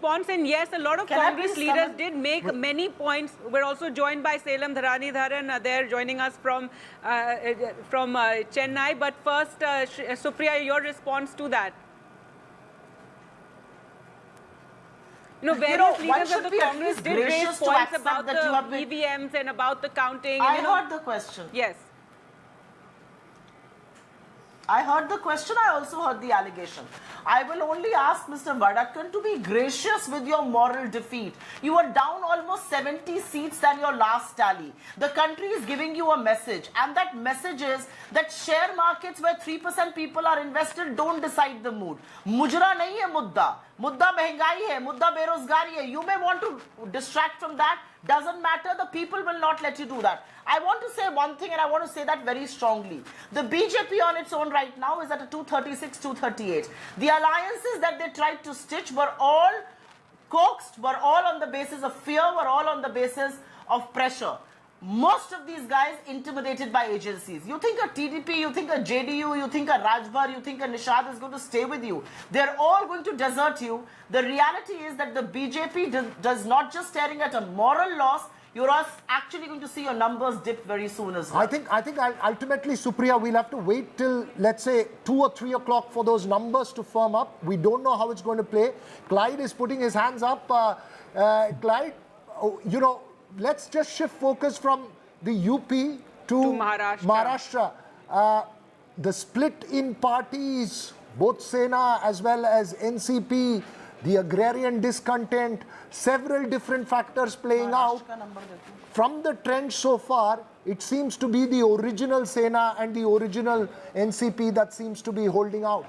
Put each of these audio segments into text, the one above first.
response. And yes, a lot of Congress leaders did make many points. We're also joined by Salem Dharani Dharan. They're joining us from Chennai. But first, Supriya, your response to that. Various leaders of the Congress did raise points about the EVMs and about the counting. I heard the question. Yes. I heard the question, I also heard the allegation. I will only ask Mr. Vadakkan to be gracious with your moral defeat. You are down almost 70 seats than your last tally. The country is giving you a message, and that message is that share markets where 3% people are invested don't decide the mood. Mujra nahi hai mudda. Mudda महंगाई hai, mudda बेरोजगारी hai. You may want to distract from that. Doesn't matter. The people will not let you do that. I want to say one thing, and I want to say that very strongly. The BJP on its own right now is at a 236, 238. The alliances that they tried to stitch were all coaxed, were all on the basis of fear, were all on the basis of pressure. Most of these guys intimidated by agencies. You think a TDP, you think a JDU, you think a Rajbhar, you think a Nishad is going to stay with you. They're all going to desert you. The reality is that the BJP does not just staring at a moral loss, you're actually going to see your numbers dip very soon as well. I think ultimately, Supriya, we'll have to wait till, let's say, 2 or 3 o'clock for those numbers to firm up. We don't know how it's going to play. Clyde is putting his hands up. Clyde, let's just shift focus from the UP to Maharashtra. The split in parties, both Sena as well as NCP, the agrarian discontent, several different factors playing out. From the trend so far, it seems to be the original Sena and the original NCP that seems to be holding out.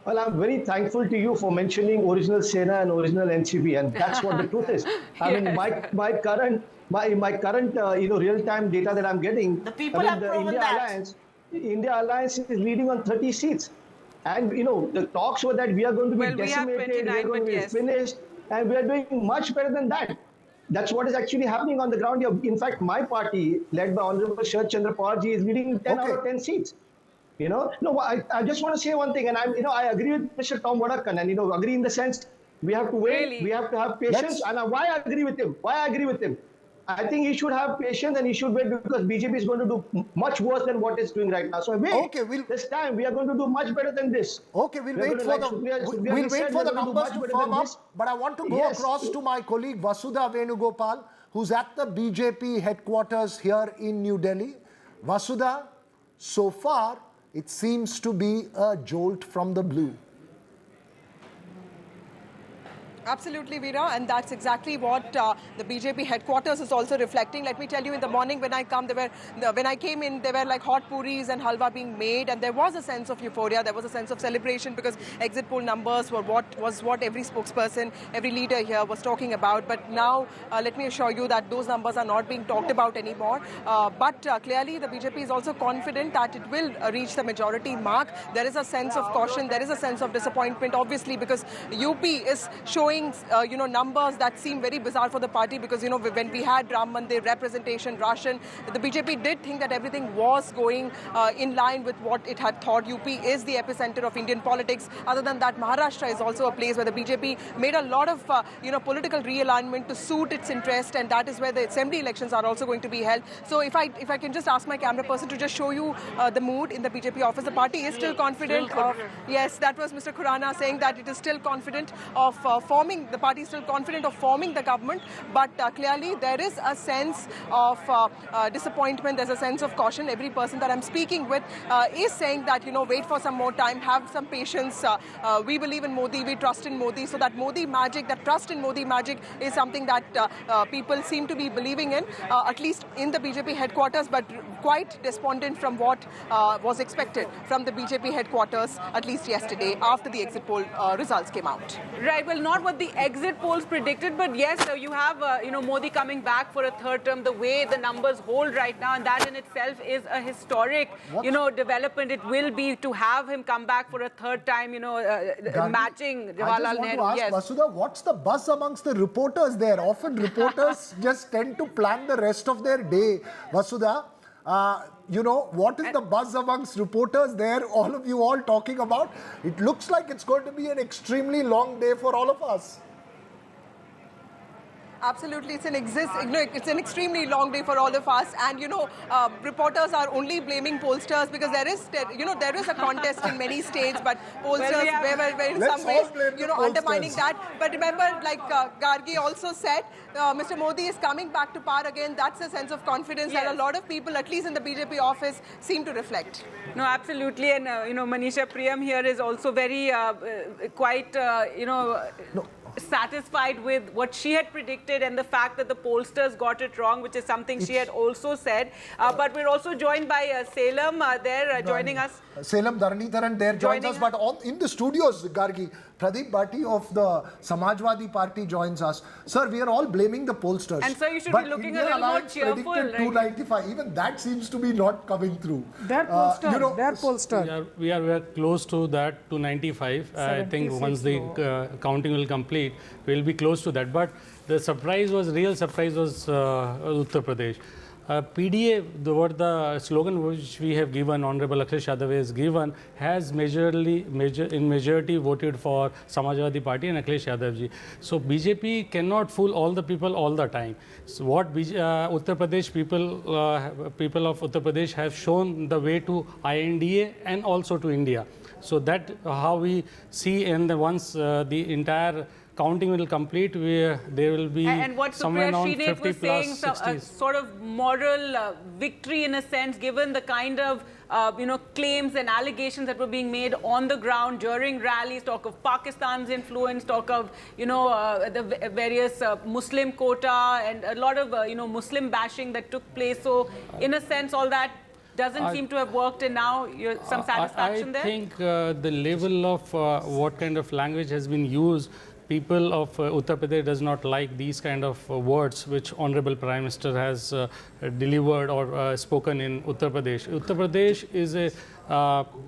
Well, I'm very thankful to you for mentioning original Sena and original NCP, and that's what the truth is. I mean, my current real-time data that I'm getting, the people have proven that. India Alliance is leading on 30 seats. And, the talks were that we are going to be decimated, we are going to be finished, and we are doing much better than that. That's what is actually happening on the ground here. In fact, my party, led by Honorable Sharad Chandra Pawarji, is leading 10 out of 10 seats. I just want to say one thing, and I agree with Mr. Tom Vadakkan, and, agree in the sense we have to wait, we have to have patience. And why I agree with him? I think he should have patience and he should wait, because BJP is going to do much worse than what it's doing right now. So this time we are going to do much better than this. Okay, we'll wait for the numbers to firm up. But I want to go across to my colleague Vasudha Venugopal, who's at the BJP headquarters here in New Delhi. Vasudha, so far it seems to be a jolt from the blue. Absolutely, Veera, and that's exactly what the BJP headquarters is also reflecting. Let me tell you, in the morning when I came in, there were like hot puris and halwa being made, and there was a sense of euphoria, there was a sense of celebration, because exit poll numbers were what every spokesperson, every leader here was talking about. But now, let me assure you that those numbers are not being talked about anymore. But clearly, the BJP is also confident that it will reach the majority mark. There is a sense of caution, there is a sense of disappointment, obviously, because UP is showing numbers that seem very bizarre for the party, because when we had Ram Mandir representation, Ration, the BJP did think that everything was going in line with what it had thought. UP is the epicenter of Indian politics. Other than that, Maharashtra is also a place where the BJP made a lot of political realignment to suit its interest, and that is where the assembly elections are also going to be held. So if I can just ask my camera person to just show you the mood in the BJP office, the party is still confident of, yes, that was Mr. Khurana saying that it is still confident of forming the government, but clearly there is a sense of disappointment, there's a sense of caution. Every person that I'm speaking with is saying that, wait for some more time, have some patience. We believe in Modi, we trust in Modi, so that Modi magic, that trust in Modi magic is something that people seem to be believing in, at least in the BJP headquarters, but quite despondent from what was expected from the BJP headquarters, at least yesterday, after the exit poll results came out. Right, well, not what the exit polls predicted, but yes, you have Modi coming back for a third term. The way the numbers hold right now, and that in itself is a historic development. It will be to have him come back for a third time, matching Jawaharlal Nehru. I just want to ask Vasudha, what's the buzz amongst the reporters there? Often reporters just tend to plan the rest of their day. Vasudha, You know, what is the buzz amongst reporters there? All of you all talking about? It looks like it's going to be an extremely long day for all of us. Absolutely, it's an extremely long day for all of us, and reporters are only blaming pollsters because there is a contest in many states, but pollsters were in some ways undermining that. But remember, like Gargi also said, Mr. Modi is coming back to power again. That's a sense of confidence that a lot of people, at least in the BJP office, seem to reflect. No, absolutely, and Manisha Priyam here is also very satisfied with what she had predicted and the fact that the pollsters got it wrong, which is something she had also said. But we're also joined by Salem joining us. Salem Dharnitharan there joins us, but in the studios, Gargi, Pradeep Bhatti of the Samajwadi Party joins us. Sir, we are all blaming the pollsters. And sir, you should be looking a little more cheerful. Predicted 295. Even that seems to be not coming through. Their pollster. We are close to that 295. I think once the counting will complete, we'll be close to that. But the real surprise was Uttar Pradesh. PDA, the slogan which we have given, Honorable Akhilesh Yadav has given, has in majority voted for Samajwadi Party and Akhilesh Yadav ji. So BJP cannot fool all the people all the time. So what Uttar Pradesh people of Uttar Pradesh have shown the way to INDA and also to India. So that how we see, and once the entire counting will complete, there will be somewhere around 50 plus 60s. A sort of moral victory in a sense, given the kind of claims and allegations that were being made on the ground during rallies, talk of Pakistan's influence, talk of the various Muslim quota and a lot of Muslim bashing that took place. So in a sense, all that doesn't seem to have worked, and now some satisfaction there? I think the level of what kind of language has been used, people of Uttar Pradesh does not like these kind of words which Honorable Prime Minister has delivered or spoken in Uttar Pradesh. Uttar Pradesh is a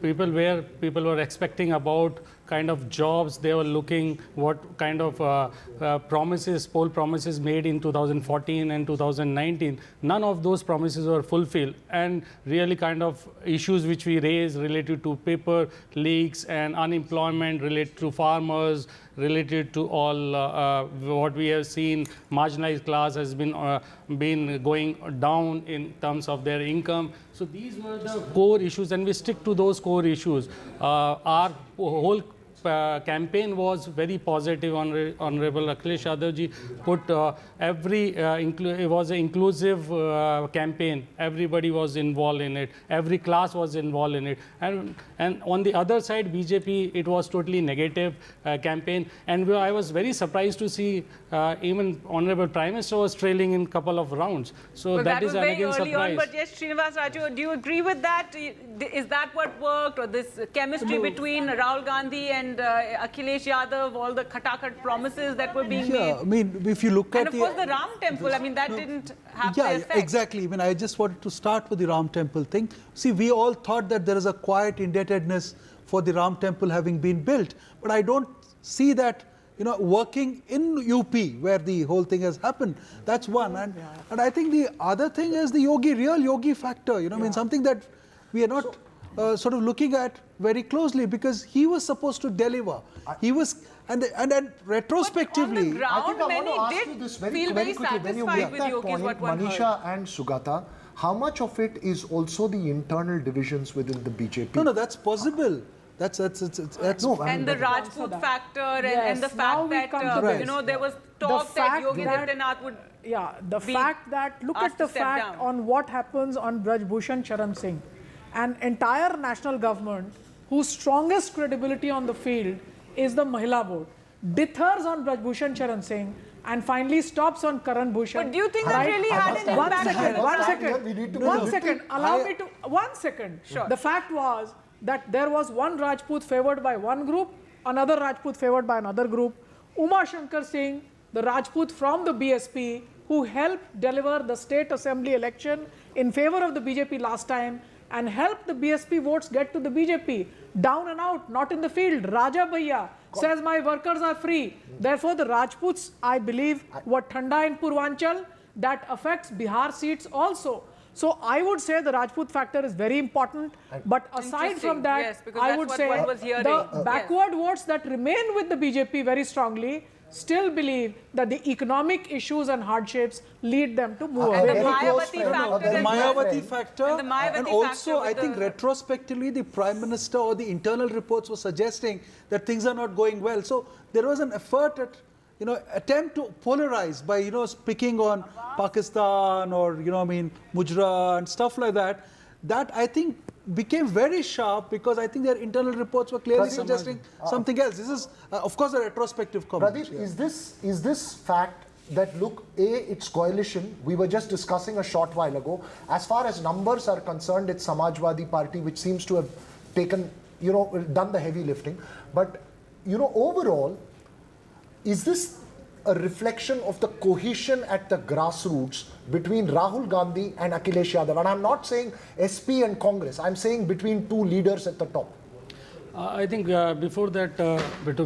people where people were expecting about kind of jobs they were looking, what kind of poll promises made in 2014 and 2019. None of those promises were fulfilled, and really kind of issues which we raised related to paper leaks and unemployment, related to farmers, related to all what we have seen, marginalized class has been going down in terms of their income. So these were the core issues, and we stick to those core issues. Our whole campaign was very positive. Honorable Akhilesh Yadav ji put it was an inclusive campaign. Everybody was involved in it. Every class was involved in it. And on the other side, BJP, it was totally negative campaign. And I was very surprised to see even Honorable Prime Minister was trailing in a couple of rounds. So well, that is an again surprise. On, but yes, Srinivas Raju, do you agree with that? Is that what worked, or this chemistry between Rahul Gandhi and Akhilesh Yadav, all the khatakhat promises that were being made? I mean, if you look at of course the Ram Temple, I mean, that didn't have the effect. Exactly. I mean, I just wanted to start with the Ram Temple thing. See, we all thought that there is a quiet indebtedness for the Ram Temple having been built, but I don't see that working in UP where the whole thing has happened. That's one. And I think the other thing is the real yogi factor, I mean, something that we are not sort of looking at very closely, because he was supposed to deliver. He was, and retrospectively, but on the ground, I think I want to ask you this very quickly. When you make that point, Manisha and Sugata, how much of it is also the internal divisions within the BJP? No, that's possible. That's no, and the Rajput factor, and the fact that there was talk that Yogi Adityanath would look at the fact on what happens on Braj Bhushan Charan Singh, an entire national government whose strongest credibility on the field is the Mahila vote, dithers on Braj Bhushan Charan Singh and finally stops on Karan Bhushan. But do you think that really had an impact? One second. Sure. The fact was that there was one Rajput favored by one group, another Rajput favored by another group. Uma Shankar Singh, the Rajput from the BSP, who helped deliver the state assembly election in favor of the BJP last time and helped the BSP votes get to the BJP. Down and out, not in the field. Raja Bhaiya says my workers are free. Therefore, the Rajputs, I believe, were Thanda in Purvanchal. That affects Bihar seats also. So I would say the Rajput factor is very important. But aside from that, yes, because I that's would what say one was hearing. the backward votes that remain with the BJP very strongly still believe that the economic issues and hardships lead them to move And the away. Mayawati factor. The as well. Mayawati factor, And the Mayawati and factor also with I think the- retrospectively the Prime Minister or the internal reports were suggesting that things are not going well. So there was an effort at, attempt to polarize by, speaking on Pakistan or, Mujra and stuff like that. That I think became very sharp because I think their internal reports were clearly suggesting something else. This is, of course, a retrospective comment. Pradeep, is this fact that, look, it's coalition. We were just discussing a short while ago. As far as numbers are concerned, it's Samajwadi Party which seems to have taken, done the heavy lifting. But, overall, is this a reflection of the cohesion at the grassroots between Rahul Gandhi and Akhilesh Yadav? And I'm not saying SP and Congress. I'm saying between two leaders at the top. I think before that,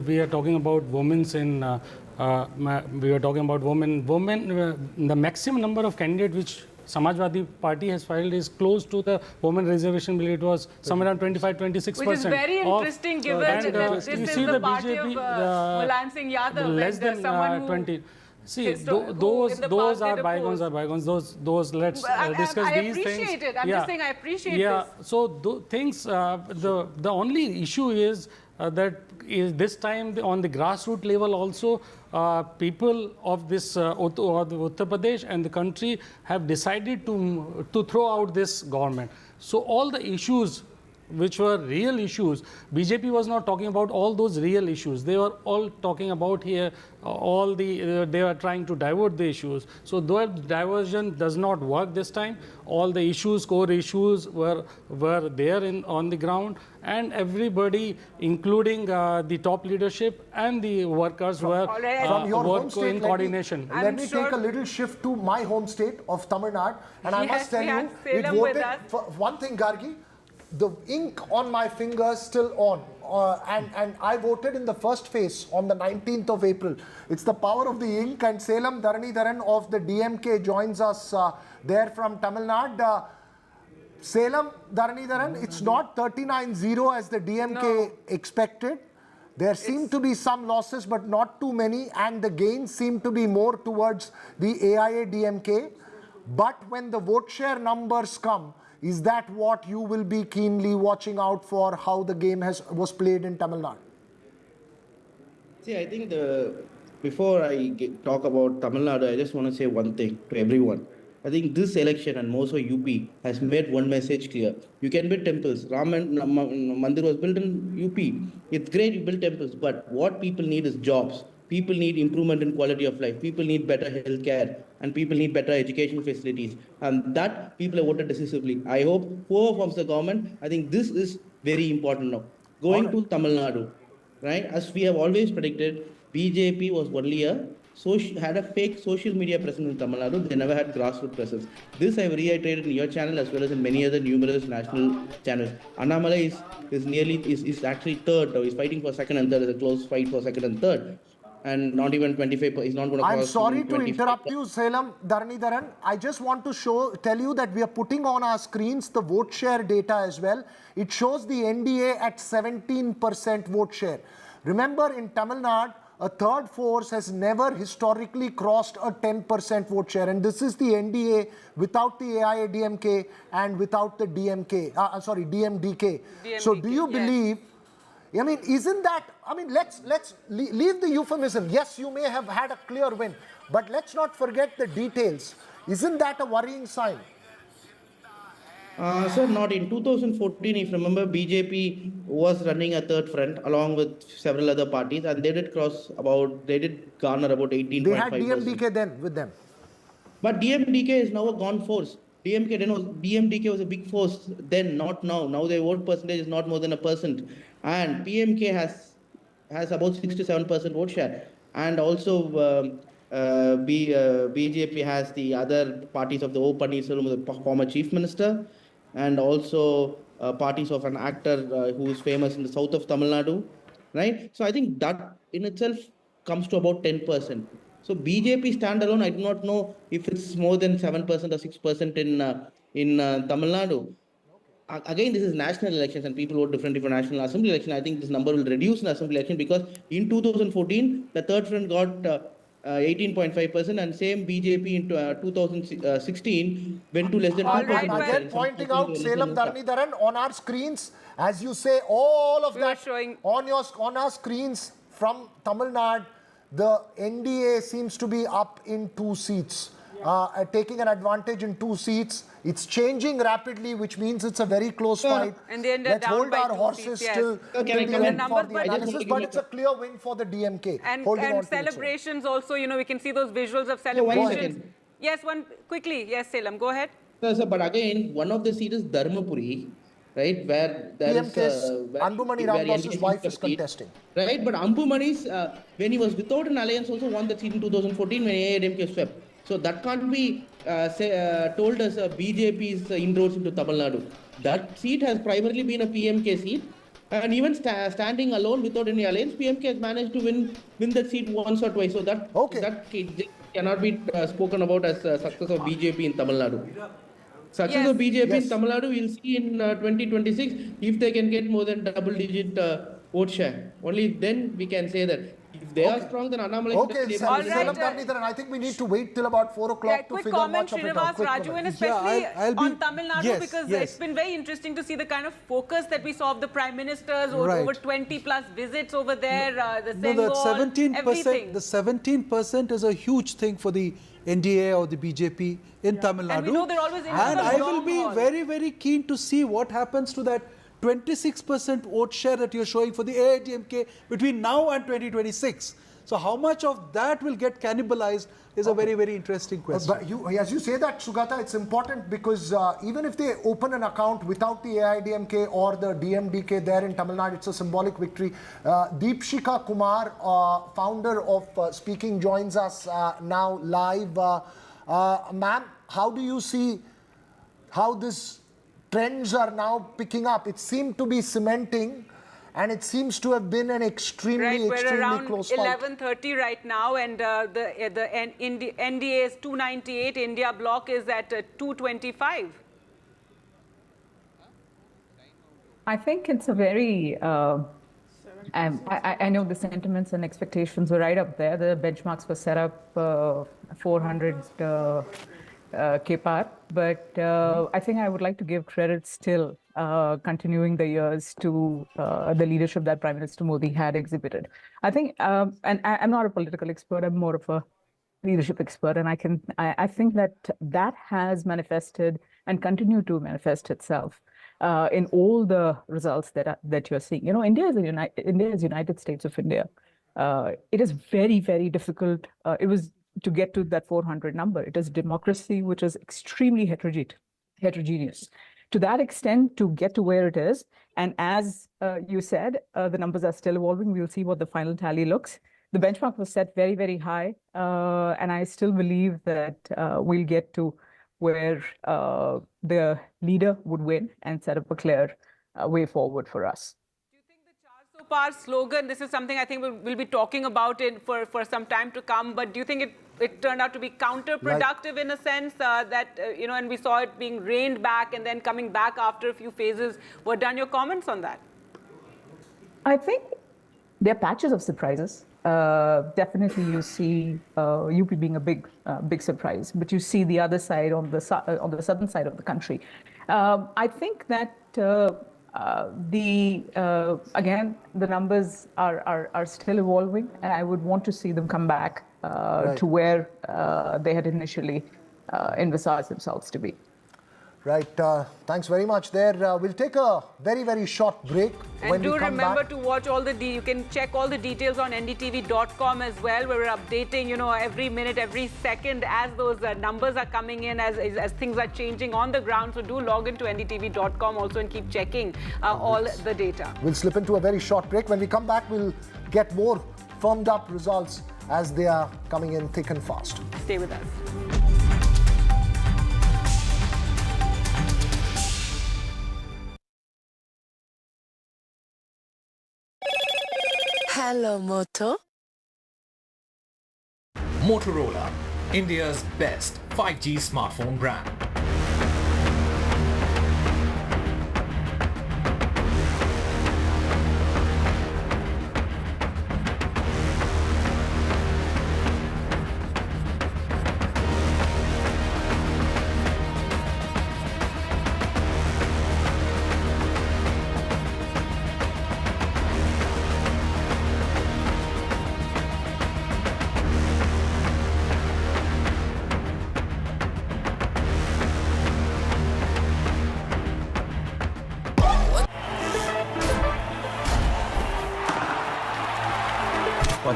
we are talking about women's in. We are talking about women. The maximum number of candidates which Samajwadi Party has filed is close to the women reservation bill. It was somewhere around 25-26%. Which is very interesting given that this is the party of Mulayam Singh Yadav. Less than someone who 20. See, who those in the past are did bygones oppose. are bygones. Those let's discuss I these things. appreciate it. I'm just saying I appreciate yeah. this. So things. The only issue is that this time on the grassroots level also people of this Uttar Pradesh and the country have decided to throw out this government. So all the issues which were real issues, BJP was not talking about all those real issues. They were all talking about here they are trying to divert the issues. So that diversion does not work this time. All the issues, core issues were there on the ground, and everybody, including the top leadership and the workers, were From your home state, in coordination. Let me take a little shift to my home state of Tamil Nadu, and I must tell you, it Salem with voted us. for one thing, Gargi. The ink on my fingers still on, and I voted in the first phase on the 19th of April. It's the power of the ink, and Salem Dharanidharan of the DMK joins us there from Tamil Nadu. Salem Dharanidharan, it's not 39-0 as the DMK expected. There seem to be some losses, but not too many, and the gains seem to be more towards the AIA DMK. But when the vote share numbers come, is that what you will be keenly watching out for, how the game was played in Tamil Nadu? See, I think before I talk about Tamil Nadu, I just want to say one thing to everyone. I think this election and more so UP has made one message clear. You can build temples. Ram Mandir was built in UP. It's great you build temples, but what people need is jobs. People need improvement in quality of life. People need better health care, and people need better education facilities. And that people have voted decisively. I hope whoever forms the government, I think this is very important now. Going to Tamil Nadu, right? As we have always predicted, BJP was only had a fake social media presence in Tamil Nadu. They never had grassroots presence. This I have reiterated in your channel as well as in many other numerous national channels. Annamalai is actually third. He's fighting for second and third. It's a close fight for second and third. And not even 25, he's not going to cross. I'm sorry to interrupt you, Salem Dharanidharan. I just want to tell you that we are putting on our screens the vote share data as well. It shows the NDA at 17% vote share. Remember, in Tamil Nadu, a third force has never historically crossed a 10% vote share. And this is the NDA without the AIA DMK and without the DMDK. So do you believe... I mean, isn't that, I mean, let's leave the euphemism. Yes, you may have had a clear win, but let's not forget the details. Isn't that a worrying sign? Sir, not in 2014, if you remember, BJP was running a third front along with several other parties, and they did garner about 18.5%. They had DMDK then with them. But DMDK is now a gone force. DMDK was a big force then, not now. Now their vote percentage is not more than 1%. And PMK has about 6 to 7% vote share. And also BJP has the other parties of the O Pannirselvam, the former chief minister, and also parties of an actor who is famous in the south of Tamil Nadu, right? So I think that in itself comes to about 10%. So BJP standalone, I do not know if it's more than 7% or 6% In Tamil Nadu, again, this is national elections and people vote differently for national assembly election. I think this number will reduce in assembly election because in 2014, the third front got 18.5% and same BJP in 2016 went to less than 2%. Again, pointing out Salem Dharnidharan on our screens, as you say, all of that on our screens from Tamil Nadu, the NDA seems to be up in 2 seats. Taking an advantage in 2 seats. It's changing rapidly, which means it's a very close fight. And they Let's hold our horses still till the end for the analysis, but it's a clear win for the DMK. And celebrations also, you know, we can see those visuals of celebrations. Yes, quickly. Yes, Salem, go ahead. So, but again, one of the seats is Dharmapuri, right, where there DMK's Anbumani Rambas's wife is contesting. Right, but Ambumani's, when he was without an alliance, also won the seat in 2014 when AIDMK swept. So that can't be told as BJP's inroads into Tamil Nadu. That seat has primarily been a PMK seat, and even standing alone without any alliance, PMK has managed to win that seat once or twice. So that cannot be spoken about as success of BJP in Tamil Nadu. Success of BJP in Tamil Nadu, we'll see in 2026 if they can get more than double-digit vote share. Only then we can say that. If they are strong, then Annamalai... Okay, Salem Dharnidharan, I think we need to wait till about 4 o'clock to figure much of it out. Raju, and especially on Tamil Nadu, because it's been very interesting to see the kind of focus that we saw of the Prime Ministers, over 20 plus visits over there, the Bengal, everything. The 17% is a huge thing for the NDA or the BJP in Tamil Nadu. And we know they're always in I will be very, very keen to see what happens to that 26% vote share that you're showing for the AIDMK between now and 2026. So how much of that will get cannibalized is a very, very interesting question. But as you say that, Sugata, it's important because even if they open an account without the AIDMK or the DMDK there in Tamil Nadu, it's a symbolic victory. Deepshika Kumar, founder of Speaking, joins us now live. Ma'am, how do you see how this trends are now picking up? It seemed to be cementing, and it seems to have been an extremely close fight. We're around 11:30 right now, and the NDA is 298. India bloc is at 225. I think it's a very. I know the sentiments and expectations were right up there. The benchmarks were set up 400 KPAR, but I think I would like to give credit still continuing the years to the leadership that Prime Minister Modi had exhibited. I think, and I'm not a political expert, I'm more of a leadership expert, and I think that has manifested and continue to manifest itself in all the results that you're seeing. You know, India is United States of India. It is very, very difficult. It was to get to that 400 number. It is democracy, which is extremely heterogeneous. To that extent, to get to where it is, and as you said, the numbers are still evolving. We'll see what the final tally looks. The benchmark was set very, very high, and I still believe that we'll get to where the leader would win and set up a clear way forward for us. Do you think the Char So Par slogan, this is something I think we'll be talking about it for some time to come, but do you think it turned out to be counterproductive in a sense that, you know, and we saw it being reined back and then coming back after a few phases? What done your comments on that? I think there are patches of surprises. Definitely you see UP being a big surprise, but you see the other side on the southern side of the country. I think that again, the numbers are still evolving, and I would want to see them come back to where they had initially envisaged themselves to be. Right. Thanks very much there. We'll take a very, very short break. And do remember to watch all you can check all the details on ndtv.com as well, where we're updating, you know, every minute, every second as those numbers are coming in, as things are changing on the ground. So do log into ndtv.com also and keep checking all the data. We'll slip into a very short break. When we come back, we'll get more firmed up results as they are coming in thick and fast. Stay with us. Hello, Moto. Motorola, India's best 5G smartphone brand.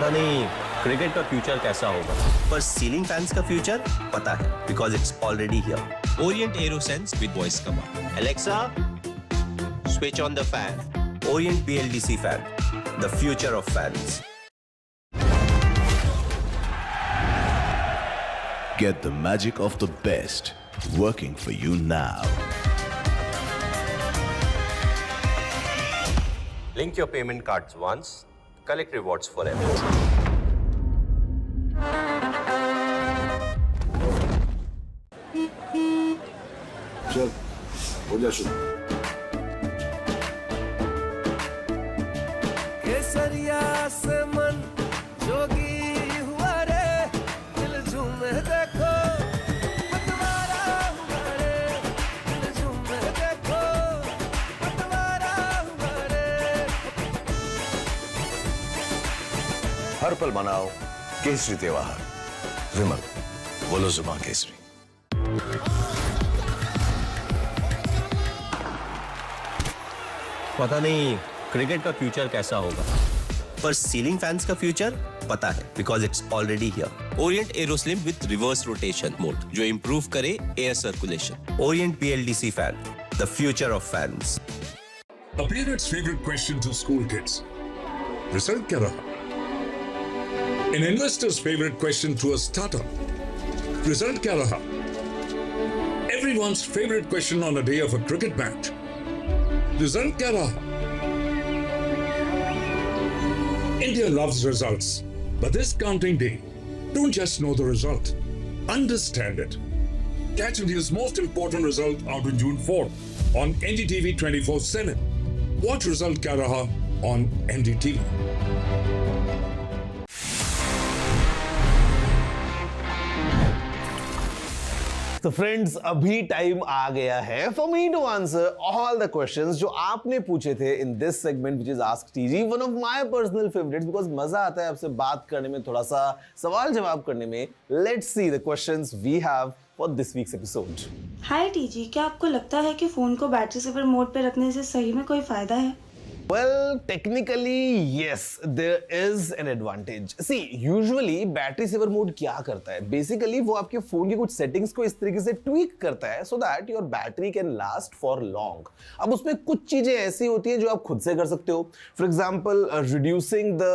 पता नहीं cricket का future कैसा होगा, पर ceiling fans का future पता है, because it's already here. Orient AeroSense with voice command. Alexa, switch on the fan. Orient BLDC fan, the future of fans. Get the magic of the best working for you now. Link your payment cards once, collect rewards forever. चल, हो जा शुरू। केसरिया से मन जोगी हुआ रे, दिल झूमे देखो पतवारा हुआ रे, दिल झूमे देखो पतवारा हुआ रे। हर पल मनाओ केसरी त्योहार। विमल, बोलो जुमा केसरी। पता नहीं क्रिकेट का फ्यूचर कैसा होगा, पर सीलिंग फैंस का फ्यूचर पता है, because it's already here. Orient AeroSlim with reverse rotation mode, जो improve करे air circulation. Orient BLDC fan, the future of fans. A parent's favorite question to school kids. Result क्या रहा? An investor's favorite question to a startup. Result क्या रहा? Everyone's favorite question on a day of a cricket match. Result क्या रहा? India loves results, but this counting day, don't just know the result, understand it. Catch India's most important result out on June 4th on NDTV 24/7. Watch Result Kya Raha on NDTV. तो friends, अभी time आ गया है for me to answer all the questions जो आपने पूछे थे in this segment which is ask TG, one of my personal favourites, because मजा आता है आपसे बात करने में, थोड़ा सा सवाल जवाब करने में। Let's see the questions we have for this week's episode. Hi TG, क्या आपको लगता है कि फोन को बैटरी सेवर मोड पे रखने से सही में कोई फायदा है? Well, technically, yes, there is an advantage. See, usually battery saver mode क्या करता है? Basically, वो आपके फोन के कुछ सेटिंग्स को इस तरीके से ट्वीक करता है so that your battery can last for long. अब उसमें कुछ चीजें ऐसी होती हैं जो आप खुद से कर सकते हो. For example, reducing the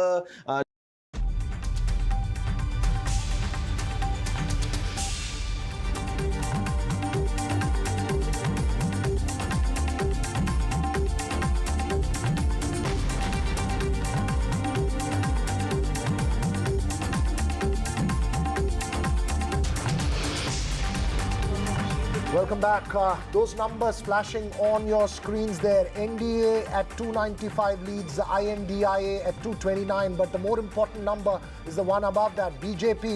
Welcome back. Those numbers flashing on your screens there. NDA at 295 leads INDIA at 229. But the more important number is the one above that. BJP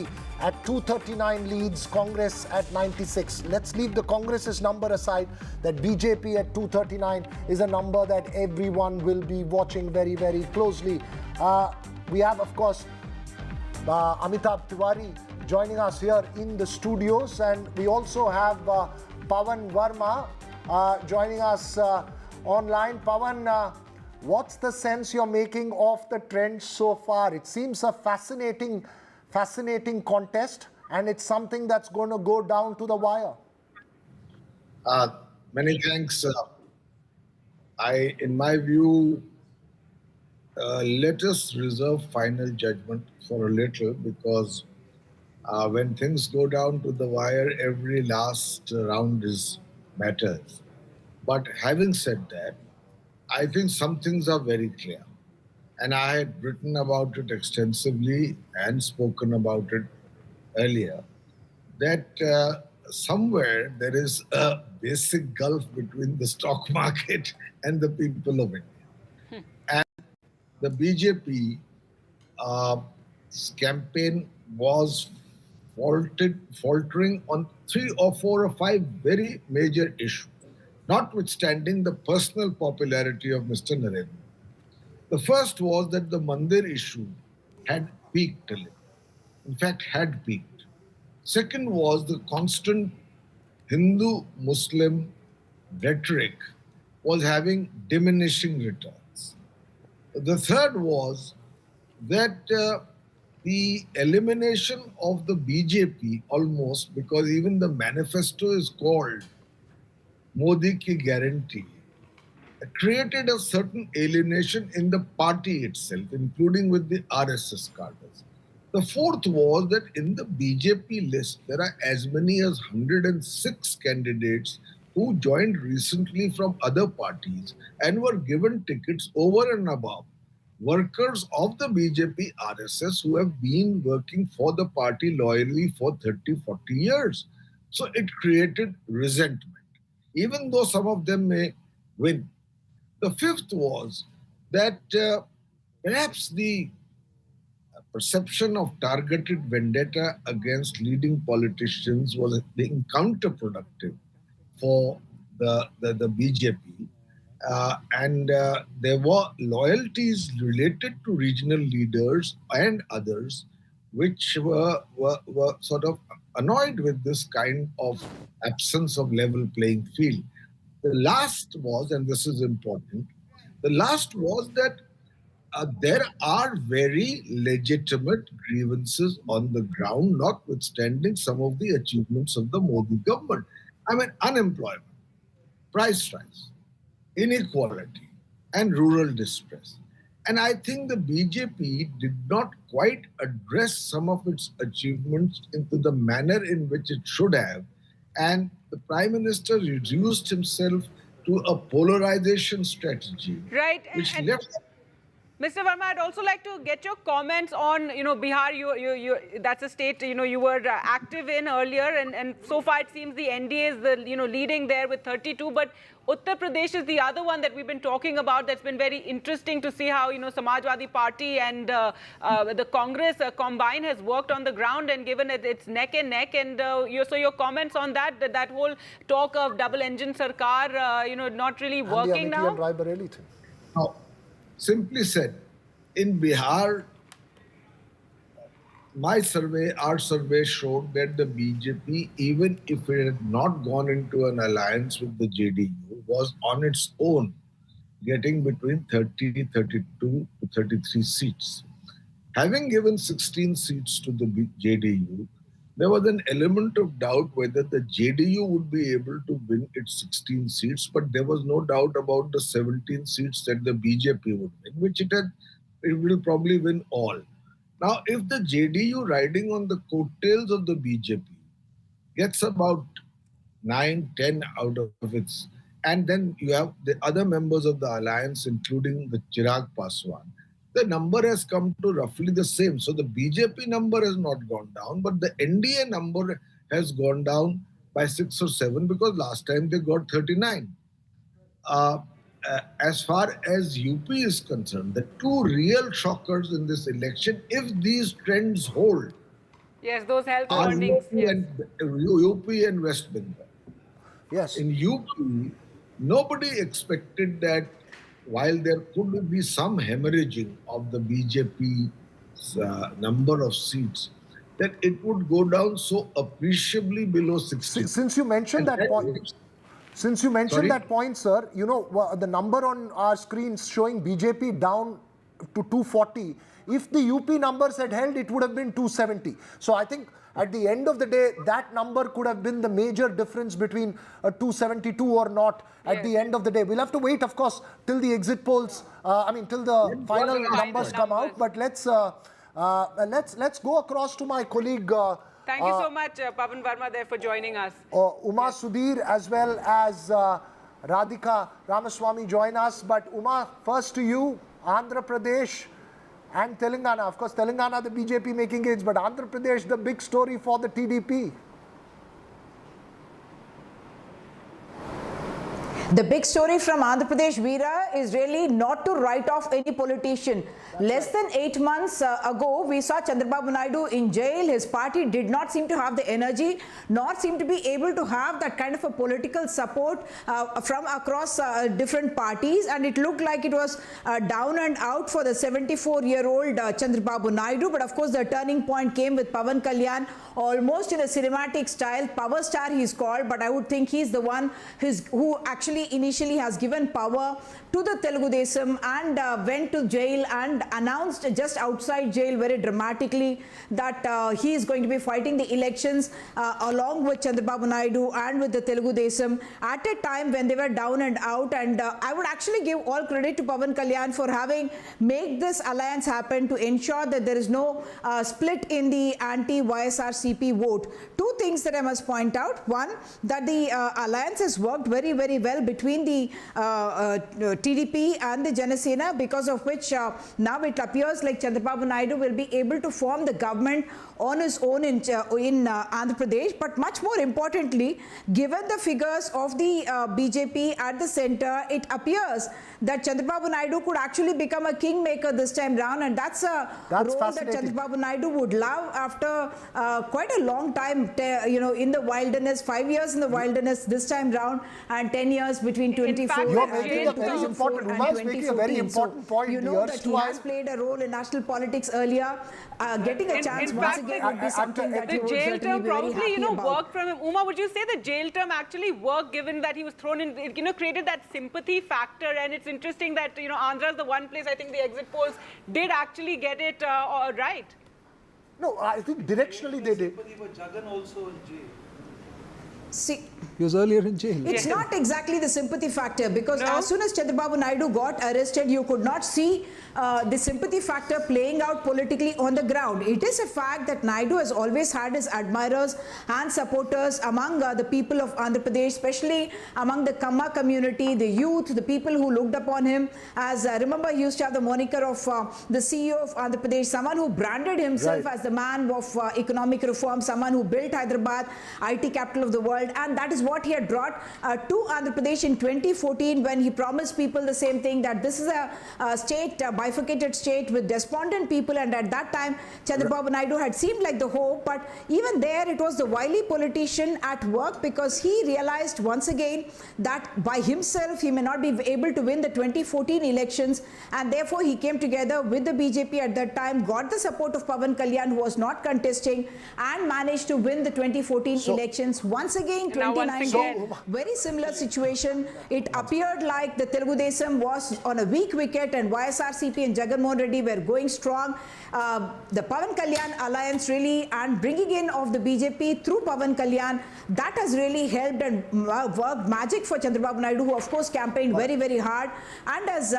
at 239 leads Congress at 96. Let's leave the Congress's number aside. That BJP at 239 is a number that everyone will be watching very, very closely. We have, of course, Amitabh Tiwari joining us here in the studios, and we also have Pawan Verma joining us online. Pawan, what's the sense you're making of the trend so far? It seems a fascinating contest, and it's something that's going to go down to the wire. Many thanks. In my view, let us reserve final judgment for a little, because when things go down to the wire, every last round matters. But having said that, I think some things are very clear. And I had written about it extensively and spoken about it earlier, that somewhere there is a basic gulf between the stock market and the people of India. And the BJP campaign was faltering on 3 or 4 or 5 very major issues, notwithstanding the personal popularity of Mr. Narendra. The first was that the Mandir issue had peaked a little. In fact, had peaked. Second was the constant Hindu-Muslim rhetoric was having diminishing returns. The third was that the elimination of the BJP almost, because even the manifesto is called Modi Ki Guarantee, created a certain alienation in the party itself, including with the RSS cadres. The fourth was that in the BJP list, there are as many as 106 candidates who joined recently from other parties and were given tickets over and above workers of the BJP RSS who have been working for the party loyally for 30, 40 years. So it created resentment, even though some of them may win. The fifth was that perhaps the perception of targeted vendetta against leading politicians was being counterproductive for the BJP. And there were loyalties related to regional leaders and others which were sort of annoyed with this kind of absence of level playing field. The last was, and this is important, the last was that there are very legitimate grievances on the ground, notwithstanding some of the achievements of the Modi government. I mean, unemployment, price rise, inequality, and rural distress. And I think the BJP did not quite address some of its achievements into the manner in which it should have. And the Prime Minister reduced himself to a polarization strategy. Right. Which and left... Mr. Verma, I'd also like to get your comments on, Bihar. That's a state, you were active in earlier, and so far it seems the NDA is the, leading there with 32. But Uttar Pradesh is the other one that we've been talking about. That's been very interesting to see how, Samajwadi Party and the Congress combine has worked on the ground and given it its neck and neck. And so your comments on that whole talk of double engine sarkar, not really working now. And the Amethi and Raebareli thing. Now, simply said, in Bihar, our survey showed that the BJP, even if it had not gone into an alliance with the JDU, was on its own getting between 30, 32 to 33 seats. Having given 16 seats to the JDU, there was an element of doubt whether the JDU would be able to win its 16 seats, but there was no doubt about the 17 seats that the BJP would win, which it will probably win all. Now, if the JDU riding on the coattails of the BJP gets about 9, 10 out of its, and then you have the other members of the alliance, including the Chirag Paswan, the number has come to roughly the same. So the BJP number has not gone down, but the NDA number has gone down by 6 or 7 because last time they got 39. As far as UP is concerned, the two real shockers in this election, if these trends hold, yes, those health are warnings, UP and West Bengal. Yes. In UP, nobody expected that while there could be some hemorrhaging of the BJP's number of seats, that it would go down so appreciably below 60. Since you mentioned that point, sir, the number on our screens showing BJP down to 240. If the UP numbers had held, it would have been 270. So I think at the end of the day, that number could have been the major difference between a 272 or not at the end of the day. We'll have to wait, of course, till the exit polls, till the final numbers come out. But let's go across to my colleague. Thank you so much, Pavan Verma, there for joining us. Uma Sudhir as well as Radhika Ramaswamy join us. But Uma, first to you, Andhra Pradesh and Telangana. Of course, Telangana, the BJP making gains, but Andhra Pradesh, the big story for the TDP. The big story from Andhra Pradesh, Veera, is really not to write off any politician. Less than 8 months ago, we saw Chandrababu Naidu in jail. His party did not seem to have the energy, nor seem to be able to have that kind of a political support from across different parties. And it looked like it was down and out for the 74-year-old Chandrababu Naidu. But of course, the turning point came with Pawan Kalyan, almost in a cinematic style. Power star he's called, but I would think he's the one who actually actually initially has given power to the Telugu Desam and went to jail and announced just outside jail very dramatically that he is going to be fighting the elections along with Chandrababu Naidu and with the Telugu Desam at a time when they were down and out. And I would actually give all credit to Pawan Kalyan for having made this alliance happen to ensure that there is no split in the anti-YSRCP vote. Two things that I must point out. One, that the alliance has worked very, very well between the TDP and the Janasena, because of which now it appears like Chandrababu Naidu will be able to form the government on his own in Andhra Pradesh. But much more importantly, given the figures of the BJP at the center, it appears that Chandrababu Naidu could actually become a kingmaker this time round, and that's a role that Chandrababu Naidu would love after quite a long time, in the wilderness, 5 years in the wilderness this time round, and 10 years between 24 and 2004 and 2014. So, you know that he has played a role in national politics earlier. Getting a chance once again would be something that he would certainly be very happy about. The jail term probably, worked from him. Uma, would you say the jail term actually worked, given that he was thrown in, created that sympathy factor? And it's interesting that, Andhra is the one place I think the exit polls did actually get it right. No, I think directionally they did. Jagan also in jail. See, he was earlier in jail. It's not exactly the sympathy factor, because as soon as Chandrababu Naidu got arrested, you could not see the sympathy factor playing out politically on the ground. It is a fact that Naidu has always had his admirers and supporters among the people of Andhra Pradesh, especially among the Kamma community, the youth, the people who looked upon him as, remember, he used to have the moniker of the CEO of Andhra Pradesh, someone who branded himself as the man of economic reform, someone who built Hyderabad, IT capital of the world. And that is what he had brought to Andhra Pradesh in 2014, when he promised people the same thing, that this is a state, a bifurcated state with despondent people. And at that time, Chandrababu Naidu had seemed like the hope, but even there it was the wily politician at work, because he realized once again that by himself he may not be able to win the 2014 elections, and therefore he came together with the BJP at that time, got the support of Pawan Kalyan, who was not contesting, and managed to win the 2014 elections. Once again, 2019, very similar situation. It appeared like the Telugu Desam was on a weak wicket and YSRCP and Jagan Mohan Reddy were going strong. The Pawan Kalyan alliance really, and bringing in of the BJP through Pawan Kalyan, that has really helped and worked magic for Chandrababu Naidu, who of course campaigned very, very hard, and has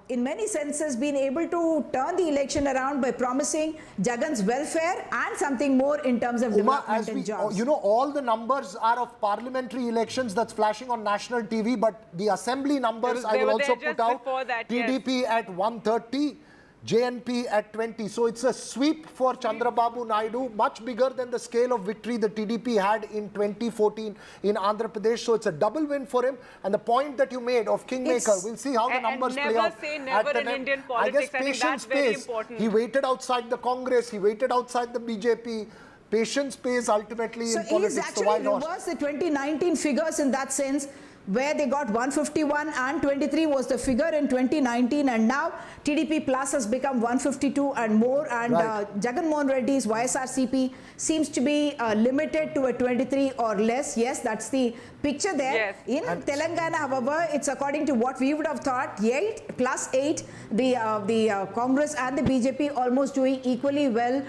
in many senses been able to turn the election around by promising Jagan's welfare and something more in terms of development and jobs. All the numbers are of parliamentary elections that's flashing on national TV, but the assembly numbers I will also put out. TDP at 130, JNP at 20. So it's a sweep for Chandrababu Naidu, much bigger than the scale of victory the TDP had in 2014 in Andhra Pradesh. So it's a double win for him. And the point that you made of kingmaker, we'll see how the numbers play out. Never say never in Indian politics. I think that's very important. He waited outside the Congress. He waited outside the BJP. Patience pays ultimately in politics. So he's actually reversed the 2019 figures in that sense, where they got 151 and 23 was the figure in 2019, and now TDP plus has become 152 and more, and Jagan Mohan Reddy's YSRCP seems to be limited to a 23 or less. Yes, that's the picture there. In Telangana, however, it's according to what we would have thought, 8 plus 8, the Congress and the BJP almost doing equally well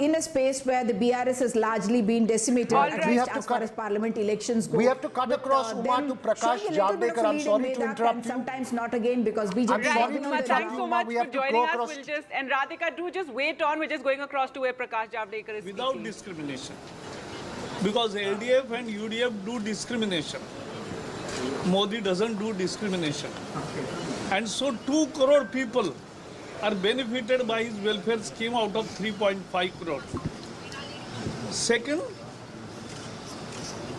in a space where the BRS has largely been decimated, at least as far as parliament elections go. We have to cut across Uma to Prakash Javadekar. I'm sorry to interrupt you. Sometimes not again, because BJP... Thanks so much for joining us. And Radhika, do just wait on. We're just going across to where Prakash Javadekar is without discrimination. Because LDF and UDF do discrimination. Modi doesn't do discrimination. And so 2 crore people are benefited by his welfare scheme out of 3.5 crore. Second,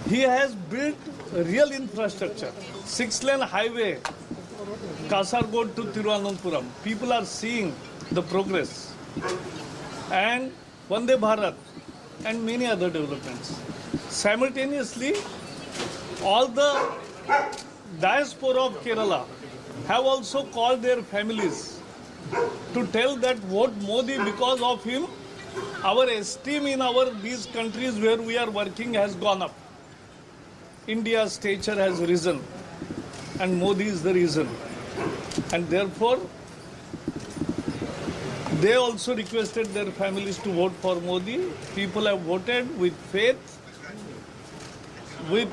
he has built real infrastructure. 6-lane highway, Kasargod to Thiruvananthapuram. People are seeing the progress. And Vande Bharat and many other developments. Simultaneously, all the diaspora of Kerala have also called their families to tell that vote Modi, because of him, our esteem in these countries where we are working has gone up. India's stature has risen, and Modi is the reason. And therefore, they also requested their families to vote for Modi. People have voted with faith, with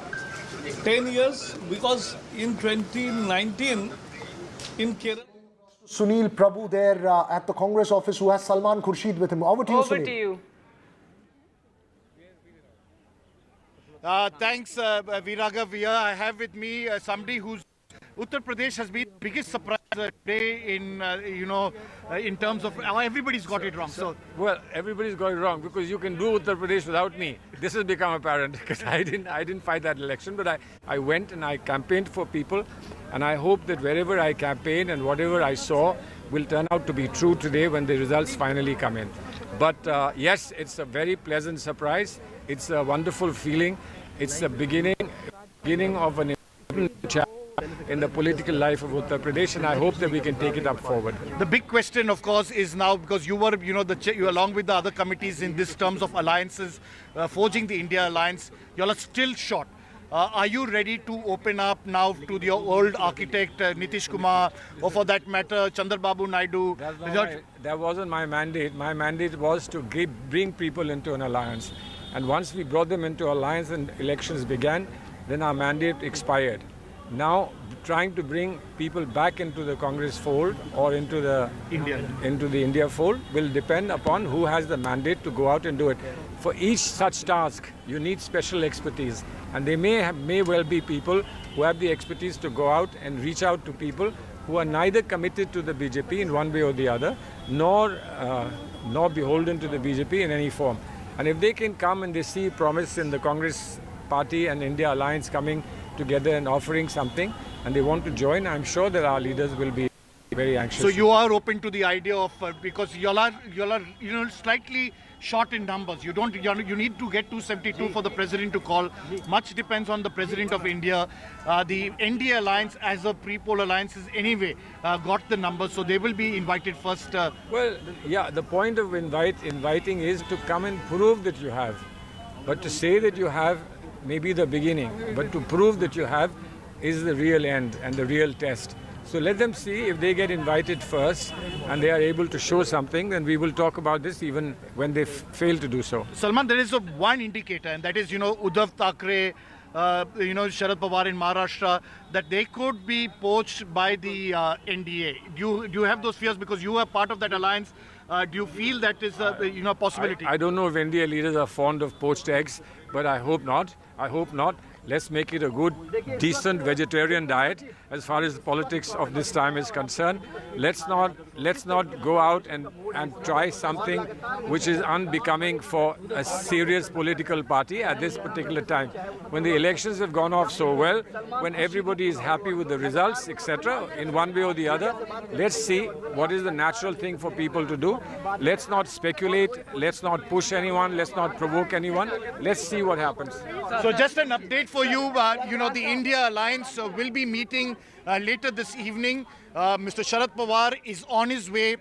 10 years, because in 2019, in Kerala, Sunil Prabhu there at the Congress office, who has Salman Khurshid with him. Over to you, Sunil. Over to you. Thanks, Viraghav. I have with me somebody who's Uttar Pradesh has been the biggest surprise today in, in terms of everybody's got it wrong. So, well, everybody's got it wrong because you can do Uttar Pradesh without me. This has become apparent because I didn't fight that election, but I went and I campaigned for people, and I hope that wherever I campaigned and whatever I saw will turn out to be true today when the results finally come in. But yes, it's a very pleasant surprise. It's a wonderful feeling. It's the beginning of an important chapter in the political life of Uttar Pradesh, and I hope that we can take it up forward. the big question, of course, is now, because you were, you along with the other committees in this terms of alliances, forging the India alliance, you all are still short. Are you ready to open up now to your old architect, Nitish Kumar, or for that matter, Chandrababu Naidu? That wasn't my mandate. My mandate was to bring people into an alliance. And once we brought them into alliance and elections began, then our mandate expired. Now, trying to bring people back into the Congress fold or into the India fold will depend upon who has the mandate to go out and do it. For each such task, you need special expertise. And there may well be people who have the expertise to go out and reach out to people who are neither committed to the BJP in one way or the other, nor beholden to the BJP in any form. And if they can come and they see promise in the Congress party and India alliance coming together and offering something, and they want to join, I'm sure that our leaders will be very anxious. So you are open to the idea of, because you all are slightly short in numbers. You need to get 272 for the president to call. Much depends on the president of India. The NDA alliance, as a pre-poll alliance, is anyway got the numbers, so they will be invited first. Well, yeah, the point of inviting is to come and prove that you have. But to say that you have may be the beginning, but to prove that you have is the real end and the real test. So let them see. If they get invited first and they are able to show something, then we will talk about this even when they fail to do so. Salman, there is one indicator, and that is, Uddhav Thackeray, Sharad Pawar in Maharashtra, that they could be poached by the NDA. Do you have those fears because you are part of that alliance? Do you feel that is a possibility? I don't know if NDA leaders are fond of poached eggs, but I hope not. I hope not. Let's make it a good, decent vegetarian diet as far as the politics of this time is concerned. Let's not go out and try something which is unbecoming for a serious political party at this particular time. When the elections have gone off so well, when everybody is happy with the results, etc., in one way or the other, let's see what is the natural thing for people to do. Let's not speculate, let's not push anyone, let's not provoke anyone. Let's see what happens. So just an update for you, the India Alliance will be meeting later this evening. Mr. Sharad Pawar is on his way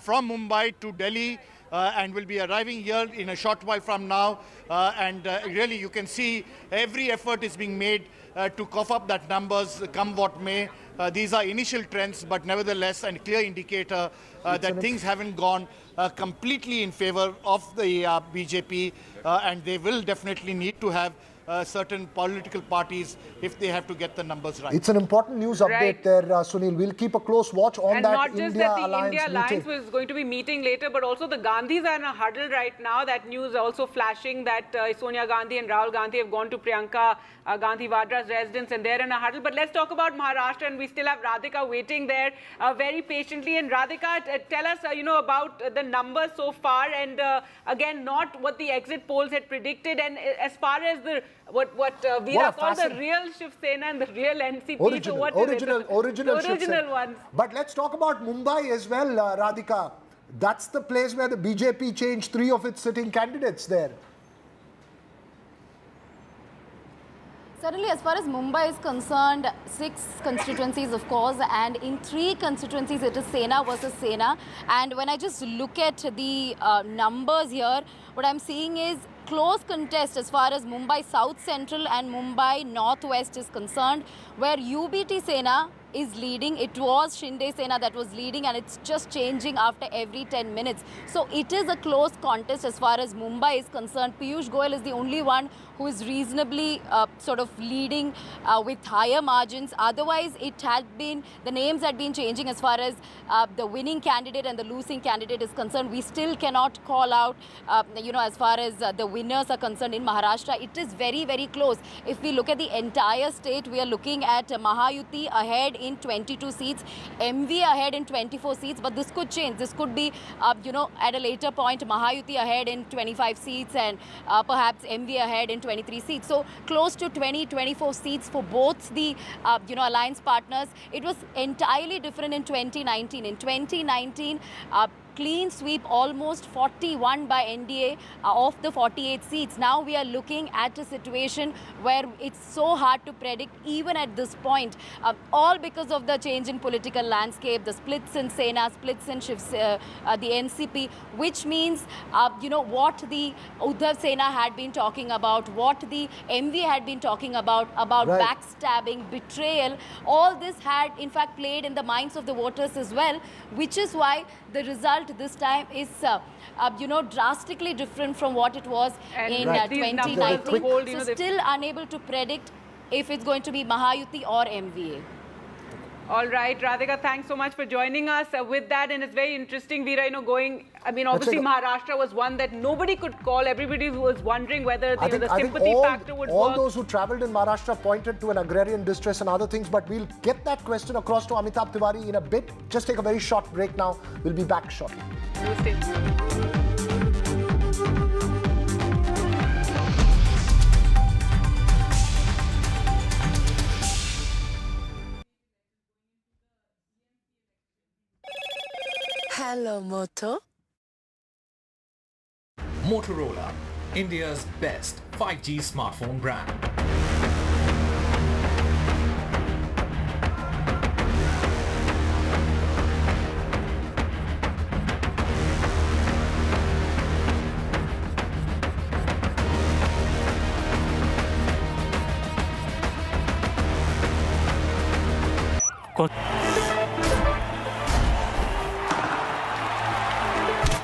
from Mumbai to Delhi and will be arriving here in a short while from now. And really, you can see every effort is being made to cough up that numbers, come what may. These are initial trends, but nevertheless, a clear indicator that things haven't gone completely in favor of the BJP, and they will definitely need to have certain political parties if they have to get the numbers right. It's an important news update there, Sunil. We'll keep a close watch on and that not just India that the Alliance India Alliance meeting. was going to be meeting later, but also the Gandhis are in a huddle right now. That news also flashing that Sonia Gandhi and Rahul Gandhi have gone to Priyanka Gandhi Vadra's residence and they're in a huddle. But let's talk about Maharashtra, and we still have Radhika waiting there very patiently. And Radhika, tell us, about the numbers so far, and again, not what the exit polls had predicted. And as far as the what Veera called the real Shiv Sena and the real NCP. Original ones. But let's talk about Mumbai as well, Radhika. That's the place where the BJP changed 3 of its sitting candidates there. Certainly, as far as Mumbai is concerned, 6 constituencies, of course, and in 3 constituencies, it is Sena versus Sena. And when I just look at the numbers here, what I'm seeing is close contest as far as Mumbai South Central and Mumbai Northwest is concerned, where UBT Sena is leading. It was Shinde Sena that was leading, and it's just changing after every 10 minutes. So it is a close contest as far as Mumbai is concerned. Piyush Goyal is the only one who is reasonably sort of leading with higher margins. Otherwise, it had been, the names had been changing as far as the winning candidate and the losing candidate is concerned. We still cannot call out, as far as the winners are concerned in Maharashtra. It is very, very close. If we look at the entire state, we are looking at Mahayuti ahead in 22 seats, MV ahead in 24 seats, but this could change. This could be, at a later point, Mahayuti ahead in 25 seats and perhaps MV ahead in 23 seats. So close to 20-24 seats for both the alliance partners. It was entirely different in 2019. In 2019, clean sweep, almost 41 by NDA of the 48 seats. Now we are looking at a situation where it's so hard to predict even at this point, all because of the change in political landscape, the splits in Sena, splits in the NCP, which means, what the Uddhav Sena had been talking about, what the MV had been talking about right, backstabbing, betrayal, all this had in fact played in the minds of the voters as well, which is why the result this time is, drastically different from what it was in 2019. So still unable to predict if it's going to be Mahayuti or MVA. All right, Radhika, thanks so much for joining us with that. And it's very interesting, Veera, obviously Maharashtra was one that nobody could call. Everybody was wondering whether the sympathy factor would work. All those who travelled in Maharashtra pointed to an agrarian distress and other things, but we'll get that question across to Amitabh Tiwari in a bit. Just take a very short break now. We'll be back shortly. Hello, Moto. Motorola, India's best 5G smartphone brand.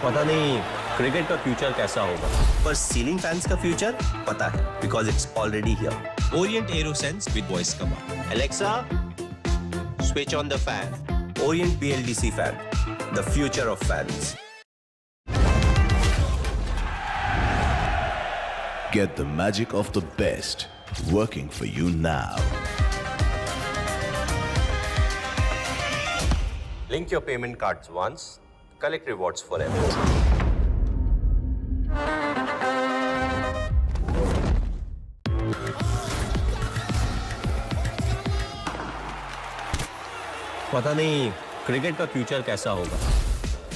पता नहीं cricket का future कैसा होगा, पर ceiling fans का future पता है, because it's already here. Orient Aerosense with voice command. Alexa, switch on the fan. Orient BLDC fan, the future of fans. Get the magic of the best working for you now. Link your payment cards once, collect rewards forever. पता नहीं cricket का future कैसा होगा,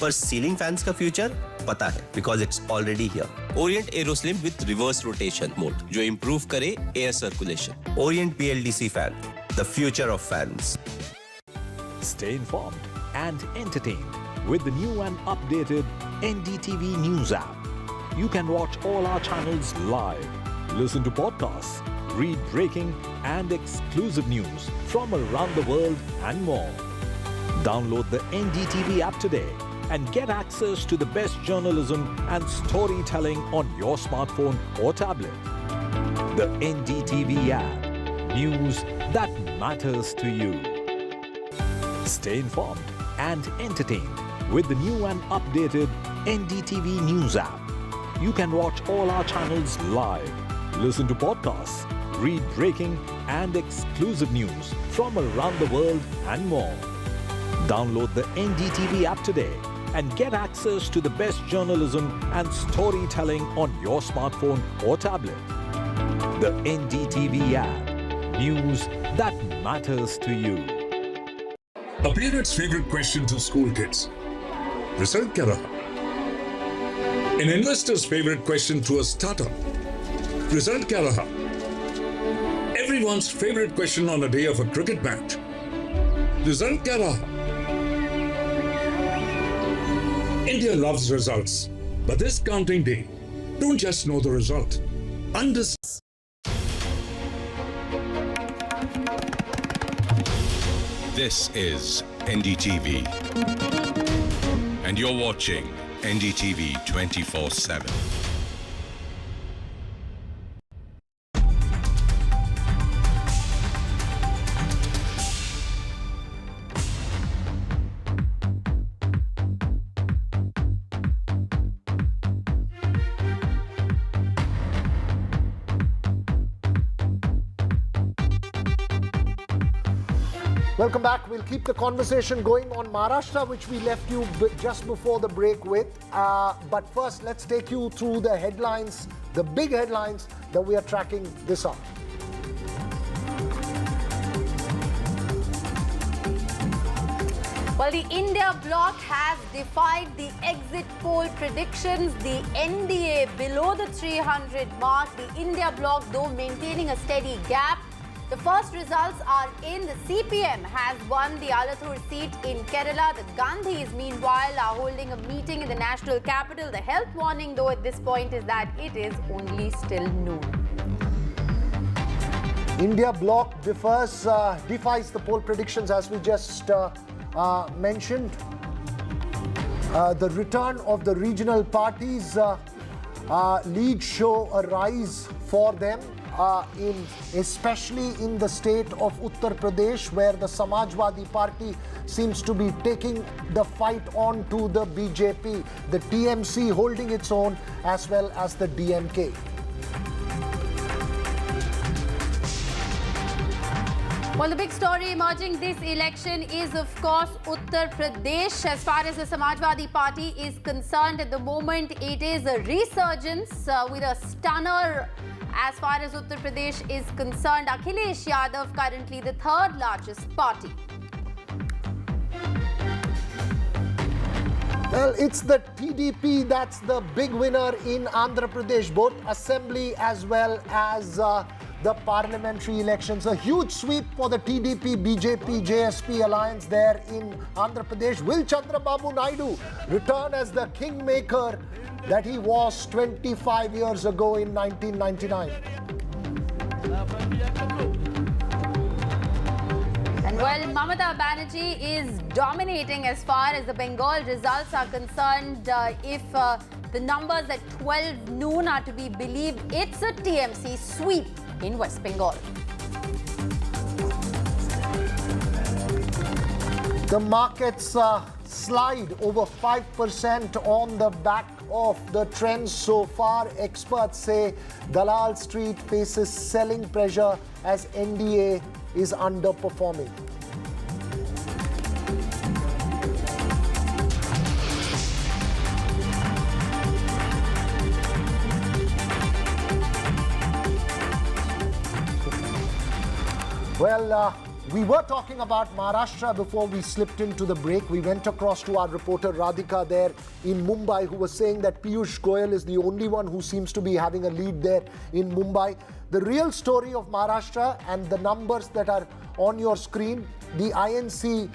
पर ceiling fans का future पता है, because it's already here. Orient Aeroslim with reverse rotation mode, जो इंप्रूव करे air circulation. Orient BLDC fan, the future of fans. Stay informed and entertained with the new and updated NDTV News app. You can watch all our channels live, listen to podcasts, read breaking and exclusive news from around the world and more. Download the NDTV app today and get access to the best journalism and storytelling on your smartphone or tablet. The NDTV app. News that matters to you. Stay informed and entertained with the new and updated NDTV News app. You can watch all our channels live, listen to podcasts, read breaking and exclusive news from around the world and more. Download the NDTV app today and get access to the best journalism and storytelling on your smartphone or tablet. The NDTV app. News that matters to you. A parent's favorite question to school kids. Result kya raha? An investor's favorite question to a startup. Result kya raha? Everyone's favorite question on a day of a cricket match. Result kya raha? India loves results, but this counting day, Don't just know the result. Understand. This is NDTV, and you're watching NDTV 24/7. Welcome back. We'll keep the conversation going on Maharashtra, which we left you just before the break with. But first, let's take you through the headlines, the big headlines that we are tracking this hour. Well, the India bloc has defied the exit poll predictions. The NDA below the 300 mark. The India bloc, though, maintaining a steady gap. The first results are in. The CPM has won the Alathur seat in Kerala. The Gandhis, meanwhile, are holding a meeting in the national capital. The health warning, though, at this point is that it is only still noon. India bloc defies the poll predictions, as we just mentioned. The return of the regional parties leads show a rise for them. Especially in the state of Uttar Pradesh, where the Samajwadi Party seems to be taking the fight on to the BJP, the TMC holding its own, as well as the DMK. Well, the big story emerging this election is, of course, Uttar Pradesh. As far as the Samajwadi Party is concerned, at the moment, it is a resurgence with a stunner. As far as Uttar Pradesh is concerned, Akhilesh Yadav currently the third largest party. Well, it's the TDP that's the big winner in Andhra Pradesh, both assembly as well as the parliamentary elections. A huge sweep for the TDP, BJP, JSP alliance there in Andhra Pradesh. Will Chandrababu Naidu return as the kingmaker that he was 25 years ago in 1999? And well, Mamata Banerjee is dominating as far as the Bengal results are concerned. If the numbers at 12 noon are to be believed, it's a TMC sweep in West Bengal. The markets slide over 5% on the back of the trends so far. Experts say Dalal Street faces selling pressure as NDA is underperforming. Well, we were talking about Maharashtra before we slipped into the break. We went across to our reporter Radhika there in Mumbai, who was saying that Piyush Goyal is the only one who seems to be having a lead there in Mumbai. The real story of Maharashtra and the numbers that are on your screen, the INC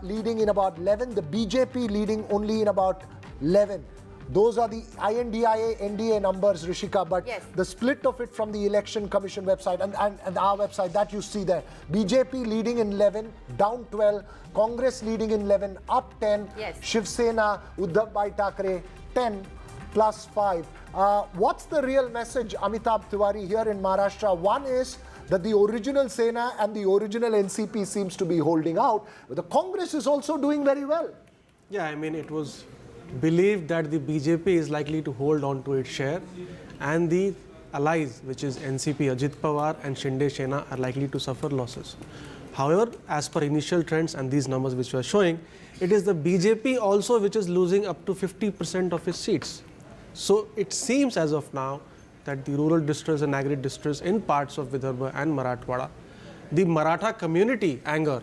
leading in about 11, the BJP leading only in about 11. Those are the INDIA, NDA numbers, Rishika, but yes, the split of it from the Election Commission website and our website, that you see there. BJP leading in 11, down 12. Congress leading in 11, up 10. Yes. Shiv Sena, Uddhav Bhai Thackeray, 10 plus 5. What's the real message, Amitabh Tiwari, here in Maharashtra? One is that the original Sena and the original NCP seems to be holding out, but the Congress is also doing very well. Yeah, I mean, it was believed that the BJP is likely to hold on to its share, and the allies, which is NCP, Ajit Pawar and Shinde Sena, are likely to suffer losses. However, as per initial trends and these numbers which we are showing, it is the BJP also which is losing up to 50% of its seats. So it seems as of now that the rural districts and agri districts in parts of Vidarbha and Marathwada, the Maratha community anger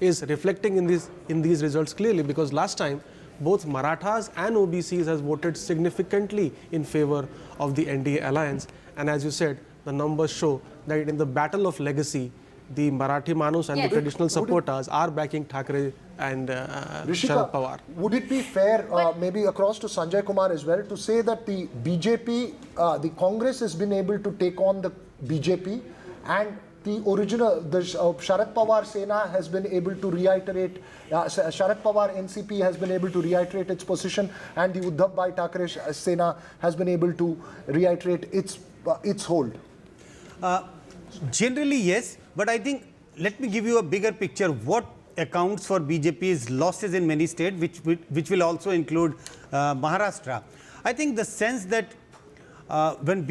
is reflecting in these results clearly, because last time both Marathas and OBCs has voted significantly in favor of the NDA alliance. And as you said, the numbers show that in the battle of legacy, the Marathi Manus and the traditional supporters are backing Thackeray and Sharad Pawar. Would it be fair, maybe across to Sanjay Kumar as well, to say that the BJP, the Congress has been able to take on the BJP, and the original, the Sharad Pawar Sena has been able to reiterate, Sharad Pawar NCP has been able to reiterate its position, and the Uddhav Bhai Thackeray Sena has been able to reiterate its hold? Generally, yes, but I think, let me give you a bigger picture. What accounts for BJP's losses in many states, which will also include Maharashtra. I think the sense that when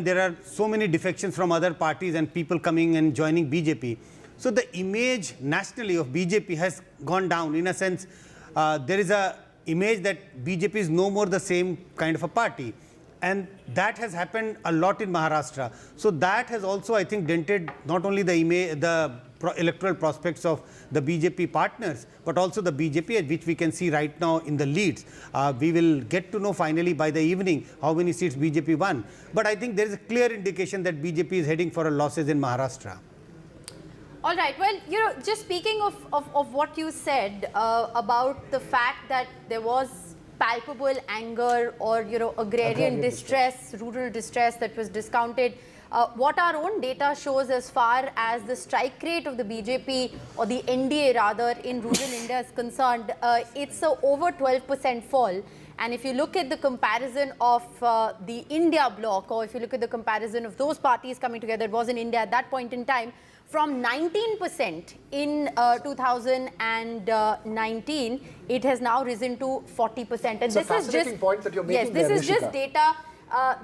there are so many defections from other parties and people coming and joining BJP, so the image nationally of BJP has gone down. In a sense, there is a image that BJP is no more the same kind of a party. And that has happened a lot in Maharashtra. So that has also, I think, dented not only the electoral prospects of the BJP partners, but also the BJP, which we can see right now in the leads. We will get to know finally by the evening how many seats BJP won. But I think there is a clear indication that BJP is heading for losses in Maharashtra. All right. Well, just speaking of what you said about the fact that there was palpable anger or agrarian distress, rural distress that was discounted. What our own data shows as far as the strike rate of the BJP or the NDA rather in rural India is concerned, it's a over 12% fall. And if you look at the comparison of the India bloc, or if you look at the comparison of those parties coming together, it was in India at that point in time, from 19% in 2019, it has now risen to 40%. And it's a fascinating point that you're making. Yes, this is just data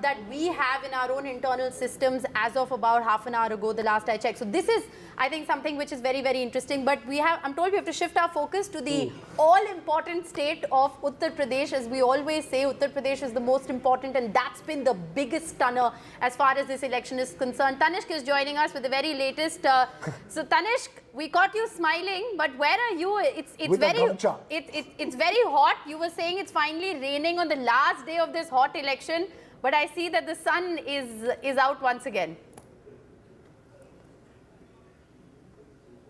that we have in our own internal systems as of about half an hour ago, the last I checked. So this is, I think, something which is very, very interesting. But I'm told we have to shift our focus to the all-important state of Uttar Pradesh. As we always say, Uttar Pradesh is the most important, and that's been the biggest stunner as far as this election is concerned. Tanishq is joining us with the very latest. So Tanishq, we caught you smiling, but where are you? It's very hot. You were saying it's finally raining on the last day of this hot election. But I see that the sun is out once again.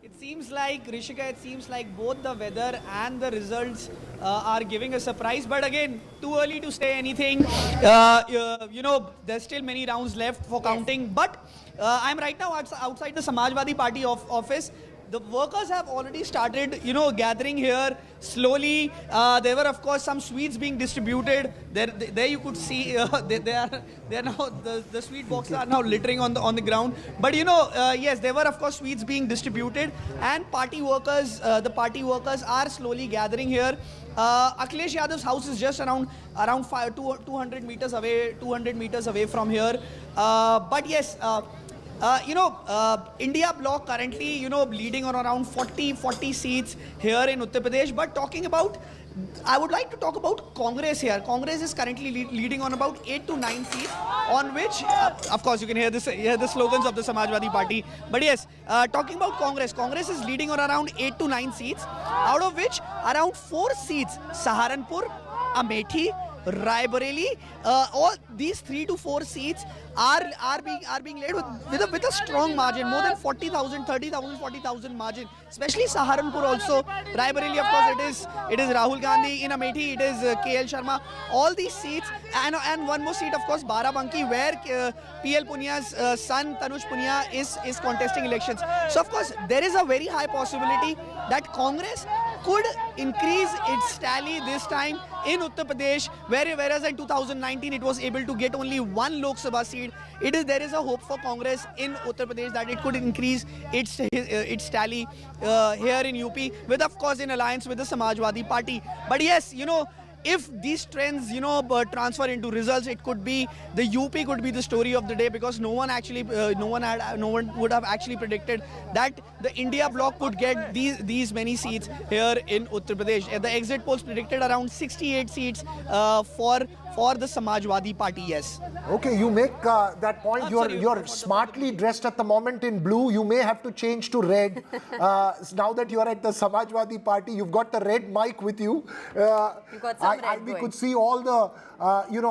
It seems like, Rishika, it seems like both the weather and the results are giving a surprise. But again, too early to say anything. There's still many rounds left for counting. But I'm right now outside the Samajwadi Party office. The workers have already started, gathering here slowly. There were, of course, some sweets being distributed. There you could see they are now the sweet boxes are now littering on the ground. But yes, there were, of course, sweets being distributed, and the party workers are slowly gathering here. Akhilesh Yadav's house is just around 200 meters away from here. But yes. India bloc currently, leading on around 40 seats here in Uttar Pradesh. But I would like to talk about Congress here. Congress is currently leading on about 8 to 9 seats, on which, of course, you can hear the slogans of the Samajwadi Party. But yes, talking about Congress is leading on around 8 to 9 seats, out of which around 4 seats, Saharanpur, Amethi, Rai Bareli, all these 3 to 4 seats are being led with a strong margin, more than 40,000, 30,000, 40,000 margin. Especially Saharanpur also. Rai Bareli, of course, it is Rahul Gandhi. In Amethi, it is KL Sharma. All these seats, and one more seat, of course, Baramati, where PL Punya's son Tanuj Punya is contesting elections. So, of course, there is a very high possibility that Congress could increase its tally this time in Uttar Pradesh, whereas in 2019 it was able to get only 1 Lok Sabha seat. There is a hope for Congress in Uttar Pradesh that it could increase its tally here in UP, with, of course, in alliance with the Samajwadi Party. But yes, if these trends, transfer into results, it could be the UP could be the story of the day, because no one would have actually predicted that the India bloc could get these many seats here in Uttar Pradesh. The exit polls predicted around 68 seats for the Samajwadi Party. Yes. Okay, you make that point. You're smartly dressed at the moment in blue. You may have to change to red. Now that you're at the Samajwadi Party, you've got the red mic with you. We could see all the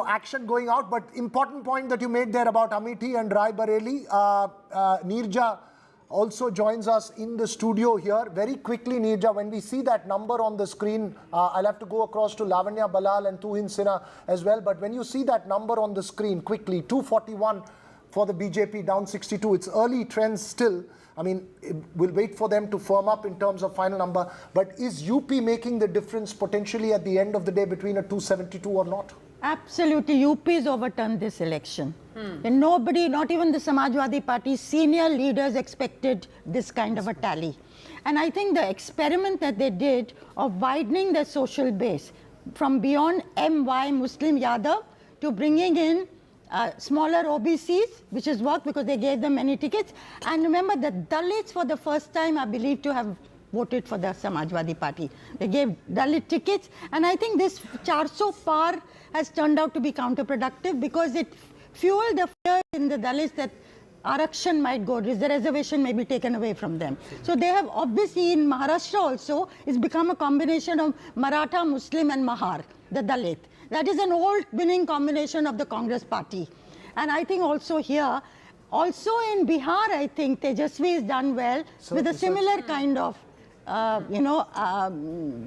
action going out. But important point that you made there about Amethi and Rai Bareli, Neerja also joins us in the studio here. Very quickly, Neerja, when we see that number on the screen, I'll have to go across to Lavanya Balal and Tuhin Sinha as well. But when you see that number on the screen, quickly, 241 for the BJP, down 62. It's early trends still. I mean, we'll wait for them to firm up in terms of final number. But is UP making the difference potentially at the end of the day between a 272 or not? Absolutely. UP has overturned this election. And nobody, not even the Samajwadi Party, senior leaders expected this kind of a tally. And I think the experiment that they did of widening their social base from beyond MY Muslim Yadav to bringing in smaller OBCs, which has worked because they gave them many tickets. And remember, the Dalits for the first time are believed to have voted for the Samajwadi Party. They gave Dalit tickets. And I think this 400 par has turned out to be counterproductive because it fueled the fear in the Dalits that Arakshan might go, the reservation may be taken away from them. So they have obviously in Maharashtra also, it's become a combination of Maratha, Muslim and Mahar, the Dalit. That is an old winning combination of the Congress party. And I think also here, also in Bihar, I think Tejasvi has done well with a similar kind of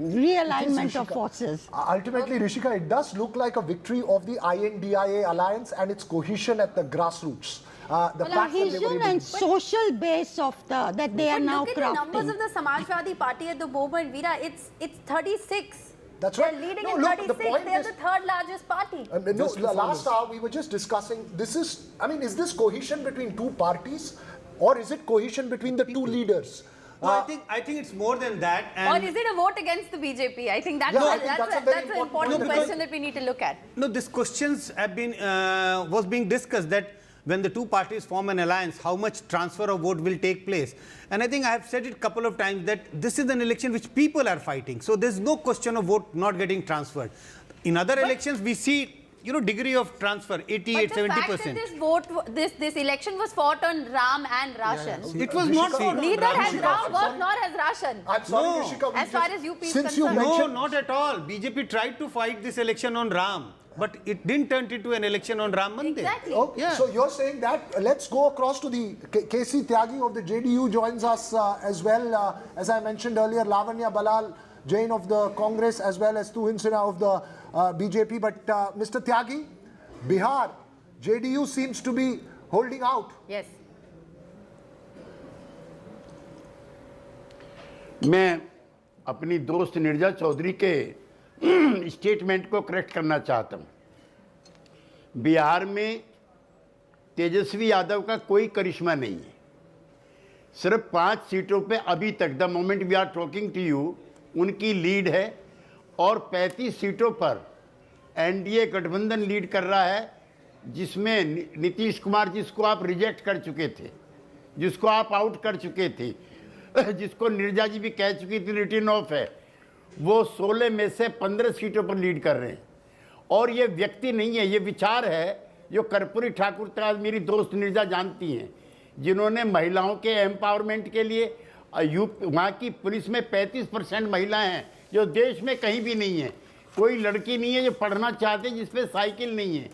realignment of forces. Ultimately, Rishika, it does look like a victory of the INDIA alliance and its cohesion at the grassroots. The cohesion and social base of that they are now crafting. Look at the numbers of the Samajwadi Party at the moment, Veera. It's 36. That's They're right. leading No, in look, 36. They're the third largest party. Last hour we were just discussing, this is, I mean, is this cohesion between two parties or is it cohesion between the two leaders? No, I think it's more than that. Or is it a vote against the BJP? I think that's an important question that we need to look at. No, these questions have been was being discussed that when the two parties form an alliance, how much transfer of vote will take place. And I think I have said it a couple of times that this is an election which people are fighting. So there's no question of vote not getting transferred. In other elections, we see, degree of transfer, 88, 70%. But the fact that this election was fought on Ram and Ration. It was not fought. Neither has Ram worked nor has Ration. I'm sorry, Rishika, as far as UP is concerned. No, not at all. BJP tried to fight this election on Ram. But it didn't turn into an election on Ram Mandir. Exactly. Okay, yeah. So you're saying that, let's go across to the KC Tyagi of the JDU joins us as well. As I mentioned earlier, Lavanya Balal, Jain of the Congress, as well as Tuhin Sinha of the BJP. But Mr. Tyagi, Bihar, JDU seems to be holding out. Yes. मैं अपनी दोस्त निर्जा चौधरी के statement को correct करना चाहता हूं। बिहार में तेजस्वी यादव का कोई करिश्मा नहीं है। सिर्फ 5 सीटों पे अभी तक the moment we are talking to you उनकी लीड है और 35 सीटों पर एनडीए गठबंधन लीड कर रहा है, जिसमें नीतीश कुमार जिसको आप रिजेक्ट कर चुके थे, जिसको आप आउट कर चुके थे, जिसको निर्जा जी भी कह चुकी थी रिटर्न ऑफ है, वो 16 में से 15 सीटों पर लीड कर रहे हैं। और ये व्यक्ति नहीं है, ये विचार है जो कर्पूरी ठाकुर तक मेरी दोस्त निर्जा जानती हैं, जिन्होंने महिलाओं के एम्पावरमेंट के लिए वहाँ की पुलिस में 35% महिलाएं हैं जो देश में कहीं भी नहीं है। कोई लड़की नहीं है जो पढ़ना चाहते जिस पे साइकिल नहीं है।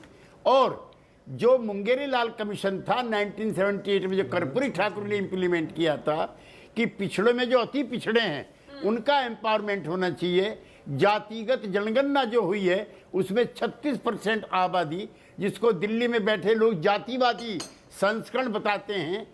और जो मुंगेरी लाल कमीशन था 1978 में जो कर्पूरी ठाकुर ने इम्प्लीमेंट किया था कि पिछड़ों में जो अति पिछड़े हैं उनका एम्पावरमेंट होना चाहिए। जातिगत जनगणना जो हुई है उसमें 36% आबादी, जिसको दिल्ली में बैठे लोग जातिवादी संस्करण बताते हैं,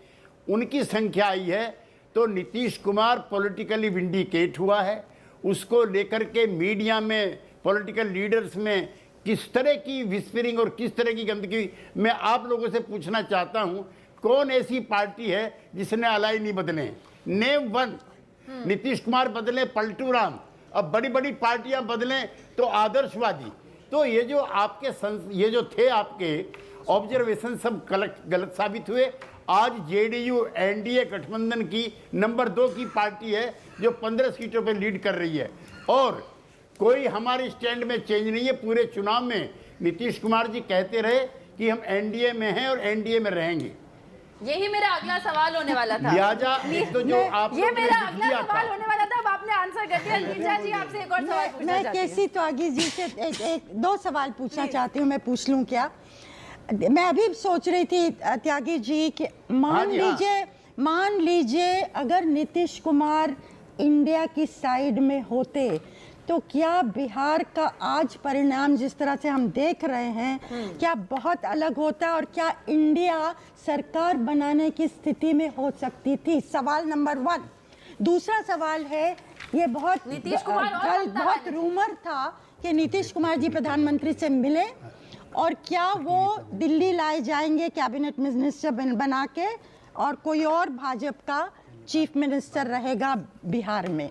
उनकी संख्या आई है। तो नीतीश कुमार पॉलिटिकली विंडिकेट हुआ है। उसको लेकर के मीडिया में, पॉलिटिकल लीडर्स में किस तरह की विस्परिंग और किस तरह की गंदगी, मैं आप लोगों से पूछना चाहता हूं, कौन ऐसी पार्टी है जिसने अलाई नहीं बदले? Name one. नीतीश कुमार बदले पलटू राम, अब बड़ी बड़ी पार्टियां बदलें तो आदर्शवादी। तो ये जो आपके ये जो थे आपके ऑब्जर्वेशन सब गलत साबित हुए। आज जेडीयू एनडीए गठबंधन की नंबर 2 की पार्टी है जो 15 सीटों पे लीड कर रही है और कोई हमारे स्टैंड में चेंज नहीं है। पूरे चुनाव में नीतीश कुमार जी कहते रहे कि हम एनडीए में हैं और एनडीए में रहेंगे। यही मेरा अगला सवाल होने वाला था। लिहाजा तो जो आप ये मेरा अगला सवाल होने वाला था, अब आपने आंसर कर दिया। नीरजा जी आपसे एक और सवाल पूछना चाहती हूं। मैं केसी त्यागी जी से दो सवाल पूछना चाहती हूँ, मैं पूछ लूँ क्या? मैं अभी सोच रही थी त्यागी जी कि मान लीजिए मान लीजिए अगर नीतीश कुमार इंडिया की साइड में होते तो क्या बिहार का आज परिणाम जिस तरह से हम देख रहे हैं क्या बहुत अलग होता और क्या इंडिया सरकार बनाने की स्थिति में हो सकती थी? सवाल नंबर 1। दूसरा सवाल है, ये बहुत नीतीश कुमार बहुत रूमर था कि नीतीश कुमार जी प्रधानमंत्री से मिले और क्या वो दिल्ली लाए जाएंगे कैबिनेट मिनिस्टर बना के और कोई और भाजपा का चीफ मिनिस्टर रहेगा बिहार में?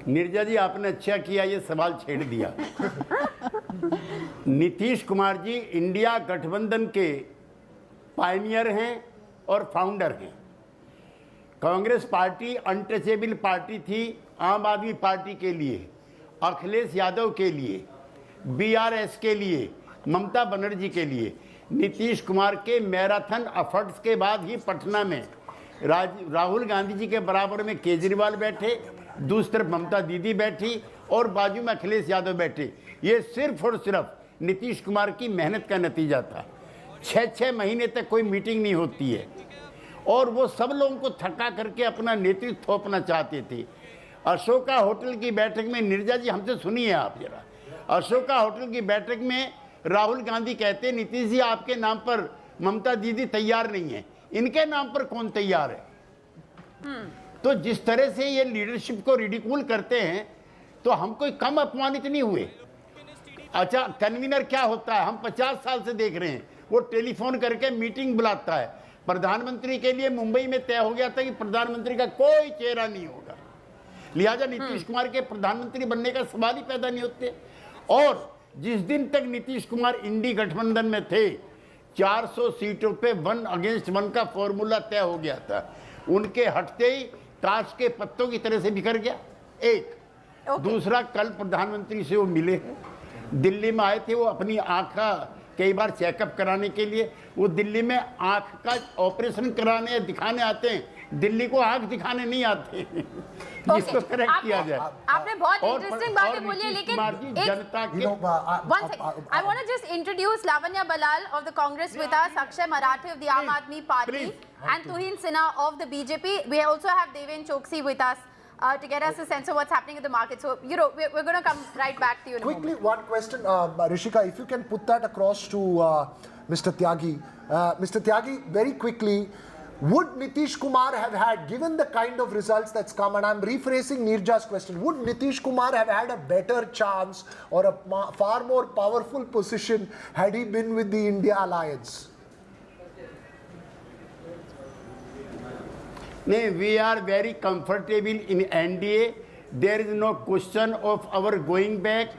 नीरजा जी, आपने अच्छा किया ये सवाल छेड़ दिया। नीतीश कुमार जी इंडिया गठबंधन के पायनियर हैं और फाउंडर हैं। कांग्रेस पार्टी अनटचेबल पार्टी थी आम आदमी पार्टी के लिए, अखिलेश यादव के लिए, बीआरएस के लिए, ममता बनर्जी के लिए। नीतीश कुमार के मैराथन एफर्ट्स के बाद ही पटना में राहुल गांधी जी के बराबर में केजरीवाल बैठे, दूसरी तरफ ममता दीदी बैठी और बाजू में अखिलेश यादव बैठे। ये सिर्फ और सिर्फ नीतीश कुमार की मेहनत का नतीजा था। 6-6 महीने तक कोई मीटिंग नहीं होती है और वो सब लोगों को थका करके अपना नेतृत्व थोपना चाहते थे। अशोका होटल की बैठक में, नीरजा जी हमसे सुनिए आप जरा, अशोका होटल की बैठक में राहुल गांधी कहते नीतीश जी आपके नाम पर ममता दीदी तैयार नहीं है, इनके नाम पर कौन तैयार है? तो जिस तरह से ये लीडरशिप को रिडिकूल करते हैं तो हम कोई कम अपमानित नहीं हुए। अच्छा, कन्वीनर क्या होता है हम 50 साल से देख रहे हैं, वो टेलीफोन करके मीटिंग बुलाता है। प्रधानमंत्री के लिए मुंबई में तय हो गया था कि प्रधानमंत्री का कोई चेहरा नहीं होगा, लिहाजा नीतीश कुमार के प्रधानमंत्री बनने का सवाल ही पैदा नहीं होते। और जिस दिन तक नीतीश कुमार इंडी गठबंधन में थे 400 सीटों पे 1 अगेंस्ट 1 का फॉर्मूला तय हो गया था। उनके हटते ही ताश के पत्तों की तरह से बिखर गया। एक दूसरा, कल प्रधानमंत्री से वो मिले हैं, दिल्ली में आए थे, वो अपनी आँख का कई बार चेकअप कराने के लिए। वो दिल्ली में आँख का ऑपरेशन कराने या दिखाने आते हैं, दिल्ली को आँख दिखाने नहीं आते। जिसको करेक्ट किया जाए। आपने बहुत इंटरेस्टिंग बातें बोली है, लेकिन जनता के I want to just introduce Lavanya Balal of the Congress with us, Akshay Marathi of the Aam Aadmi Party, and Tuhin Sinha of the BJP. We also have Deven Choksi with us to get us a sense of what's happening in the market. So, you know, we're going to come right back to you in a moment. Quickly, one question, Rishika, if you can put that across to Mr. Tyagi. Mr. Tyagi, very quickly, would Nitish Kumar have had, given the kind of results that's come, and I'm rephrasing Nirja's question, would Nitish Kumar have had a better chance or a far more powerful position had he been with the India alliance? No, we are very comfortable in NDA. There is no question of our going back.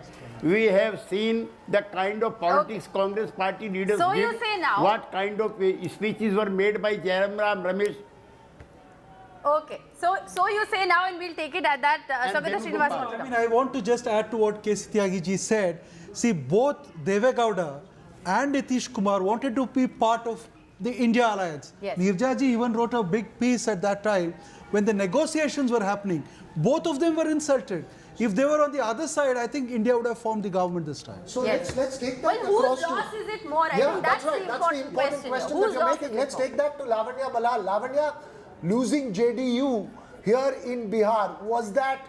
We have seen the kind of politics Congress party leaders So did. you say now- What kind of speeches were made by Jairam Ram Ramesh. Okay, so you say now, and we'll take it at that. Savita Srinivas. I mean, I want to just add to what K.C. Tyagi ji said. See, both Devegowda and Nitish Kumar wanted to be part of the India alliance. Yes. Nirja ji even wrote a big piece at that time when the negotiations were happening. Both of them were insulted. If they were on the other side, I think India would have formed the government this time. So let's take that Well, across whose loss is it more? I yeah, think that's that's right. the That's the important important question that Whose you're loss making. is it Let's more? take that to Lavanya Balal. Lavanya, losing JDU here in Bihar, was that,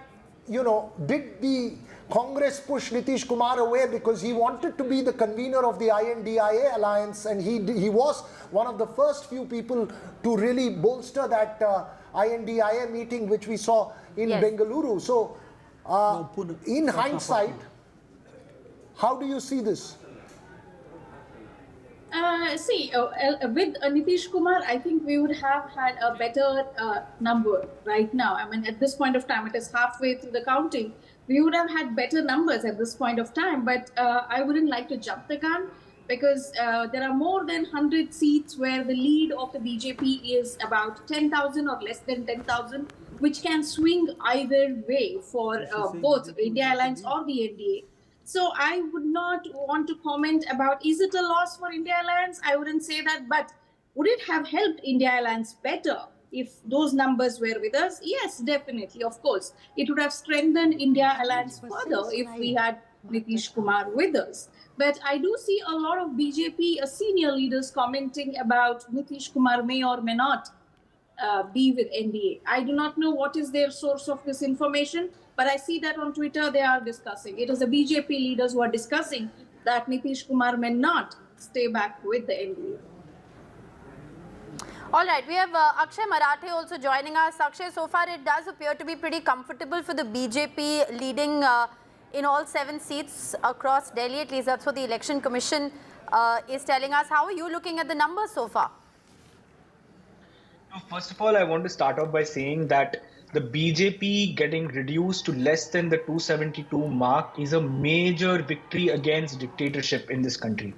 you know, did the Congress push Nitish Kumar away because he wanted to be the convener of the INDIA alliance, and he was one of the first few people to really bolster that INDIA meeting which we saw in Bengaluru. So, in hindsight, how do you see this? With Nitish Kumar, I think we would have had a better number right now. I mean, at this point of time, it is halfway through the counting. We would have had better numbers at this point of time, but I wouldn't like to jump the gun because there are more than 100 seats where the lead of the BJP is about 10,000 or less than 10,000, which can swing either way for both India Alliance or the NDA. So I would not want to comment about, is it a loss for India Alliance? I wouldn't say that, but would it have helped India Alliance better if those numbers were with us? Yes, definitely, of course. It would have strengthened India Alliance further if we had Nitish Kumar with us. But I do see a lot of BJP senior leaders commenting about Nitish Kumar may or may not be with NDA. I do not know what is their source of this information, but I see that on Twitter they are discussing. It is the BJP leaders who are discussing that Nitish Kumar may not stay back with the NDA. All right, we have Akshay Marathe also joining us. Akshay, so far it does appear to be pretty comfortable for the BJP leading in all 7 seats across Delhi. At least that's what the Election Commission is telling us. How are you looking at the numbers so far? First of all, I want to start off by saying that the BJP getting reduced to less than the 272 mark is a major victory against dictatorship in this country.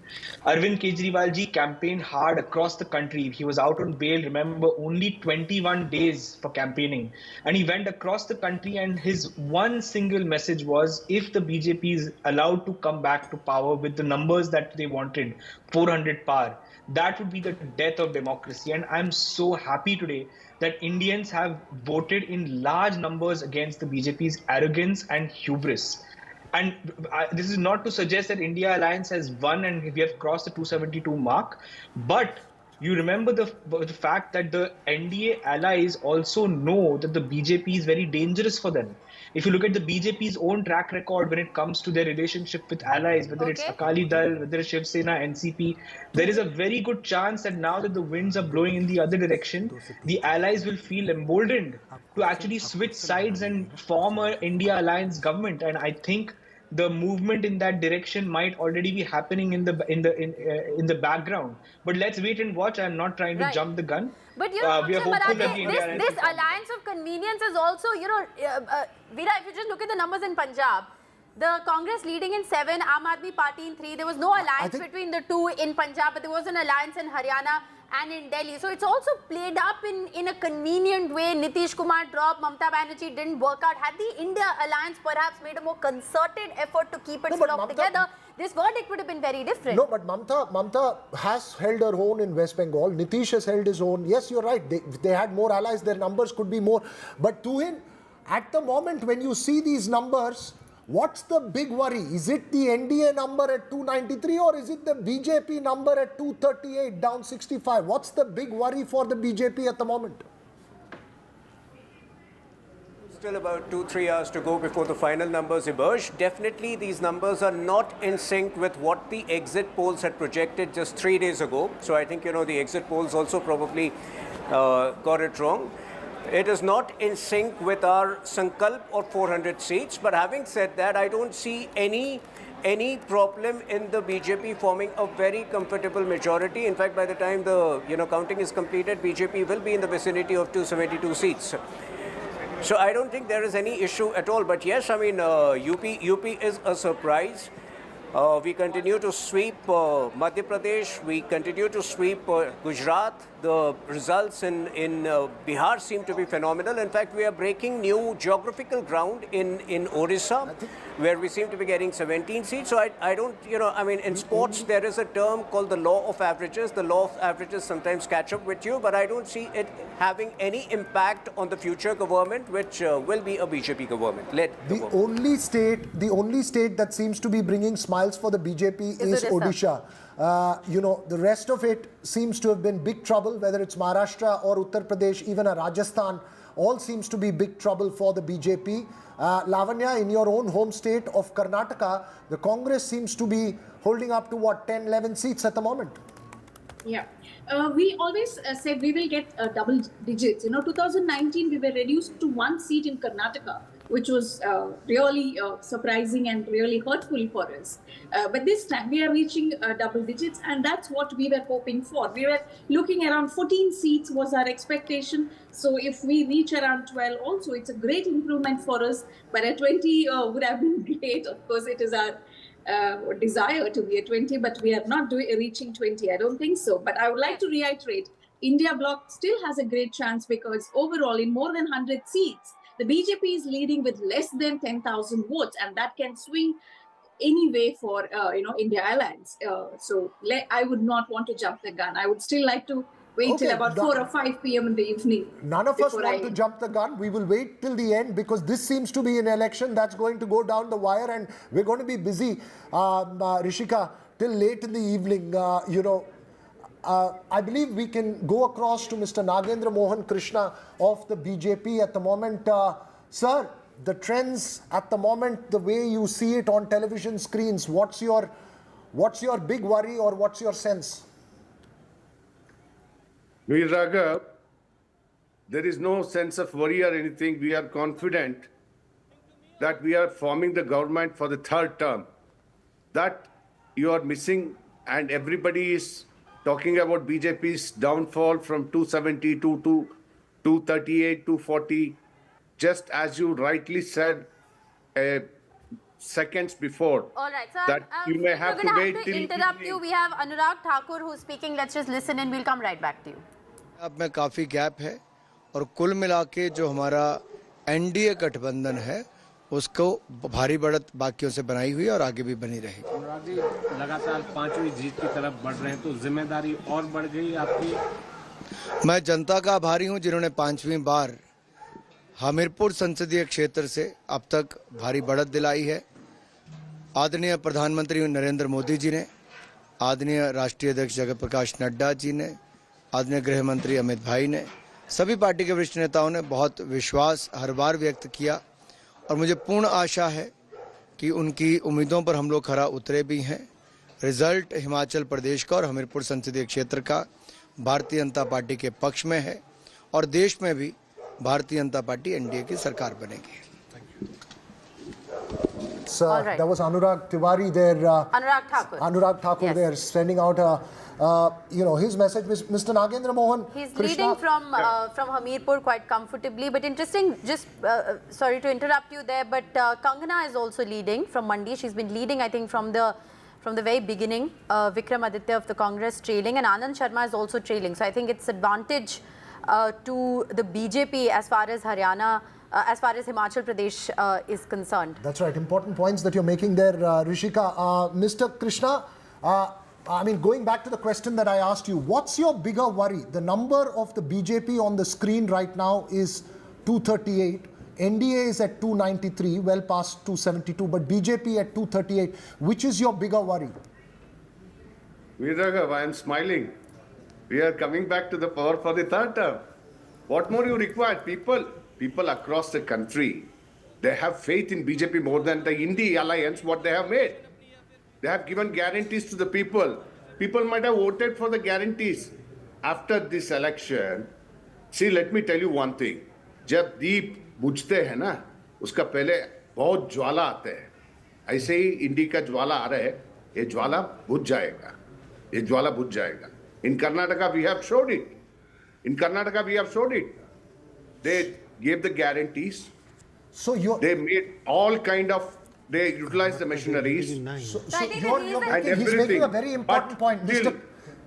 Arvind Kejriwal ji campaigned hard across the country. He was out on bail, remember, only 21 days for campaigning. And he went across the country and his one single message was, if the BJP is allowed to come back to power with the numbers that they wanted, 400 par, that would be the death of democracy. And I'm so happy today that Indians have voted in large numbers against the BJP's arrogance and hubris. And this is not to suggest that India Alliance has won and we have crossed the 272 mark, but you remember the fact that the NDA allies also know that the BJP is very dangerous for them. If you look at the BJP's own track record when it comes to their relationship with allies, whether it's Akali Dal, whether it's Shiv Sena, NCP, there is a very good chance that now that the winds are blowing in the other direction, the allies will feel emboldened to actually switch sides and form an India Alliance government. And I think the movement in that direction might already be happening in the background. But let's wait and watch. I'm not trying to jump the gun. But you know, we are hopeful that the India this alliance of convenience is also, you know, Veera, if you just look at the numbers in Punjab, the Congress leading in 7, Aam Aadmi Party in 3. There was no alliance between the two in Punjab, but there was an alliance in Haryana and in Delhi. So it's also played up in a convenient way. Nitish Kumar dropped, Mamata Banerjee didn't work out. Had the India alliance perhaps made a more concerted effort to keep its bloc together, this verdict would have been very different. No, but Mamata has held her own in West Bengal. Nitish has held his own. Yes, you're right. They had more allies. Their numbers could be more. But Tuhin, at the moment when you see these numbers, what's the big worry? Is it the NDA number at 293 or is it the BJP number at 238, down 65? What's the big worry for the BJP at the moment? Still about 2-3 hours to go before the final numbers emerge. Definitely these numbers are not in sync with what the exit polls had projected just 3 days ago. So I think, you know, the exit polls also probably got it wrong. It is not in sync with our Sankalp or 400 seats. But having said that, I don't see any problem in the BJP forming a very comfortable majority. In fact, by the time the counting is completed, BJP will be in the vicinity of 272 seats. So I don't think there is any issue at all. But yes, I mean, UP is a surprise. We continue to sweep Madhya Pradesh. We continue to sweep Gujarat. The results in Bihar seem to be phenomenal. In fact, we are breaking new geographical ground in Orissa, where we seem to be getting 17 seats. So I don't, I mean, in sports, there is a term called the law of averages. The law of averages sometimes catch up with you, but I don't see it having any impact on the future government, which will be a BJP government. The only state that seems to be bringing smiles for the BJP is Odisha. The rest of it seems to have been big trouble, whether it's Maharashtra or Uttar Pradesh, even Rajasthan, all seems to be big trouble for the BJP. Lavanya, in your own home state of Karnataka, the Congress seems to be holding up to what, 10, 11 seats at the moment? Yeah. We always said we will get double digits. 2019 we were reduced to 1 seat in Karnataka, which was really surprising and really hurtful for us. But this time we are reaching double digits, and that's what we were hoping for. We were looking around 14 seats was our expectation. So if we reach around 12 also, it's a great improvement for us. But at 20 would have been great. Of course, it is our desire to be at 20, but we are not reaching 20. I don't think so. But I would like to reiterate, India bloc still has a great chance because overall in more than 100 seats, the BJP is leading with less than 10,000 votes, and that can swing any way for India Alliance. So I would not want to jump the gun. I would still like to wait till Okay, about 4 or 5 p.m. in the evening. None of us before want to jump the gun. We will wait till the end because this seems to be an election that's going to go down the wire and we're going to be busy, Rishika, till late in the evening. I believe we can go across to Mr. Nagendra Mohan Krishna of the BJP at the moment. Sir, the trends at the moment, the way you see it on television screens, what's your big worry or what's your sense? Veer Raghav, there is no sense of worry or anything. We are confident that we are forming the government for the third term. That you are missing, and everybody is talking about BJP's downfall from 272 to 238, 240. Just as you rightly said seconds before. All right, so that you may have to wait till interrupt you. We have Anurag Thakur who's speaking. Let's just listen and we'll come right back to you. अब में काफ़ी gap है और कुल मिला के जो हमारा एनडीए गठबंधन है उसको भारी बढ़त बाकियों से बनाई हुई और आगे भी बनी रहेगी। अनुराग जी, लगातार 5वीं जीत की तरफ बढ़ रहे हैं तो जिम्मेदारी और बढ़ गई आपकी। मैं जनता का आभारी हूं जिन्होंने 5वीं बार हमीरपुर संसदीय क्षेत्र से अब तक भारी बढ़त दिलाई है। आदरणीय प्रधानमंत्री नरेंद्र मोदी जी ने, आदरणीय राष्ट्रीय अध्यक्ष जगत प्रकाश नड्डा जी ने, आदरणीय गृह मंत्री अमित भाई ने, सभी पार्टी के वरिष्ठ नेताओं ने बहुत विश्वास हर बार व्यक्त किया और मुझे पूर्ण आशा है कि उनकी उम्मीदों पर हम लोग खरा उतरे भी हैं। रिजल्ट हिमाचल प्रदेश का और हमीरपुर संसदीय क्षेत्र का भारतीय जनता पार्टी के पक्ष में है और देश में भी भारतीय जनता पार्टी एनडीए की सरकार बनेगी। Sir, that was Anurag Tiwari there. Anurag Thakur yes. there, sending out his message. Mr. Nagendra Mohan He's Krishna. leading from Hamirpur quite comfortably. But interesting, just sorry to interrupt you there, but Kangana is also leading from Mandi. She's been leading, I think, from the very beginning. Vikram Aditya of the Congress trailing, and Anand Sharma is also trailing. So I think it's advantage to the BJP as far as Haryana. As far as Himachal Pradesh is concerned. That's right. Important points that you're making there, Rishika. Mr. Krishna, I mean, going back to the question that I asked you, what's your bigger worry? The number of the BJP on the screen right now is 238. NDA is at 293, well past 272, but BJP at 238. Which is your bigger worry? Veer Raghav, I am smiling. We are coming back to the power for the third term. What more you require? People across the country, they have faith in BJP more than the Indie alliance, what they have made. They have given guarantees to the people. People might have voted for the guarantees. After this election, see, let me tell you one thing. जब दीप बुझते हैं ना, उसका पहले बहुत ज्वाला आते हैं. ऐसे ही इंडी का ज्वाला आ रहा है, ये ज्वाला बुझ जाएगा. ये ज्वाला बुझ जाएगा. In Karnataka, we have showed it. They gave the guarantees. So they made all kind of, they utilized the machineries. He's making a very important point.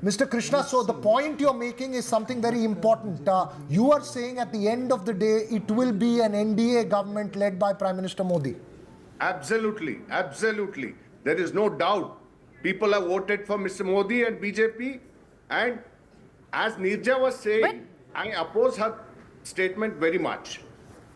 Mr. Krishna, so the point you're making is something very important. You are saying at the end of the day, it will be an NDA government led by Prime Minister Modi. Absolutely. There is no doubt. People have voted for Mr. Modi and BJP. And as Nirja was saying, I oppose her statement very much.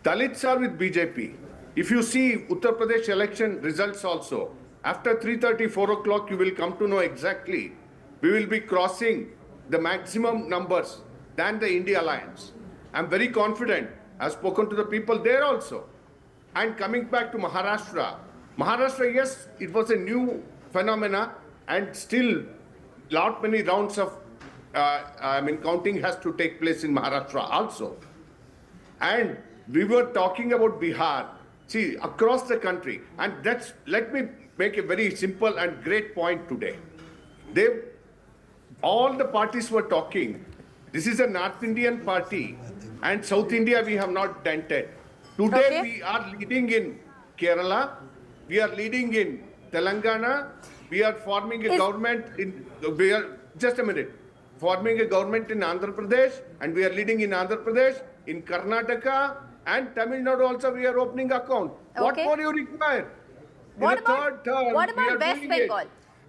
Dalits are with BJP. If you see Uttar Pradesh election results also, after 3:30, 4 o'clock, you will come to know exactly. We will be crossing the maximum numbers than the India alliance. I'm very confident. I've spoken to the people there also. And coming back to Maharashtra, yes, it was a new phenomena, and still lot many rounds of counting has to take place in Maharashtra also. And we were talking about Bihar. See, across the country, and let me make a very simple and great point today. All the parties were talking. This is a North Indian party, and South India we have not dented. Today we are leading in Kerala, we are leading in Telangana, we are forming a government forming a government in Andhra Pradesh, and we are leading in Andhra Pradesh, in Karnataka, and Tamil Nadu also we are opening account. What more you require? What about West Bengal?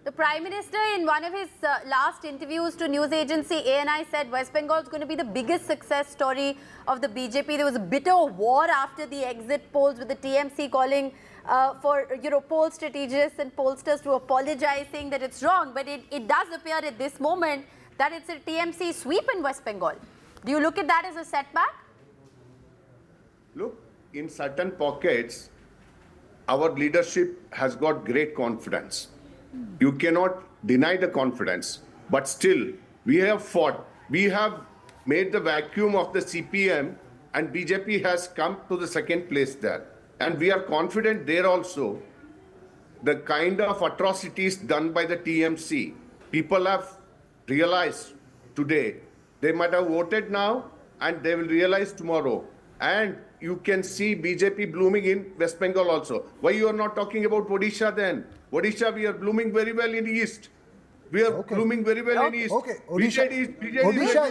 The Prime Minister, in one of his last interviews to news agency ANI, said West Bengal is going to be the biggest success story of the BJP. There was a bitter war after the exit polls, with the TMC calling for poll strategists and pollsters to apologize, saying that it's wrong. But it does appear at this moment that it's a TMC sweep in West Bengal. Do you look at that as a setback? Look, in certain pockets, our leadership has got great confidence. You cannot deny the confidence, but still, we have fought. We have made the vacuum of the CPM, and BJP has come to the second place there. And we are confident there also. The kind of atrocities done by the TMC, people have realized today. They might have voted now, and they will realize tomorrow. And you can see BJP blooming in West Bengal also. Why you are not talking about Odisha then? Odisha, we are blooming very well in East. We are blooming very well in East. Okay, Odisha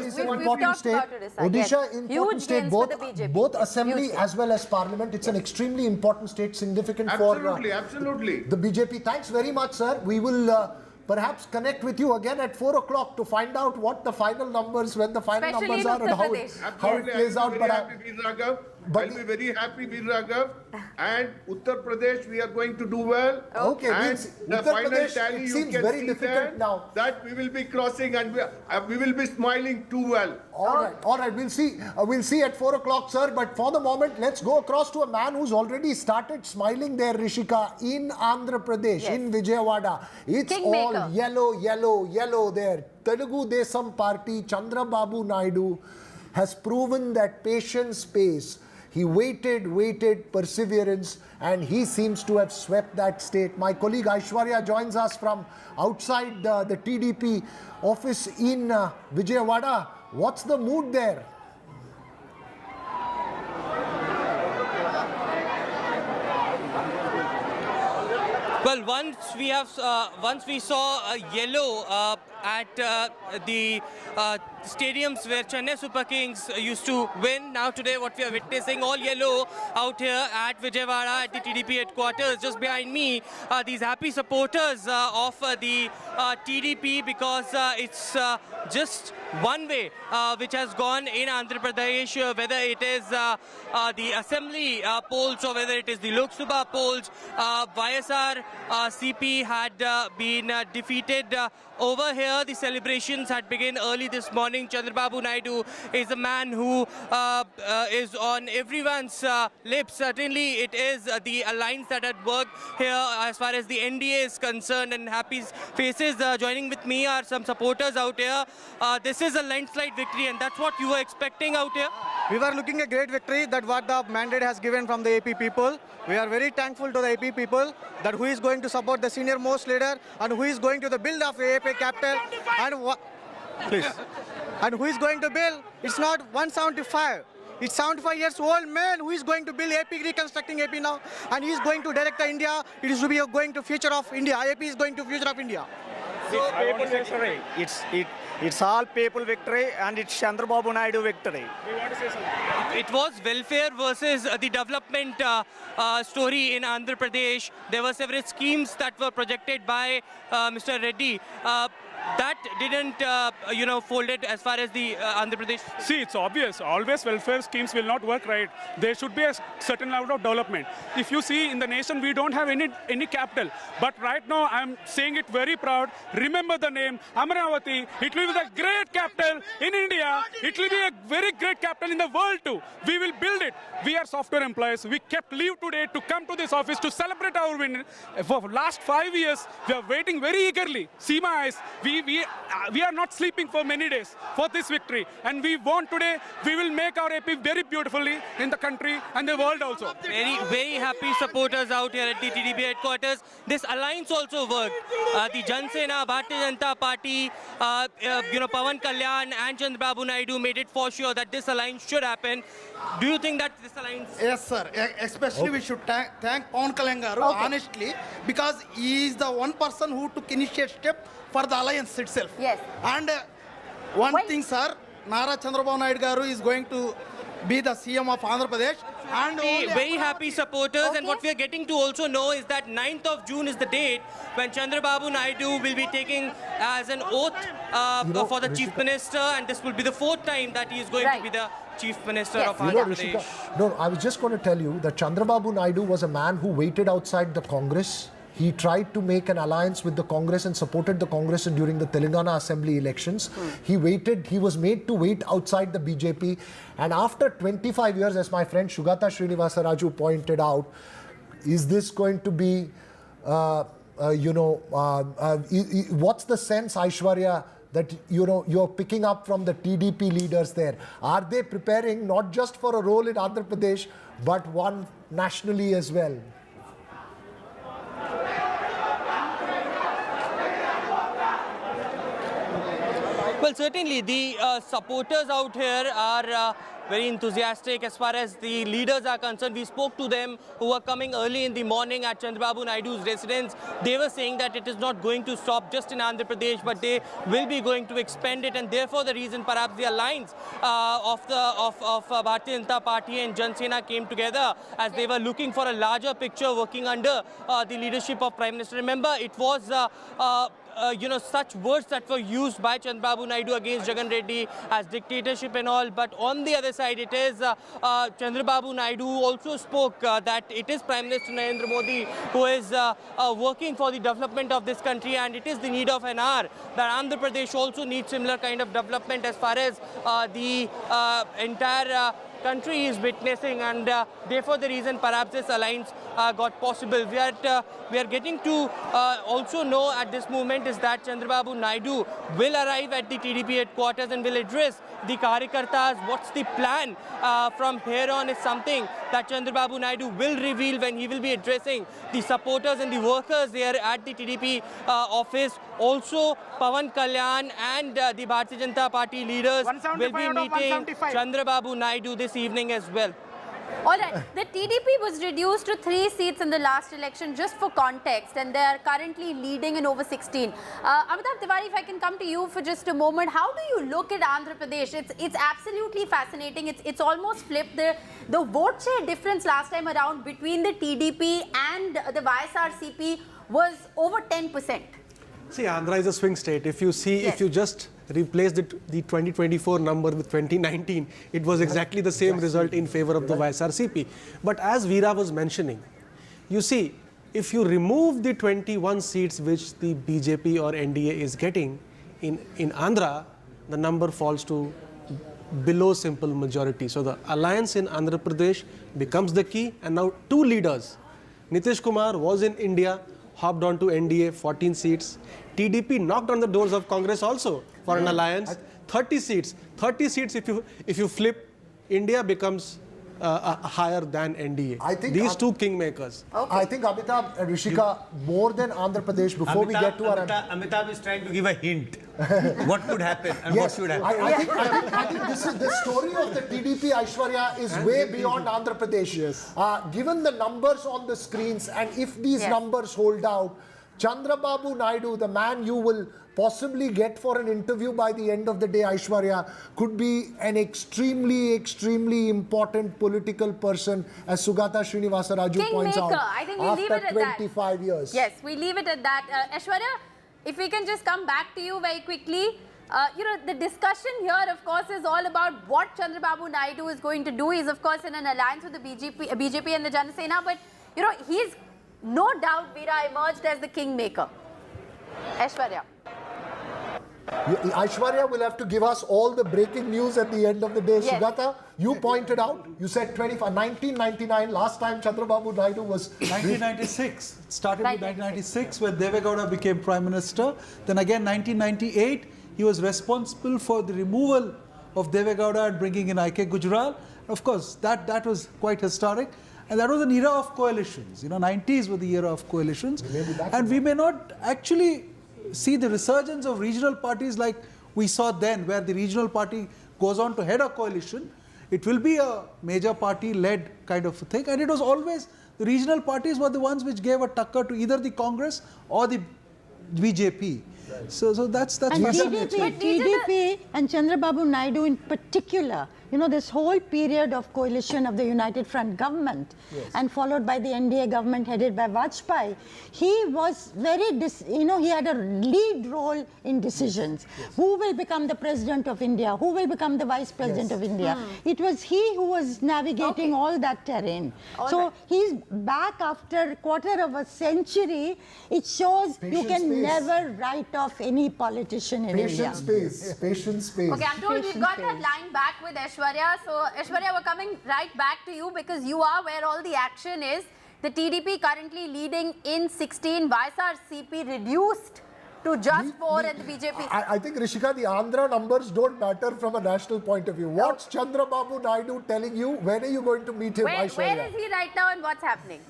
is an important state. Odisha is an important state, both assembly as well as parliament. It's an extremely important state, significant for absolutely. the BJP. Thanks very much, sir. We will perhaps connect with you again at 4 o'clock to find out what the final numbers, when the final numbers are, and how it plays out. I'll be very happy, Veer Raghav. And Uttar Pradesh, we are going to do well. Okay, and the final Pradesh, tally, it you seems can very see difficult now. that we will be crossing, and we will be smiling too well. All right. We'll see at 4 o'clock, sir. But for the moment, let's go across to a man who's already started smiling there, Rishika, in Andhra Pradesh, in Vijayawada. It's all yellow there. Telugu Desam Party, Chandrababu Naidu has proven that patience pays. He waited, perseverance, and he seems to have swept that state. My colleague Aishwarya joins us from outside the TDP office in Vijayawada. What's the mood there? Well, once we saw yellow at the stadiums where Chennai Super Kings used to win. Now today what we are witnessing, all yellow out here at Vijayawada at the TDP headquarters. Just behind me, these happy supporters of the TDP, because it's just one way which has gone in Andhra Pradesh, whether it is the assembly polls or whether it is the Lok Sabha polls. YSR CP had been defeated over here. The celebrations had begun early this morning. Chandrababu Naidu is a man who is on everyone's lips. Certainly it is the alliance that had worked here as far as the NDA is concerned, and happy faces. Joining with me are some supporters out here. This is a landslide victory, and that's what you were expecting out here? We were looking at a great victory, that what the mandate has given from the AP people. We are very thankful to the AP people that who is going to support the senior most leader and who is going to the build of the AP capital and who is going to build. It's not 175. It's 75 years old man who is going to build AP, reconstructing AP now, and he is going to direct the India. It is to be going to future of India. AP is going to future of India. So people victory. It's all people victory, and it's Chandrababu Naidu victory. We want to say something. It was welfare versus the development story in Andhra Pradesh. There were several schemes that were projected by Mr. Reddy. That didn't, folded as far as the Andhra Pradesh. See, it's obvious. Always welfare schemes will not work right. There should be a certain level of development. If you see in the nation, we don't have any capital. But right now, I'm saying it very proud. Remember the name, Amaravati. It will be the great capital in India. It will be a very great capital in the world too. We will build it. We are software employees. We kept leave today to come to this office to celebrate our win. For the last 5 years, we are waiting very eagerly. See my eyes. We are not sleeping for many days for this victory, and we won today. We will make our AP very beautifully in the country and the world also. Very happy supporters out here at the TDP headquarters. This alliance also worked. The Jan Sena, Bharatiya Janata Party, Pawan Kalyan and Chandrababu Naidu made it for sure that this alliance should happen. Do you think that this alliance? Yes, sir. Especially we should thank Pawan Kalyan garu, honestly, because he is the one person who took initiative step for the alliance itself. Yes. And one thing, sir, Nara Chandrababu Naidu garu is going to be the CM of Andhra Pradesh. very happy supporters, and what we are getting to also know is that 9th of June is the date when Chandrababu Naidu will be taking as an oath for the Chief Minister, and this will be the 4th time that he is going to be the Chief Minister of Andhra Pradesh. No, I was just going to tell you that Chandrababu Naidu was a man who waited outside the Congress. He tried to make an alliance with the Congress and supported the Congress during the Telangana Assembly elections. He was made to wait outside the BJP. And after 25 years, as my friend Shugata Srinivasa Raju pointed out, is this going to be, what's the sense, Aishwarya, that you're picking up from the TDP leaders there? Are they preparing not just for a role in Andhra Pradesh, but one nationally as well? Well, certainly the supporters out here are very enthusiastic as far as the leaders are concerned. We spoke to them who were coming early in the morning at Chandrababu Naidu's residence. They were saying that it is not going to stop just in Andhra Pradesh, but they will be going to expand it, and therefore the reason perhaps the alliance of Bharatiya Janata Party and Jan Sena came together as they were looking for a larger picture working under the leadership of Prime Minister. Remember, it was such words that were used by Chandrababu Naidu against Jagan Reddy as dictatorship and all. But on the other side, it is Chandrababu Naidu who also spoke that it is Prime Minister Narendra Modi who is working for the development of this country, and it is the need of an hour that Andhra Pradesh also needs similar kind of development as far as the entire country is witnessing, and therefore the reason perhaps this alliance got possible. We are getting to also know at this moment is that Chandrababu Naidu will arrive at the TDP headquarters and will address the Karyakartas. What's the plan from here on is something that Chandrababu Naidu will reveal when he will be addressing the supporters and the workers there at the TDP office. Also, Pawan Kalyan and the Bharatiya Janata Party leaders will be meeting Chandrababu Naidu this evening as well. All right, the TDP was reduced to 3 seats in the last election, just for context, and they are currently leading in over 16. Amitabh Tiwari, if I can come to you for just a moment, how do you look at Andhra Pradesh? It's absolutely fascinating. It's almost flipped. The vote share difference last time around between the TDP and the YSRCP was over 10%. See, Andhra is a swing state. If you see, if you just replace the 2024 number with 2019, it was exactly the same result in favor of the YSRCP. But as Veera was mentioning, you see, if you remove the 21 seats which the BJP or NDA is getting in Andhra, the number falls to below simple majority. So the alliance in Andhra Pradesh becomes the key, and now 2 leaders. Nitish Kumar was in India, hopped on to NDA, 14 seats. TDP knocked on the doors of Congress also for an alliance, 30 seats. 30 seats, if you flip, India becomes higher than NDA. I think these 2 kingmakers. Okay. I think Amitabh, Rishika, more than Andhra Pradesh, before we get to our... Amitabh is trying to give a hint. What could happen and what should happen. I think this is the story of the TDP, Aishwarya, is way beyond Andhra Pradesh. Yes. Given the numbers on the screens, and if these numbers hold out, Chandrababu Naidu, the man you will possibly get for an interview by the end of the day, Aishwarya, could be an extremely, extremely important political person, as Sugata Srinivasa Raju points out, I think we leave it at 25 years. Yes, we leave it at that. Aishwarya, if we can just come back to you very quickly. The discussion here, of course, is all about what Chandrababu Naidu is going to do. He's, of course, in an alliance with the BJP and the Jan Sena, but, he's no doubt, Veera, emerged as the kingmaker. Aishwarya. Aishwarya will have to give us all the breaking news at the end of the day. Yes. Sugata, you pointed out, you said 1999, last time Chandrababu Naidu was... 1996. It started with 1996 when Devegowda became Prime Minister. Then again 1998, he was responsible for the removal of Devegowda and bringing in I.K. Gujral. Of course, that was quite historic. And that was an era of coalitions. 90s were the era of coalitions. And we may not actually see the resurgence of regional parties like we saw then, where the regional party goes on to head a coalition. It will be a major party-led kind of a thing. And it was always, the regional parties were the ones which gave a tucker to either the Congress or the BJP. So that's And fascinating. TDP and Chandrababu Naidu in particular, this whole period of coalition of the United Front government and followed by the NDA government headed by Vajpayee, he was very, he had a lead role in decisions. Who will become the president of India? Who will become the vice president of India? It was he who was navigating all that terrain. He's back after a quarter of a century. It shows you can never write off any politician in India. Patience pays. Okay, I'm told we've got that line back with Aishwarya. So, Aishwarya, we're coming right back to you because you are where all the action is. The TDP currently leading in 16, YSRCP reduced to just 4 and the BJP. I think, Rishika, the Andhra numbers don't matter from a national point of view. What's Chandrababu Naidu telling you? When are you going to meet him, Aishwarya? Where is he right now and what's happening?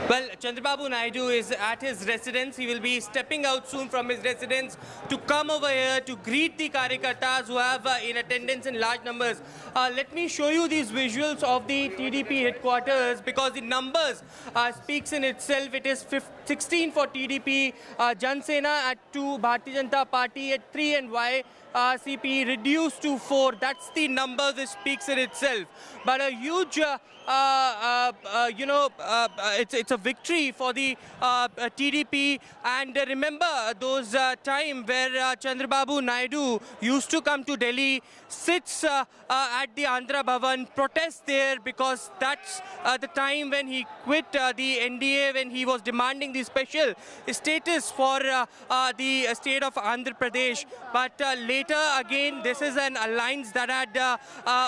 Well, Chandrababu Naidu is at his residence. He will be stepping out soon from his residence to come over here to greet the Karyakartas who have in attendance in large numbers. Let me show you these visuals of the TDP headquarters because the numbers speaks in itself. It is 16 for TDP, Jan Sena at 2, Bharatiya Janata Party at 3 and YSRCP reduced to 4. That's the number that speaks in itself. But a huge it's a victory for the TDP. And remember those time where Chandrababu Naidu used to come to Delhi, sits at the Andhra Bhavan, protest there because that's the time when he quit the NDA, when he was demanding the special status for the state of Andhra Pradesh. But later again, this is an alliance that had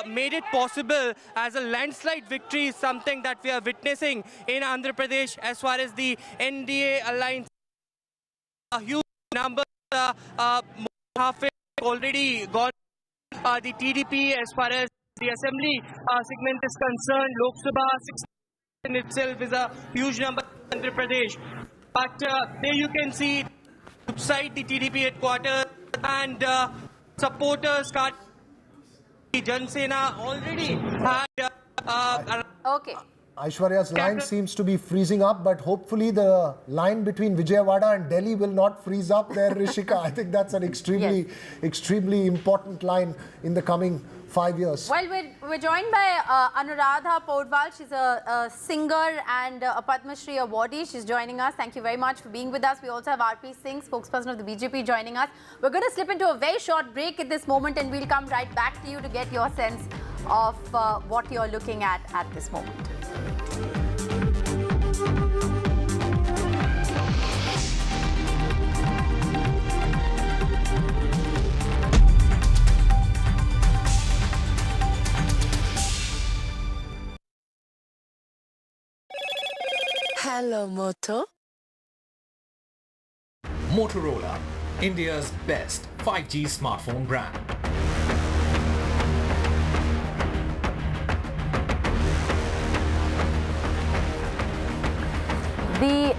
made it possible as a landslide victory, something that we are witnessing in Andhra Pradesh as far as the NDA alliance. A huge number, half already gone. The TDP as far as the assembly segment is concerned, Lok Sabha 16 in itself is a huge number in Andhra Pradesh. But there you can see outside the TDP headquarters and supporters, Jan Sena already had okay. Aishwarya's line seems to be freezing up, but hopefully the line between Vijayawada and Delhi will not freeze up there, Rishika. I think that's an extremely important line in the coming 5 years. Well, we're joined by Anuradha Podwal. She's a singer and a Padma Shri awardee. She's joining us. Thank you very much for being with us. We also have RP Singh, spokesperson of the BJP, joining us. We're going to slip into a very short break at this moment and we'll come right back to you to get your sense of what you're looking at this moment. Hello, Moto. Motorola, India's best 5G smartphone brand. The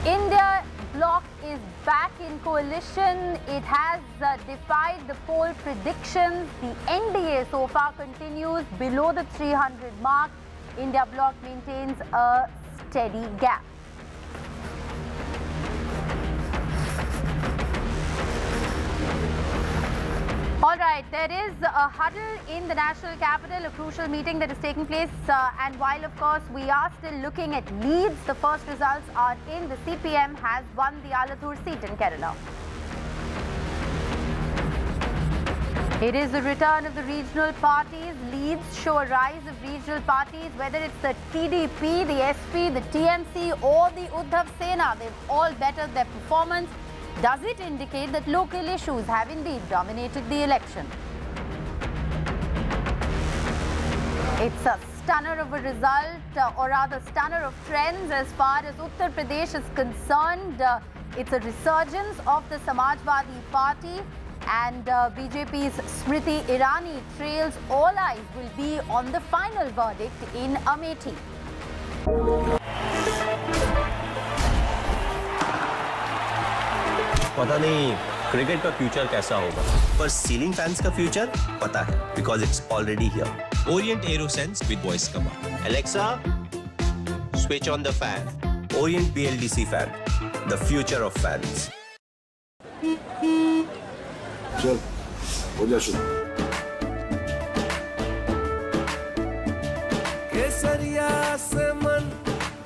India bloc is back in coalition. It has defied the poll predictions. The NDA so far continues below the 300 mark. India bloc maintains a steady gap. All right, there is a huddle in the national capital, a crucial meeting that is taking place. And while, of course, we are still looking at leads, the first results are in. The CPM has won the Alathur seat in Kerala. It is the return of the regional parties. Leads show a rise of regional parties, whether it's the TDP, the SP, the TMC or the Uddhav Sena. They've all bettered their performance. Does it indicate that local issues have indeed dominated the election? It's a stunner of a result, or rather stunner of trends as far as Uttar Pradesh is concerned. It's a resurgence of the Samajwadi Party, and BJP's Smriti Irani trails. All eyes will be on the final verdict in Amethi. पता नहीं cricket का future कैसा होगा, पर ceiling fans का future पता है, because it's already here. Orient Aero Sense with voice command. Alexa, Switch on the fan. Orient BLDC fan. The future of fans. चल हो जा शुरू केसरिया से मन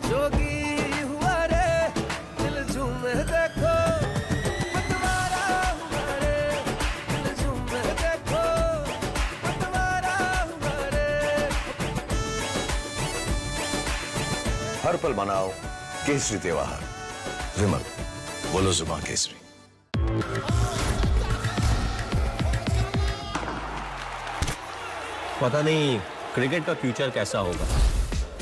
जोगी हुआ रे दिल झूमे देखो पतवारा हुआ रे दिल झूमे देखो पतवारा हुआ रे हर पल मनाओ केसरी त्योहार विमल बोलो जुबान केसरी पता नहीं क्रिकेट का फ्यूचर कैसा होगा,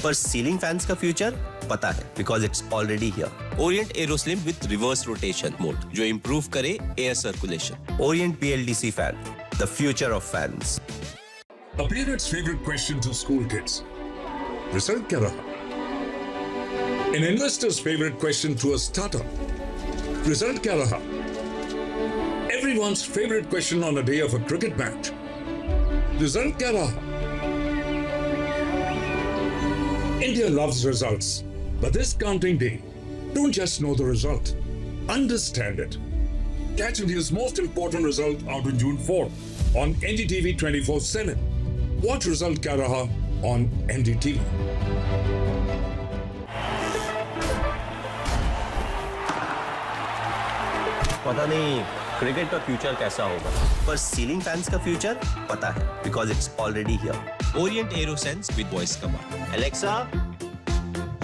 पर सीलिंग फैंस का फ्यूचर पता है, because it's already here. Orient Aeroslim with reverse rotation mode जो इंप्रूव करे air circulation. Orient BLDC fan, the future of fans. A parent's favorite question to school kids. Result क्या रहा? An investor's favorite question to a startup. Result क्या रहा? Everyone's favorite question on a day of a cricket match. Result क्या रहा? India loves results, but this counting day, don't just know the result, understand it. Catch India's most important result out on June 4th on NDTV 24/7. Watch Result Kya Raha on NDTV. पता नहीं cricket का future कैसा होगा, पर ceiling fans का future पता है, because it's already here. Orient Aerosense with voice command. Alexa,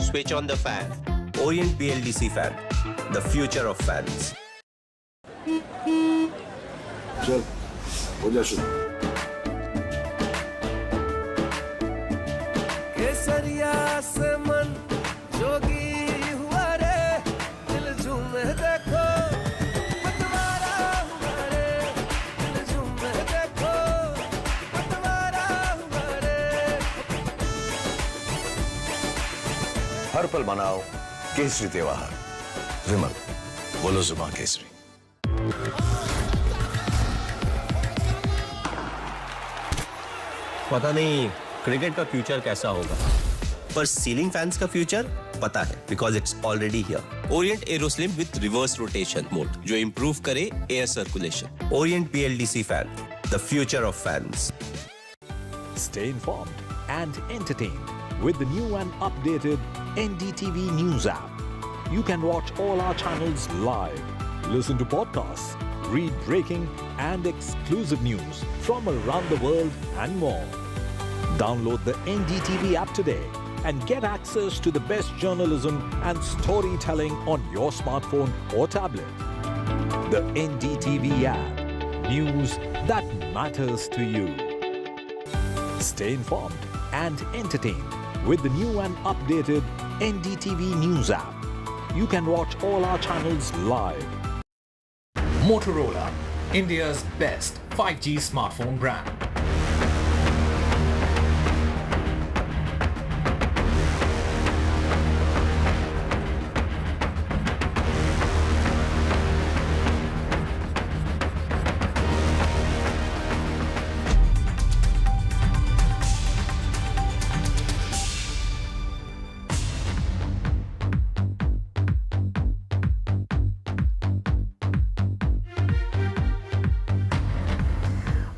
switch on the fan. Orient BLDC fan, the future of fans. चल हो जा शुरू केसरिया से मन जोगी हुआ रे दिल झूमे देखो पतवारा हुआ रे दिल झूमे देखो पतवारा हुआ रे हर पल मनाओ केसरी त्योहार विमल बोलो जुबान केसरी. पता नहीं क्रिकेट का फ्यूचर कैसा होगा, पर सीलिंग फैंस का फ्यूचर पता है, because it's already here. Orient Aeroslim with reverse rotation mode जो इंप्रूव करे air circulation. Orient BLDC fan, the future of fans. Stay informed and entertained with the new and updated NDTV News app. You can watch all our channels live, listen to podcasts, read breaking and exclusive news from around the world and more. Download the NDTV app today and get access to the best journalism and storytelling on your smartphone or tablet. The NDTV app. News that matters to you. Stay informed and entertained with the new and updated NDTV News app. You can watch all our channels live. Motorola, India's best 5G smartphone brand.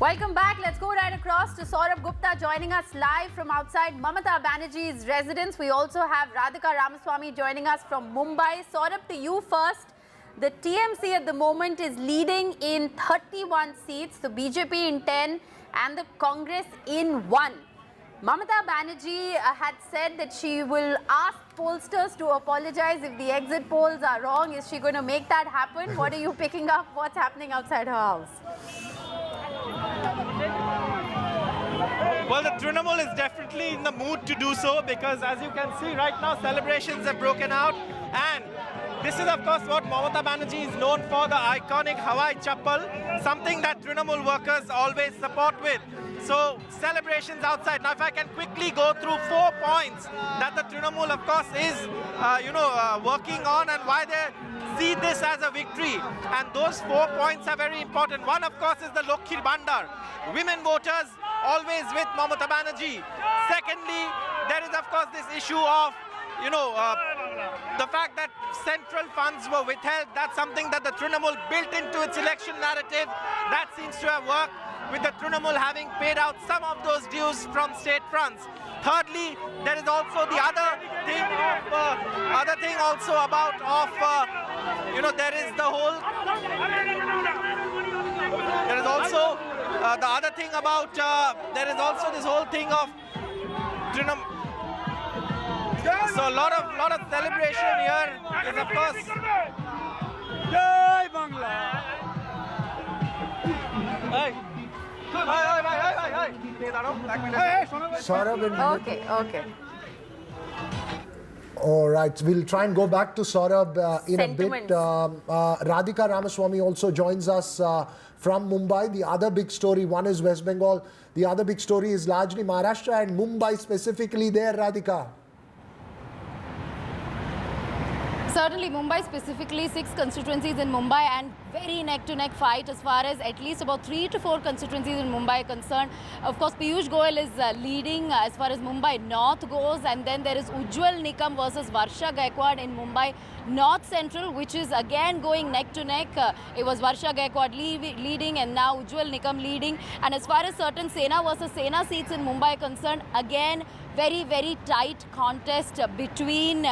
Welcome back. Let's go right across to Saurabh Gupta joining us live from outside Mamata Banerjee's residence. We also have Radhika Ramaswamy joining us from Mumbai. Saurabh, to you first. The TMC at the moment is leading in 31 seats, the BJP in 10 and the Congress in 1. Mamata Banerjee had said that she will ask pollsters to apologize if the exit polls are wrong. Is she going to make that happen? What are you picking up? What's happening outside her house? Well, the Trinamool is definitely in the mood to do so because, as you can see right now, celebrations have broken out. And this is, of course, what Mamata Banerjee is known for, the iconic Hawai Chappal, something that Trinamool workers always support with. So, celebrations outside. Now, if I can quickly go through 4 points that the Trinamool, of course, is, working on and why they see this as a victory. And those 4 points are very important. One, of course, is the Lokhir Bandar. Women voters always with Mamata Banerjee. Secondly, there is, of course, this issue of the fact that central funds were withheld, that's something that the Trinamool built into its election narrative. That seems to have worked, with the Trinamool having paid out some of those dues from state funds. Thirdly, there is also the other thing there is the whole. There is also the other thing about. There is also this whole thing of Trinamool. So a lot of celebration here is of course. Jai Bangla. Hey. Okay. All right, we'll try and go back to Saurabh in a bit. Radhika Ramaswamy also joins us from Mumbai. The other big story, one is West Bengal. The other big story is largely Maharashtra and Mumbai specifically there, Radhika. Certainly, Mumbai specifically, 6 constituencies in Mumbai and very neck-to-neck fight as far as at least about 3 to 4 constituencies in Mumbai are concerned. Of course, Piyush Goyal is leading as far as Mumbai North goes, and then there is Ujjwal Nikam versus Varsha Gaikwad in Mumbai North Central, which is again going neck-to-neck. It was Varsha Gaikwad leading and now Ujjwal Nikam leading. And as far as certain Sena versus Sena seats in Mumbai are concerned, again, very, very tight contest between,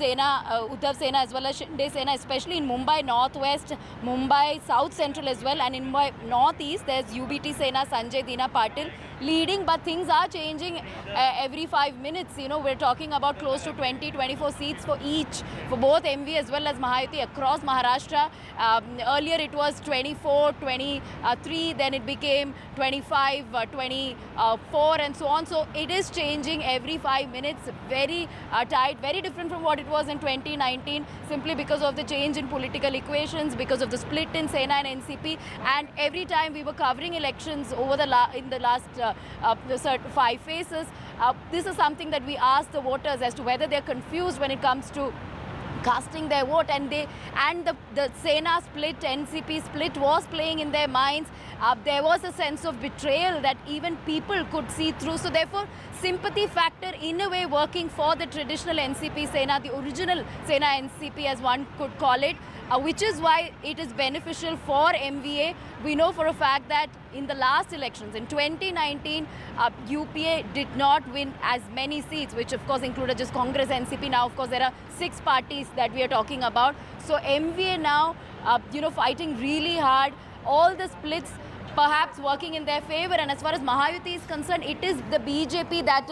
Sena, Uddhav Sena as well as Shinde Sena, especially in Mumbai Northwest, Mumbai South Central as well, and in Mumbai Northeast, there's UBT Sena, Sanjay Dina Patil leading, but things are changing every 5 minutes. We're talking about close to 20-24 seats for each, for both MV as well as Mahayuti across Maharashtra. Earlier it was 24, 23, then it became 25, 24 and so on. So it is changing every 5 minutes, very tight, very different from what it was in 2019, simply because of the change in political equations, because of the split in Sena and NCP. And every time we were covering elections over in the last 5 phases, this is something that we asked the voters as to whether they're confused when it comes to casting their vote, and the Sena split, NCP split was playing in their minds. There was a sense of betrayal that even people could see through. So therefore, sympathy factor in a way working for the traditional NCP Sena, the original Sena NCP as one could call it, which is why it is beneficial for MVA. We know for a fact that in the last elections, in 2019, UPA did not win as many seats, which of course included just Congress, NCP. Now, of course, there are 6 parties that we are talking about. So MVA now, fighting really hard. All the splits perhaps working in their favor. And as far as Mahayuti is concerned, it is the BJP that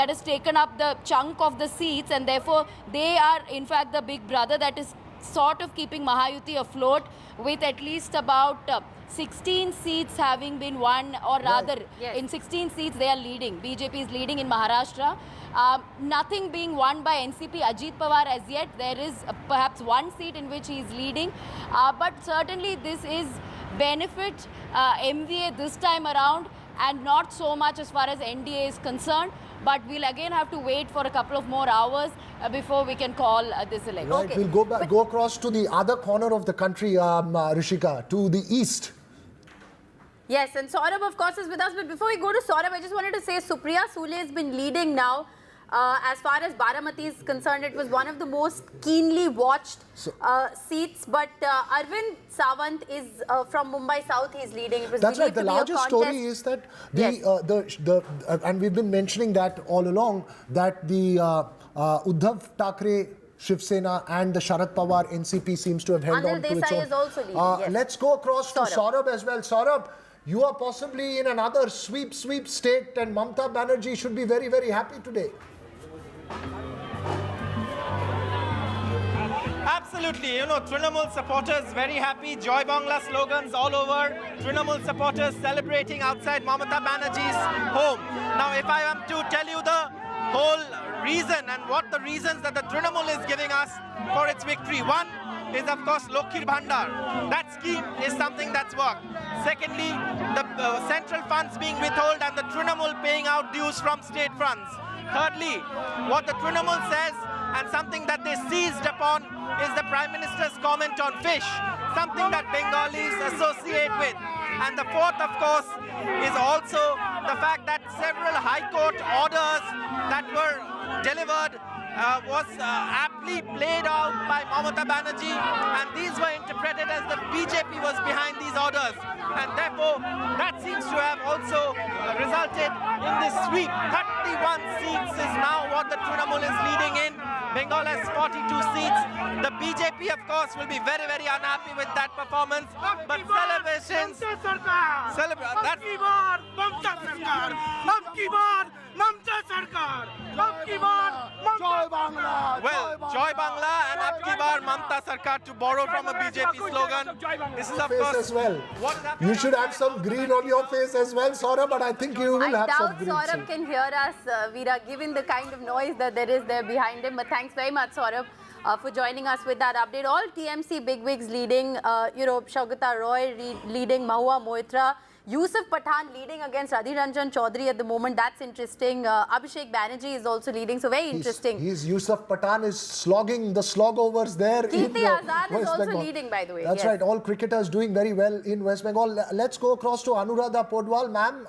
has taken up the chunk of the seats, and therefore they are in fact the big brother that is sort of keeping Mahayuti afloat, with at least about 16 seats having been won, or rather in 16 seats they are leading. BJP is leading in Maharashtra. Nothing being won by NCP Ajit Pawar as yet. There is perhaps 1 seat in which he is leading, but certainly this is benefit MVA this time around, and not so much as far as NDA is concerned. But we'll again have to wait for a couple of more hours before we can call this election. Right, we'll go across to the other corner of the country, Rishika, to the east. Yes, and Saurabh, of course, is with us. But before we go to Saurabh, I just wanted to say Supriya Sule has been leading now. As far as Baramati is concerned, it was one of the most keenly watched seats. But Arvind Sawant is from Mumbai South. He's leading. It was That's right. The largest story is that and we've been mentioning that all along, that the Uddhav Thackeray Shiv Sena and the Sharad Pawar NCP seems to have held on to its own. Is also leading, yes. Let's go across to Saurabh as well. Saurabh, you are possibly in another sweep state, and Mamata Banerjee should be very, very happy today. Absolutely, Trinamool supporters very happy, Joy Bangla slogans all over, Trinamool supporters celebrating outside Mamata Banerjee's home. Now, if I am to tell you the whole reason and what the reasons that the Trinamool is giving us for its victory, one is of course Lokhir Bhandar. That scheme is something that's worked. Secondly, the central funds being withheld and the Trinamool paying out dues from state funds. Thirdly, what the Trinamool says, and something that they seized upon, is the Prime Minister's comment on fish, something that Bengalis associate with. And the fourth, of course, is also the fact that several High Court orders that were delivered was aptly played out by Mamata Banerjee, and these were interpreted as the BJP was behind these orders, and therefore that seems to have also resulted in this sweep. 31 seats is now what the Trinamool is leading in. Bengal has 42 seats. The BJP, of course, will be very, very unhappy with that performance. But celebrations, Joy Bangla and Abki Bar Mamta Sarkar, to borrow from a BJP slogan. This is, of course, as well. You should have some green on your face as well, Saurabh, but I think you will have some green. I doubt Saurabh can hear us, Veera, given the kind of noise that there is there behind him. But thanks very much, Saurabh, for joining us with that update. All TMC bigwigs leading, Shaugata Roy leading, Mahua Moitra, Yusuf Pathan leading against Adhir Ranjan Chaudhary at the moment. That's interesting. Abhishek Banerjee is also leading, so very interesting. Yusuf Pathan is slogging the slogovers there. Kirti Azad is also leading, by the way. That's right. All cricketers doing very well in West Bengal. Let's go across to Anuradha Podwal. Ma'am,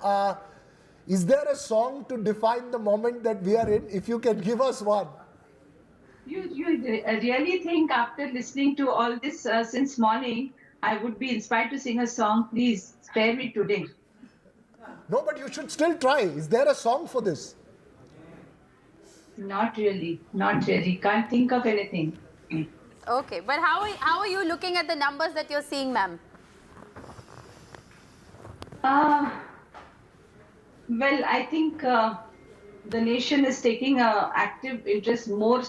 is there a song to define the moment that we are in? If you can give us one. You really think after listening to all this since morning, I would be inspired to sing a song? Please spare me today. No, but you should still try. Is there a song for this? Not really. Not really. Can't think of anything. Okay, but how are you looking at the numbers that you're seeing, ma'am? Well, I think the nation is taking an active interest more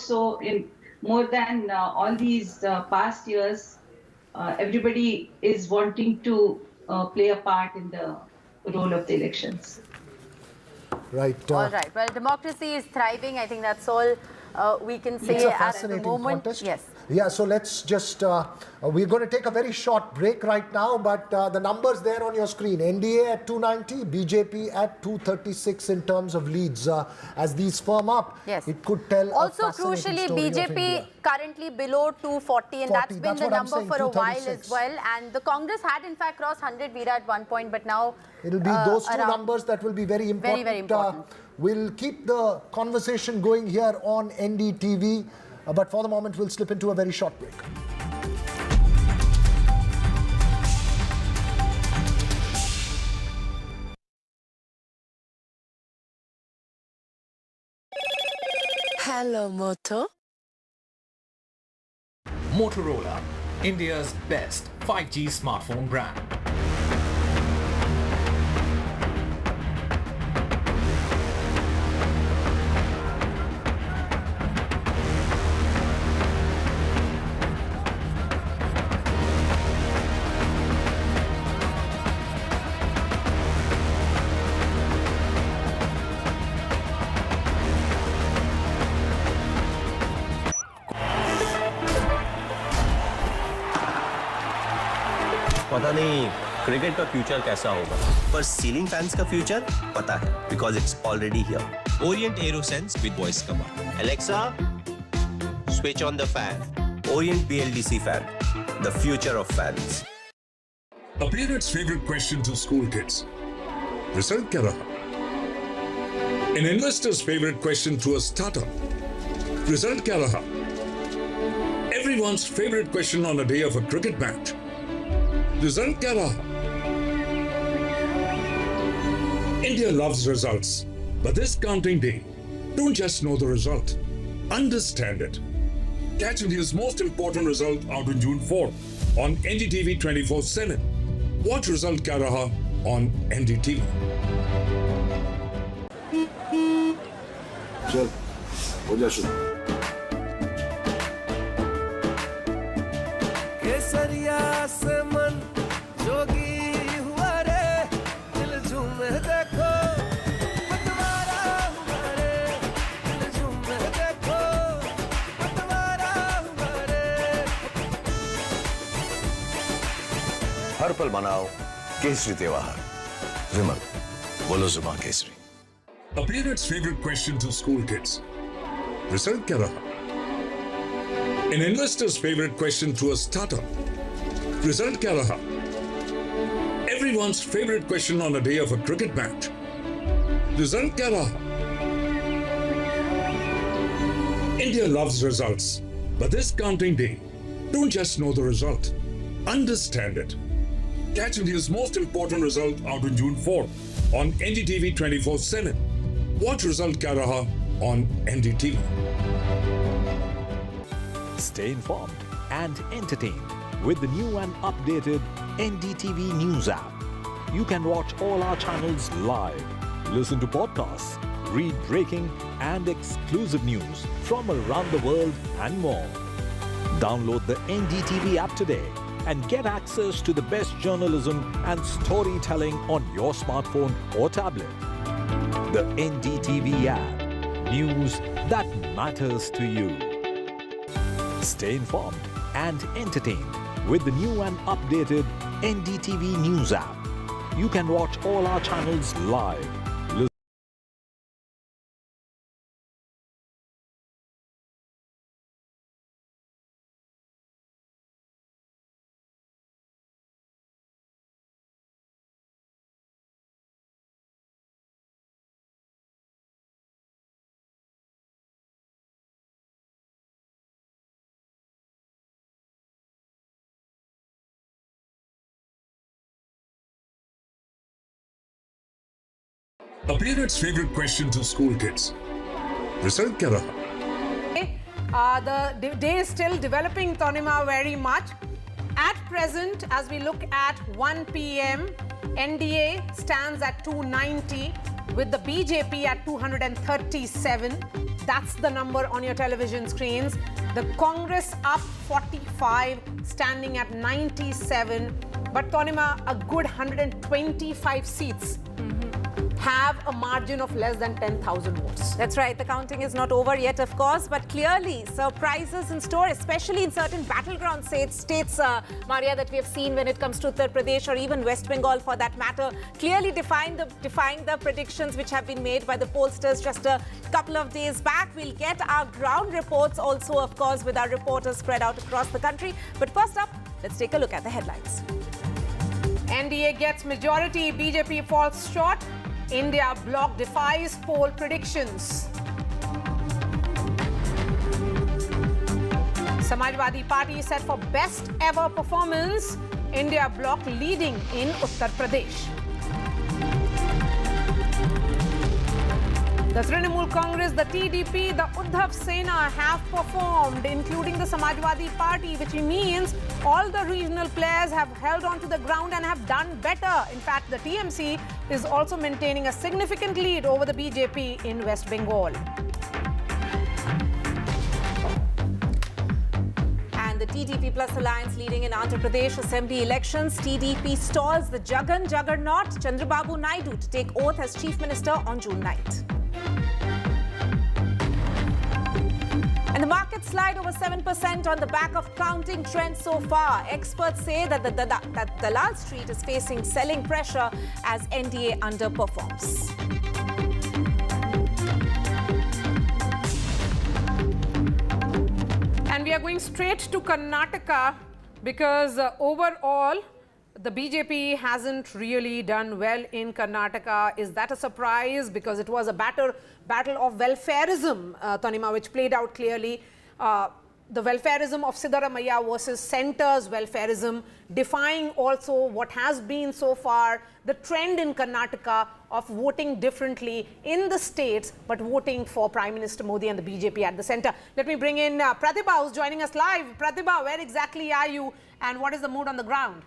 than all these past years. Everybody is wanting to play a part in the role of the elections. Right. All right. Well, democracy is thriving. I think that's all we can say it's a at fascinating the moment. Contest. Yes. Yeah, so let's just, we're going to take a very short break right now, but the numbers there on your screen, NDA at 290, BJP at 236 in terms of leads. As these firm up, yes, it could tell also a fascinating crucially, story of BJP India. currently below 240, and that's been the number for a while as well. And the Congress had in fact crossed 100 Veera at one point, but now it'll be those two numbers that will be very important. Very, very important. We'll keep the conversation going here on NDTV, but for the moment, we'll slip into a very short break. Hello, Moto. Motorola, India's best 5G smartphone brand. पता नहीं cricket का future कैसा होगा, पर ceiling fans का future पता है, because it's already here. Orient AeroSense with voice command. Alexa, switch on the fan. Orient BLDC fan, the future of fans. A parent's favorite question to school kids. Result kya raha? An investor's favorite question to a startup. Result kya raha? Everyone's favorite question on a day of a cricket match. Result kya raha? India loves results, but this counting day, don't just know the result, understand it. Catch India's most important result out on June 4th on NDTV 24/7. Watch Result Kya Raha on NDTV. चल, हो जा शुरू. केसरिया से मन जोगी हुआ रे, दिल झूमे देखो, पतवारा हुआ रे, दिल झूमे देखो, पतवारा हुआ रे. हर पल मनाओ केसरी त्योहार. विमल, बोलो जुबान Kesari. A parent's favorite question to school kids. Result kya raha? An investor's favorite question to a startup. Result kya raha? Everyone's favorite question on a day of a cricket match. Result kya raha? India loves results, but this counting day, don't just know the result, understand it. Catch India's most important result out on June 4th on NDTV 24/7. Watch Result Kya Raha on NDTV. Stay informed and entertained with the new and updated NDTV News app. You can watch all our channels live, listen to podcasts, read breaking and exclusive news from around the world and more. Download the NDTV app today and get access to the best journalism and storytelling on your smartphone or tablet. The NDTV app. News that matters to you. Stay informed and entertained with the new and updated NDTV News app. You can watch all our channels live. A parent's favorite question to school kids. Result kya raha? The day is still developing, Tonima, very much. At present, as we look at 1 p.m., NDA stands at 290 with the BJP at 237. That's the number on your television screens. The Congress up 45, standing at 97. But Tonima, a good 125 seats have a margin of less than 10,000 votes. That's right. The counting is not over yet, of course, but clearly surprises in store, especially in certain battleground states, Maria, that we have seen when it comes to Uttar Pradesh or even West Bengal for that matter, clearly defying the predictions which have been made by the pollsters just a couple of days back. We'll get our ground reports also, of course, with our reporters spread out across the country. But first up, let's take a look at the headlines. NDA gets majority, BJP falls short. India bloc defies poll predictions. Samajwadi Party set for best ever performance. India bloc leading in Uttar Pradesh. The Trinamool Congress, the TDP, the Uddhav Sena have performed, including the Samajwadi Party, which means all the regional players have held on to the ground and have done better. In fact, the TMC is also maintaining a significant lead over the BJP in West Bengal. And the TDP Plus Alliance leading in Andhra Pradesh Assembly elections. TDP stalls the juggernaut Chandrababu Naidu to take oath as Chief Minister on June 9th. And the market slide over 7% on the back of counting trends so far. Experts say that that Dalal Street is facing selling pressure as NDA underperforms. And we are going straight to Karnataka because overall, the BJP hasn't really done well in Karnataka. Is that a surprise? Because it was a battle of welfarism, Tonima, which played out clearly. The welfarism of Siddaramaiah versus centre's welfarism, defying also what has been so far the trend in Karnataka of voting differently in the states, but voting for Prime Minister Modi and the BJP at the centre. Let me bring in Pratibha, who's joining us live. Pratibha, where exactly are you and what is the mood on the ground?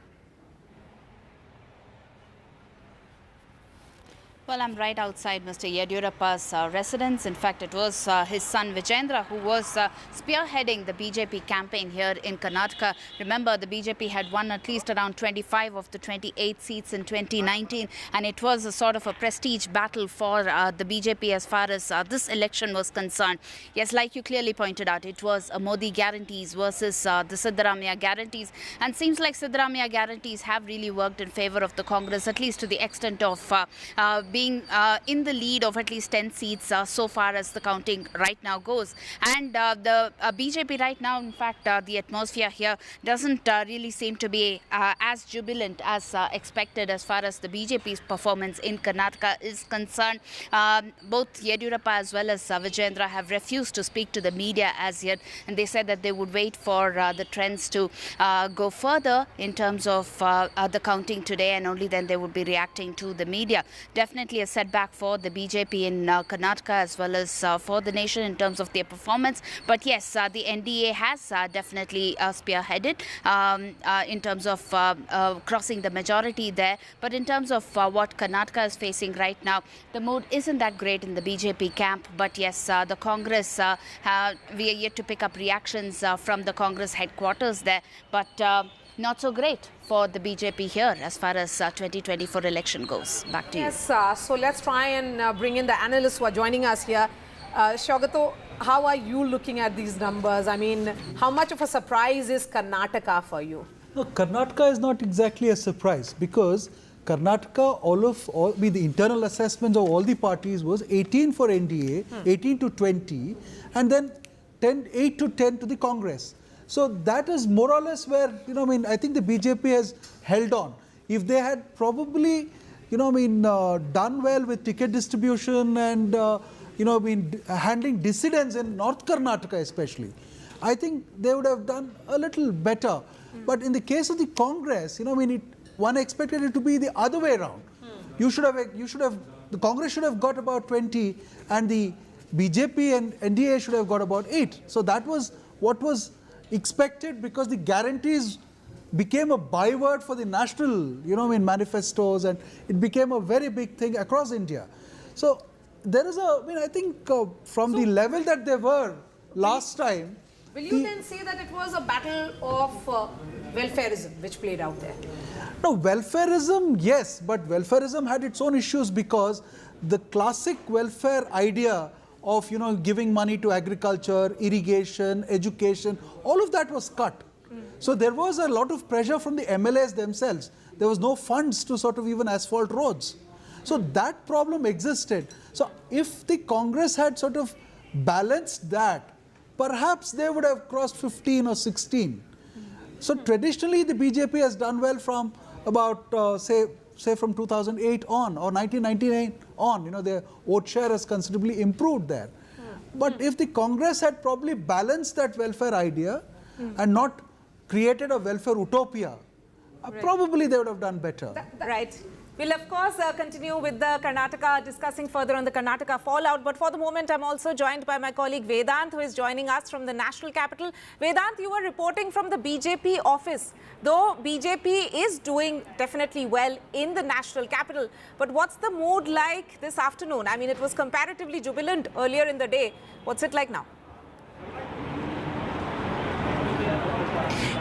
Well, I'm right outside Mr. Yediyurappa's residence. In fact, it was his son Vijendra who was spearheading the BJP campaign here in Karnataka. Remember, the BJP had won at least around 25 of the 28 seats in 2019, and it was a sort of a prestige battle for the BJP as far as this election was concerned. Yes, like you clearly pointed out, it was a Modi guarantees versus the Siddaramaiah guarantees, and seems like Siddaramaiah guarantees have really worked in favour of the Congress, at least to the extent of being being in the lead of at least 10 seats so far as the counting right now goes. And the BJP right now, in fact, the atmosphere here doesn't really seem to be as jubilant as expected as far as the BJP's performance in Karnataka is concerned. Both Yediyurappa as well as Vijayendra have refused to speak to the media as yet, and they said that they would wait for the trends to go further in terms of the counting today, and only then they would be reacting to the media. Definitely a setback for the BJP in Karnataka as well as for the nation in terms of their performance. But yes, the NDA has definitely spearheaded in terms of crossing the majority there. But in terms of what Karnataka is facing right now, the mood isn't that great in the BJP camp. But yes, the Congress, we are yet to pick up reactions from the Congress headquarters there. But not so great for the BJP here as far as 2024 election goes. Back to you. Yes, so let's try and bring in the analysts who are joining us here. Shaugato, how are you looking at these numbers? I mean, how much of a surprise is Karnataka for you? No, Karnataka is not exactly a surprise because Karnataka, the internal assessments of all the parties was 18 for NDA, 18 to 20, and then 8 to 10 to the Congress. So that is more or less where, I think the BJP has held on. If they had probably, done well with ticket distribution and, handling dissidents in North Karnataka especially, I think they would have done a little better. But in the case of the Congress, one expected it to be the other way around. The Congress should have got about 20 and the BJP and NDA should have got about 8. So that was what was expected because the guarantees became a byword for the national, manifestos, and it became a very big thing across India. So there is I think from the level that they were last time. Will you then say that it was a battle of welfareism which played out there? No, welfareism, yes, but welfareism had its own issues because the classic welfare idea of, giving money to agriculture, irrigation, education, all of that was cut. So there was a lot of pressure from the MLAs themselves. There was no funds to sort of even asphalt roads. So that problem existed. So if the Congress had sort of balanced that, perhaps they would have crossed 15 or 16. So traditionally the BJP has done well from about, say from 2008 on or 1999 on, their vote share has considerably improved there. But if the Congress had probably balanced that welfare idea and not created a welfare utopia, probably they would have done better. Right. We'll of course continue with the Karnataka, discussing further on the Karnataka fallout. But for the moment, I'm also joined by my colleague Vedant, who is joining us from the national capital. Vedant, you were reporting from the BJP office. Though BJP is doing definitely well in the national capital, but what's the mood like this afternoon? I mean, it was comparatively jubilant earlier in the day. What's it like now?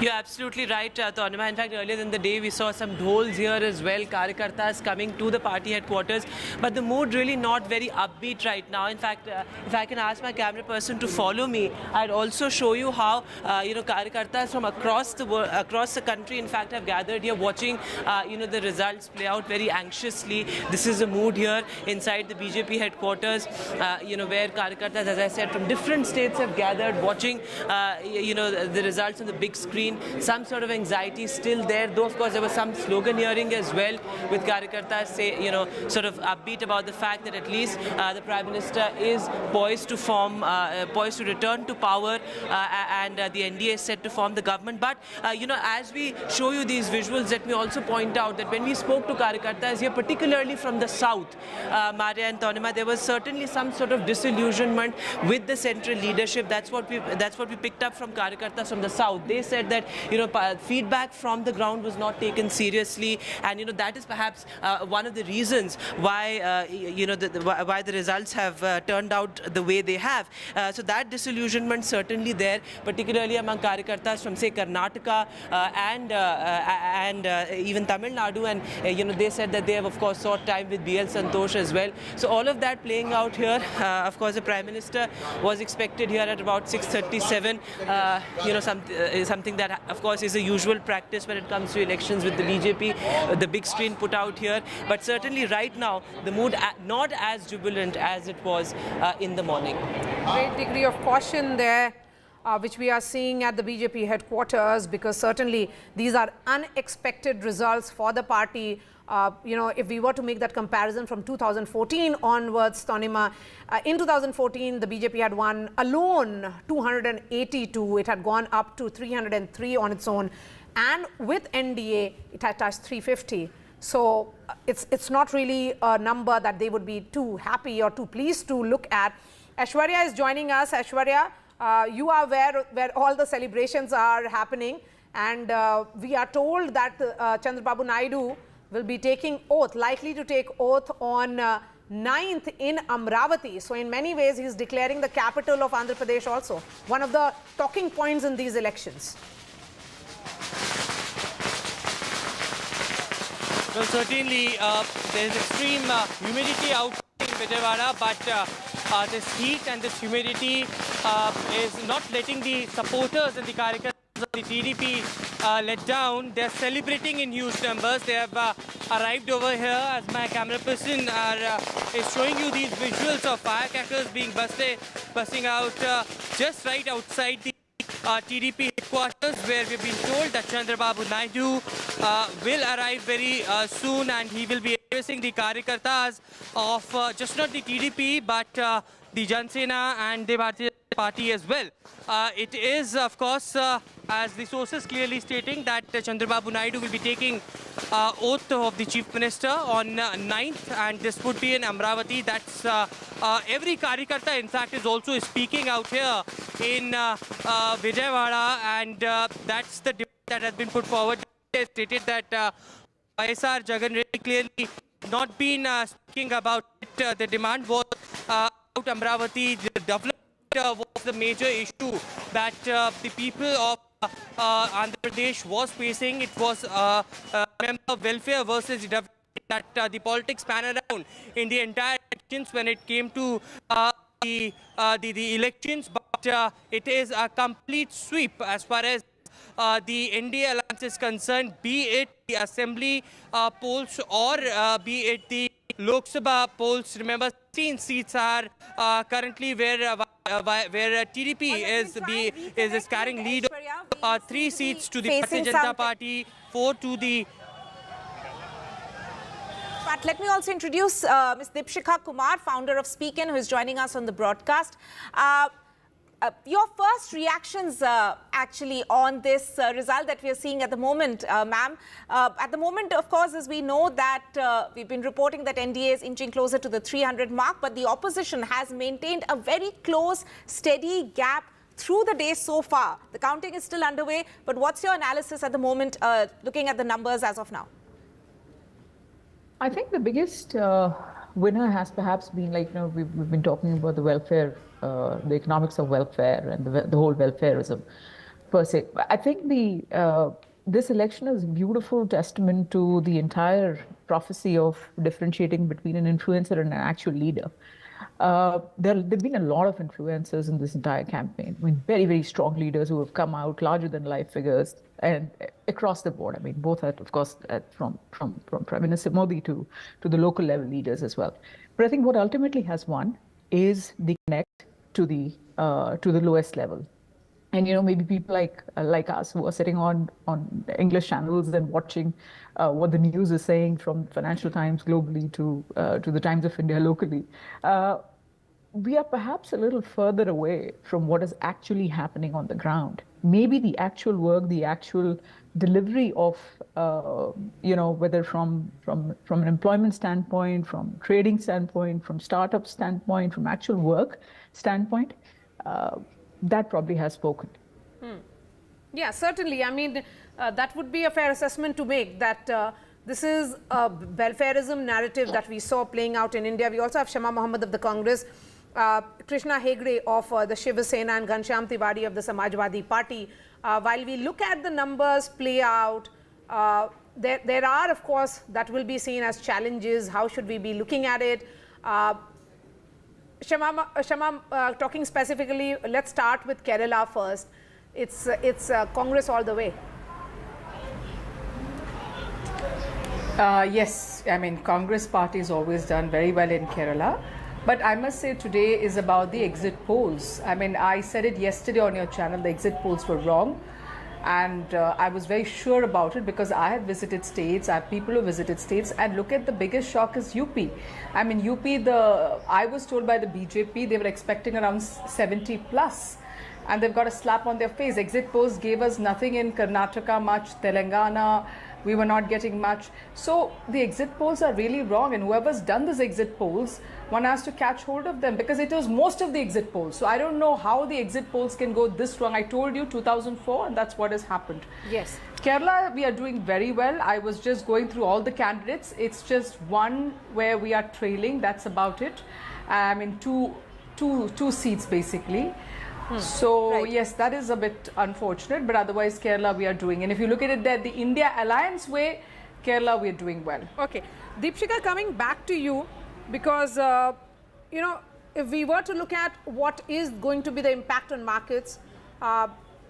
You're absolutely right, Tanima. In fact, earlier in the day, we saw some dhols here as well, Karyakartas coming to the party headquarters. But the mood really not very upbeat right now. In fact, if I can ask my camera person to follow me, I'd also show you how, Karyakartas from across the country, in fact, have gathered here watching, the results play out very anxiously. This is the mood here inside the BJP headquarters, where Karyakartas, as I said, from different states have gathered watching, the results on the big screen. Some sort of anxiety still there, though of course there was some slogan hearing as well with Karyakartas sort of upbeat about the fact that at least the Prime Minister is poised to return to power and the NDA is set to form the government. But as we show you these visuals, let me also point out that when we spoke to Karyakartas here, particularly from the south, Maria and Tanima, there was certainly some sort of disillusionment with the central leadership. That's what we picked up from Karyakartas from the south. They said that feedback from the ground was not taken seriously, and that is perhaps one of the reasons why why the results have turned out the way they have. So that disillusionment certainly there, particularly among Karyakartas from say Karnataka and even Tamil Nadu, and they said that they have of course sought time with BL Santosh as well. So all of that playing out here. Of course, the Prime Minister was expected here at about 6:37. Something that, of course, is a usual practice when it comes to elections with the BJP, the big screen put out here. But certainly right now, the mood not as jubilant as it was in the morning. Great degree of caution there, which we are seeing at the BJP headquarters, because certainly these are unexpected results for the party. If we were to make that comparison from 2014 onwards, Tanima, in 2014, the BJP had won alone 282. It had gone up to 303 on its own. And with NDA, it had touched 350. So it's not really a number that they would be too happy or too pleased to look at. Aishwarya is joining us. Aishwarya, you are where all the celebrations are happening. And we are told that Chandrababu Naidu will be taking oath, likely to take oath on 9th in Amravati. So in many ways, he is declaring the capital of Andhra Pradesh also. One of the talking points in these elections. Well, certainly there is extreme humidity out in Vijayawada, but this heat and this humidity is not letting the supporters and the Karyakartas of the TDP let down. They are celebrating in huge numbers. They have arrived over here, as my camera person is showing you these visuals of firecrackers being busting out just right outside the TDP headquarters, where we've been told that Chandrababu Naidu will arrive very soon, and he will be addressing the Karyakartas of just not the TDP but the Jan Sena and the Bharatiya Party as well. It is, of course, as the sources clearly stating, that Chandrababu Naidu will be taking oath of the Chief Minister on 9th, and this would be in Amravati. That's every Karyakarta, in fact, is also speaking out here in Vijayawada, and that's the debate that has been put forward. They stated that YSR Jagan really clearly not been speaking about it. The demand was about Amravati. The development was the major issue that the people of Andhra Pradesh was facing. It was member welfare versus development, that the politics pan around in the entire elections when it came to the elections. But it is a complete sweep as far as the NDA alliance is concerned, be it the assembly polls or be it the Lok Sabha polls. Remember, 16 seats are currently where TDP is carrying lead. 3 seats to the Bharatiya Janata Party, 4 to the... But let me also introduce Ms. Dipshikha Kumar, founder of Speakin, who is joining us on the broadcast. Your first reactions actually on this result that we are seeing at the moment, ma'am. At the moment, of course, as we know that we've been reporting that NDA is inching closer to the 300 mark, but the opposition has maintained a very close, steady gap through the day so far. The counting is still underway, but what's your analysis at the moment, looking at the numbers as of now? I think the biggest winner has perhaps been, like, we've been talking about the welfare, the economics of welfare and the whole welfareism per se. I think this election is a beautiful testament to the entire prophecy of differentiating between an influencer and an actual leader. There have been a lot of influencers in this entire campaign. I mean, very, very strong leaders who have come out, larger-than-life figures, and across the board. I mean, both, of course, from Prime Minister Modi to the local level leaders as well. But I think what ultimately has won is the connect to the lowest level. And maybe people like us who are sitting on English channels and watching what the news is saying, from Financial Times globally to the Times of India locally, we are perhaps a little further away from what is actually happening on the ground. Maybe the actual work, the actual delivery of, whether from an employment standpoint, from trading standpoint, from startup standpoint, from actual work standpoint, that probably has spoken. Yeah, certainly. I mean, that would be a fair assessment to make, that this is a welfareism narrative that we saw playing out in India. We also have Shama Mohammed of the Congress, Krishna Hegde of the Shiva Sena, and Ghanshyam Tiwari of the Samajwadi Party. While we look at the numbers play out, there are, of course, that will be seen as challenges. How should we be looking at it? Shama, talking specifically, let's start with Kerala first. it's Congress all the way. Yes, I mean, Congress party has always done very well in Kerala. But I must say today is about the exit polls. I mean, I said it yesterday on your channel, the exit polls were wrong. And I was very sure about it because I have visited states, I have people who visited states, and look at the biggest shock is UP. I mean, UP, I was told by the BJP they were expecting around 70 plus. And they've got a slap on their face. Exit polls gave us nothing in Karnataka much, Telangana, we were not getting much. So the exit polls are really wrong, and whoever's done these exit polls, one has to catch hold of them because it was most of the exit polls. So I don't know how the exit polls can go this wrong. I told you 2004, and that's what has happened. Yes. Kerala, we are doing very well. I was just going through all the candidates. It's just one where we are trailing. That's about it. I mean, two seats basically. So yes, that is a bit unfortunate, but otherwise Kerala we are doing. And if you look at it there, the India Alliance way, Kerala we are doing well. Okay. Deepshika, coming back to you, because, you know, if we were to look at what is going to be the impact on markets,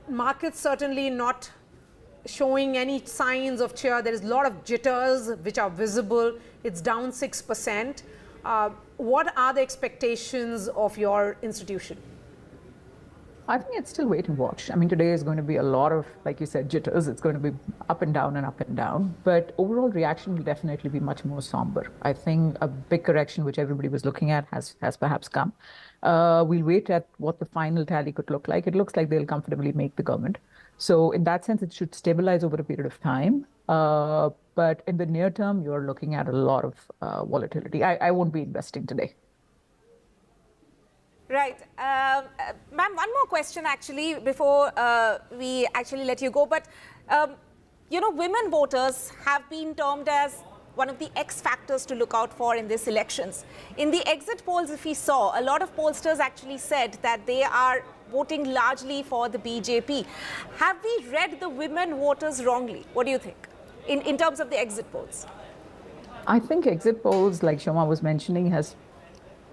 markets certainly not showing any signs of cheer. There is a lot of jitters which are visible. It's down 6%. What are the expectations of your institution? I think it's still wait and watch. I mean, today is going to be a lot of, like you said, jitters. It's going to be up and down and up and down. But overall reaction will definitely be much more somber. I think a big correction, which everybody was looking at, has perhaps come. We'll wait at what the final tally could look like. It looks like they'll comfortably make the government. So in that sense, it should stabilize over a period of time. But in the near term, you're looking at a lot of volatility. I won't be investing today. Right. Ma'am, one more question actually before we actually let you go. But, you know, women voters have been termed as one of the X factors to look out for in these elections. In the exit polls, if we saw, a lot of pollsters actually said that they are voting largely for the BJP. Have we read the women voters wrongly? What do you think in terms of the exit polls? I think exit polls, like Shoma was mentioning, has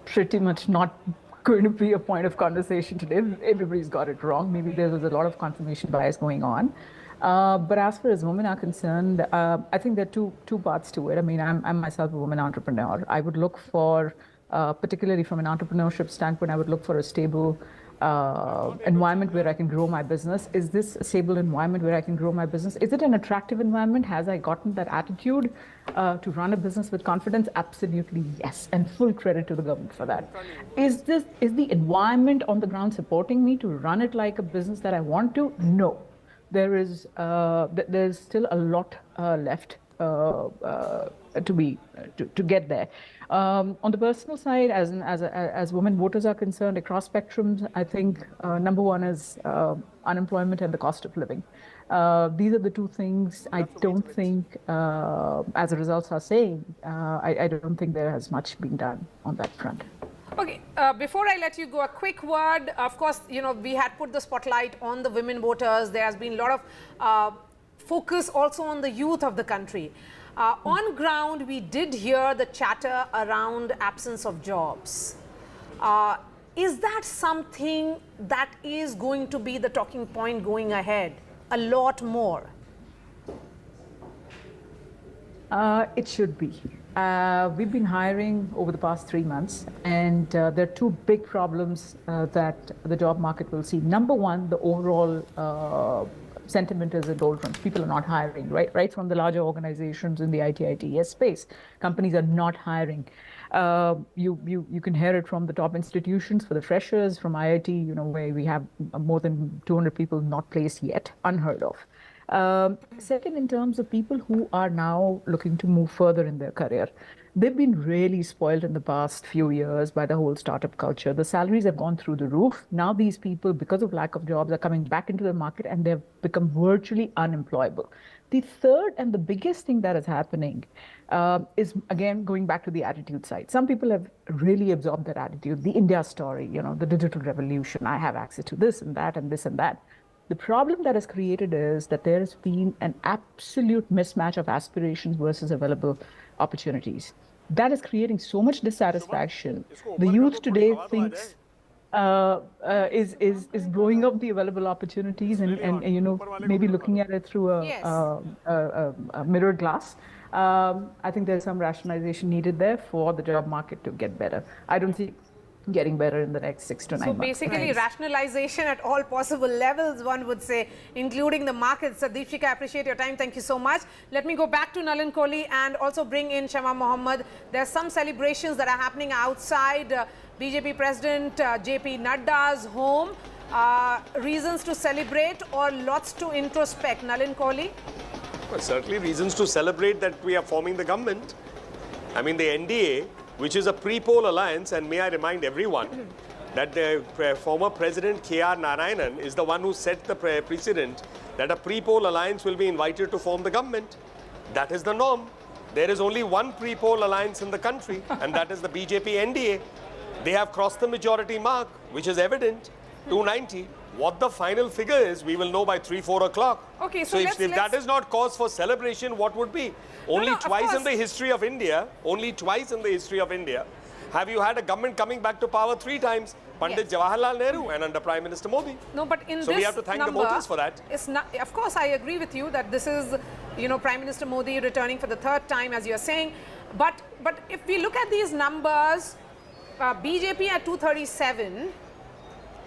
pretty much not going to be a point of conversation today. Everybody's got it wrong. Maybe there was a lot of confirmation bias going on. But as far as women are concerned, I think there are two parts to it. I mean, I'm myself a woman entrepreneur. I would look for, particularly from an entrepreneurship standpoint, I would look for a stable environment where I can grow my business. Is this a stable environment where I can grow my business? Is it an attractive environment? Has I gotten that attitude to run a business with confidence? Absolutely yes, and full credit to the government for that. Is the environment on the ground supporting me to run it like a business that I want to? No, there's still a lot left to get there. On the personal side, as women voters are concerned, across spectrums, I think number one is unemployment and the cost of living. These are the two things I don't think, as the results are saying, I don't think there has much been done on that front. Okay, before I let you go, a quick word. Of course, you know, we had put the spotlight on the women voters. There has been a lot of focus also on the youth of the country. On ground, we did hear the chatter around absence of jobs. Is that something that is going to be the talking point going ahead? A lot more? It should be. We've been hiring over the past 3 months, and there are two big problems that the job market will see. Number one, the overall sentiment is in doldrums. People are not hiring, right from the larger organizations in the IT/ITES space. Companies are not hiring. You can hear it from the top institutions for the freshers, from IIT, you know, where we have more than 200 people not placed yet, unheard of. Second, in terms of people who are now looking to move further in their career, they've been really spoiled in the past few years by the whole startup culture. The salaries have gone through the roof. Now these people, because of lack of jobs, are coming back into the market and they've become virtually unemployable. The third and the biggest thing that is happening is, again, going back to the attitude side. Some people have really absorbed that attitude, the India story, you know, the digital revolution. I have access to this and that and this and that. The problem that is created is that there has been an absolute mismatch of aspirations versus available opportunities. That is creating so much dissatisfaction. The youth today thinks is blowing up the available opportunities and you know, maybe looking at it through a mirror glass. I think there's some rationalization needed there for the job market to get better. I don't see getting better in the next 6 to 9 months. So basically rationalization at all possible levels, one would say, including the markets. Deepshika, I appreciate your time. Thank you so much. Let me go back to Nalin Kohli and also bring in Shama Mohammed. There are some celebrations that are happening outside BJP President JP Nadda's home. Reasons to celebrate or lots to introspect? Nalin Kohli? Well, certainly reasons to celebrate that we are forming the government. I mean, the NDA, which is a pre-poll alliance, and may I remind everyone that the former President K.R. Narayanan is the one who set the precedent that a pre-poll alliance will be invited to form the government. That is the norm. There is only one pre-poll alliance in the country, and that is the BJP NDA. They have crossed the majority mark, which is evident, 290. What the final figure is, we will know by 3-4 o'clock. Okay, so if that is not cause for celebration, what would be? Only twice in the history of India, have you had a government coming back to power 3 times, Pandit Jawaharlal Nehru and under Prime Minister Modi. No, but in so this we have to thank the voters for that. It's not, of course, I agree with you that this is, you know, Prime Minister Modi returning for the 3rd time, as you are saying. But if we look at these numbers, BJP at 237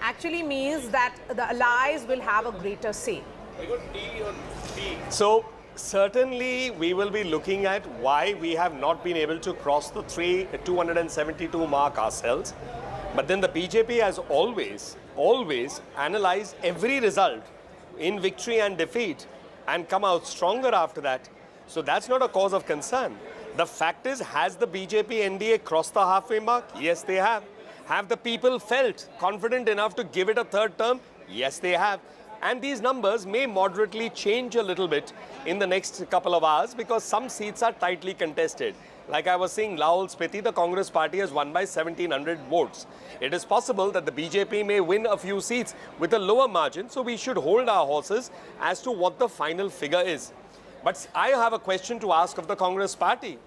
actually means that the allies will have a greater say. So certainly we will be looking at why we have not been able to cross the 272 mark ourselves. But then the BJP has always analyzed every result in victory and defeat and come out stronger after that. So that's not a cause of concern. The fact is, has the BJP NDA crossed the halfway mark? Yes, they have. Have the people felt confident enough to give it a 3rd term? Yes, they have. And these numbers may moderately change a little bit in the next couple of hours because some seats are tightly contested. Like I was saying, Lahore Spiti, the Congress party has won by 1,700 votes. It is possible that the BJP may win a few seats with a lower margin, so we should hold our horses as to what the final figure is. But I have a question to ask of the Congress party.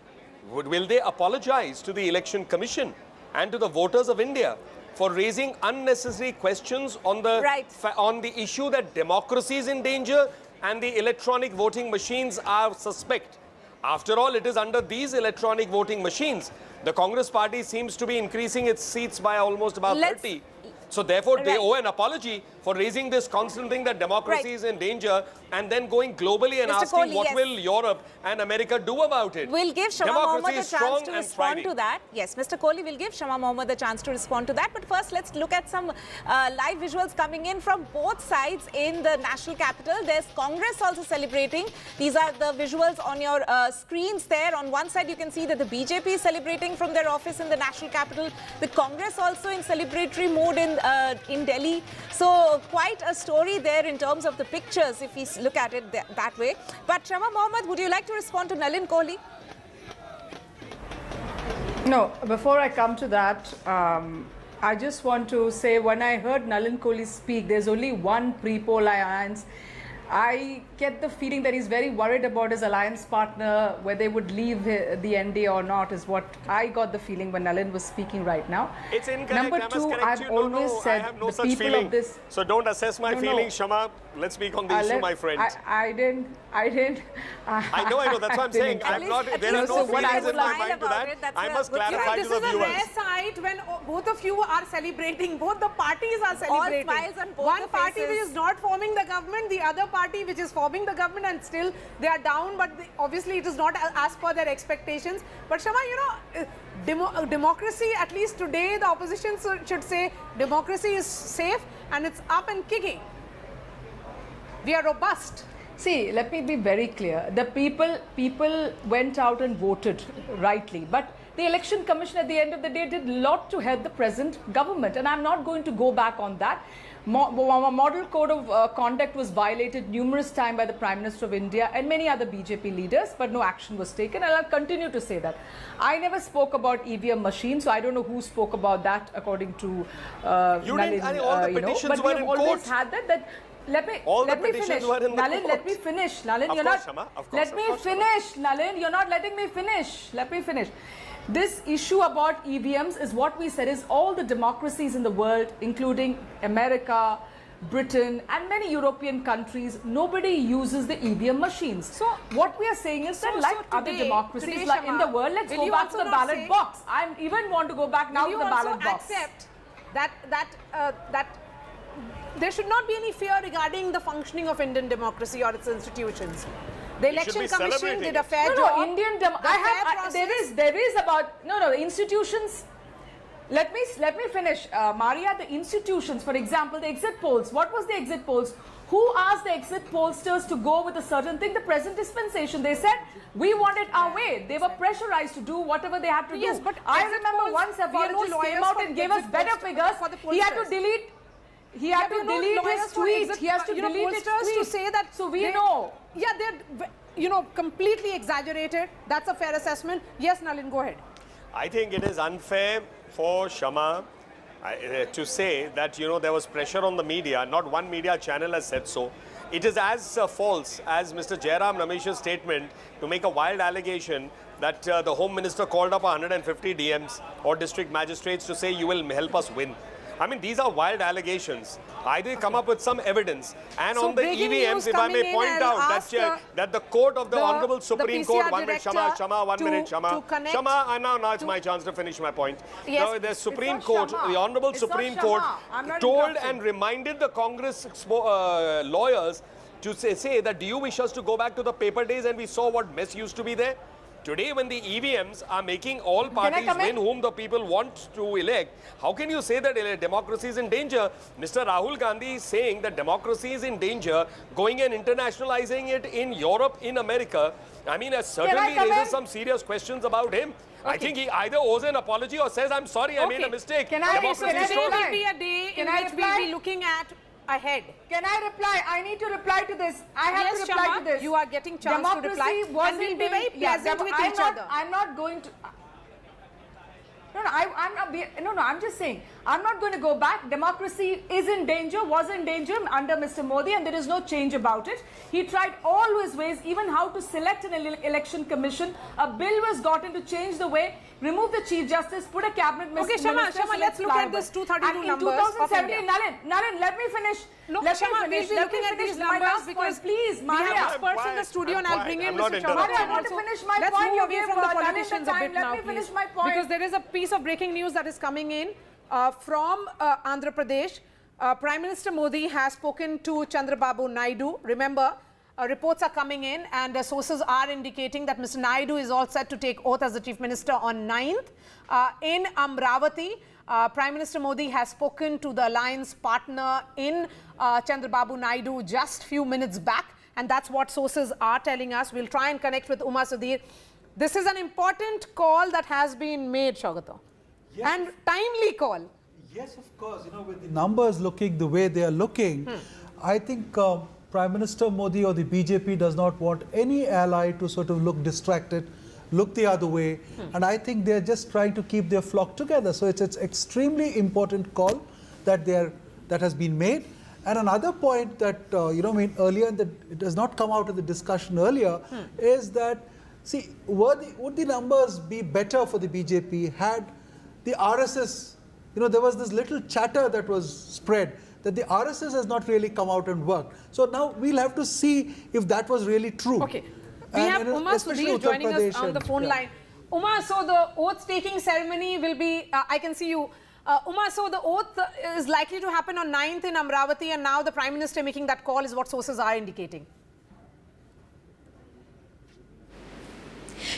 Will they apologize to the Election Commission and to the voters of India for raising unnecessary questions on the issue that democracy is in danger and the electronic voting machines are suspect? After all, it is under these electronic voting machines. The Congress party seems to be increasing its seats by almost about 30. So therefore, they owe an apology for raising this constant thing that democracy is in danger and then going globally and asking Kohli, what will Europe and America do about it. We'll give Shama Mohammed a chance to respond to that. Yes, Mr. Kohli, will give Shama Mohammed a chance to respond to that. But first, let's look at some live visuals coming in from both sides in the national capital. There's Congress also celebrating. These are the visuals on your screens there. On one side, you can see that the BJP is celebrating from their office in the national capital. The Congress also in celebratory mood in Delhi. So quite a story there in terms of the pictures if we look at it that way. But Shama Mohammed, would you like to respond to Nalin Kohli? No, before I come to that, I just want to say when I heard Nalin Kohli speak, there's only one pre-poll alliance. I get the feeling that he's very worried about his alliance partner, whether they would leave the NDA or not, is what I got the feeling when Nalin was speaking right now. It's incorrect. Number two, I've always said I have no the such people feeling. of this... So don't assess my feelings, Shama. Let's speak on the issue, my friend. I didn't. I know. That's what I'm saying. There are no feelings in my mind to that. I must clarify to the viewers. This is a rare sight when both of you are celebrating. Both the parties are celebrating. All smiles on both One the party faces. which is not forming the government, the other party which is forming the government, and still they are down. But obviously it is not as per their expectations. But Shama, you know, democracy, at least today, the opposition should say democracy is safe and it's up and kicking. We are robust. See, let me be very clear. The people went out and voted rightly. But the Election Commission at the end of the day did a lot to help the present government. And I'm not going to go back on that. Model Code of Conduct was violated numerous times by the Prime Minister of India and many other BJP leaders, but no action was taken. And I'll continue to say that. I never spoke about EVM machines, so I don't know who spoke about that according to Nalin. All the petitions but were we have in always court. had that. Let me finish. Nalin, let me finish. Nalin, you're not. Let me finish. Nalin, you're not letting me finish. Let me finish. This issue about EVMs is what we said is all the democracies in the world, including America, Britain and many European countries, nobody uses the EVM machines. So what we are saying is that like other democracies like in the world, let's go back to the ballot box. I even want to go back now to the ballot box. Will you also accept that there should not be any fear regarding the functioning of Indian democracy or its institutions? The Election Commission did a fair job. Indian there is about the institutions. Let me finish, Maria. The institutions, for example, the exit polls. What was the exit polls? Who asked the exit pollsters to go with a certain thing? The present dispensation. They said we want it our way. They were pressurized to do whatever they had to do. Yes, but I remember once Safarajist came out and gave us better figures. He had to delete. He had to delete his tweet. He has to delete his tweet to say that. So we know. Yeah, they're completely exaggerated. That's a fair assessment. Yes, Nalin, go ahead. I think it is unfair for Shama to say that, there was pressure on the media. Not one media channel has said so. It is as false as Mr. Jairam Ramesh's statement to make a wild allegation that the Home Minister called up 150 DMs or district magistrates to say you will help us win. I mean, these are wild allegations. Either come up with some evidence. And so on the EVMs, if I may point out that the court of the Honorable Supreme Court, 1 minute, Shama, 1 minute, Shama, now it's my chance to finish my point. Yes, now, the Supreme Court, the Honorable Supreme Court told and reminded the Congress lawyers to say that, do you wish us to go back to the paper days? And we saw what mess used to be there. Today, when the EVMs are making all parties win whom the people want to elect, how can you say that democracy is in danger? Mr. Rahul Gandhi is saying that democracy is in danger, going and internationalizing it in Europe, in America. I mean, certainly raises some serious questions about him. Okay. I think he either owes an apology or says, I'm sorry, I made a mistake. Today will be a day in which we'll be looking at ahead. Can I reply? I need to reply to this. I have to reply Shama, to this. You are getting chance to reply. And we'll be very pleasant with each other. I'm not going to... I'm just saying, I'm not going to go back. Democracy is in danger, was in danger under Mr. Modi, and there is no change about it. He tried all his ways, even how to select an election commission. A bill was gotten to change the way, remove the Chief Justice, put a cabinet minister. Okay, Shama, let's look at this 232 and numbers. In 2017, Nalin, let me finish. No, Shama, we'll be looking at these numbers because please, we have experts in the studio and I'll bring in Mr. Shama. I want to finish my point. Let's move away from the politicians a bit now, Let me finish my point. Because there is a piece of breaking news that is coming in from Andhra Pradesh. Prime Minister Modi has spoken to Chandrababu Naidu. Remember, reports are coming in and sources are indicating that Mr. Naidu is all set to take oath as the Chief Minister on 9th. In Amravati, Prime Minister Modi has spoken to the alliance partner in Chandrababu Naidu just few minutes back, and that's what sources are telling us. We'll try and connect with Uma Sudhir. This is an important call that has been made, Shagata, and timely call. Yes, of course. With the numbers looking the way they are looking, I think Prime Minister Modi or the BJP does not want any ally to sort of look distracted, look the other way, and I think they're just trying to keep their flock together. So it's extremely important call that has been made. And another point that earlier it has not come out of the discussion earlier is that, see, would the numbers be better for the BJP had the RSS, there was this little chatter that was spread that the RSS has not really come out and worked. So now we'll have to see if that was really true. Okay. We have Uma Sudhir joining us on the phone line. Uma, so the oath-taking ceremony will be, I can see you. Uma, so the oath is likely to happen on 9th in Amravati, and now the Prime Minister making that call is what sources are indicating.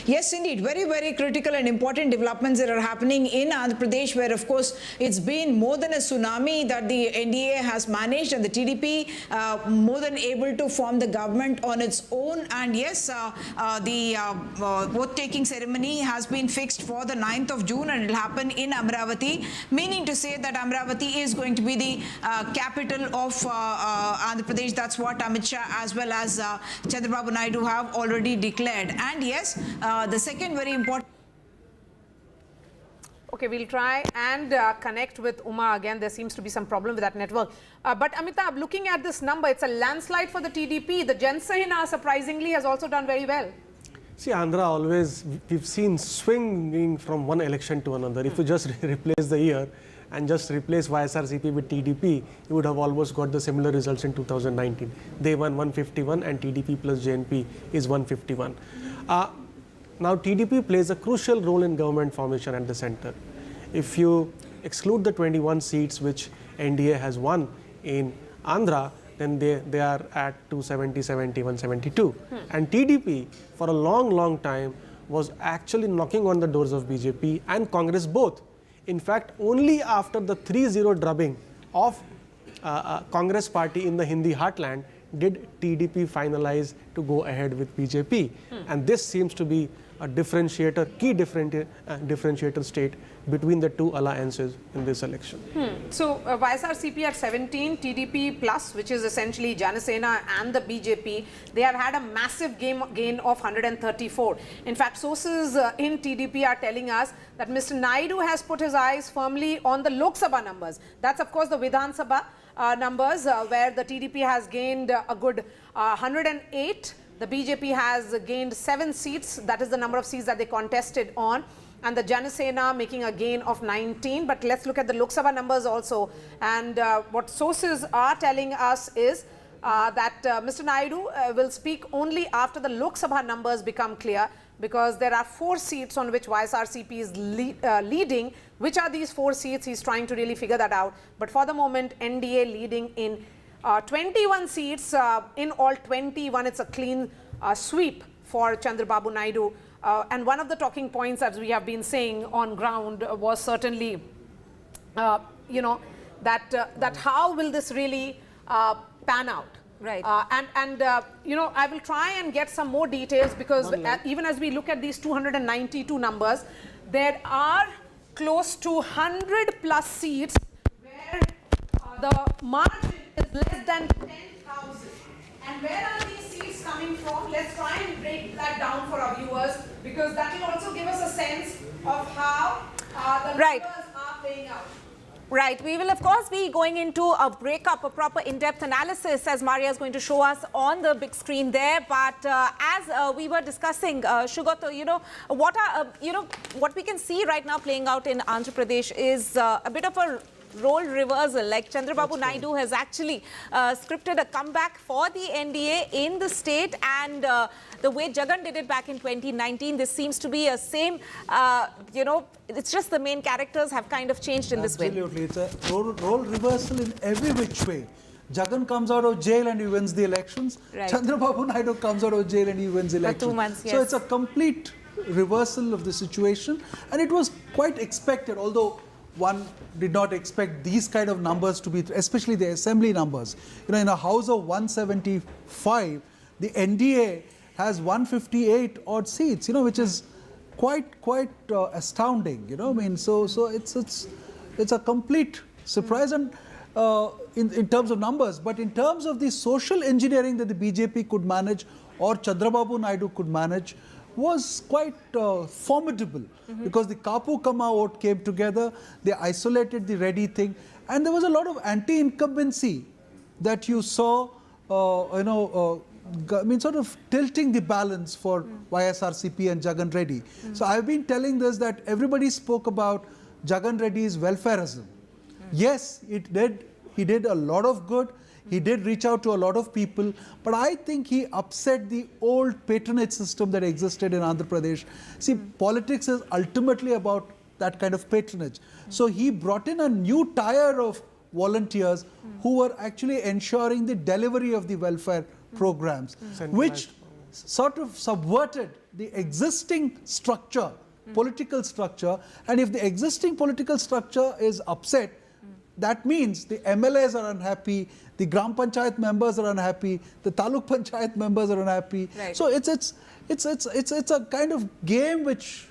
Yes, indeed. Very, very critical and important developments that are happening in Andhra Pradesh, where, of course, it's been more than a tsunami that the NDA has managed, and the TDP more than able to form the government on its own. And yes, the vote-taking ceremony has been fixed for the 9th of June, and it will happen in Amravati, meaning to say that Amravati is going to be the capital of Andhra Pradesh. That's what Amit Shah as well as Chandrababu Naidu have already declared. And yes, the second very important... Okay, we'll try and connect with Uma again. There seems to be some problem with that network. But Amitabh, looking at this number, it's a landslide for the TDP. The Jana Sena, surprisingly, has also done very well. See, Andhra always, we've seen swinging from one election to another. If you just replace the year and just replace YSRCP with TDP, you would have almost got the similar results in 2019. They won 151 and TDP plus JNP is 151. Now, TDP plays a crucial role in government formation at the center. If you exclude the 21 seats which NDA has won in Andhra, then they are at 270, 70, 172. And TDP, for a long time, was actually knocking on the doors of BJP and Congress both. In fact, only after the 3-0 drubbing of Congress party in the Hindi heartland did TDP finalize to go ahead with BJP. And this seems to be a differentiator, key differentiator state between the two alliances in this election. So YSRCP at 17, TDP plus, which is essentially Janasena and the BJP, they have had a massive gain of 134. In fact, sources in TDP are telling us that Mr. Naidu has put his eyes firmly on the Lok Sabha numbers. That's of course the Vidhan Sabha numbers where the TDP has gained a good 108. The BJP has gained 7 seats. That is the number of seats that they contested on. And the Janasena making a gain of 19. But let's look at the Lok Sabha numbers also. And what sources are telling us is that Mr. Naidu will speak only after the Lok Sabha numbers become clear, because there are 4 seats on which YSRCP is leading. Which are these 4 seats? He's trying to really figure that out. But for the moment, NDA leading in 21 seats, in all 21, it's a clean sweep for Chandrababu Naidu. And one of the talking points, as we have been saying on ground, was certainly, you know, that how will this really pan out? Right. You know, I will try and get some more details, because even as we look at these 292 numbers, there are close to 100 plus seats where the margin is less than 10,000. And where are these seats coming from? Let's try and break that down for our viewers, because that will also give us a sense of how the numbers are playing out. Right. We will, of course, be going into a breakup, a proper in-depth analysis, as Maria is going to show us on the big screen there. But as we were discussing, Shugato, you know, what we can see right now playing out in Andhra Pradesh is a bit of a role reversal. Like Chandrababu Naidu has actually scripted a comeback for the NDA in the state, and the way Jagan did it back in 2019, this seems to be a same, you know, it's just the main characters have kind of changed in this way. Absolutely, it's a role reversal in every which way. Jagan comes out of jail and he wins the elections. Right. Chandrababu Naidu comes out of jail and he wins the elections. For 2 months, yes. So it's a complete reversal of the situation, and it was quite expected, although one did not expect these kind of numbers to be, especially the assembly numbers. You know, in a house of 175, the NDA has 158 odd seats, you know, which is quite astounding, you know. I mean, so it's a complete surprise, and in terms of numbers, but in terms of the social engineering that the BJP could manage or Chandrababu Naidu could manage was quite formidable, because the Kapu Kama vote came together, they isolated the Reddy thing, and there was a lot of anti-incumbency that you saw, you know, I mean, sort of tilting the balance for YSRCP and Jagan Reddy. So I've been telling this, that everybody spoke about Jagan Reddy's welfareism. Yes, it did. He did a lot of good. He did reach out to a lot of people, but I think he upset the old patronage system that existed in Andhra Pradesh. See, politics is ultimately about that kind of patronage. So he brought in a new tier of volunteers who were actually ensuring the delivery of the welfare programs, which sort of subverted the existing structure, political structure. And if the existing political structure is upset, that means the MLAs are unhappy, the Gram Panchayat members are unhappy, the Taluk Panchayat members are unhappy. Right. So it's a kind of game which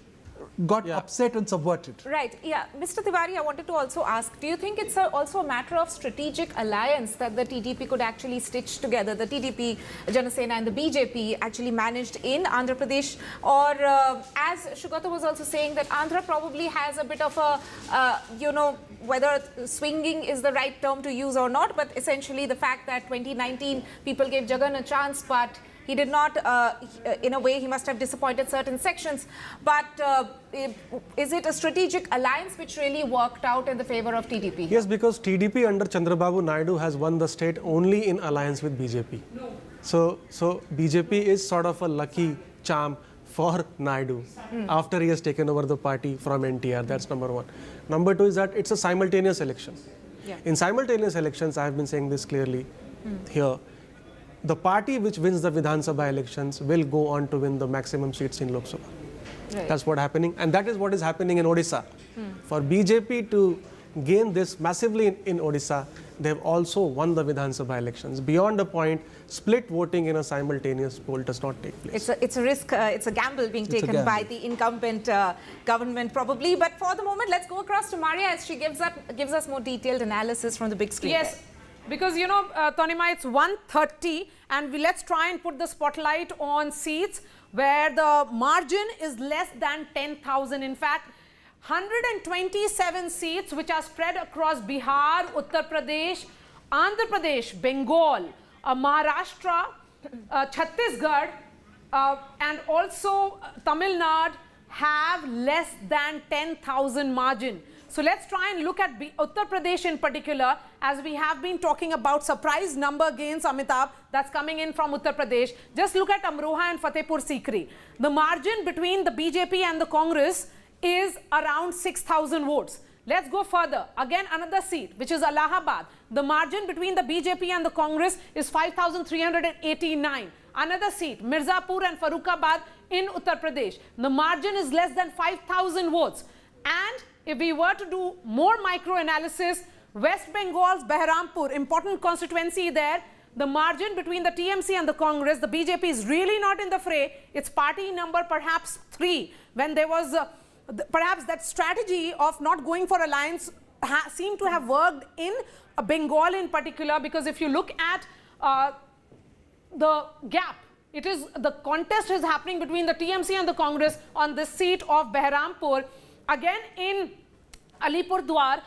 got upset and subverted. Right. Yeah. Mr. Tiwari, I wanted to also ask, do you think it's also a matter of strategic alliance that the TDP could actually stitch together? The TDP, Janasena and the BJP actually managed in Andhra Pradesh? Or as Shugato was also saying, that Andhra probably has a bit of a, you know, whether swinging is the right term to use or not, but essentially the fact that 2019 people gave Jagan a chance, but He did not, in a way, he must have disappointed certain sections. But is it a strategic alliance which really worked out in the favor of TDP? Yes, because TDP under Chandrababu Naidu has won the state only in alliance with BJP. No. So BJP is sort of a lucky charm for Naidu after he has taken over the party from NTR. That's number one. Number two is that it's a simultaneous election. Yeah. In simultaneous elections, I have been saying this clearly here, the party which wins the Vidhan Sabha elections will go on to win the maximum seats in Lok Sabha. Right. That's what's happening, and that is what is happening in Odisha. For BJP to gain this massively in Odisha, they've also won the Vidhan Sabha elections. Beyond a point, split voting in a simultaneous poll does not take place. It's a risk, it's a gamble being taken by the incumbent government probably. But for the moment, let's go across to Maria as she gives us more detailed analysis from the big screen. Yes, because you know, Tanima, it's 1:30 and let's try and put the spotlight on seats where the margin is less than 10,000. In fact, 127 seats which are spread across Bihar, Uttar Pradesh, Andhra Pradesh, Bengal, Maharashtra, Chhattisgarh and also Tamil Nadu have less than 10,000 margin. So let's try and look at Uttar Pradesh in particular, as we have been talking about surprise number gains, Amitabh, that's coming in from Uttar Pradesh. Just look at Amroha and Fatehpur Sikri. The margin between the BJP and the Congress is around 6,000 votes. Let's go further. Again, another seat, which is Allahabad. The margin between the BJP and the Congress is 5,389. Another seat, Mirzapur and Farrukhabad in Uttar Pradesh. The margin is less than 5,000 votes. And if we were to do more micro-analysis, West Bengal's Baharampur, important constituency there, the margin between the TMC and the Congress, the BJP is really not in the fray. It's party number perhaps 3, when there was perhaps that strategy of not going for alliance seemed to have worked in Bengal in particular, because if you look at the gap, it is the contest is happening between the TMC and the Congress on this seat of Baharampur. Again, in Alipurdwar,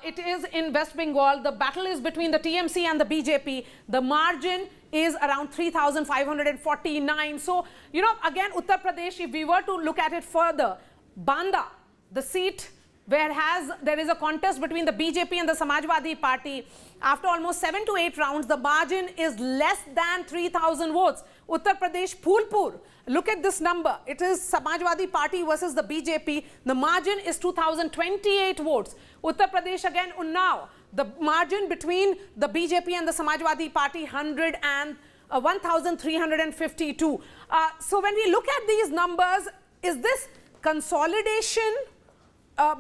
it is in West Bengal. The battle is between the TMC and the BJP. The margin is around 3,549. So, you know, again, Uttar Pradesh, if we were to look at it further, Banda, the seat where there is a contest between the BJP and the Samajwadi Party, after almost 7 to 8 rounds, the margin is less than 3,000 votes. Uttar Pradesh, Phulpur, look at this number. It is Samajwadi Party versus the BJP. The margin is 2,028 votes. Uttar Pradesh, again, Unnao, the margin between the BJP and the Samajwadi Party, 1,352. So when we look at these numbers, is this consolidation?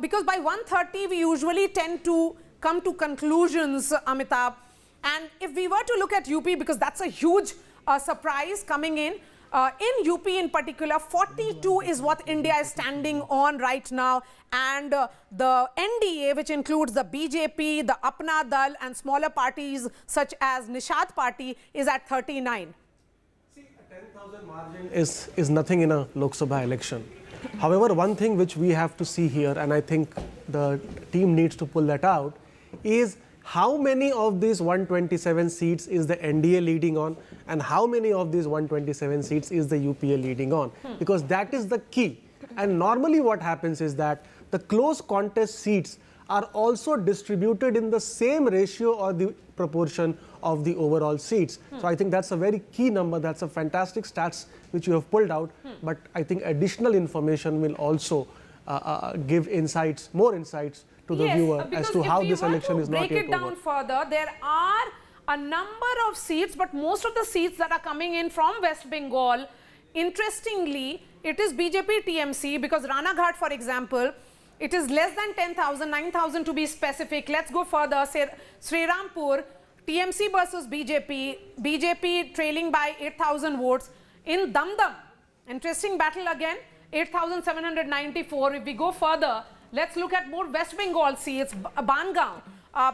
Because by 1:30 we usually tend to come to conclusions, Amitabh. And if we were to look at UP, because that's a huge surprise coming in UP in particular, 42 is what India is standing on right now. And the NDA, which includes the BJP, the Apna Dal and smaller parties such as Nishad Party, is at 39. See, a 10,000 margin is nothing in a Lok Sabha election. However, one thing which we have to see here, and I think the team needs to pull that out, is how many of these 127 seats is the NDA leading on, and how many of these 127 seats is the UPA leading on, because that is the key. And normally what happens is that the close contest seats are also distributed in the same ratio or the proportion of the overall seats. So I think that's a very key number. That's a fantastic stats which you have pulled out. But I think additional information will also give insights, more insights to the viewer as to how this election is not yet over. Break it down further, there are a number of seats, but most of the seats that are coming in from West Bengal, interestingly, it is BJP TMC, because Ranaghat, for example, it is less than 10,000, 9,000 to be specific. Let's go further. Srirampur, TMC versus BJP, BJP trailing by 8,000 votes. In Damdam, interesting battle again, 8,794. If we go further, let's look at more West Bengal seats. Bangaon,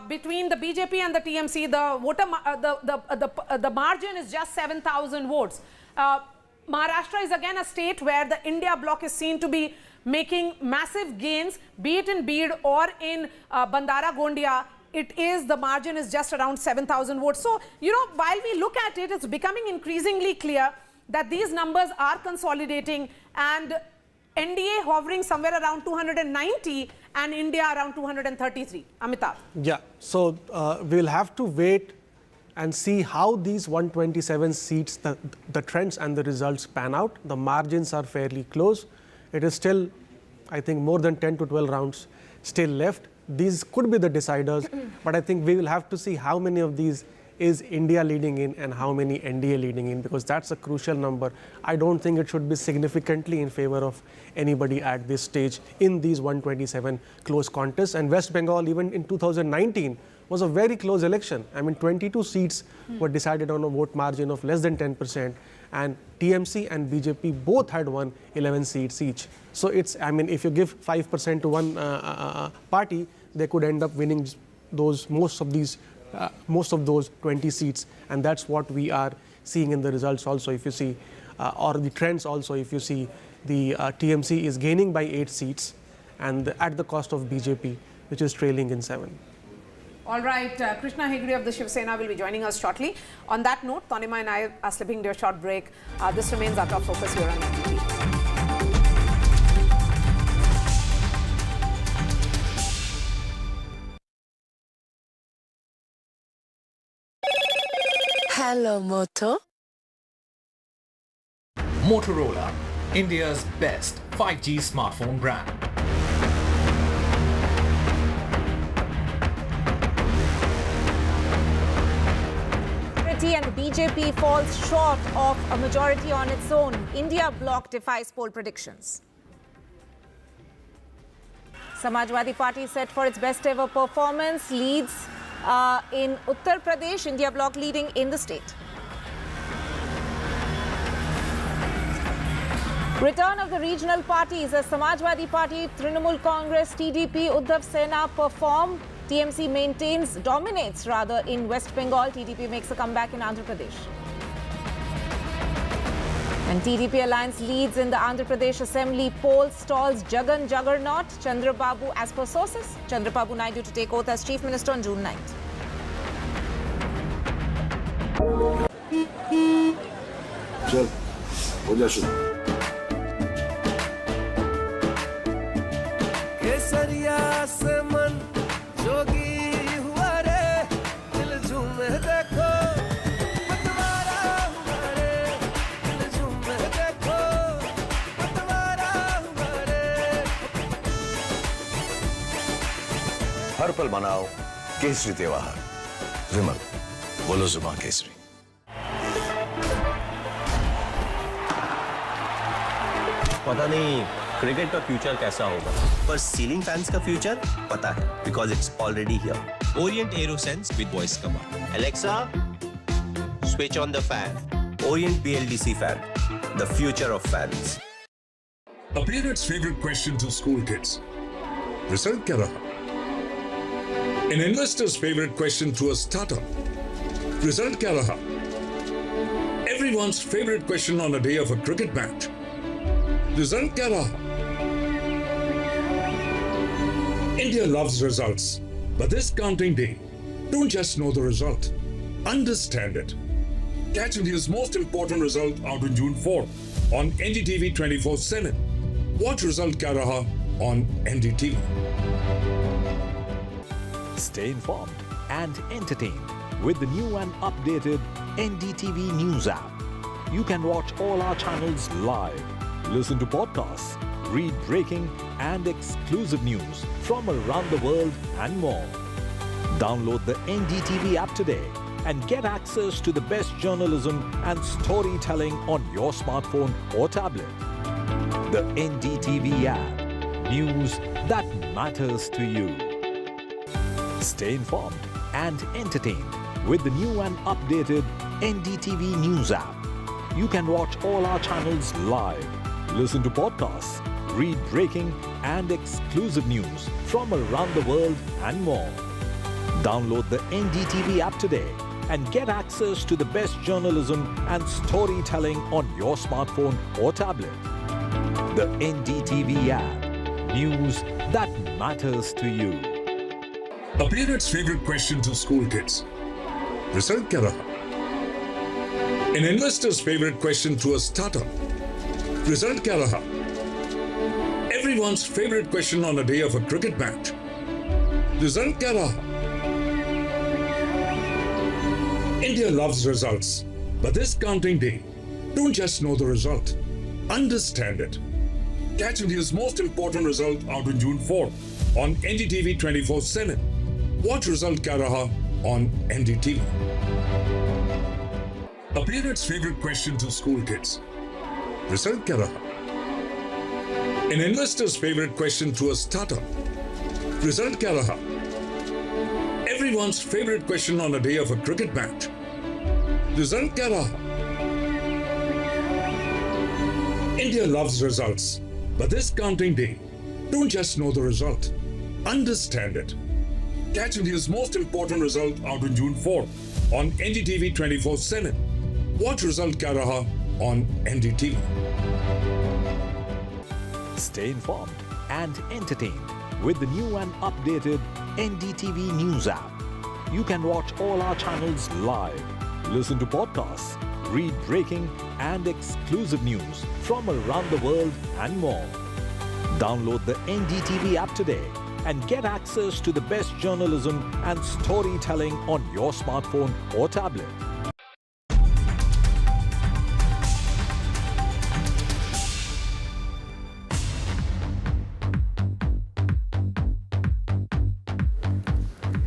between the BJP and the TMC, the margin is just 7,000 votes. Maharashtra is again a state where the India bloc is seen to be making massive gains, be it in Bid or in Bandara Gondia. The margin is just around 7,000 votes. So, you know, while we look at it, it's becoming increasingly clear that these numbers are consolidating and NDA hovering somewhere around 290 and India around 233. Amitabh. Yeah, so we'll have to wait and see how these 127 seats, the trends and the results pan out. The margins are fairly close. It is still, I think, more than 10 to 12 rounds still left. These could be the deciders, but I think we will have to see how many of these is India leading in and how many NDA leading in, because that's a crucial number. I don't think it should be significantly in favor of anybody at this stage in these 127 close contests. And West Bengal, even in 2019, was a very close election. I mean, 22 seats were decided on a vote margin of less than 10%, and TMC and BJP both had won 11 seats each. So it's, I mean, if you give 5% to one party, they could end up winning most of those 20 seats, and that's what we are seeing in the results also. If you see, or the trends also, if you see, the TMC is gaining by 8 seats, and at the cost of BJP, which is trailing in 7. All right, Krishna Hegde of the Shiv Sena will be joining us shortly. On that note, Tanima and I are slipping into a short break. This remains our top focus here on NDTV. Hello, Moto. Motorola, India's best 5G smartphone brand. And the BJP falls short of a majority on its own. India bloc defies poll predictions. Samajwadi Party set for its best ever performance, leads in Uttar Pradesh, India bloc leading in the state. Return of the regional parties as Samajwadi Party, Trinamool Congress, TDP, Uddhav Sena perform. TMC dominates in West Bengal. TDP makes a comeback in Andhra Pradesh. And TDP alliance leads in the Andhra Pradesh Assembly poll, stalls Jagan Juggernaut, Chandrababu as per sources. Chandrababu Naidu to take oath as Chief Minister on June 9th. चल, हो जा शुरू। केसरिया से मन जोगी हुआ रे, दिल झूमे देखो, पतवारा हुआ रे, दिल झूमे देखो, पतवारा हुआ रे। हर पल मनाओ केसरी त्योहार। विमल, बोलो जुबान केसरी। पता नहीं क्रिकेट का फ्यूचर कैसा होगा, पर सीलिंग फैंस का फ्यूचर पता है, because it's already here. Orient arrow sense with voice command. Alexa, switch on the fan. Orient BLDC fan, the future of fans. A parent's favorite question to school kids. Result क्या रहा? An investor's favorite question to a startup. Result क्या रहा? Everyone's favorite question on a day of a cricket match. Result क्या रहा? India loves results, but this counting day, don't just know the result, understand it. Catch India's most important result out on June 4th on NDTV 24/7. Watch Result Kya Raha on NDTV. Stay informed and entertained with the new and updated NDTV News app. You can watch all our channels live, listen to podcasts, read breaking and exclusive news from around the world and more. Download the NDTV app today and get access to the best journalism and storytelling on your smartphone or tablet. The NDTV app. News that matters to you. Stay informed and entertained with the new and updated NDTV News app. You can watch all our channels live, listen to podcasts, read breaking and exclusive news from around the world and more. Download the NDTV app today and get access to the best journalism and storytelling on your smartphone or tablet. The NDTV app. News that matters to you. A parent's favorite question to school kids. Result क्या रहा? An investor's favorite question to a startup. Result kya raha? Everyone's favorite question on a day of a cricket match. Result kya raha? India loves results, but this counting day, don't just know the result, understand it. Catch India's most important result out on June 4th on NDTV 24/7. Watch Result Kya Raha on NDTV. A parent's favorite question to school kids. Result kya raha? An investor's favorite question to a startup. Result kya raha? Everyone's favorite question on a day of a cricket match. Result kya raha? India loves results, but this counting day, don't just know the result, understand it. Catch India's most important result out on June 4th on NDTV 24/7. Watch Result Kya Raha on NDTV. Stay informed and entertained with the new and updated NDTV News app. You can watch all our channels live, listen to podcasts, read breaking and exclusive news from around the world and more. Download the NDTV app today and get access to the best journalism and storytelling on your smartphone or tablet.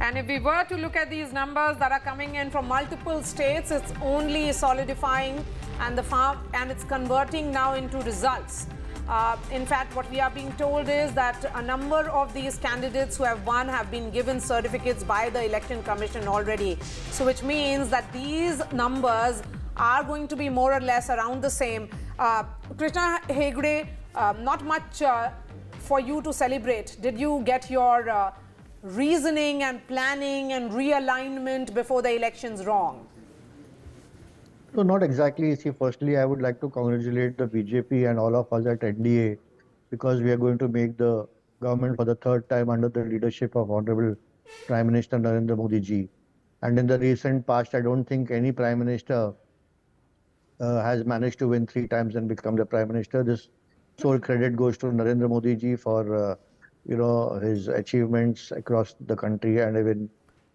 And if we were to look at these numbers that are coming in from multiple states, it's only solidifying and it's converting now into results. In fact, what we are being told is that a number of these candidates who have won have been given certificates by the Election Commission already. So which means that these numbers are going to be more or less around the same. Krishna Hegde, not much for you to celebrate. Did you get your reasoning and planning and realignment before the elections wrong? No, not exactly. See, firstly, I would like to congratulate the BJP and all of us at NDA because we are going to make the government for the third time under the leadership of Honorable Prime Minister Narendra Modi ji. And in the recent past, I don't think any Prime Minister has managed to win 3 times and become the Prime Minister. This sole credit goes to Narendra Modi ji for his achievements across the country and even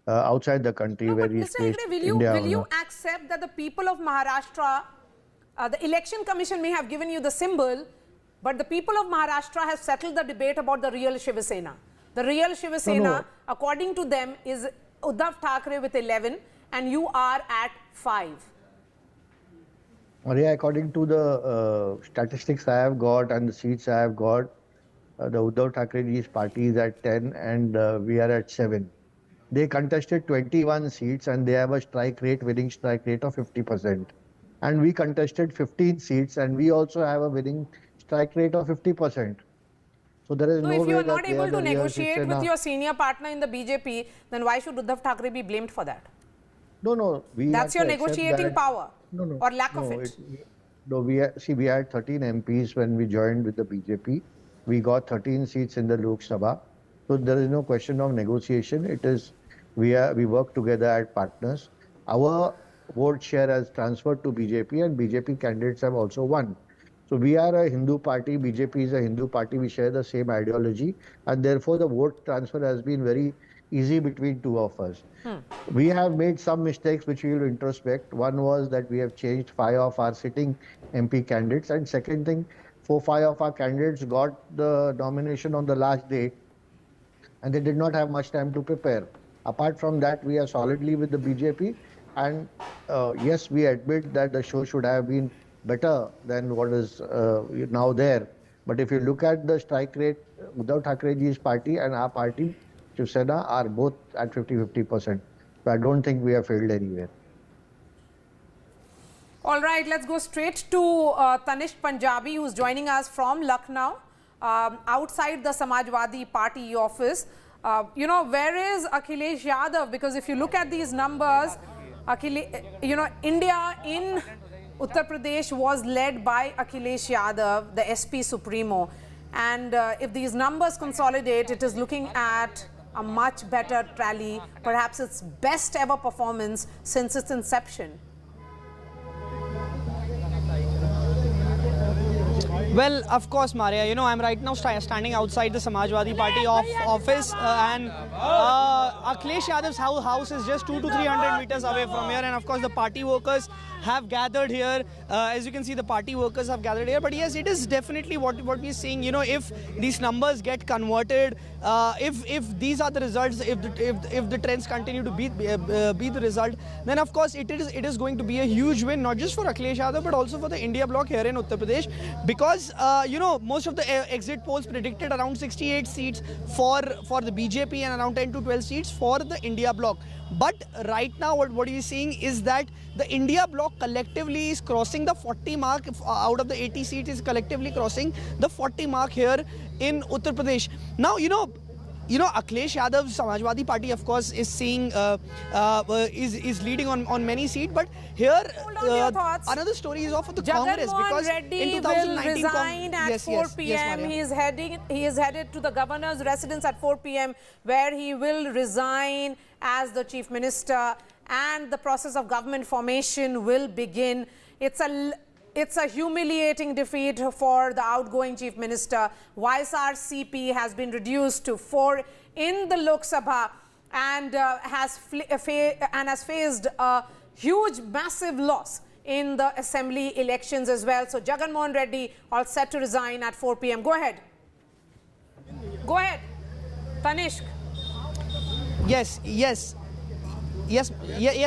outside the country where he's placed India. Will you accept that the people of Maharashtra, the Election Commission may have given you the symbol, but the people of Maharashtra have settled the debate about the real Shiva Sena. The real Shiva Sena, according to them, is Uddhav Thackeray with 11 and you are at 5. Yeah, according to the statistics I have got and the seats I have got, the Uddhav Thackeray's party is at 10 and we are at 7. They contested 21 seats and they have a winning strike rate of 50%. And we contested 15 seats and we also have a winning strike rate of 50%. So there is no way that if you are not able to negotiate with your senior partner in the BJP, then why should Uddhav Thackeray be blamed for that? No. That's your negotiating power or lack of it. We had 13 MPs when we joined with the BJP. We got 13 seats in the Lok Sabha. So there is no question of negotiation. It is we work together as partners. Our vote share has transferred to BJP and BJP candidates have also won. So we are a Hindu party, BJP is a Hindu party, we share the same ideology and therefore the vote transfer has been very easy between two of us. We have made some mistakes which we will introspect. One was that we have changed 5 of our sitting MP candidates and second thing, 4-5 of our candidates got the nomination on the last day and they did not have much time to prepare. Apart from that, we are solidly with the BJP and yes, we admit that the show should have been better than what is now there. But if you look at the strike rate, Uddhav Thackeray's party and our party, Shiv Sena, are both at 50-50%. So I don't think we have failed anywhere. All right, let's go straight to Tanish Punjabi, who's joining us from Lucknow, outside the Samajwadi Party office. Where is Akhilesh Yadav? Because if you look at these numbers, India in Uttar Pradesh was led by Akhilesh Yadav, the SP Supremo. And if these numbers consolidate, it is looking at a much better rally, perhaps its best ever performance since its inception. Well, of course, Maria. You know, I'm right now standing outside the Samajwadi Party office, and Akhilesh Yadav's house is just 200 to 300 meters away from here. And of course, the party workers have gathered here. As you can see, the party workers have gathered here. But yes, it is definitely what we're seeing. You know, if these numbers get converted, if these are the results, if the trends continue to be the result, then of course it is going to be a huge win, not just for Akhilesh Yadav but also for the India bloc here in Uttar Pradesh, because you know, most of the exit polls predicted around 68 seats for the BJP and around 10 to 12 seats for the India bloc. But right now what we're seeing is that the India bloc collectively is crossing the 40 mark. Out of the 80 seats is collectively crossing the 40 mark here in Uttar Pradesh. Now, you know, Akhilesh Yadav's Samajwadi Party, of course, is seeing is leading on many seats. But here, another story is of the Congress, because Reddy in 2019 will resign at 4 p.m. He is headed to the governor's residence at 4 p.m. where he will resign as the chief minister, and the process of government formation will begin. It's a humiliating defeat for the outgoing chief minister. YSRCP has been reduced to 4 in the Lok Sabha and has faced a huge, massive loss in the assembly elections as well. So Jagan Mohan Reddy all set to resign at 4 p.m. Go ahead. Go ahead, Tanishq. Yes,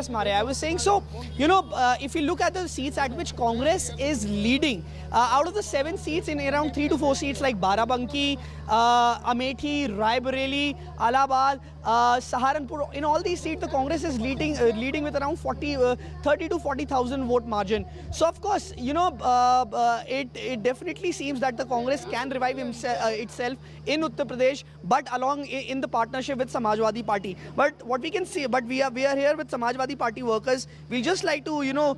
Maria. I was saying, so, you know, if you look at the seats at which Congress is leading, out of the 7 seats, in around 3 to 4 seats like Baramati, Amethi, Raebareli, Allahabad, Saharanpur, in all these seats the Congress is leading with around 30 to 40,000 vote margin. So of course, you know, it definitely seems that the Congress can revive itself in Uttar Pradesh, but along in the partnership with Samajwadi Party. But what we can see, but we are here with Samajwadi Party workers. We'll just like to, you know,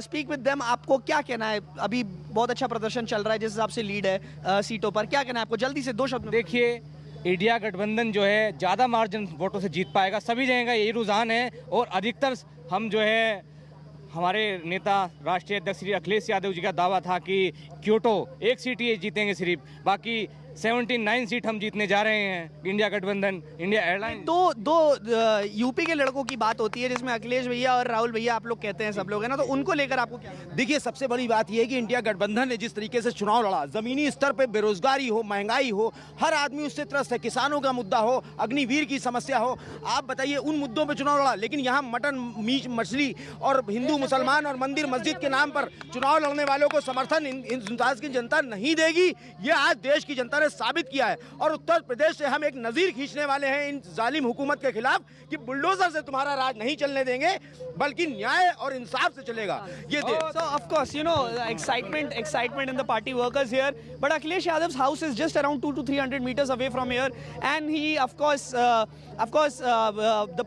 speak with them. आपको क्या कहना है? अभी बहुत अच्छा प्रदर्शन चल रहा है, जिस हिसाब से लीड है सीटों पर. क्या कहना है आपको? जल्दी से 2 शब्द. देखिए, इंडिया गठबंधन जो है ज़्यादा मार्जिन वोटों से जीत पाएगा. सभी जगह का यही रुझान है, और अधिकतर हम जो है, हमारे नेता राष्ट्रीय अध्यक्ष श्री अखिलेश यादव जी का दावा था कि क्योटो 1 सीट ये जीतेंगे सिर्फ, बाकी 79 सीट हम जीतने जा रहे हैं. इंडिया गठबंधन, इंडिया एयरलाइन. दो यूपी के लड़कों की बात होती है, जिसमें अखिलेश भैया और राहुल भैया आप लोग कहते हैं, सब लोग है ना, तो उनको लेकर आपको क्या? देखिए, सबसे बड़ी बात यह है कि इंडिया गठबंधन ने जिस तरीके से चुनाव लड़ा, जमीनी स्तर पे बेरोजगारी हो, महंगाई हो, हर आदमी उससे त्रस्त है. किसानों का मुद्दा हो, अग्निवीर की समस्या हो, आप बताइए, उन मुद्दों पे चुनाव लड़ा. लेकिन यहाँ मटन, मीट, मछली और हिंदू मुसलमान और मंदिर मस्जिद के नाम पर चुनाव लड़ने वालों को समर्थन हिंदुस्तान की जनता नहीं देगी. ये आज देश की जनता ने साबित किया है, और उत्तर प्रदेश से हम एक नजीर खींचने वाले हैं इन जालिम हुकूमत के खिलाफ कि बुलडोजर से तुम्हारा राज नहीं चलने देंगे, बल्कि न्याय और इंसाफ से चलेगा. ये So of course, you know, excitement in the party workers here, but Akhilesh Yadav's house is just around 200 to 300 meters away from here, and he of course the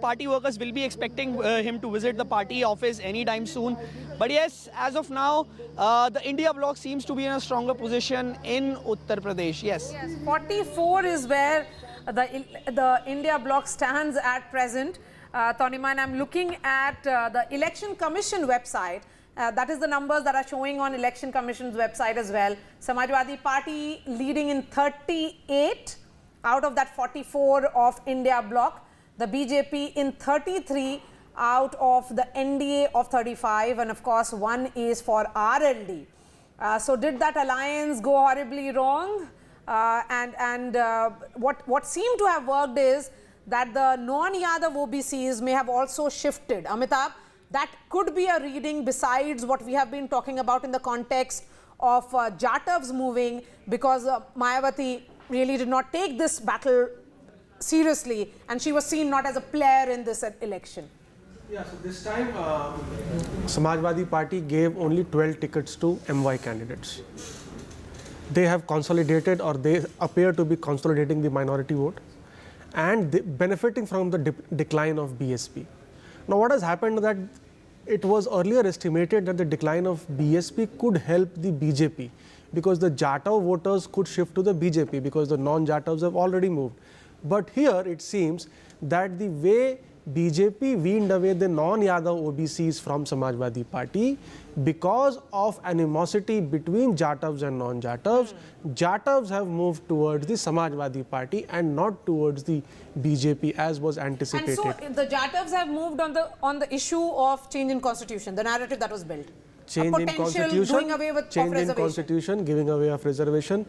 party workers will be expecting him to visit the party office anytime soon. But yes, as of now, the India bloc seems to be in a stronger position in Uttar Pradesh. Yes. 44 is where the India bloc stands at present. Toniman, I'm looking at the Election Commission website. That is the numbers that are showing on Election Commission's website as well. Samajwadi Party leading in 38 out of that 44 of India bloc. The BJP in 33 out of the NDA of 35, and of course 1 is for RLD. So did that alliance go horribly wrong? What seemed to have worked is that the non-Yadav OBCs may have also shifted. Amitabh, that could be a reading besides what we have been talking about in the context of Jatavs moving, because Mayawati really did not take this battle seriously, and she was seen not as a player in this election. Yeah, so this time Samajwadi Party gave only 12 tickets to MY candidates. They have consolidated, or they appear to be consolidating, the minority vote and benefiting from the decline of BSP. Now what has happened that it was earlier estimated that the decline of BSP could help the BJP, because the Jatav voters could shift to the BJP because the non-Jatavs have already moved. But here it seems that the way BJP weaned away the non-Yadav OBCs from Samajwadi Party because of animosity between Jatavs and non-Jatavs. Jatavs have moved towards the Samajwadi Party and not towards the BJP as was anticipated. And so the Jatavs have moved on the issue of change in constitution, the narrative that was built. Change in constitution, doing away with change in constitution, giving away of reservation.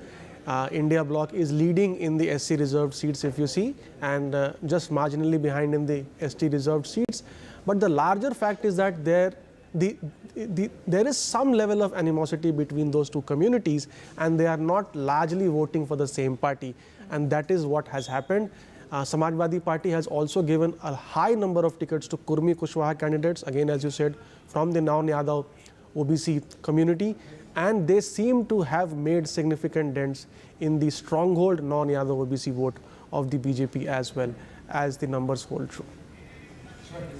India bloc is leading in the SC reserved seats, if you see, and just marginally behind in the ST reserved seats. But the larger fact is that there is some level of animosity between those two communities, and they are not largely voting for the same party, and that is what has happened. Samajwadi Party has also given a high number of tickets to Kurmi Kushwaha candidates, again as you said, from the non-Yadav OBC community, and they seem to have made significant dents in the stronghold non-Yadav OBC vote of the BJP as well, as the numbers hold true.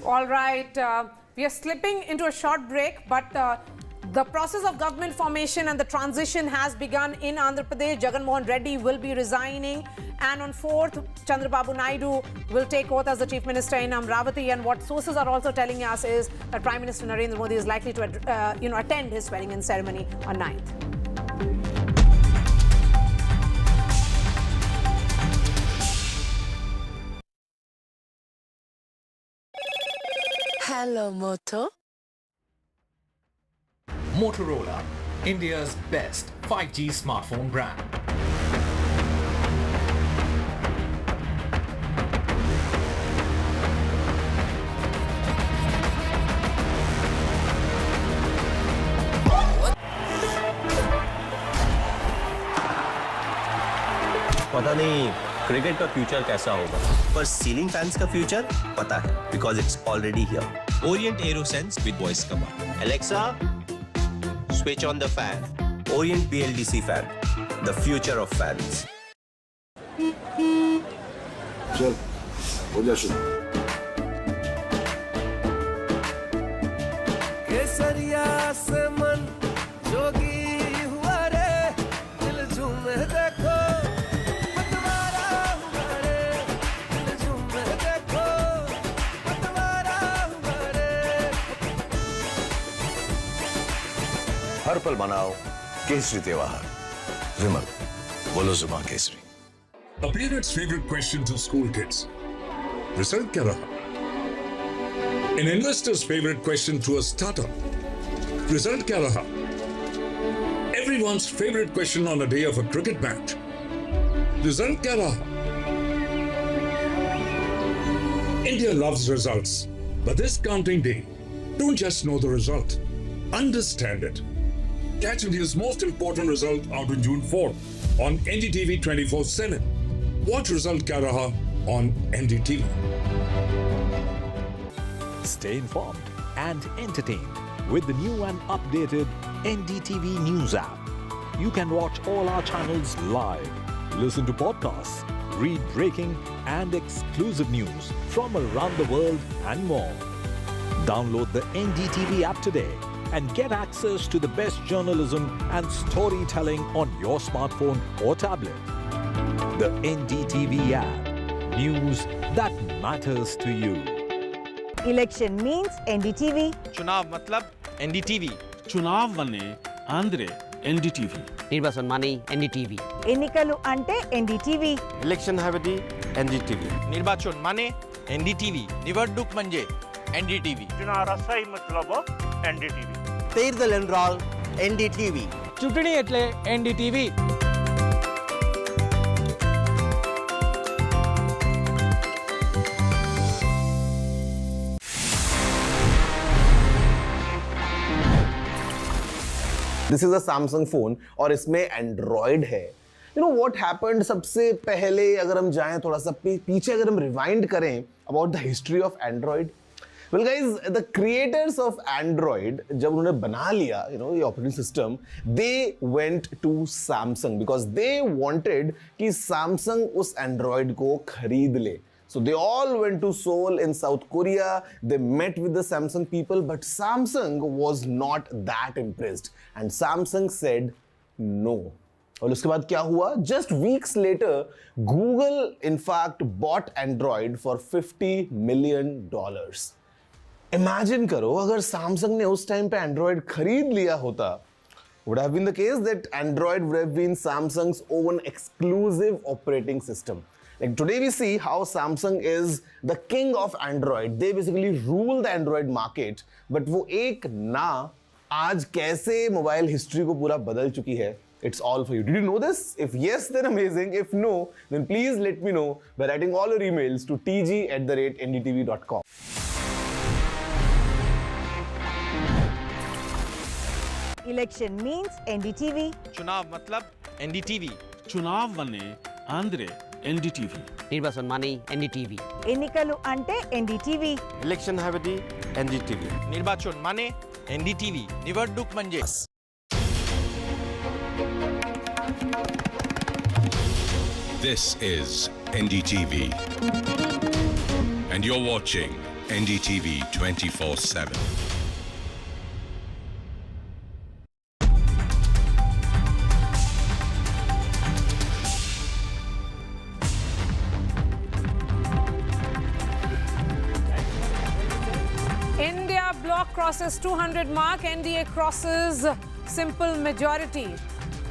All right, we are slipping into a short break, but the process of government formation and the transition has begun in Andhra Pradesh. Jagan Mohan Reddy will be resigning, and on 4th, Chandrababu Naidu will take oath as the Chief Minister in Amravati. And what sources are also telling us is that Prime Minister Narendra Modi is likely to attend his swearing-in ceremony on 9th. Hello, Moto. Motorola, India's best 5G smartphone brand. पता नहीं cricket का future कैसा होगा, पर ceiling fans का future पता है, because it's already here. Orient AeroSense with voice command. Alexa, switch on the fan. Orient BLDC fan, the future of fans. चल, हो जा शुरू. केसरिया से मन जोगी हुआ रे, दिल झूमे देखो. पतवारा हुआ रे, दिल झूमे देखो. पतवारा हुआ रे. हर पल मनाओ केसरी त्योहार. विमल, बोलो जुबान Kesari. A parent's favorite question to school kids. Result kya raha? An investor's favorite question to a startup. Result kya raha? Everyone's favorite question on a day of a cricket match. Result kya raha? India loves results, but this counting day, don't just know the result, understand it. Catch India's most important result out on June 4th on NDTV 24/7. Watch Result Kya Raha on NDTV. Stay informed and entertained with the new and updated NDTV News app. You can watch all our channels live, listen to podcasts, read breaking and exclusive news from around the world and more. Download the NDTV app today and get access to the best journalism and storytelling on your smartphone or tablet. The NDTV app. News that matters to you. Election means NDTV. चुनाव मतलब NDTV. चुनाव मने Andre NDTV. निर्वाचन माने NDTV. ఎన్నికలు అంటే NDTV. Election हावेदी NDTV. निर्वाचन माने NDTV. निवडणूक म्हणजे NDTV. चुनाव मतलब NDTV. తీర్దల్ ఎన్రాల్ NDTV. ચૂંટણી એટલે NDTV. This is a Samsung phone और इसमें एंड्रॉयड है. यू नो व्हाट हैपेंड, सबसे पहले अगर हम जाएं थोड़ा सा पीछे, अगर हम रिवाइंड करें about the history of Android. Well guys, the creators of Android जब उन्होंने बना लिया ये operating system, they went to Samsung because they wanted कि सैमसंग उस एंड्रॉयड को खरीद ले. So they all went to Seoul in South Korea. They met with the Samsung people, but Samsung was not that impressed. And Samsung said no. और उसके बाद क्या हुआ? Just weeks later, Google in fact bought Android for $50 million. Imagine करो अगर Samsung ने उस time पे Android खरीद लिया होता, would have been the case that Android would have been Samsung's own exclusive operating system. Like today we see how Samsung is the king of Android. They basically rule the Android market. But वो एक ना आज कैसे mobile history को पूरा बदल चुकी है? It's all for you. Did you know this? If yes, then amazing. If no, then please let me know by writing all your emails to tg@ndtv.com. Election means NDTV. चुनाव मतलब NDTV. चुनाव वने Andre NDTV. निर्वाचन माने NDTV. ఎన్నికలు అంటే NDTV. Election हावेदी NDTV. निर्वाचन माने NDTV. निवडणूक म्हणजे This is NDTV, and you're watching NDTV 24/7. India bloc crosses 200 mark, NDA crosses simple majority.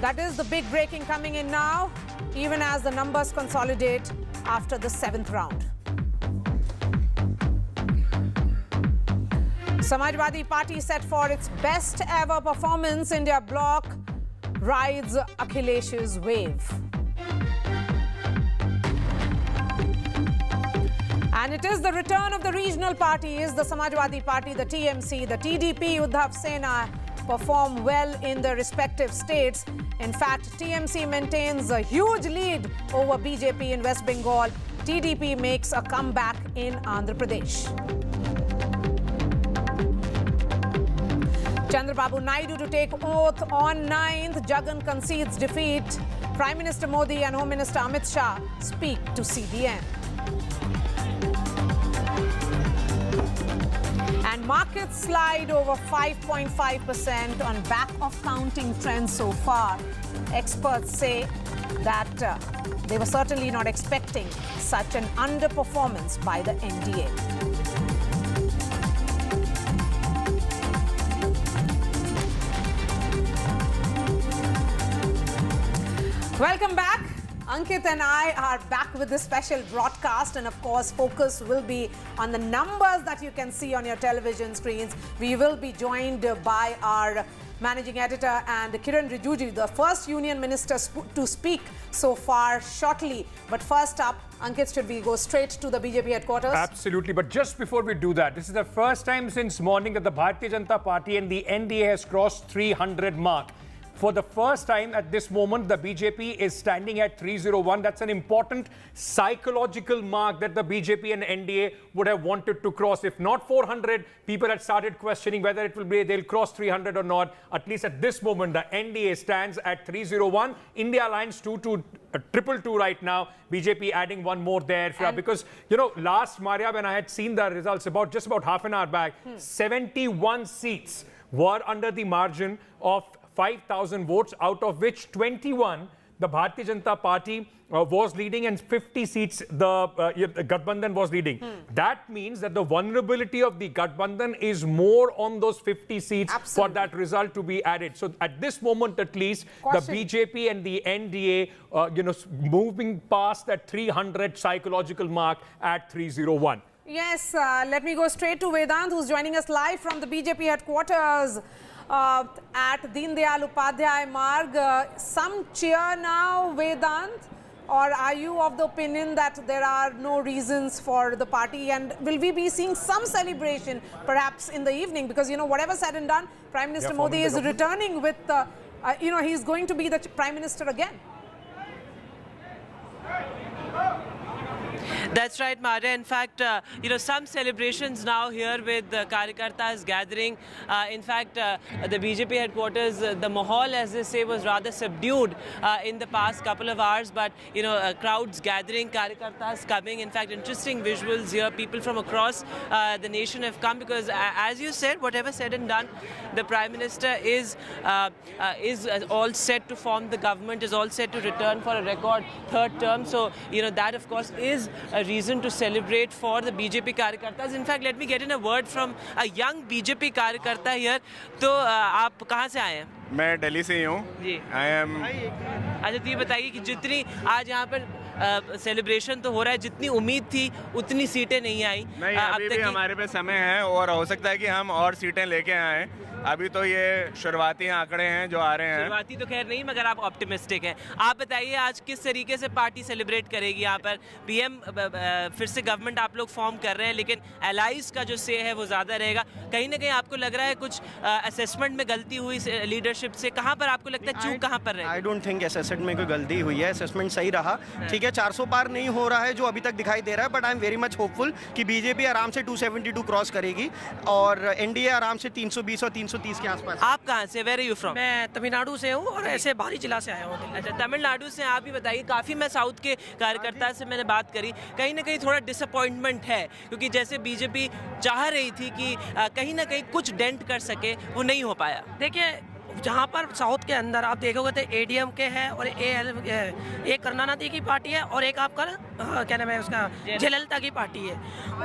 That is the big breaking coming in now, even as the numbers consolidate after the 7th round. Samajwadi Party set for its best ever performance. India bloc rides Akhilesh's wave. And it is the return of the regional parties, the Samajwadi Party, the TMC, the TDP, Uddhav Sena perform well in their respective states. In fact, TMC maintains a huge lead over BJP in West Bengal. TDP makes a comeback in Andhra Pradesh. Chandrababu Naidu to take oath on 9th. Jagan concedes defeat. Prime Minister Modi and Home Minister Amit Shah speak to CBN. And markets slide over 5.5% on back of counting trends so far. Experts say that they were certainly not expecting such an underperformance by the NDA. Welcome back. Ankit and I are back with this special broadcast, and of course focus will be on the numbers that you can see on your television screens. We will be joined by our managing editor and Kiran Rijiju, the first union minister to speak so far, shortly. But first up, Ankit, should we go straight to the BJP headquarters? Absolutely, but just before we do that, this is the first time since morning that the Bharatiya Janata Party and the NDA has crossed 300 mark. For the first time at this moment, the BJP is standing at 301. That's an important psychological mark that the BJP and NDA would have wanted to cross. If not 400, people had started questioning whether it will be they'll cross 300 or not. At least at this moment, the NDA stands at 301. India Alliance 222 right now. BJP adding one more there. Because, you know, last Maria, when I had seen the results just about half an hour back, 71 seats were under the margin of 5,000 votes, out of which 21 the Bharatiya Janata Party was leading and 50 seats the Gathbandhan was leading. That means that the vulnerability of the Gathbandhan is more on those 50 seats for that result to be added. So at this moment at least, the BJP and the NDA moving past that 300 psychological mark at 301. Yes, let me go straight to Vedant, who's joining us live from the BJP headquarters at Deen Dayal Upadhyay Marg. Some cheer now, Vedant, or are you of the opinion that there are no reasons for the party, and will we be seeing some celebration perhaps in the evening? Because, you know, whatever said and done, Prime Minister Modi is returning with, he's going to be the Prime Minister again. That's right, Maria. In fact, some celebrations now here with Karyakartas gathering. In fact, the BJP headquarters, the mahal, as they say, was rather subdued in the past couple of hours. But, crowds gathering, Karyakartas coming. In fact, interesting visuals here. People from across the nation have come because, as you said, whatever said and done, the Prime Minister is all set to form the government, is all set to return for a record third term. So, that, of course, is a reason to celebrate for the BJP Karyakartas. In fact, let me get in a word from a young BJP Karyakarta here. तो आप कहाँ से आए हैं? मैं दिल्ली से ही हूँ. जी. I am. अच्छा, तो ये बताइए कि जितनी आज यहाँ पर सेलिब्रेशन तो हो रहा है, जितनी उम्मीद थी उतनी सीटें नहीं आई. नहीं, अभी भी हमारे पे समय है और हो सकता है कि हम और सीटें लेके आएँ. अभी तो ये शुरुआती आंकड़े हैं जो आ रहे हैं. शुरुआती तो खैर नहीं, मगर आप ऑप्टिमिस्टिक हैं. आप बताइए आज किस तरीके से पार्टी सेलिब्रेट करेगी यहाँ पर? पीएम फिर से गवर्नमेंट आप लोग फॉर्म कर रहे हैं, लेकिन एलाइज का जो से है वो ज़्यादा रहेगा. कहीं ना कहीं आपको लग रहा है कुछ असेसमेंट में गलती हुई लीडरशिप से? कहाँ पर आपको लगता है चूक कहाँ पर रहेगी? आई डोंट थिंक असेसमेंट में कोई गलती हुई है. असेसमेंट सही रहा. ठीक है, 400 पार नहीं हो रहा है जो अभी तक दिखाई दे रहा है, but I am very much hopeful कि बीजेपी आराम से 272 क्रॉस करेगी और एनडीए आराम से 320 और 330 के आसपास. आप कहाँ से? Where are you from? मैं तमिलनाडु से हूँ और ऐसे बाहरी जिला से आया हूँ. अच्छा, तमिलनाडु से. आप ही बताइए, काफ़ी मैं साउथ के कार्यकर्ता से मैंने बात करी, कहीं ना कहीं थोड़ा डिसअपॉइंटमेंट है क्योंकि जैसे बीजेपी चाह रही थी कि कहीं ना कहीं कुछ डेंट कर सके, वो नहीं हो पाया. देखिए, जहाँ पर साउथ के अंदर आप देखोगे तो एडीएम के है और एक करुणानिधि की पार्टी है और एक आपका क्या नाम है उसका, जयललिता की पार्टी है.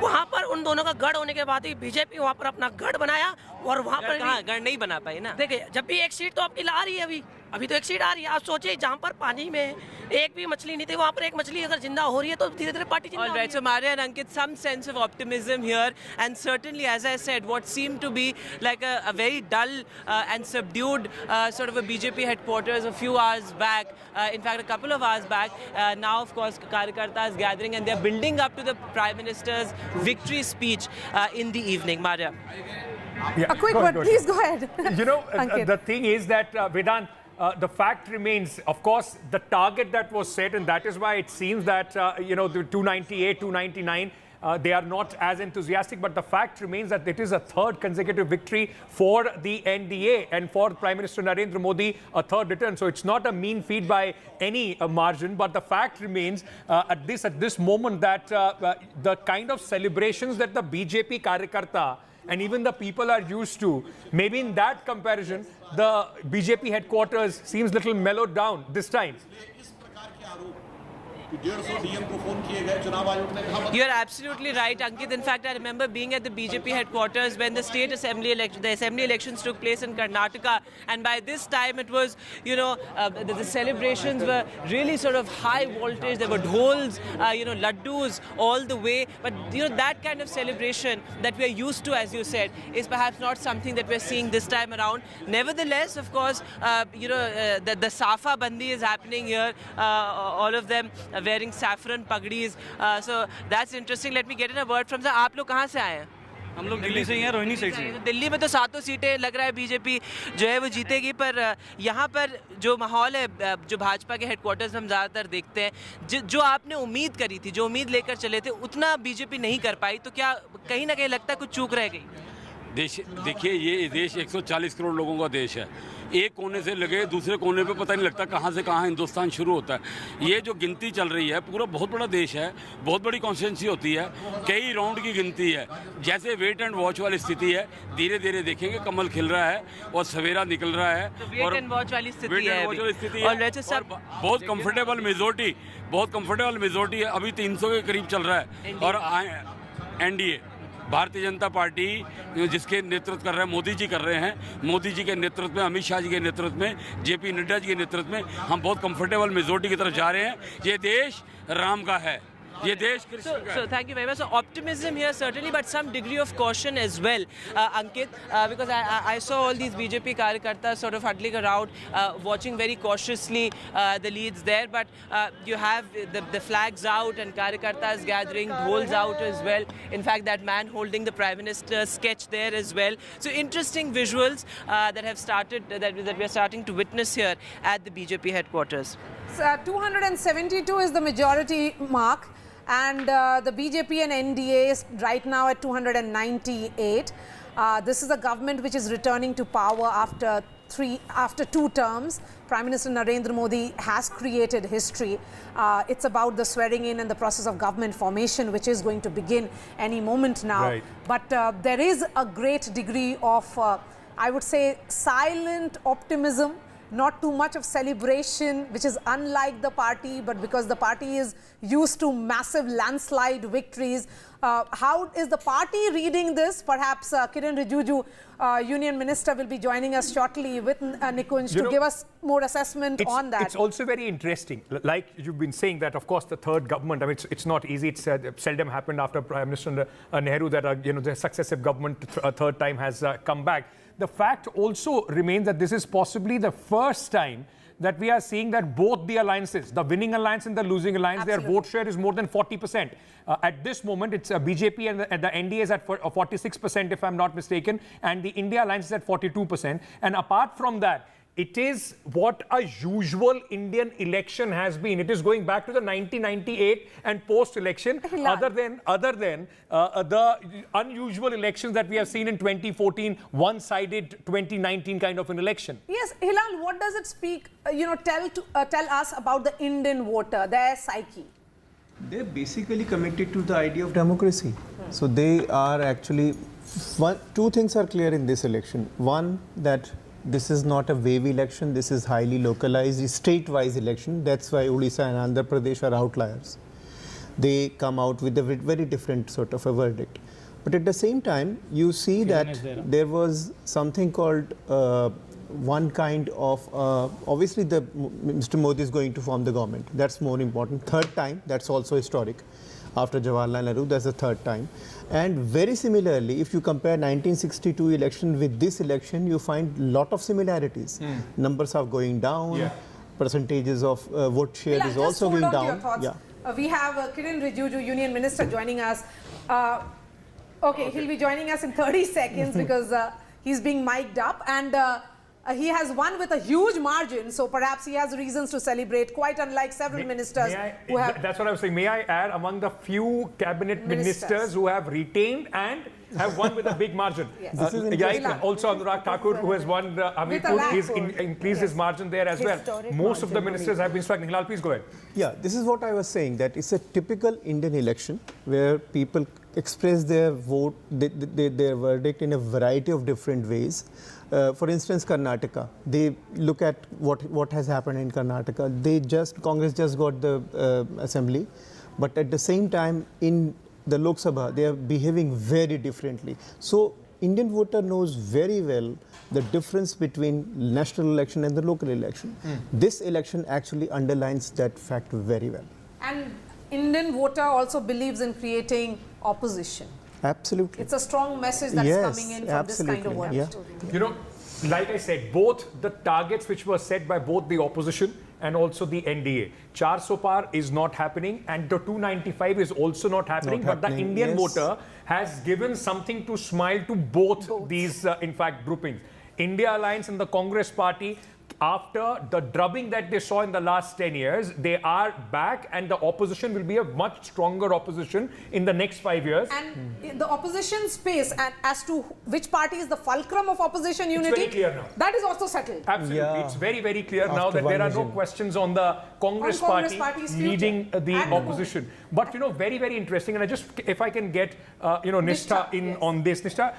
वहाँ पर उन दोनों का गढ़ होने के बाद ही बीजेपी वहाँ पर अपना गढ़ बनाया और वहाँ पर गढ़ नहीं बना पाई ना. देखिए, जब भी एक सीट तो आपकी ला रही है, अभी तो एक सीट आ रही है. आप सोचिए, जहाँ पर पानी में एक भी मछली नहीं थी, वहाँ पर एक मछली अगर जिंदा हो रही है तो धीरे धीरे पार्टी जिंदा. All right, so Maria and Ankit, some sense of optimism here, and certainly, as I said, what seemed to be like a very dull and subdued sort of a BJP headquarters a few hours back, in fact a couple of hours back, now of course Karyakarta is gathering and they're building up to the Prime Minister's victory speech in the evening. Maria. A quick one, please go ahead. The thing is that, Vedant, the fact remains, of course, the target that was set, and that is why it seems that, the 298, 299, they are not as enthusiastic, but the fact remains that it is a third consecutive victory for the NDA and for Prime Minister Narendra Modi, a third return. So it's not a mean feat by any margin, but the fact remains at this moment that the kind of celebrations that the BJP Karyakarta and even the people are used to, maybe in that comparison, the BJP headquarters seems little mellowed down this time. You're absolutely right, Ankit. In fact, I remember being at the BJP headquarters when the assembly elections took place in Karnataka, and by this time it was, the celebrations were really sort of high voltage. There were dhols, laddus all the way. But that kind of celebration that we are used to, as you said, is perhaps not something that we're seeing this time around. Nevertheless, of course, the Safa Bandi is happening here. All of them wearing saffron pagdis. So that's interesting. Let me get in a word from the. आप लोग कहाँ से आए हैं? हम लोग दिल्ली से ही हैं, रोहिणी साइड से. दिल्ली में तो 7 सीटें लग रहा है बीजेपी जो है वो जीतेगी, पर यहाँ पर जो माहौल है, जो भाजपा के हेडक्वार्टर्स हम ज़्यादातर देखते हैं, जो आपने उम्मीद करी थी, जो उम्मीद लेकर चले थे, उतना बीजेपी नहीं कर पाई. तो क्या कहीं ना कहीं लगता है कुछ चूक रह गई? देखिए, ये देश 140 करोड़ लोगों का देश है. एक कोने से लगे दूसरे कोने पे पता नहीं लगता कहाँ से कहाँ हिंदुस्तान शुरू होता है. ये जो गिनती चल रही है, पूरा बहुत बड़ा देश है, बहुत बड़ी कॉन्स्टिट्यूंसी होती है, कई राउंड की गिनती है. जैसे वेट एंड वॉच वाली स्थिति है, धीरे धीरे देखेंगे कमल खिल रहा है और सवेरा निकल रहा है. वेट एंड वॉच वाली स्थिति है, और बहुत कंफर्टेबल मेजोरिटी है. अभी 300 के करीब चल रहा है. और एनडीए भारतीय जनता पार्टी जिसके नेतृत्व कर रहे हैं, मोदी जी कर रहे हैं. मोदी जी के नेतृत्व में, अमित शाह जी के नेतृत्व में, जेपी नड्डा जी के नेतृत्व में हम बहुत कंफर्टेबल मेजोरिटी की तरफ जा रहे हैं. ये देश राम का है. So thank you very much. So optimism here certainly, but some degree of caution as well, Ankit, because I saw all these BJP Karyakartas sort of huddling around, watching very cautiously the leads there. But you have the flags out and Karyakartas gathering, dhols out as well. In fact, that man holding the Prime Minister's sketch there as well. So interesting visuals that have started, that we are starting to witness here at the BJP headquarters. 272 is the majority mark. And the BJP and NDA is right now at 298. This is a government which is returning to power after 2 terms. Prime Minister Narendra Modi has created history. It's about the swearing in and the process of government formation, which is going to begin any moment now. Right. But there is a great degree of, I would say, silent optimism, not too much of celebration, which is unlike the party, but because the party is used to massive landslide victories. How is the party reading this? Perhaps Kiren Rijiju, Union Minister, will be joining us shortly with Nikunj to give us more assessment on that. It's also very interesting. Like you've been saying that, of course, the third government, I mean, it's not easy. It's seldom happened after Prime Minister Nehru that, the successive government a third time has come back. The fact also remains that this is possibly the first time that we are seeing that both the alliances, the winning alliance and the losing alliance, their vote share is more than 40%. At this moment, it's BJP and the NDA is at 46%, if I'm not mistaken, and the India alliance is at 42%. And apart from that, it is what a usual Indian election has been. It is going back to the 1998 and post-election, other than the unusual elections that we have seen in 2014, one-sided 2019 kind of an election. Yes, Hilal, what does it speak, tell us about the Indian voter, their psyche? They're basically committed to the idea of democracy. So they are actually, two things are clear in this election. One, that this is not a wave election, this is highly localized, state-wise election. That's why Odisha and Andhra Pradesh are outliers. They come out with a very different sort of a verdict. But at the same time, you see that there was something called one kind of, obviously Mr. Modi is going to form the government. That's more important. Third time, that's also historic. After Jawaharlal Nehru, that's the third time. And very similarly, if you compare 1962 election with this election, you find a lot of similarities. Numbers are going down, percentages of vote share is also going down. We have Kiren Rijiju, Union Minister, joining us. Okay, he'll be joining us in 30 seconds because he's being mic'd up. And he has won with a huge margin, so perhaps he has reasons to celebrate, quite unlike several ministers who have... That's what I was saying. May I add, among the few cabinet ministers who have retained and have won with a big margin. Also Anurag Thakur, who has won Amethi, he's increased his margin there as well. Most of the ministers have been struggling. Hilal, please go ahead. Yeah, this is what I was saying, that it's a typical Indian election where people express their vote, their verdict in a variety of different ways. For instance, Karnataka, they look at what has happened in Karnataka. Congress just got the assembly, but at the same time in the Lok Sabha, they are behaving very differently. So Indian voter knows very well the difference between national election and the local election. This election actually underlines that fact very well. And Indian voter also believes in creating opposition. Absolutely. It's a strong message that's coming in from this kind of work. Like I said, both the targets which were set by both the opposition and also the NDA. 400 par is not happening and the 295 is also not happening. But the Indian voter has given something to smile to both these, in fact, groupings. India Alliance and the Congress Party, after the drubbing that they saw in the last 10 years, they are back and the opposition will be a much stronger opposition in the next 5 years. And the opposition space, and as to which party is the fulcrum of opposition unity, it's very clear now. That is also settled. Absolutely. It's very clear now that there are no questions on the Congress party leading the opposition. But, very interesting. And if I can get, Nishtha in on this. Nishtha,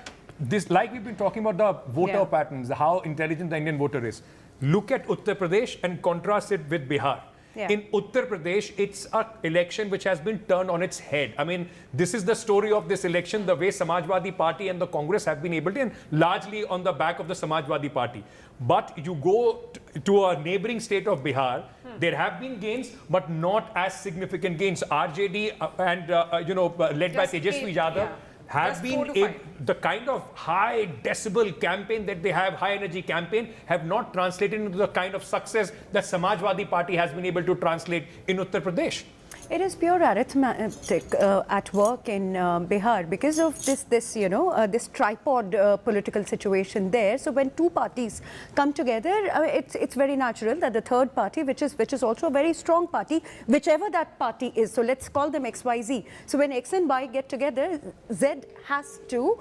like we've been talking about the voter patterns, how intelligent the Indian voter is. Look at Uttar Pradesh and contrast it with Bihar. In Uttar Pradesh, it's an election which has been turned on its head. I mean, this is the story of this election, the way Samajwadi Party and the Congress have been able to, and largely on the back of the Samajwadi Party. But you go to a neighboring state of Bihar, there have been gains, but not as significant gains. RJD and, led by Tejasvi Yadav, have been the kind of high decibel campaign that they have, high energy campaign, have not translated into the kind of success that Samajwadi Party has been able to translate in Uttar Pradesh. It is pure arithmetic at work in Bihar because of this tripod political situation there. So when two parties come together, it's very natural that the third party, which is also a very strong party, whichever that party is. So let's call them XYZ. So when X and Y get together, Z has to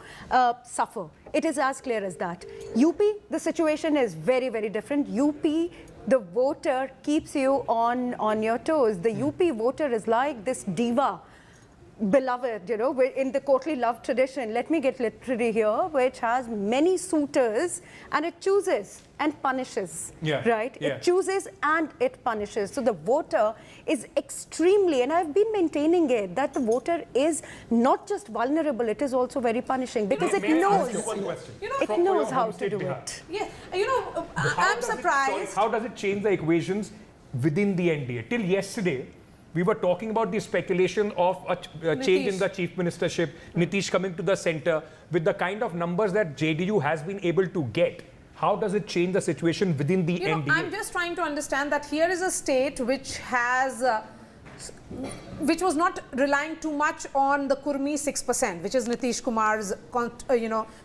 suffer. It is as clear as that. UP, the situation is very, very different. UP, the voter keeps you on your toes. The UP voter is like this diva, beloved, in the courtly love tradition. Let me get literary here, which has many suitors, and it chooses and punishes, right? Yeah. It chooses and it punishes. So the voter is extremely, and I've been maintaining it, that the voter is not just vulnerable, it is also very punishing because it knows. It knows how to do it. Yeah, I'm surprised. How does it change the equations within the NDA? Till yesterday, we were talking about the speculation of a change in the chief ministership, Nitish coming to the center with the kind of numbers that JDU has been able to get. How does it change the situation within the NDA? I'm just trying to understand that here is a state which has, which was not relying too much on the Kurmi 6%, which is Nitish Kumar's,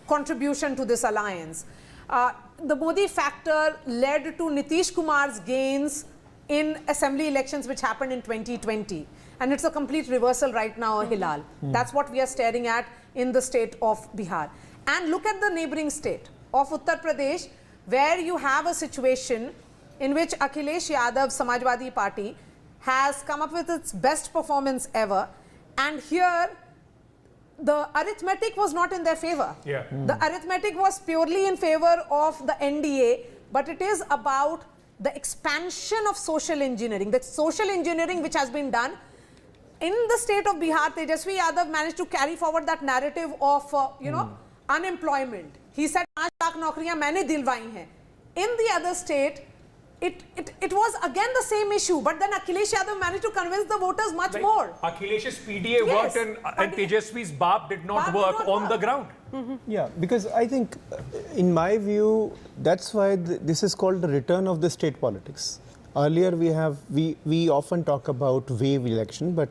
contribution to this alliance. The Modi factor led to Nitish Kumar's gains in assembly elections which happened in 2020, and it's a complete reversal right now, Hilal. That's what we are staring at in the state of Bihar. And look at the neighboring state of Uttar Pradesh, where you have a situation in which Akhilesh Yadav Samajwadi Party has come up with its best performance ever, and here the arithmetic was not in their favor. The arithmetic was purely in favor of the NDA, but it is about the expansion of social engineering, the social engineering which has been done in the state of Bihar. Tejasvi Yadav managed to carry forward that narrative of unemployment. He said 5 lakh naukriyan maine dilwayi hain. In the other state, it was again the same issue, but then Akhilesh Yadav managed to convince the voters much more. Akhilesh's PDA worked and Tejasvi's BAP did not work on the ground. Yeah, because I think, in my view, that's why this is called the return of the state politics. Earlier we often talk about wave election, but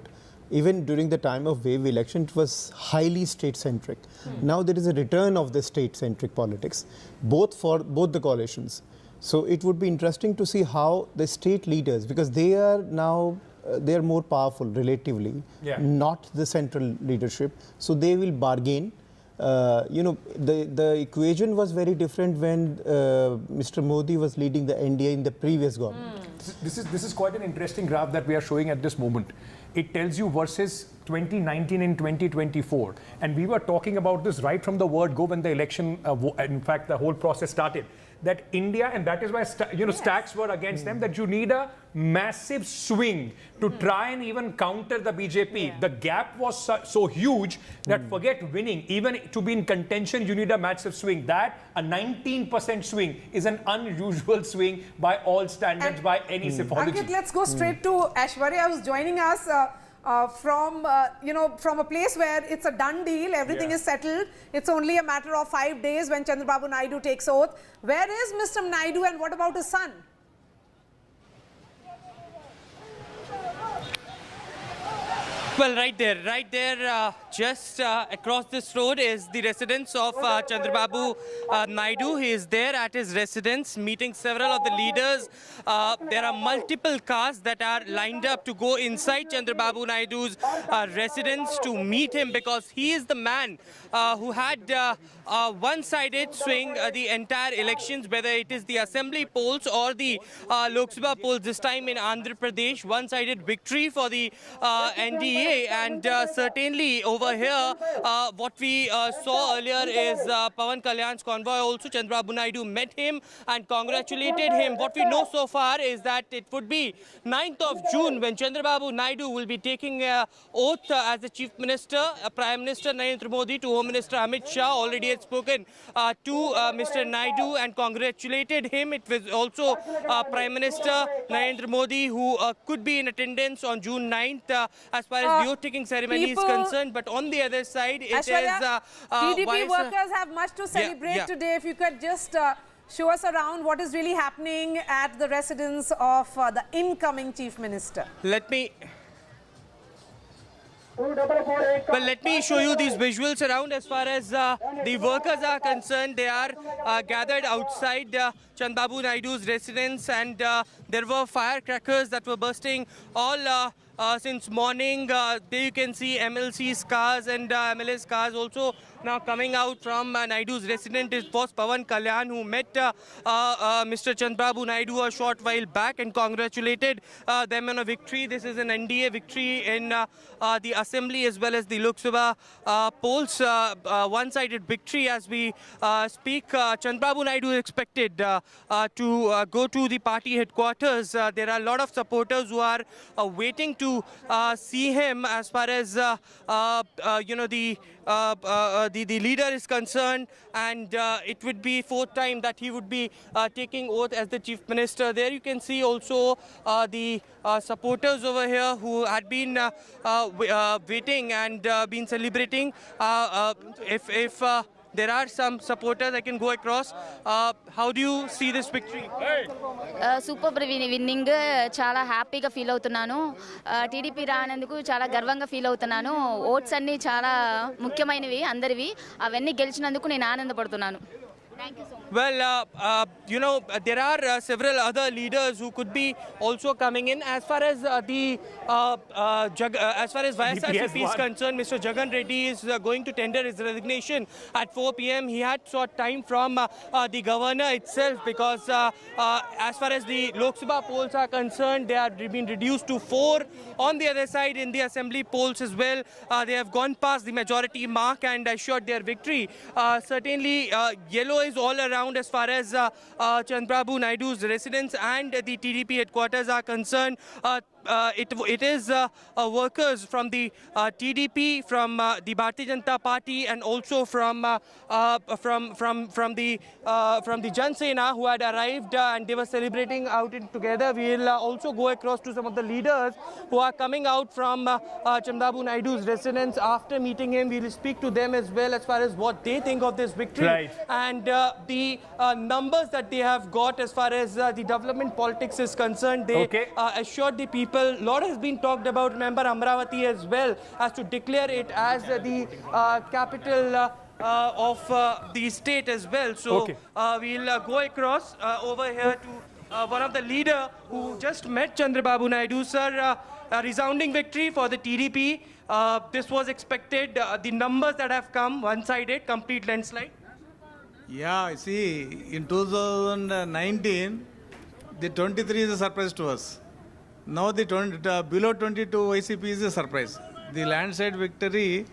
even during the time of wave election, it was highly state-centric. Now there is a return of the state-centric politics, both the coalitions. So it would be interesting to see how the state leaders, because they are now, they are more powerful relatively, not the central leadership. So they will bargain. The equation was very different when Mr. Modi was leading the NDA in the previous government. This is quite an interesting graph that we are showing at this moment. It tells you versus 2019 and 2024. And we were talking about this right from the word go when the election, in fact, the whole process started. That India, and that is why stacks were against them, that you need a massive swing to try and even counter the BJP. The gap was so huge that forget winning, even to be in contention, you need a massive swing. That, a 19% swing, is an unusual swing by all standards, by any psephology. Ankit, let's go straight to Aishwarya, who's joining us from a place where it's a done deal, everything is settled. It's only a matter of 5 days when Chandrababu Naidu takes oath. Where is Mr. Naidu and what about his son? Well, right there, just across this road is the residence of Chandrababu Naidu. He is there at his residence meeting several of the leaders. There are multiple cars that are lined up to go inside Chandrababu Naidu's residence to meet him, because he is the man who had one-sided swing the entire elections, whether it is the assembly polls or the Lok Sabha polls this time in Andhra Pradesh. One-sided victory for the NDA. And certainly over here, what we saw earlier is Pawan Kalyan's convoy also. Chandrababu Naidu met him and congratulated him. What we know so far is that it would be 9th of June when Chandrababu Naidu will be taking oath as the Chief Minister. Prime Minister Narendra Modi to Home Minister Amit Shah already had spoken to Mr. Naidu and congratulated him. It was also Prime Minister Narendra Modi who could be in attendance on June 9th as far as the oath-taking ceremony is concerned. But on the other side, it Aishwarya, is... TDP workers have much to celebrate today. If you could just show us around what is really happening at the residence of the incoming Chief Minister. Let me Well, let me show you these visuals around. As far as the workers are concerned, they are gathered outside Chandrababu Naidu's residence, and there were firecrackers that were bursting all since morning. There you can see MLC's cars and MLA's cars also now coming out from Naidu's residence. It was Pawan Kalyan who met Mr. Chandrababu Naidu a short while back and congratulated them on a victory. This is an NDA victory in the Assembly as well as the Lok Sabha polls. One-sided victory as we speak. Chandrababu Naidu is expected to go to the party headquarters. There are a lot of supporters who are waiting to see him. As far as the leader is concerned, and it would be fourth time that he would be taking oath as the chief minister. There you can see also the supporters over here who had been waiting and been celebrating. If there are some supporters, I can go across. How do you see this victory? Super winnowing చాలా హ్యాపీగా feel అవుతున్నాను. TDP రానందుకు చాలా గర్వంగా feel అవుతున్నాను. Oats అన్నీ చాలా ముఖ్యమైనవి అందరివి. అవన్నీ గెలిచినందుకు నేను ఆనందపడుతున్నాను. Well, there are several other leaders who could be also coming in. As far as as far as YSRCP is concerned, Mr. Jagan Reddy is going to tender his resignation at 4 p.m. He had sought time from the governor itself because as far as the Lok Sabha polls are concerned, they have been reduced to 4. On the other side, in the assembly polls as well, they have gone past the majority mark and assured their victory. Certainly, yellow is all around as far as Chandrababu Naidu's residence and the TDP headquarters are concerned. It is workers from the TDP, from the Bharatiya Janata Party, and also from the Jan Sena who had arrived and they were celebrating out together. We will also go across to some of the leaders who are coming out from Chandrababu Naidu's residence. After meeting him, we will speak to them as well as far as what they think of this victory and the numbers that they have got as far as the development politics is concerned. They assured the people. A lot has been talked about. Remember Amravati as well as to declare it as the capital of the state as well. So we'll go across over here to one of the leader who just met Chandrababu Naidu. Sir, a resounding victory for the TDP. This was expected. The numbers that have come, one-sided, complete landslide. Yeah, see, in 2019, the 23 is a surprise to us. Now the below 22 YCP is a surprise. The landslide victory,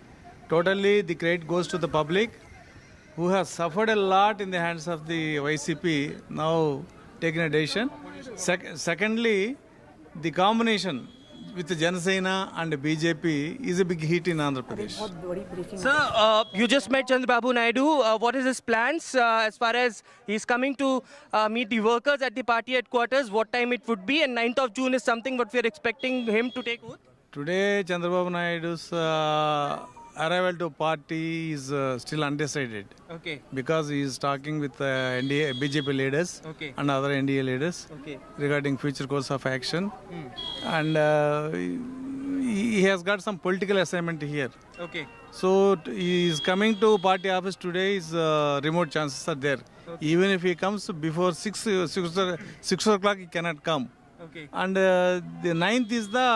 totally the credit goes to the public who has suffered a lot in the hands of the YCP, now taking a decision. Secondly, the combination with the Jan Sena and BJP is a big hit in Andhra Pradesh. Sir, you just met Chandrababu Naidu. What is his plans as far as he's coming to meet the workers at the party headquarters? What time it would be? And 9th of June is something what we are expecting him to take oath? Today, Chandrababu Naidu's arrival to party is still undecided. Okay. Because he is talking with NDA, BJP leaders and other NDA leaders regarding future course of action. And he has got some political assignment here. Okay. So he is coming to party office today. His remote chances are there. Even if he comes before 6 o'clock, he cannot come. Okay. And the 9th is the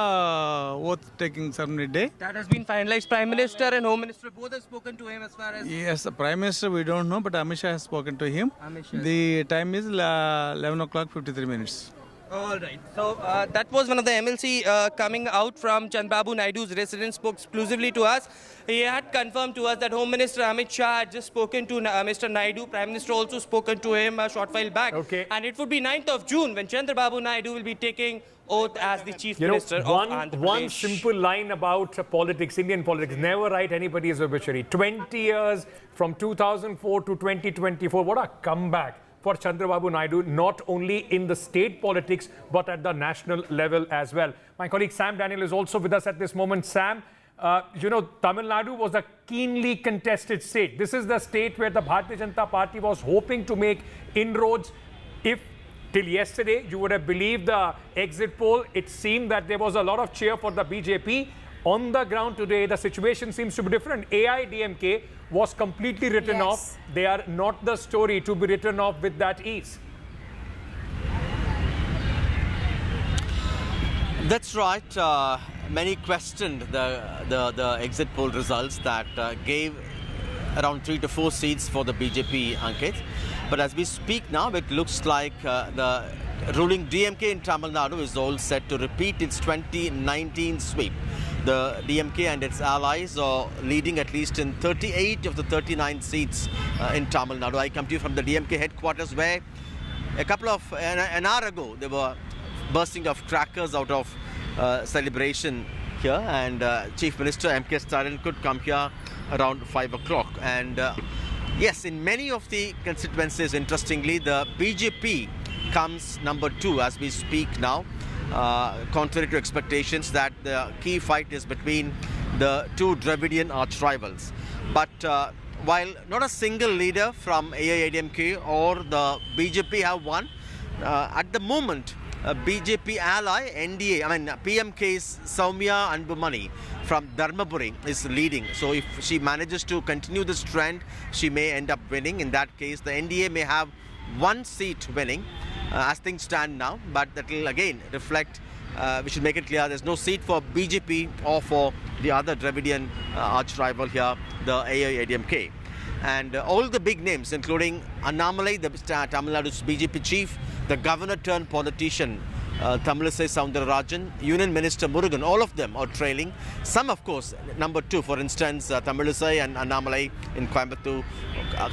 oath-taking ceremony day. That has been finalized. Prime Minister and Home Minister both have spoken to him as far as... Yes, the Prime Minister we don't know, but Amit Shah has spoken to him. The time is 11 o'clock 53 minutes. All right. So that was one of the MLC coming out from Chandrababu Naidu's residence, spoke exclusively to us. He had confirmed to us that Home Minister Amit Shah had just spoken to Mr. Naidu. Prime Minister also spoken to him a short while back. And it would be 9th of June when Chandrababu Naidu will be taking oath as the Chief Minister of Andhra Pradesh. One simple line about politics, Indian politics, never write anybody's obituary. 20 years from 2004 to 2024, what a comeback for Chandrababu Naidu, not only in the state politics, but at the national level as well. My colleague Sam Daniel is also with us at this moment. Sam, Tamil Nadu was a keenly contested state. This is the state where the Bharatiya Janata Party was hoping to make inroads. If till yesterday you would have believed the exit poll, it seemed that there was a lot of cheer for the BJP. On the ground today, the situation seems to be different. AIDMK was completely written off. They are not the story to be written off with that ease. That's right. Many questioned the exit poll results that gave around 3 to 4 seats for the BJP, Ankit. But as we speak now, it looks like the ruling DMK in Tamil Nadu is all set to repeat its 2019 sweep. The DMK and its allies are leading at least in 38 of the 39 seats in Tamil Nadu. I come to you from the DMK headquarters, where an hour ago they were bursting of crackers out of celebration here, and Chief Minister M.K. Stalin could come here around 5 o'clock. And yes, in many of the constituencies, interestingly, the BJP comes number 2 as we speak now, contrary to expectations that the key fight is between the two Dravidian arch rivals. But while not a single leader from AIADMK or the BJP have won, at the moment, BJP ally NDA, PMK's Soumya Anbumani from Dharmapuri is leading. So if she manages to continue this trend, she may end up winning. In that case, the NDA may have 1 seat winning as things stand now, but that will again reflect, we should make it clear, there's no seat for BJP or for the other Dravidian arch rival here, the AIADMK. And all the big names, including Annamalai, the Tamil Nadu's BJP chief, the governor turned politician, Tamilisai Soundararajan, Union Minister Murugan, all of them are trailing. Some, of course, number 2, for instance, Tamilisai and Annamalai in Coimbatore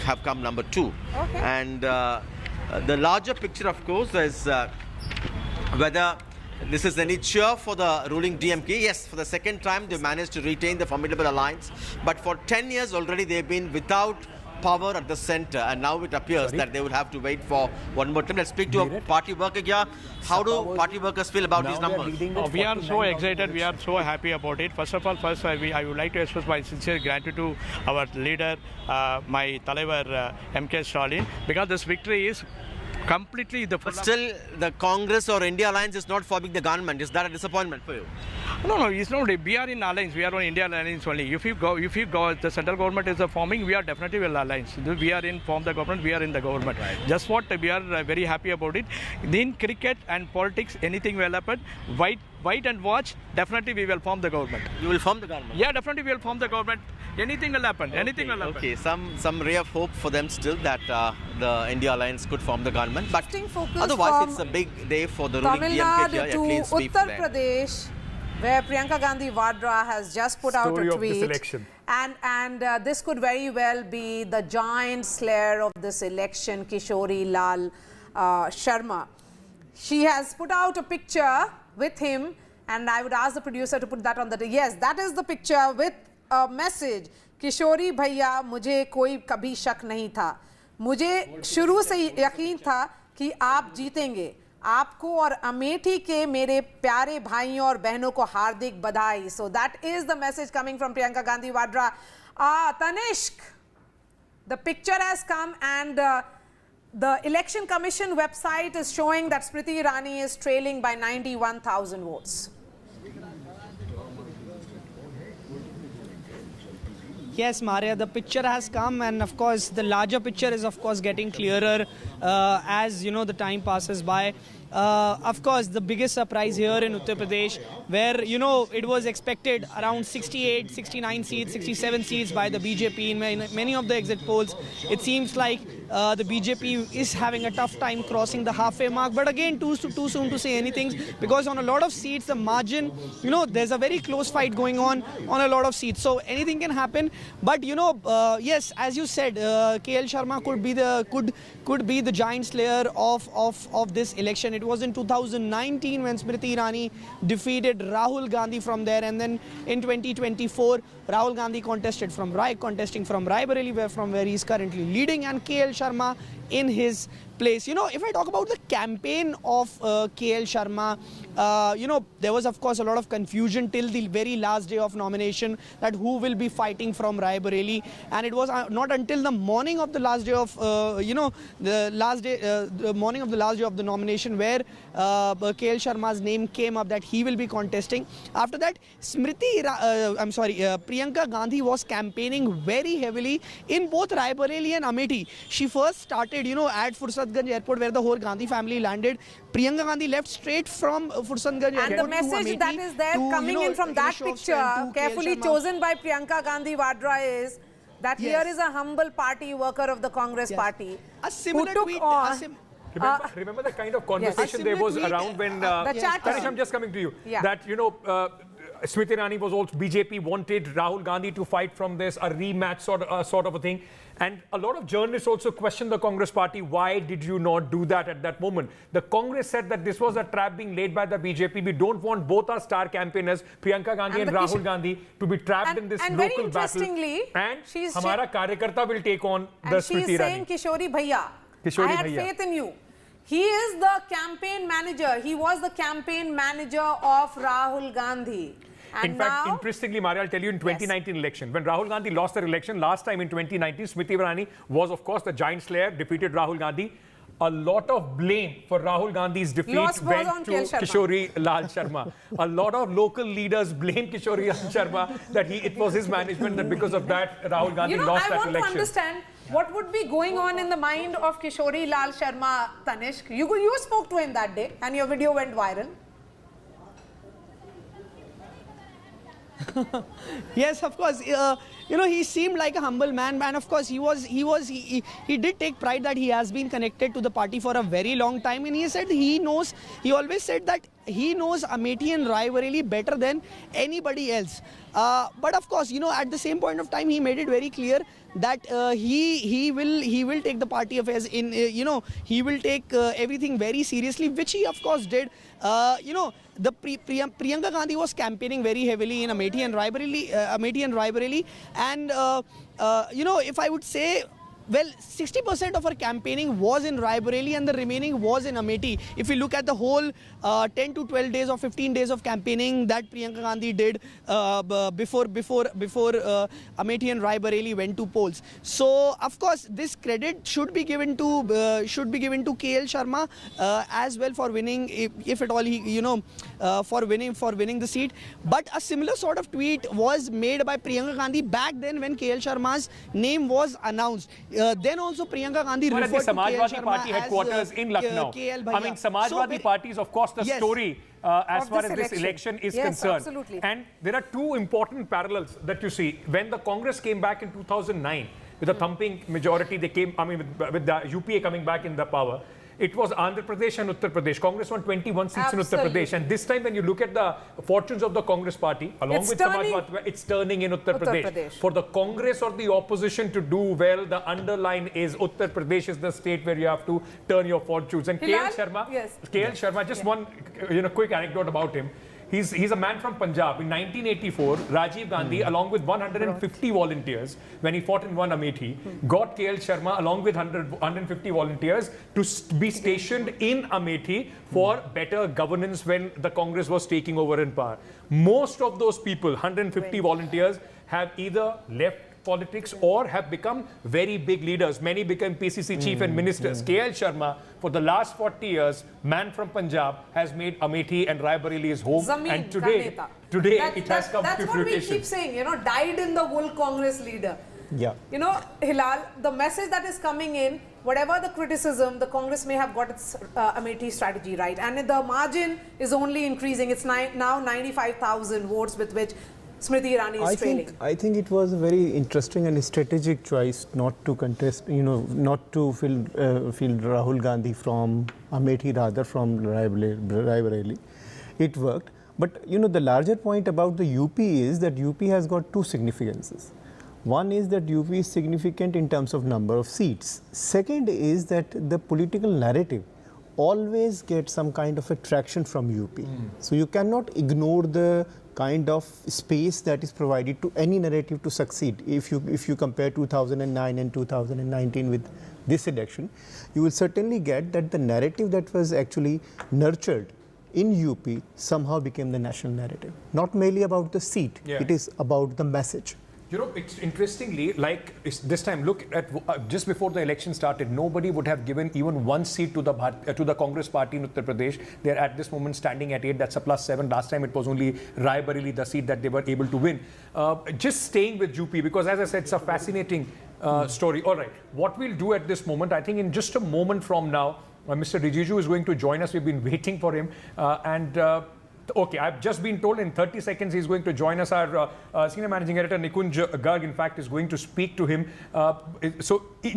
have come number 2. Okay. And the larger picture, of course, is whether this is any cheer for the ruling DMK. Yes, for the second time they managed to retain the formidable alliance, but for 10 years already they've been without power at the center, and now it appears that they will have to wait for one more time. Let's speak to a party worker here. How do party workers feel about these numbers? We are so excited, we are so happy about it. First of all, I would like to express my sincere gratitude to our leader, my Talaivar M.K. Stalin, because this victory is completely the... But still, the Congress or India alliance is not forming the government. Is that a disappointment for you? No, it's not. We are in alliance. We are on India alliance only. If you go, the central government is forming, we are definitely in alliance. We are in form the government. We are in the government. Right. Just what we are very happy about it. In cricket and politics, anything will happen. Wait and watch. Definitely, we will form the government. You will form the government? Yeah, definitely, we will form the government. Anything will happen. Anything will happen. Okay, some ray of hope for them still that the India alliance could form the government. But otherwise, it's a big day for the ruling DMK here. At least Uttar Pradesh, where Priyanka Gandhi Vadra has just put out a tweet. And this could very well be the giant slayer of this election, Kishori Lal Sharma. She has put out a picture with him, and I would ask the producer to put that on the... Yes, that is the picture with a message. किशोरी भैया मुझे कोई कभी शक नहीं था, मुझे शुरू से यकीन था कि आप जीतेंगे, आपको और अमेठी के मेरे प्यारे भाइयों और बहनों को हार्दिक बधाई. So that is the message coming from Priyanka Gandhi Vadra. Tanishq, the picture has come, and the Election Commission website is showing that Smriti Irani is trailing by 91,000 votes. Yes, Maria, the picture has come, and of course the larger picture is of course getting clearer as the time passes by. Of course, the biggest surprise here in Uttar Pradesh, where it was expected around 68, 69 seats, 67 seats by the BJP in many of the exit polls. It seems like the BJP is having a tough time crossing the halfway mark. But again, too soon to say anything, because on a lot of seats, the margin, there's a very close fight going on a lot of seats. So anything can happen. But yes, as you said, KL Sharma could be the giant slayer of this election. It was in 2019 when Smriti Irani defeated Rahul Gandhi from there, and then in 2024 Rahul Gandhi contesting from Raebareli, from where he is currently leading, and KL Sharma in his place. You know, if I talk about the campaign of KL Sharma, you know, there was of course a lot of confusion till the very last day of nomination that who will be fighting from Raebareli, and it was not until the morning of the last day of the morning of the last day of the nomination where KL Sharma's name came up that he will be contesting. After that, Priyanka Gandhi was campaigning very heavily in both Raebareli and Amethi. She first started, you know, at Fursatganj airport where the whole Gandhi family landed. Priyanka Gandhi left straight from Fursatganj airport. And the message that is there coming in from that picture, carefully chosen by Priyanka Gandhi Vadra, is that here is a humble party worker of the Congress party. A similar tweet. Remember the kind of conversation there was around when Tanish, I'm just coming to you. That, you know, Smriti Irani was also, BJP wanted Rahul Gandhi to fight from this, a rematch sort of a thing. And a lot of journalists also questioned the Congress party. Why did you not do that at that moment? The Congress said that this was a trap being laid by the BJP. We don't want both our star campaigners, Priyanka Gandhi and Rahul Gandhi, to be trapped in this local battle. And Hamara Karyakarta will take on the Smriti Irani. She's saying, Kishori Bhaiya, I had faith in you. He is the campaign manager. He was the campaign manager of Rahul Gandhi. And in fact, interestingly, Maria, I'll tell you, in 2019 election, when Rahul Gandhi lost the election last time in 2019, Smriti Irani was, of course, the giant slayer, defeated Rahul Gandhi. A lot of blame for Rahul Gandhi's defeat went to Kishori Lal Sharma. A lot of local leaders blame Kishori Lal Sharma that it was his management that because of that Rahul Gandhi lost that election. I want to understand what would be going on in the mind of Kishori Lal Sharma, Tanishq. You spoke to him that day and your video went viral. Yes, of course. You know, he seemed like a humble man, and of course, he did take pride that he has been connected to the party for a very long time, and he said he always said that he knows Amethi and Raebareli better than anybody else. But of course, you know, at the same point of time, he made it very clear that he will take the party affairs in, you know, he will take everything very seriously, which he of course did. You know, the Priyanka Gandhi was campaigning very heavily in Amethi and Raebareli, and you know, if I would say, well, 60% of her campaigning was in Raebareli and the remaining was in Amethi. If we look at the whole 10 to 12 days or 15 days of campaigning that Priyanka Gandhi did before Amethi and Raebareli went to polls. So, of course, this credit should be given to KL Sharma as well for winning, if at all he, you know, for winning the seat. But a similar sort of tweet was made by Priyanka Gandhi back then when KL Sharma's name was announced. Then also Priyanka Gandhi referred to Samajwadi Party headquarters in Lucknow. I mean, Samajwadi Party is, of course, the story as far as this election is concerned. Absolutely. And there are two important parallels that you see. When the Congress came back in 2009 with a thumping majority, they came, I mean, with the UPA coming back in the power. It was Andhra Pradesh and Uttar Pradesh. Congress won 21 seats in Uttar Pradesh. And this time when you look at the fortunes of the Congress party, along with Samajwadi, it's turning in Uttar Pradesh. For the Congress or the opposition to do well, the underline is Uttar Pradesh is the state where you have to turn your fortunes. And KL Sharma, just one quick anecdote about him. He's a man from Punjab. In 1984, Rajiv Gandhi, along with 150 volunteers, when he fought in one Amethi, got KL Sharma along with 150 volunteers to be stationed in Amethi for better governance when the Congress was taking over in power. Most of those people, 150 volunteers, have either left politics or have become very big leaders. Many became PCC chief and ministers. KL Sharma, for the last 40 years, man from Punjab, has made Amethi and Raebareli his home. And today it has come to fruition. That's what we keep saying, you know, dyed in the wool Congress leader. Yeah. You know, Hilal, the message that is coming in, whatever the criticism, the Congress may have got its Amethi strategy right. And the margin is only increasing. It's now 95,000 votes with which Smriti Irani is trailing. I think it was a very interesting and strategic choice not to contest, you know, not to field Rahul Gandhi from Amethi, rather from Raebareli. It worked. But, you know, the larger point about the UP is that UP has got two significances. One is that UP is significant in terms of number of seats. Second is that the political narrative always gets some kind of attraction from UP. So you cannot ignore the kind of space that is provided to any narrative to succeed. If you compare 2009 and 2019 with this election, you will certainly get that the narrative that was actually nurtured in UP somehow became the national narrative. Not merely about the seat, it is about the message. You know, it's interestingly, like this time, look at just before the election started, nobody would have given even one seat to the Congress party in Uttar Pradesh. They're at this moment standing at 8. That's a +7. Last time it was only Rai Bareli, the seat that they were able to win. Just staying with UP, because as I said, it's a fascinating story. All right, what we'll do at this moment, I think in just a moment from now, Mr. Rijiju is going to join us. We've been waiting for him. Okay, I've just been told in 30 seconds he's going to join us. Our Senior Managing Editor, Nikunj Garg, in fact, is going to speak to him.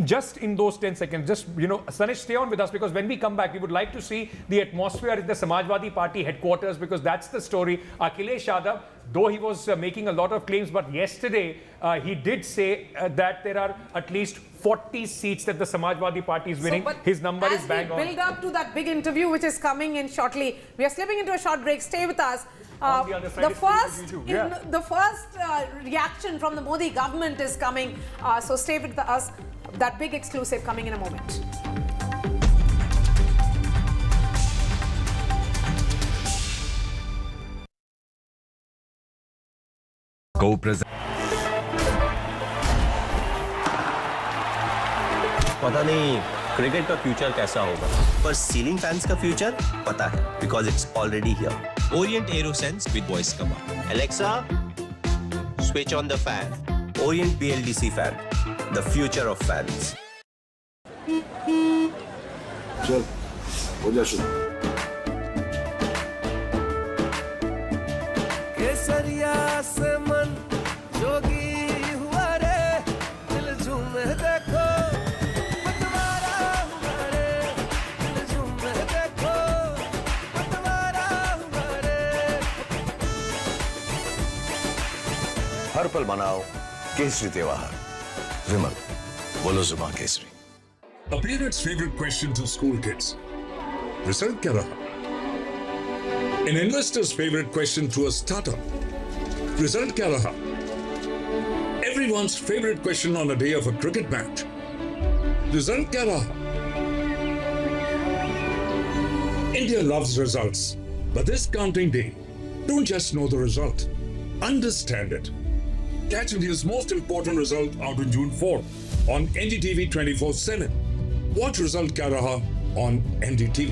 Just in those 10 seconds, just, you know, Sanesh, stay on with us, because when we come back, we would like to see the atmosphere at the Samajwadi Party headquarters, because that's the story. Akhilesh Yadav, though he was making a lot of claims, but yesterday he did say that there are at least 40 seats that the Samajwadi Party is winning. His number is bang on. As we build up to that big interview which is coming in shortly, we are slipping into a short break. Stay with us. The first reaction from the Modi government is coming. So stay with us. That big exclusive coming in a moment. Go present. पता नहीं cricket का future कैसा होगा, पर ceiling fans का future पता है, because it's already here. Orient arrow sense with voice command. Alexa, switch on the fan. Orient BLDC fan, the future of fans. चल हो जा शुरू. केसरिया से मन जोगी हुआ रे, दिल झूमे देखो. हर पल मनाओ केसरी त्योहार. विमल, बोलो जुबान Kesari. A parent's favorite question to school kids. Result क्या रहा? An investor's favorite question to a startup. Result क्या रहा? Everyone's favorite question on a day of a cricket match. Result क्या रहा? India loves results, but this counting day, don't just know the result, understand it. Catch India's most important result out on June 4 on NDTV 24/7. Watch Result Kya Raha on NDTV.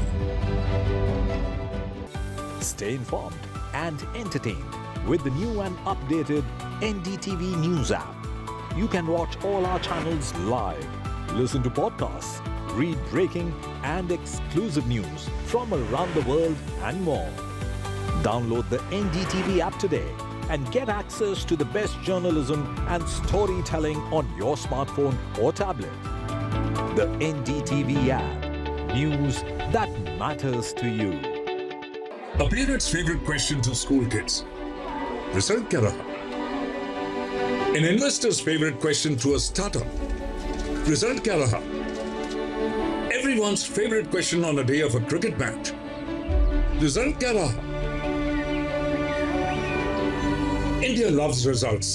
Stay informed and entertained with the new and updated NDTV News app. You can watch all our channels live, listen to podcasts, read breaking and exclusive news from around the world and more. Download the NDTV app today and get access to the best journalism and storytelling on your smartphone or tablet. The NDTV app. News that matters to you. A parent's favorite question to school kids. Result kya raha? An investor's favorite question to a startup. Result kya raha? Everyone's favorite question on a day of a cricket match. Result kya raha? India loves results,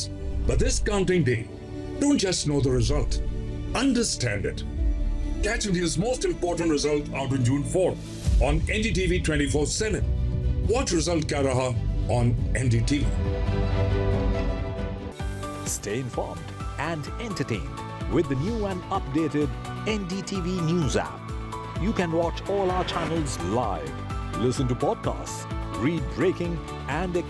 but this counting day, don't just know the result, understand it. Catch India's most important result out on June 4 on NDTV 24/7. Watch Result Kya Raha on NDTV. Stay informed and entertained with the new and updated NDTV News app. You can watch all our channels live, listen to podcasts, read breaking and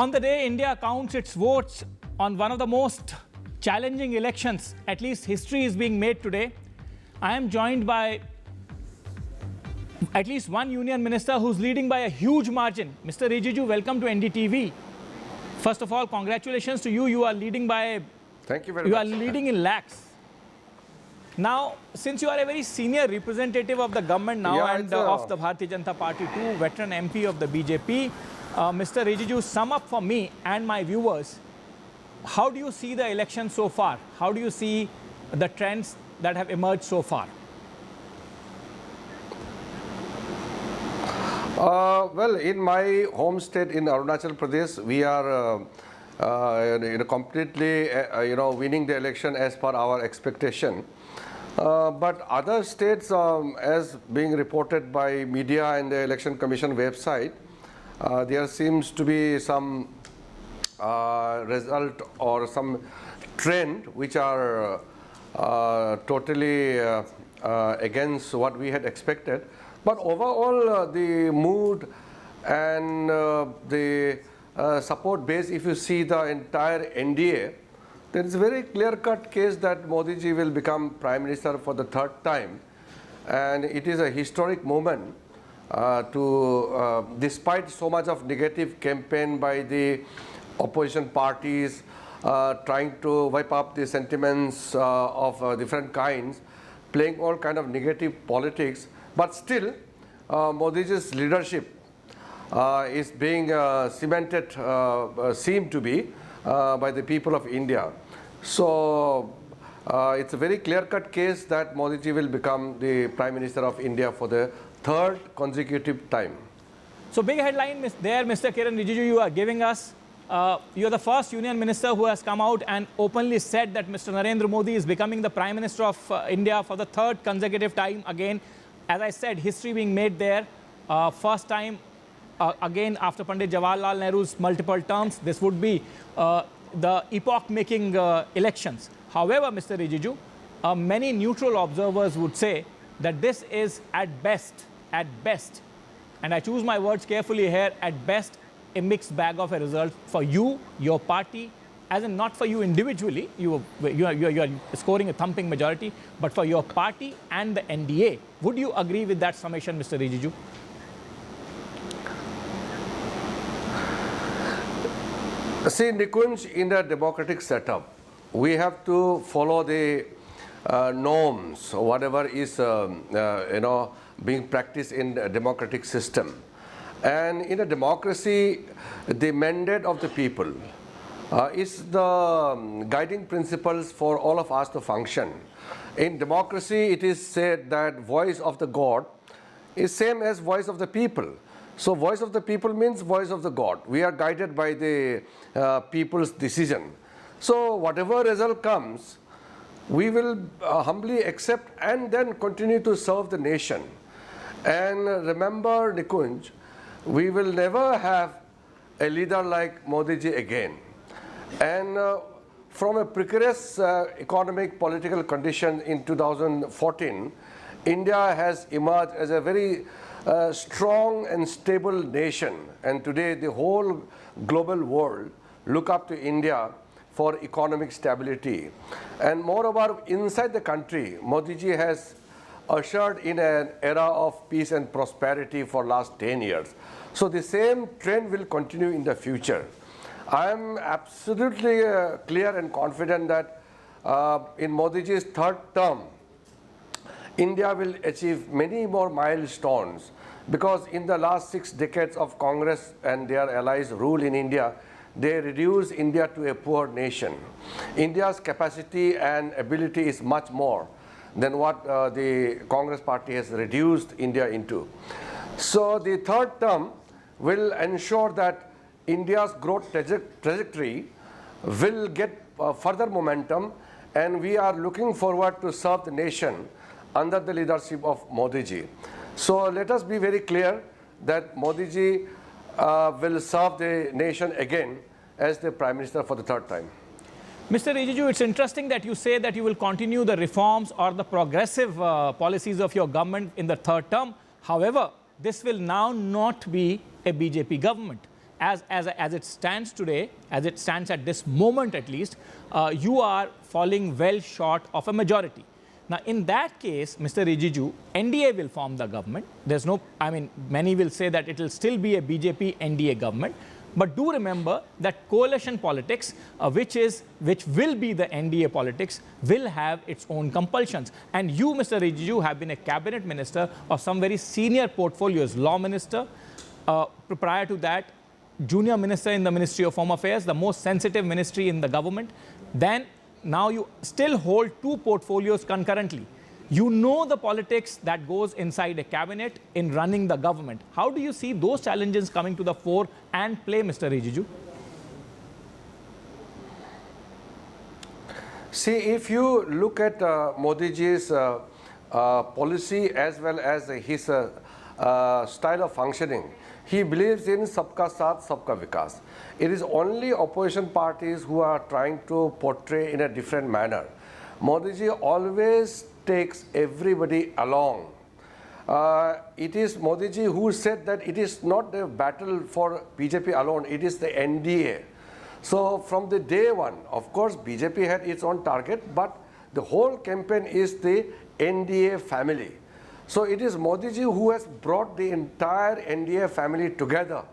On the day India counts its votes on one of the most challenging elections, at least history is being made today, I am joined by at least one union minister who's leading by a huge margin. Mr. Rijiju, welcome to NDTV. First of all, congratulations to you. You are leading by... Thank you very much. You are leading in lakhs. Now, since you are a very senior representative of the government now and of the Bharatiya Janata Party too, veteran MP of the BJP, Mr. Rijiju, sum up for me and my viewers, how do you see the election so far? How do you see the trends that have emerged so far? Well, in my home state in Arunachal Pradesh, we are completely winning the election as per our expectation. But other states, as being reported by media and the Election Commission website, there seems to be some result or some trend which are totally against what we had expected. But overall, the mood and the support base, if you see the entire NDA, there is a very clear-cut case that Modi ji will become Prime Minister for the third time. And it is a historic moment despite so much of negative campaign by the opposition parties, trying to wipe up the sentiments of different kinds, playing all kind of negative politics. But still, Modi ji's leadership is being cemented, seem to be, by the people of India. So it's a very clear-cut case that Modi ji will become the Prime Minister of India for the third consecutive time. So big headline there, Mr. Kiran Rijiju, you are giving us. You're the first Union Minister who has come out and openly said that Mr. Narendra Modi is becoming the Prime Minister of India for the third consecutive time again. As I said, history being made there. First time again after Pandit Jawaharlal Nehru's multiple terms. This would be the epoch-making elections. However, Mr. Rijiju, many neutral observers would say that this is at best, and I choose my words carefully here, at best, a mixed bag of a result for you, your party, as in not for you individually, you are scoring a thumping majority, but for your party and the NDA. Would you agree with that summation, Mr. Rijiju? See, Nikunj, in the democratic setup, we have to follow the norms, whatever is being practiced in the democratic system. And in a democracy, the mandate of the people is the guiding principles for all of us to function. In democracy, it is said that voice of the God is same as voice of the people. So voice of the people means voice of the God. We are guided by the people's decision. So whatever result comes, we will humbly accept and then continue to serve the nation. And remember, Nikunj, we will never have a leader like Modi ji again. And from a precarious economic political condition in 2014, India has emerged as a very strong and stable nation. And today the whole global world look up to India for economic stability. And moreover, inside the country, Modi ji has ushered in an era of peace and prosperity for last 10 years. So the same trend will continue in the future. I am absolutely clear and confident that in Modi ji's third term, India will achieve many more milestones, because in the last 6 decades of Congress and their allies' rule in India, they reduced India to a poor nation. India's capacity and ability is much more than what the Congress party has reduced India into. So the third term will ensure that India's growth trajectory will get further momentum, and we are looking forward to serve the nation under the leadership of Modi ji. So let us be very clear that Modi ji will serve the nation again as the Prime Minister for the third time. Mr. Rijiju, it's interesting that you say that you will continue the reforms or the progressive policies of your government in the third term. However, this will now not be a BJP government. As it stands today, as it stands at this moment at least, you are falling well short of a majority. Now, in that case, Mr. Rijiju, NDA will form the government. There's no, many will say that it will still be a BJP NDA government. But do remember that coalition politics, which will be the NDA politics, will have its own compulsions. And you, Mr. Rijiju, have been a cabinet minister of some very senior portfolios, law minister, prior to that, junior minister in the Ministry of Home Affairs, the most sensitive ministry in the government. Then now you still hold 2 portfolios concurrently. You know the politics that goes inside a cabinet in running the government. How do you see those challenges coming to the fore and play, Mr. Rijiju? See, if you look at Modi ji's policy as well as his style of functioning, he believes in sabka saath, sabka vikas. It is only opposition parties who are trying to portray in a different manner. Modi ji always takes everybody along. It is Modi ji who said that it is not the battle for BJP alone, it is the NDA. So from the day one, of course, BJP had its own target, but the whole campaign is the NDA family. So it is Modi ji who has brought the entire NDA family together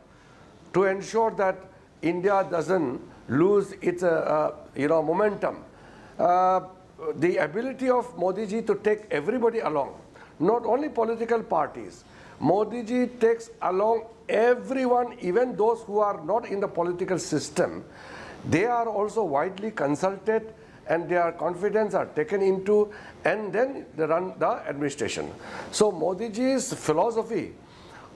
to ensure that India doesn't lose its momentum. The ability of Modi ji to take everybody along, not only political parties. Modi ji takes along everyone, even those who are not in the political system. They are also widely consulted and their confidence are taken into, and then they run the administration. So Modi ji's philosophy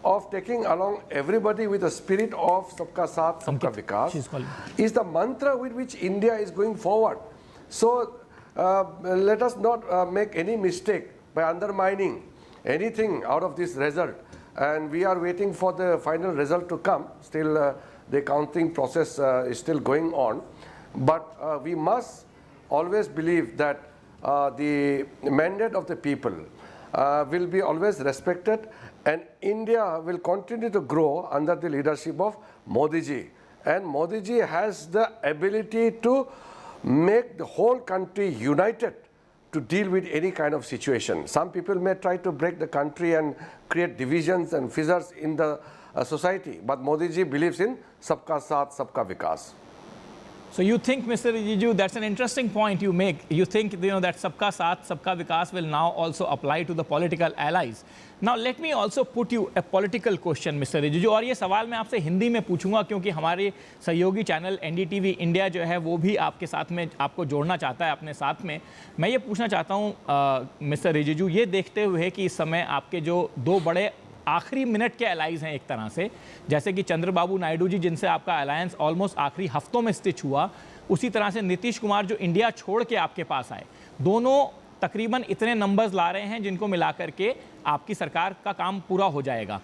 of taking along everybody with the spirit of sabka saath, sabka vikas is the mantra with which India is going forward. So let us not make any mistake by undermining anything out of this result. And we are waiting for the final result to come. Still, the counting process is still going on. But we must always believe that the mandate of the people will be always respected, and India will continue to grow under the leadership of Modi ji. And Modi ji has the ability to make the whole country united to deal with any kind of situation. Some people may try to break the country and create divisions and fissures in the society, but Modi ji believes in sabka saath, sabka vikas. So you think, Mr. Rijiju, that's an interesting point you make. You think that sabka saath, sabka vikas will now also apply to the political allies. Now let me also put you a political question, Mr. Rijiju. और ये सवाल मैं आपसे हिंदी में पूछूंगा क्योंकि हमारे सहयोगी चैनल NDTV इंडिया जो है वो भी आपके साथ में आपको जोड़ना चाहता है अपने साथ में. मैं ये पूछना चाहता हूँ मिस्टर रिजिजू, ये देखते हुए कि इस समय आपके जो दो बड़े आखिरी मिनट के अलाइज हैं एक तरह से, जैसे कि चंद्रबाबू नायडू जी जिनसे आपका अलायंस ऑलमोस्ट आखिरी हफ्तों में स्टिच हुआ, उसी तरह से नीतीश कुमार जो इंडिया छोड़ के आपके पास आए, दोनों तकरीबन इतने नंबर्स ला रहे हैं जिनको मिलाकर के आपकी सरकार का काम पूरा हो जाएगा.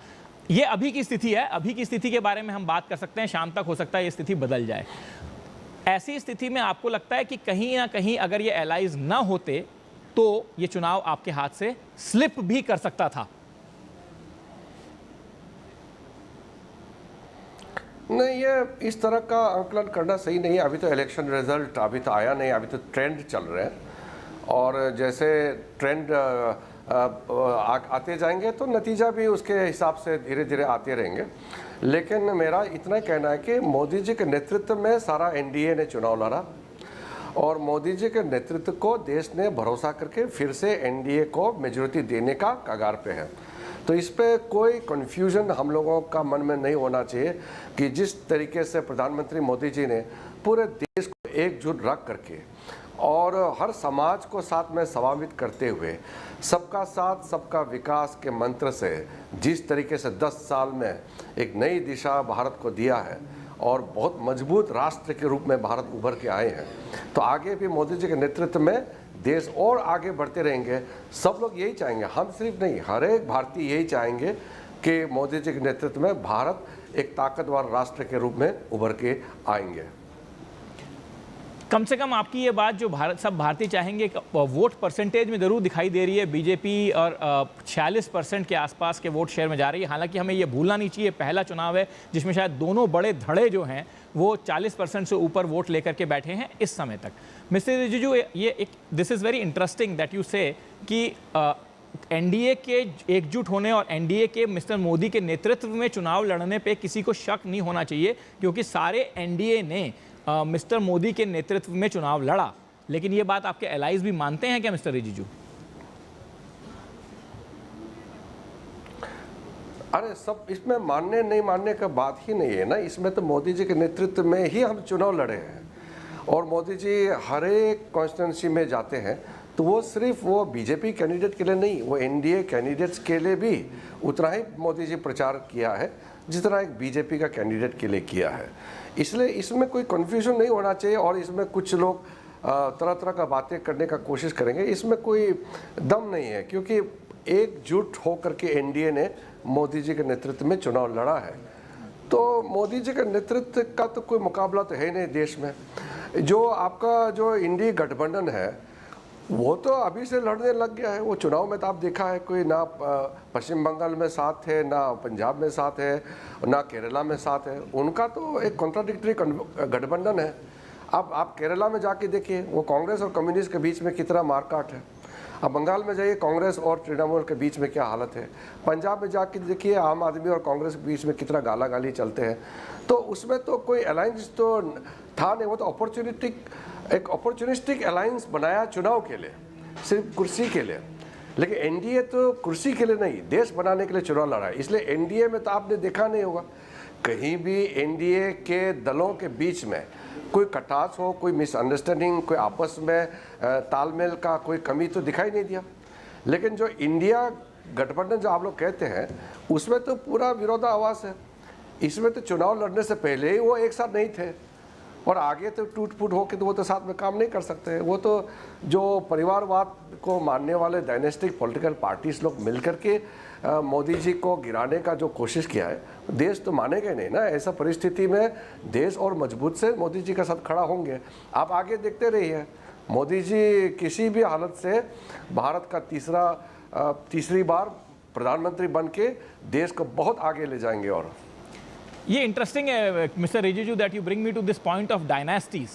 ये अभी की स्थिति है. अभी की स्थिति के बारे में हम बात कर सकते हैं, शाम तक हो सकता है ये स्थिति बदल जाए. ऐसी स्थिति में आपको लगता है कि कहीं ना कहीं अगर ये एलाइज ना होते तो ये चुनाव आपके हाथ से स्लिप भी कर सकता था? नहीं, ये इस तरह का आंकलन करना सही नहीं है. अभी तो इलेक्शन रिजल्ट अभी तो आया नहीं, अभी तो ट्रेंड चल रहे हैं और जैसे ट्रेंड आते जाएंगे तो नतीजा भी उसके हिसाब से धीरे धीरे आते रहेंगे. लेकिन मेरा इतना कहना है कि मोदी जी के नेतृत्व में सारा एनडीए ने चुनाव लड़ा और मोदी जी के नेतृत्व को देश ने भरोसा करके फिर से एनडीए को मेजॉरिटी देने का कगार पे है. तो इस पे कोई कन्फ्यूजन हम लोगों का मन में नहीं होना चाहिए कि जिस तरीके से प्रधानमंत्री मोदी जी ने पूरे देश को एकजुट रख करके और हर समाज को साथ में समावित करते हुए सबका साथ सबका विकास के मंत्र से जिस तरीके से 10 साल में एक नई दिशा भारत को दिया है और बहुत मजबूत राष्ट्र के रूप में भारत उभर के आए हैं, तो आगे भी मोदी जी के नेतृत्व में देश और आगे बढ़ते रहेंगे. सब लोग यही चाहेंगे, हम सिर्फ नहीं, हर एक भारतीय यही चाहेंगे कि मोदी जी के नेतृत्व में भारत एक ताकतवर राष्ट्र के रूप में उभर के आएंगे. कम से कम आपकी ये बात जो सब भारतीय चाहेंगे, वोट परसेंटेज में ज़रूर दिखाई दे रही है. बीजेपी और 46% के आसपास के वोट शेयर में जा रही है. हालांकि हमें ये भूलना नहीं चाहिए, पहला चुनाव है जिसमें शायद दोनों बड़े धड़े जो हैं वो 40% से ऊपर वोट लेकर के बैठे हैं इस समय तक. मिस्टर रिजिजू, ये एक this is very interesting that you से कि एनडीए के एकजुट होने और एनडीए के मिस्टर मोदी के नेतृत्व में चुनाव लड़ने पे किसी को शक नहीं होना चाहिए, क्योंकि सारे एनडीए ने मिस्टर मोदी के नेतृत्व में चुनाव लड़ा. लेकिन ये बात आपके एलाइज भी मानते हैं क्या मिस्टर रिजिजू? अरे सब इसमें मानने नहीं मानने का बात ही नहीं है ना. इसमें तो मोदी जी के नेतृत्व में ही हम चुनाव लड़े हैं और मोदी जी हर एक कॉन्स्टिट्यूंसी में जाते हैं तो वो सिर्फ वो बीजेपी कैंडिडेट के लिए नहीं, वो एनडीए कैंडिडेट्स के लिए भी उतना ही मोदी जी प्रचार किया है जितना एक बीजेपी का कैंडिडेट के लिए किया है। इसलिए इसमें कोई कन्फ्यूजन नहीं होना चाहिए और इसमें कुछ लोग तरह तरह का बातें करने का कोशिश करेंगे, इसमें कोई दम नहीं है, क्योंकि एकजुट होकर के एनडीए ने मोदी जी के नेतृत्व में चुनाव लड़ा है। तो मोदी जी के नेतृत्व का तो कोई मुकाबला तो है नहीं देश में। जो आपका जो इंडी गठबंधन है वो तो अभी से लड़ने लग गया है। वो चुनाव में तो आप देखा है, कोई ना पश्चिम बंगाल में साथ है, ना पंजाब में साथ है, ना केरला में साथ है। उनका तो एक कॉन्ट्राडिक्टरी गठबंधन है। अब आप केरला में जाके देखिए, वो कांग्रेस और कम्युनिस्ट के बीच में कितना मारकाट है। अब बंगाल में जाइए, कांग्रेस और तृणमूल के बीच में क्या हालत है। पंजाब में जाके देखिए, आम आदमी और कांग्रेस के बीच में कितना गाला गाली चलते हैं। तो उसमें तो कोई अलायंस तो था नहीं, वो तो एक अपॉर्चुनिस्टिक अलायंस बनाया चुनाव के लिए, सिर्फ कुर्सी के लिए। लेकिन एनडीए तो कुर्सी के लिए नहीं, देश बनाने के लिए चुनाव लड़ा है। इसलिए एनडीए में तो आपने देखा नहीं होगा कहीं भी एनडीए के दलों के बीच में कोई कटास हो, कोई मिसअंडरस्टैंडिंग, कोई आपस में तालमेल का कोई कमी तो दिखाई नहीं दिया। लेकिन जो इंडिया गठबंधन जो आप लोग कहते हैं, उसमें तो पूरा विरोधाभास है। इसमें तो चुनाव लड़ने से पहले ही वो एक साथ नहीं थे और आगे तो टूट फूट होकर तो वो तो साथ में काम नहीं कर सकते। वो तो जो परिवारवाद को मानने वाले डायनेस्टिक पॉलिटिकल पार्टीज लोग मिलकर के मोदी जी को गिराने का जो कोशिश किया है, देश तो मानेगा नहीं ना। ऐसा परिस्थिति में देश और मजबूत से मोदी जी के साथ खड़ा होंगे। आप आगे देखते रहिए, मोदी जी किसी भी हालत से भारत का तीसरी बार प्रधानमंत्री बन के देश को बहुत आगे ले जाएंगे। और ये इंटरेस्टिंग है mister Rijiju that you bring me to this point of dynasties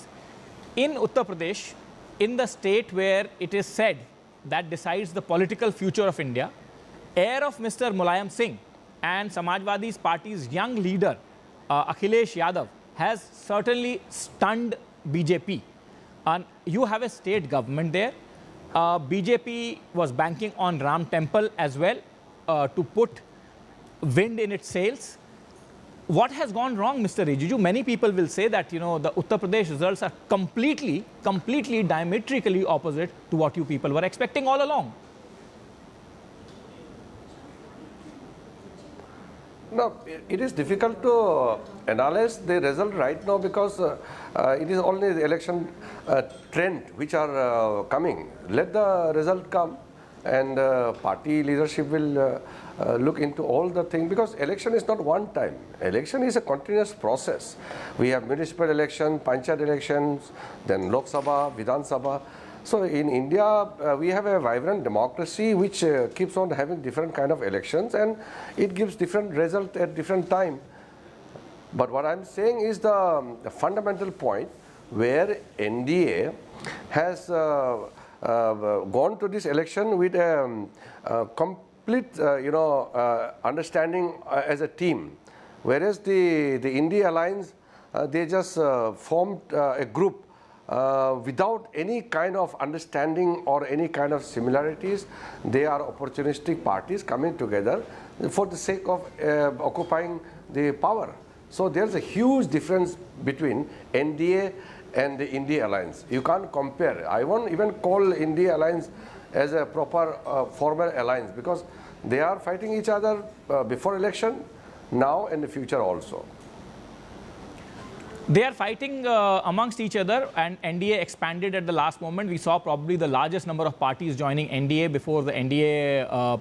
in Uttar Pradesh, in the state where it is said that decides the political future of India. Heir of Mr. Mulayam Singh and Samajwadi Party's young leader Akhilesh Yadav has certainly stunned BJP. And you have a state government there. BJP was banking on Ram Temple as well to put wind in its sails. What has gone wrong, Mr. Rijiju? Many people will say that, the Uttar Pradesh results are completely diametrically opposite to what you people were expecting all along. No, it is difficult to analyze the result right now because it is only the election trend which are coming. Let the result come and party leadership will look into all the things, because election is not one time. Election is a continuous process. We have municipal election, panchayat elections, then Lok Sabha, Vidhan Sabha. So in India, we have a vibrant democracy which keeps on having different kind of elections, and it gives different result at different time. But what I'm saying is the fundamental point where NDA has gone to this election with a complete, understanding as a team, whereas the India Alliance, they just formed a group without any kind of understanding or any kind of similarities. They are opportunistic parties coming together for the sake of occupying the power. So there's a huge difference between NDA and the India Alliance. You can't compare. I won't even call India Alliance as a proper formal alliance, because they are fighting each other before election, now and the future also. They are fighting amongst each other, and NDA expanded at the last moment. We saw probably the largest number of parties joining NDA before the NDA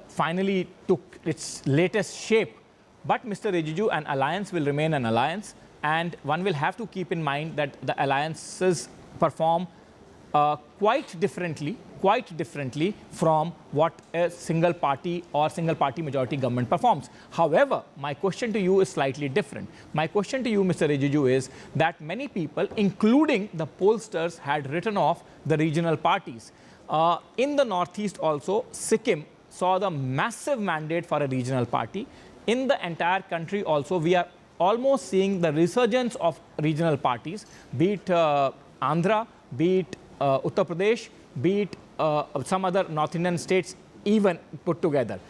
finally took its latest shape. But Mr. Rijiju, an alliance will remain an alliance, and one will have to keep in mind that the alliances perform quite differently from what a single party or single party majority government performs. However, my question to you is slightly different. My question to you, Mr. Rijiju, is that many people, including the pollsters, had written off the regional parties. In the Northeast also, Sikkim saw the massive mandate for a regional party. In the entire country also, we are almost seeing the resurgence of regional parties, be it Andhra, be it Uttar Pradesh, be it some other North Indian states even put together.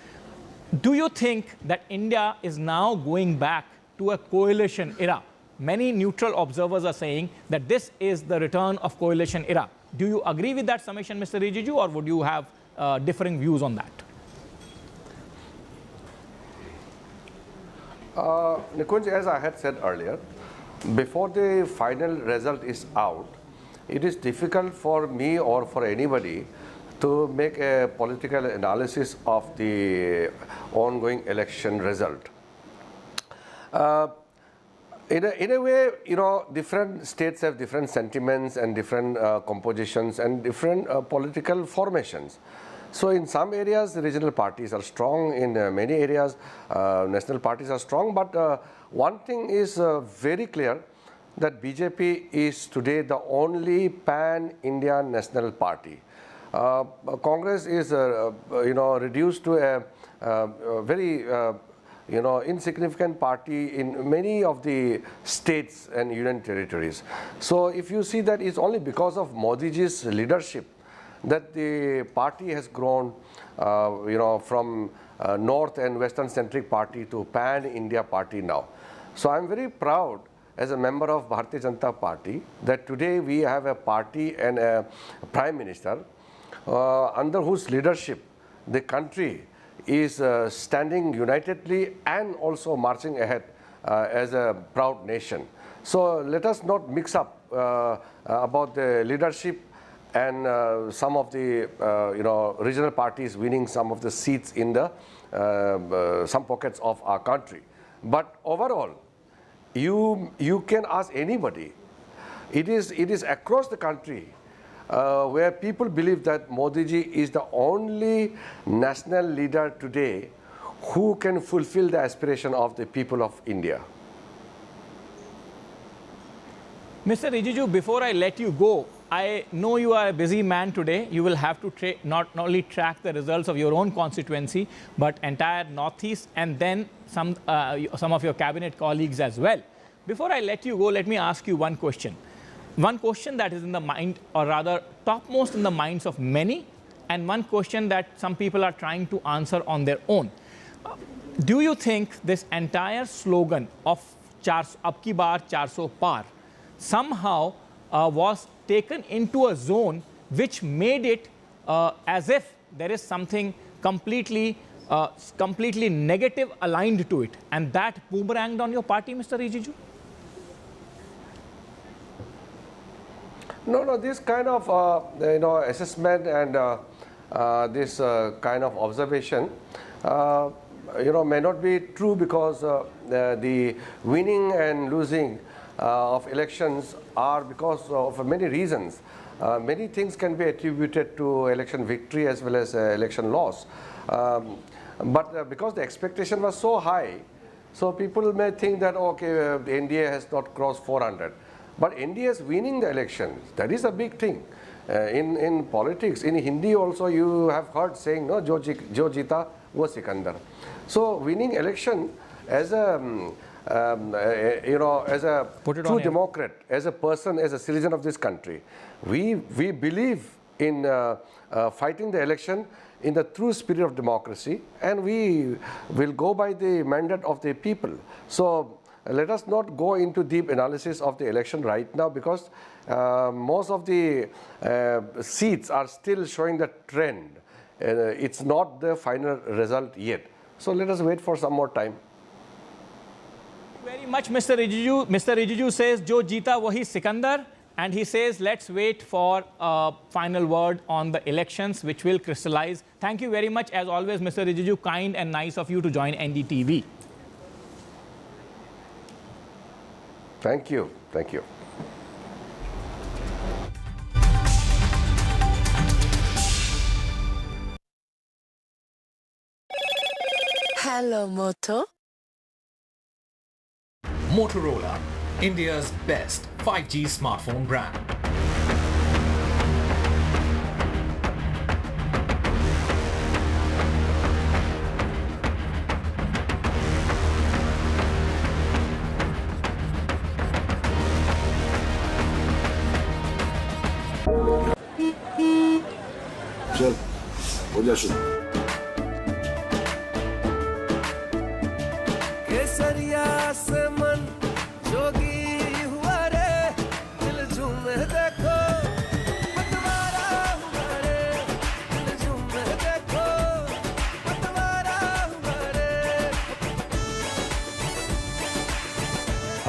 Do you think that India is now going back to a coalition era? Many neutral observers are saying that this is the return of coalition era. Do you agree with that summation, Mr. Rijiju, or would you have differing views on that? Nikunj, as I had said earlier, before the final result is out, it is difficult for me or for anybody to make a political analysis of the ongoing election result. In a way, you know, different states have different sentiments and different compositions and different political formations. So in some areas, the regional parties are strong. In many areas, national parties are strong. But one thing is very clear, that BJP is today the only pan-India national party. Congress is, reduced to a very, insignificant party in many of the states and union territories. So if you see that it's only because of Modiji's leadership that the party has grown, from north and western centric party to pan-India party now. So I'm very proud as a member of Bharatiya Janata Party that today we have a party and a prime minister under whose leadership the country is standing unitedly and also marching ahead as a proud nation. So let us not mix up about the leadership and some of the regional parties winning some of the seats in the some pockets of our country. But overall, you can ask anybody. It is across the country where people believe that Modi ji is the only national leader today who can fulfill the aspiration of the people of India. Mr. Rijiju, before I let you go, I know you are a busy man today. You will have to not only track the results of your own constituency, but entire Northeast and then some of your cabinet colleagues as well. Before I let you go, let me ask you one question. One question that is in the mind, or rather topmost in the minds of many, and one question that some people are trying to answer on their own. Do you think this entire slogan of Ab ki baar 400 par somehow was taken into a zone which made it as if there is something completely negative aligned to it, and that boomeranged on your party, Mr. Rijiju? No, this kind of assessment and this kind of observation may not be true, because the winning and losing of elections are because of many reasons. Many things can be attributed to election victory as well as election loss. But because the expectation was so high, so people may think that, okay, the NDA has not crossed 400. But NDA is winning the election. That is a big thing. In politics, in Hindi also you have heard saying, no, jo jita wo Sikandar. So winning election as a as a true Democrat, as a person, as a citizen of this country, we believe in fighting the election in the true spirit of democracy, and we will go by the mandate of the people. So let us not go into deep analysis of the election right now, because most of the seats are still showing the trend. It's not the final result yet. So let us wait for some more time. Very much, Mr. Rijiju. Mr. Rijiju says, "Jo jeeta wahi Sikandar," and he says, "Let's wait for a final word on the elections, which will crystallize." Thank you very much, as always, Mr. Rijiju. Kind and nice of you to join NDTV. Thank you. Thank you. Hello, Moto. Motorola, India's best 5G smartphone brand. चल हो जा शुरू केसरिया से मन जोगी हुआ रे दिल झूमे देखो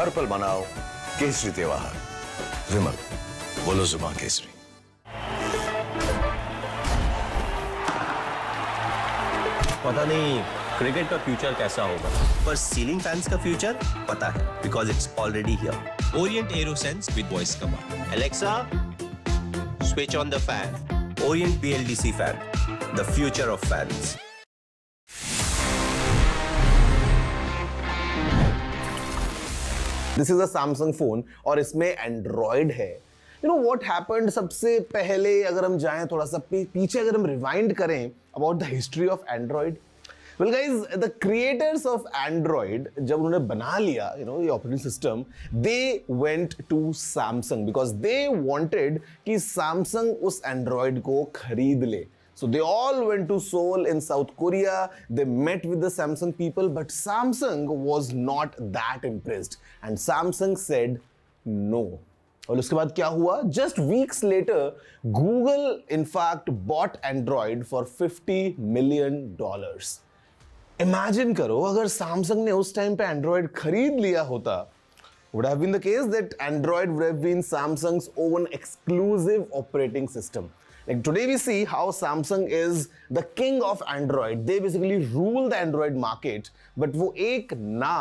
हर पल मनाओ केसरी त्योहार। विमल, बोलो जुबान केसरी। पता नहीं क्रिकेट का फ्यूचर कैसा होगा, पर सीलिंग फैंस का फ्यूचर पता है, because it's already here. Orient arrow sense with voice command. Alexa, switch on the fan. Orient BLDC fan, the future of fans. This is a Samsung phone और इसमें Android है। You know what happened, सबसे पहले अगर हम जाएं थोड़ा सा पीछे, अगर हम रिवाइंड करें about the history of Android. Well guys, the creators of Android जब उन्होंने बना लिया ये operating system, they went to Samsung because they wanted कि सैमसंग उस एंड्रॉयड को खरीद ले। So they all went to Seoul in South Korea. They met with the Samsung people, but Samsung was not that impressed. And Samsung said no. और उसके बाद क्या हुआ? Just weeks later, Google in fact bought Android for $50 million. Imagine करो अगर Samsung ने उस time पे Android खरीद लिया होता, would have been the case that Android would have been Samsung's own exclusive operating system. Like today we see how Samsung is the king of Android. They basically rule the Android market. But वो एक ना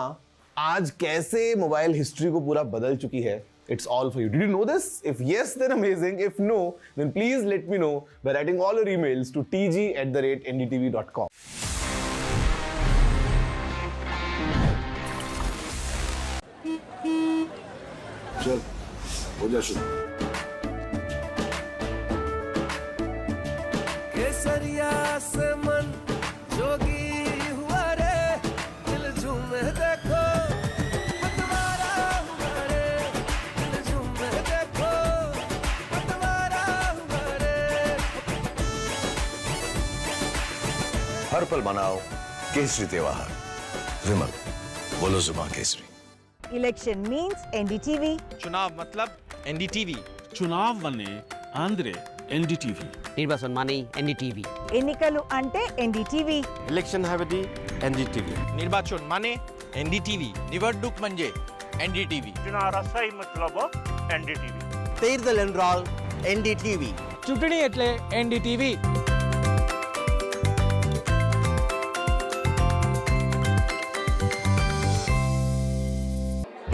आज कैसे mobile history को पूरा बदल चुकी है. It's all for you. Did you know this? If yes, then amazing. If no, then please let me know by writing all your emails to tg@ndtv.com. चल, हो जा शुरू। केसरिया से मन जोगी हुआ रे, दिल झूमे देखो पतवारा हुआ रे, दिल झूमे देखो पतवारा हुआ रे। हर पल मनाओ केसरी त्योहार। विमल, बोलो जुबान केसरी। Election means NDTV. चुनाव मतलब NDTV. चुनाव वने आंध्रे NDTV. निर्वाचन माने NDTV. ఎన్నికలు అంటే NDTV. Election हवेदी NDTV. निर्वाचन माने NDTV. निवडणूक म्हणजे NDTV. चुनाव सही मतलब NDTV. तेरदल एनराल NDTV. ચૂંટણી એટલે NDTV.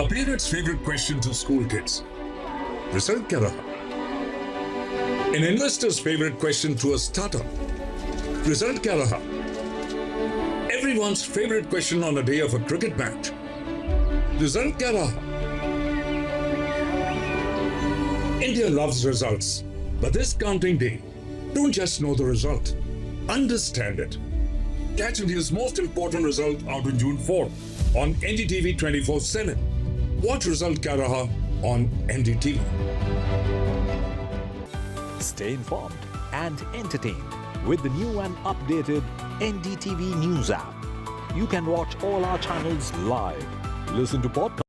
A parent's favorite question to school kids. Result क्या रहा? An investor's favorite question to a startup. Result क्या रहा? Everyone's favorite question on a day of a cricket match. Result क्या रहा? India loves results, but this counting day, don't just know the result, understand it. Catch India's most important result out on June 4th on NDTV 24/7. Watch Result Kya Raha on NDTV. Stay informed and entertained with the new and updated NDTV News app. You can watch all our channels live, listen to podcasts.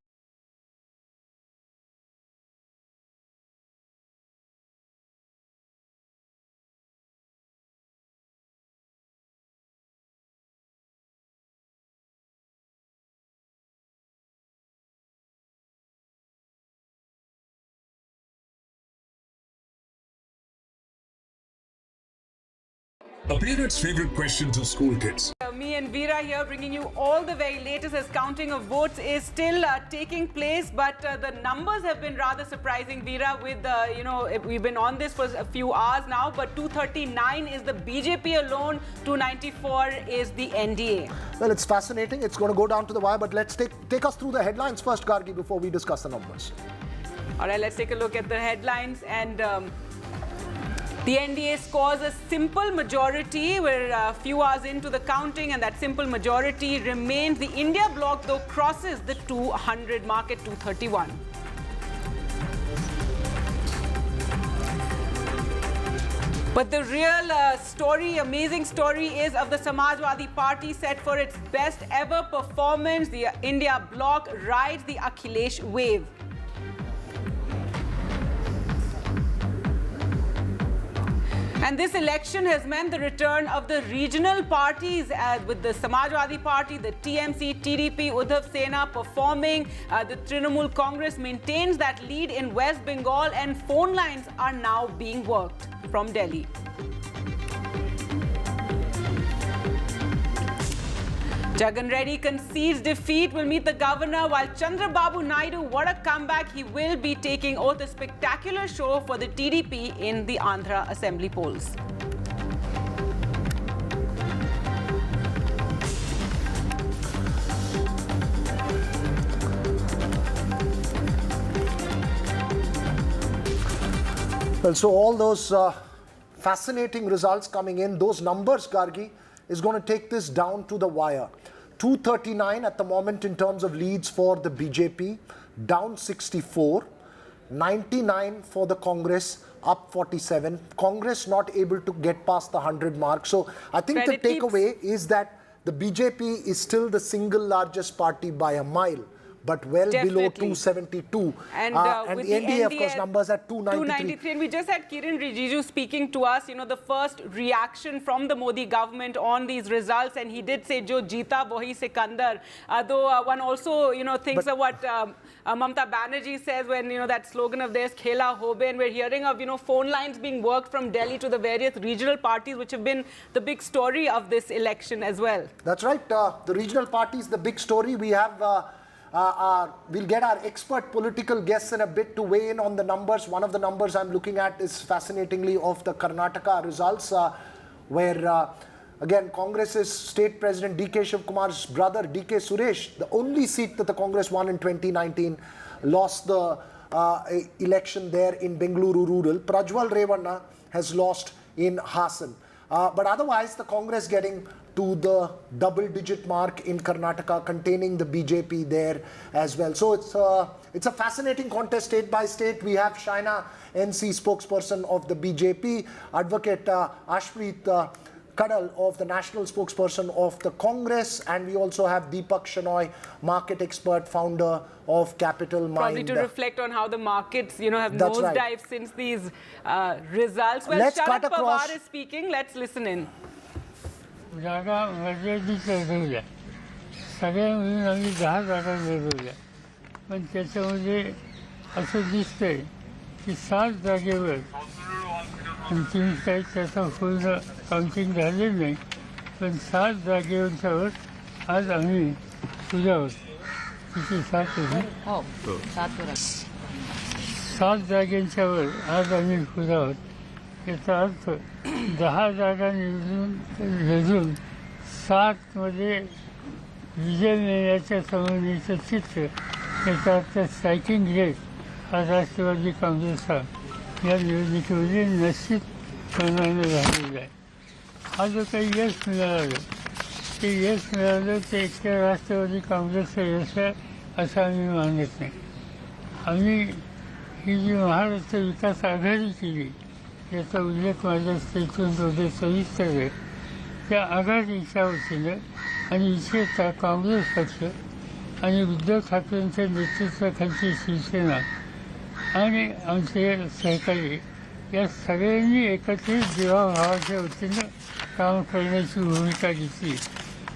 A parent's favorite question to school kids. Me and Veera here bringing you all the very latest as counting of votes is still taking place, but the numbers have been rather surprising, Veera, with, we've been on this for a few hours now, but 239 is the BJP alone, 294 is the NDA. Well, it's fascinating. It's going to go down to the wire, but let's take us through the headlines first, Gargi, before we discuss the numbers. All right, let's take a look at the headlines. And the NDA scores a simple majority. We're a few hours into the counting, and that simple majority remains. The India bloc, though, crosses the 200 mark at 231. But the real amazing story is of the Samajwadi Party, set for its best ever performance. The India bloc rides the Akhilesh wave. And this election has meant the return of the regional parties with the Samajwadi Party, the TMC, TDP, Uddhav Sena performing. The Trinamool Congress maintains that lead in West Bengal, and phone lines are now being worked from Delhi. Jagan Reddy concedes defeat, will meet the governor, while Chandrababu Naidu, what a comeback, he will be taking oath. A spectacular show for the TDP in the Andhra Assembly polls. Well, so all those fascinating results coming in, those numbers, Gargi, is going to take this down to the wire. 239 at the moment in terms of leads for the BJP, down 64, 99 for the Congress, up 47. Congress not able to get past the 100 mark. So I think the takeaway is that the BJP is still the single largest party by a mile, but well below 272. And the NDA, of course, numbers at 293. And we just had Kiran Rijiju speaking to us, the first reaction from the Modi government on these results. And he did say, Jo jeeta wahi Sikandar. Though one also, thinks of what Mamata Banerjee says when, that slogan of theirs, Khela Hobe. And we're hearing of, phone lines being worked from Delhi to the various regional parties, which have been the big story of this election as well. That's right. The regional parties, the big story. We have... we'll get our expert political guests in a bit to weigh in on the numbers. One of the numbers I'm looking at is fascinatingly of the Karnataka results, where again Congress's state president DK Shivkumar's brother DK Suresh, the only seat that the Congress won in 2019, lost the election there in Bengaluru rural. Prajwal Revanna has lost in Hassan. But otherwise, the Congress getting to the double-digit mark in Karnataka, containing the BJP there as well. So it's a fascinating contest state by state. We have Shaina NC, spokesperson of the BJP, Advocate Ashpreet Kadal of the national spokesperson of the Congress, and we also have Deepak Shenoy, market expert, founder of Capital Mind. Probably to reflect on how the markets, have nosedived since these results. Well, Let's Sharad Pawar is speaking. Let's listen in. जागा मर्यादित ठरवल्या सगळ्या मिळून आम्ही 10 जागा मिळवल्या पण त्याच्यामध्ये असं दिसतंय की 7 जागेवर अंतिम काही त्याचा पूर्ण काउंटिंग झालेलं नाही पण 7 जागेवर आज आम्ही तुझ्या आहोत किती 7 होती 7 जागेंच्यावर आज आम्ही तुझ्या आहोत याचा अर्थ 10 जागा निवडून 7 मध्ये विजय मिळण्याच्या संबंधीचं चित्र याचा अर्थ स्ट्रायकिंग रेट हा राष्ट्रवादी काँग्रेसचा या निवडणुकीमध्ये निश्चितपणाने झालेला आहे. हा जो काही यश मिळालं ते यश मिळालं ते एकट्या राष्ट्रवादी काँग्रेसचं यश आहे असं आम्ही मानत नाही. आम्ही ही जी महाराष्ट्र विकास आघाडी केली याचा उल्लेख माझ्या स्टेटमेंटमध्ये सविस्तर आहे. त्या आघाडीच्या वतीनं आणि विशेषतः काँग्रेस पक्ष आणि उद्धव ठाकरेंच्या नेतृत्वाखालची शिवसेना आणि आमचे सहकारी या सगळ्यांनी एकत्रित जीवाभावाच्या वतीनं काम करण्याची भूमिका घेतली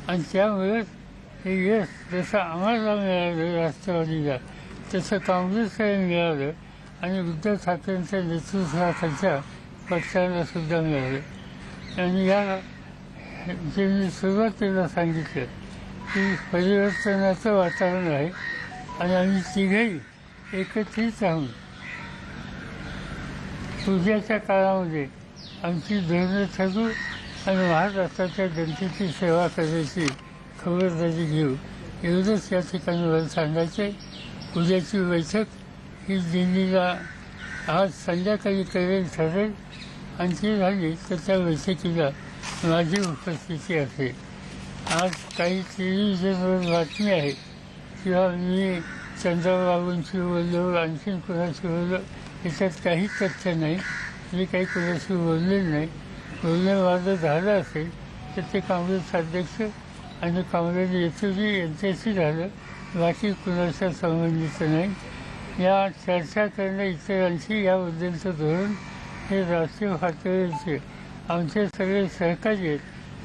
आणि त्यामुळेच हे यश जसं आम्हाला मिळालं राष्ट्रवादीला तसं काँग्रेसलाही मिळालं आणि उद्धव ठाकरेंच्या नेतृत्वाखालच्या पक्षाला सुद्धा मिळालं. आणि या जे मी सुरुवातीला सांगितलं की परिवर्तनाचं वातावरण आहे आणि आम्ही तिघही एकत्रित राहून उद्याच्या काळामध्ये आमची धोरणं ठरवू आणि महाराष्ट्राच्या जनतेची सेवा करायची खबरदारी घेऊ एवढंच या ठिकाणी मला सांगायचं आहे. उद्याची बैठक ही दिल्लीला आज संध्याकाळी ठरेल आणि ती झाली तर त्या बैठकीला माझी उपस्थिती असेल. आज काही टेलिव्हिजनवर बातमी आहे किंवा मी चंद्रबाबूंशी बोललो आणखीन कुणाशी बोललो याच्यात काही तथ्य नाही. मी काही कुणाशी बोललेलं नाही. बोलणं माझं झालं असेल तर ते काँग्रेस अध्यक्ष आणि काँग्रेस नेतृत्व यांच्याशी झालं, बाकी कुणाच्या संबंधित नाही. या चर्चा करणं इतरांशी याबद्दलचं धोरण हे राष्ट्रीय पातळीवरचे आमचे सगळे सहकारी आहेत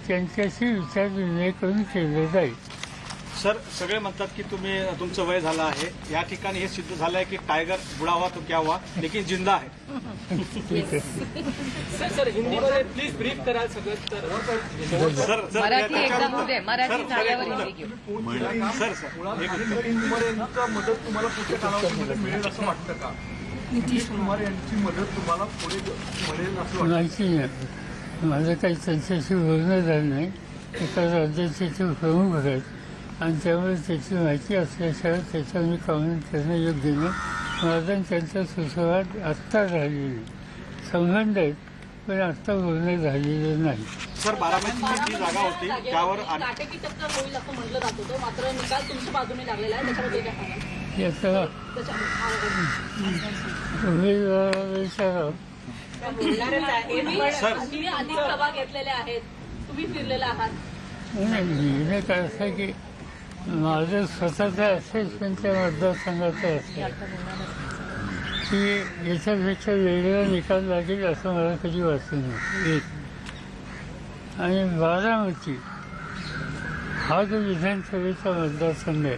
त्यांच्याशी विचारविनिमय करून केलं जाईल. सर सगळे म्हणतात की तुमचं वय झालं आहे. या ठिकाणी हे सिद्ध झालं आहे की टायगर बुडा हुआ तो क्या हुआ लेकिन जिंदा आहे. सर हिंदीमध्ये प्लीज ब्रीफ कराल सगळं. सर मराठी एकदम होते मराठी झाल्यावर हिंदी घेऊ. मदत तुम्हाला पुढच्या कालावधीमध्ये मिळेल असं वाटतं का? नितीश कुमार यांची मदत तुम्हाला पुढे मिळेल असं वाटतं? माहिती नाही, माझं काही त्यांच्याशी बोलणं झालं नाही. एका राज्याचे ते प्रमुख आहेत आणि त्यामुळे त्याची माहिती असल्याशिवाय त्याच्यावर मी कमेंट करणं योग्य नाही. माझा त्यांचा सुसंवाद आत्ता झालेला नाही. संबंध आहेत पण आत्ता बोलणं झालेलं नाही. सर बारामती जी जागा होती त्यावर नाटकी टक्कर होईल असं म्हटलं जात होतं, मात्र निकाल तुमच्या बाजूने लागलेला आहे, त्याच्याबद्दल काय सांगाल? याचा विचारावं. तुम्ही अधिक सभा घेतलेल्या आहेत, तुम्ही फिरलेला आहात. लिहिणं काय असं आहे की माझं स्वतःचं असेसमेंट त्या मतदारसंघाचं असेल की याच्यापेक्षा वेगळा निकाल लागेल असं मला कधी वाटलं नाही. एक आणि बारामती हा जो विधानसभेचा मतदारसंघ आहे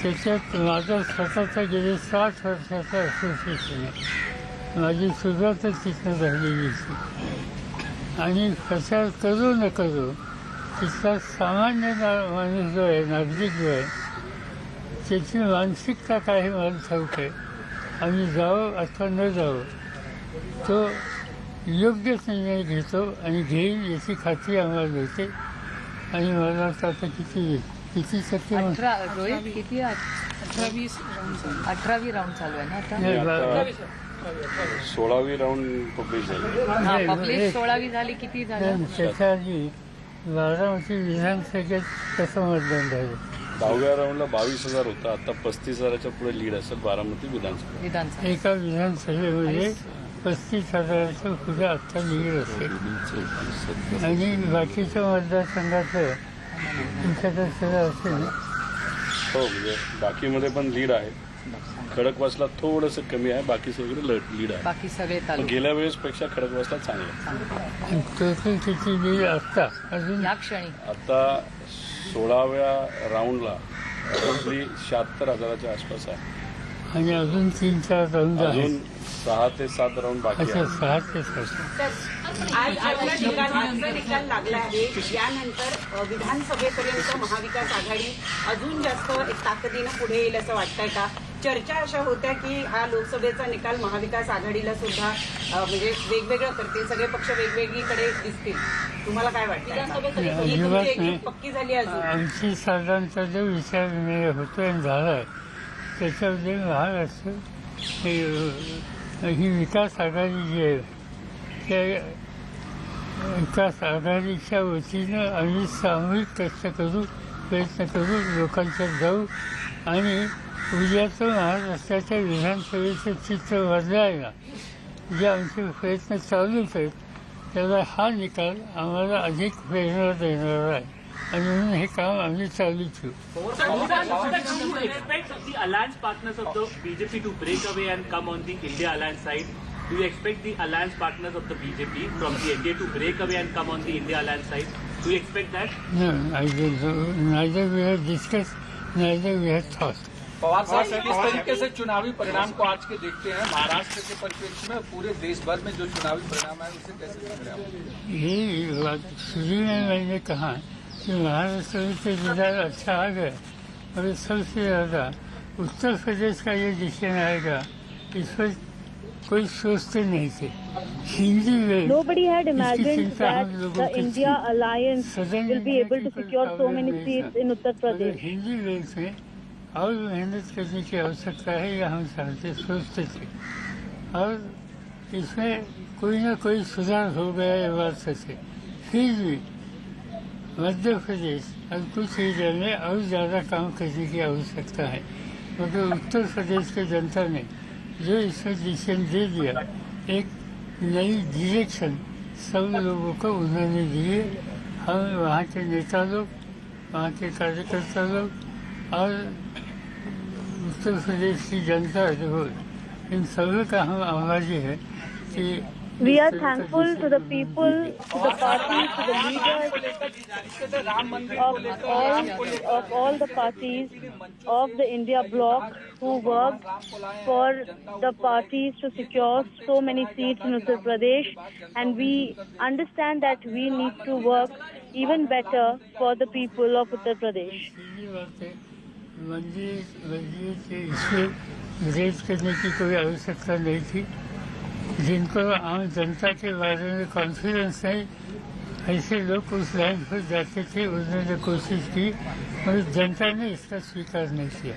त्याच्यात माझा स्वतःचा गेले 60 वर्षाचा असोसिएशन आहे. माझी सुरुवातच तिथनं झालेली होती आणि कशा करू न करू तिथला सामान्य माणूस जो आहे, नागरिक जो आहे, त्याची मानसिकता काही मला ठाऊक आहे. आम्ही जावं अथवा न जावं तो योग्यच निर्णय घेतो आणि घेईल याची खात्री आम्हाला होते. आणि मला आता किती टक्के 18वी राऊंड चालू आहे ना आता. 16वी राऊंड पब्लिश झाली. पब्लिश 16वी झाली. किती झालं? त्याच्या आधी बारामती विधानसभेत कसं मतदान झालं? 10व्या राऊंडला 22,000 होता. आता 35,000च्या पुढे लीड असेल बारामती विधानसभा. एका विधानसभेमध्ये 35,000च्या पुढे आत्ता लीड असेल आणि बाकीच्या मतदारसंघाचं तुमच्याकडे सगळं असेल. हो म्हणजे बाकीमध्ये पण लीड आहे. खडकवासला थोडंसं कमी आहे, बाकी सगळे लीड आहे. बाकी सगळे तालुके गेल्या वेळेसपेक्षा खडकवासला चांगलं. टोटल किती लीड असता अजून या क्षणी? आता 16व्या राऊंडला आपली 76,000च्या आसपास आहे आणि अजून 3-4 राऊंड अजून 6 ते 7 राऊंड बाकी अच्छा आहे. 6 ते 7. आजचा निकाल लागला आहे. यानंतर विधानसभेपर्यंत महाविकास आघाडी अजून जास्त एक ताकदीनं पुढे येईल असं वाटतंय का? चर्चा अशा होत्या की हा लोकसभेचा निकाल महाविकास आघाडीला सुद्धा म्हणजे वेगवेगळं करतील, सगळे पक्ष वेगवेगळीकडे दिसतील. तुम्हाला काय वाटतं? पक्की झाली अजून? आमची साधारणतः जो विचारविनिमय होतोय आणि झाला आहे त्याच्यामध्ये महाराष्ट्र ही विकास आघाडी जी आहे त्या विकास आघाडीच्या वतीनं आम्ही सामूहिक कष्ट करू, प्रयत्न करू, लोकांच्यात जाऊ आणि उद्याचं महाराष्ट्राच्या विधानसभेचं चित्र बदलायला जे आमचे प्रयत्न चालूच आहेत त्याला हा निकाल आम्हाला अधिक प्रेरणा देणारा आहे आणि म्हणून हे काम आम्ही चालू ठेवू. Alliance partners of the BJP to break away and come on the India alliance side. Do you expect the alliance partners of the BJP from the NDA to break away and come on the India alliance side? Do you expect that? No, I don't know. Neither we have discussed, neither we have thought. Pawar साहब किस तरीके से चुनावी परिणाम को आज के देखते हैं? महाराष्ट्र के परिप्रेक्ष्य में पूरे देश भर में जो चुनावी परिणाम है उसे कैसे देख रहे हैं? ये बात शुरू में मैंने कहा कि महाराष्ट्र में तो रिजल्ट अच्छा आ गया और सबसे ज़्यादा उत्तर प्रदेश का ये डिसीजन आएगा इस पर कोई सोचते नहीं थे. हिंदी में Nobody had imagined that the India alliance will be able to secure so many seats in Uttar Pradesh. Hindi belt में और मेहनत करने की आवश्यकता है या हम चाहते सोचते थे और इसमें कोई ना कोई सुधार हो गया ये बात सच है. फिर भी मध्य प्रदेश और कुछ एरिया में और ज़्यादा काम करने की आवश्यकता है मगर उत्तर प्रदेश के जनता ने जो इसमें डिसीजन दे दिया एक नई डायरेक्शन सब लोगों को उन्होंने दिए. हम वहाँ के नेता लोग, वहाँ के कार्यकर्ता लोग और उत्तर प्रदेश की जनता जो इन सभी का हम आवाज़ है कि We are thankful to the people, to the parties, to the leaders of all the parties of the India bloc who worked for the parties to secure so many seats in Uttar Pradesh, and we understand that we need to work even better for the people of Uttar Pradesh. मंदिर के इसे raise करने की कोई आवश्यकता नहीं थी। जिनको आम जनता के बारे में कॉन्फिडेंस नहीं, ऐसे लोग उस लाइन पर जाते थे, उन्होंने कोशिश की और जनता ने इसका स्वीकार नहीं किया।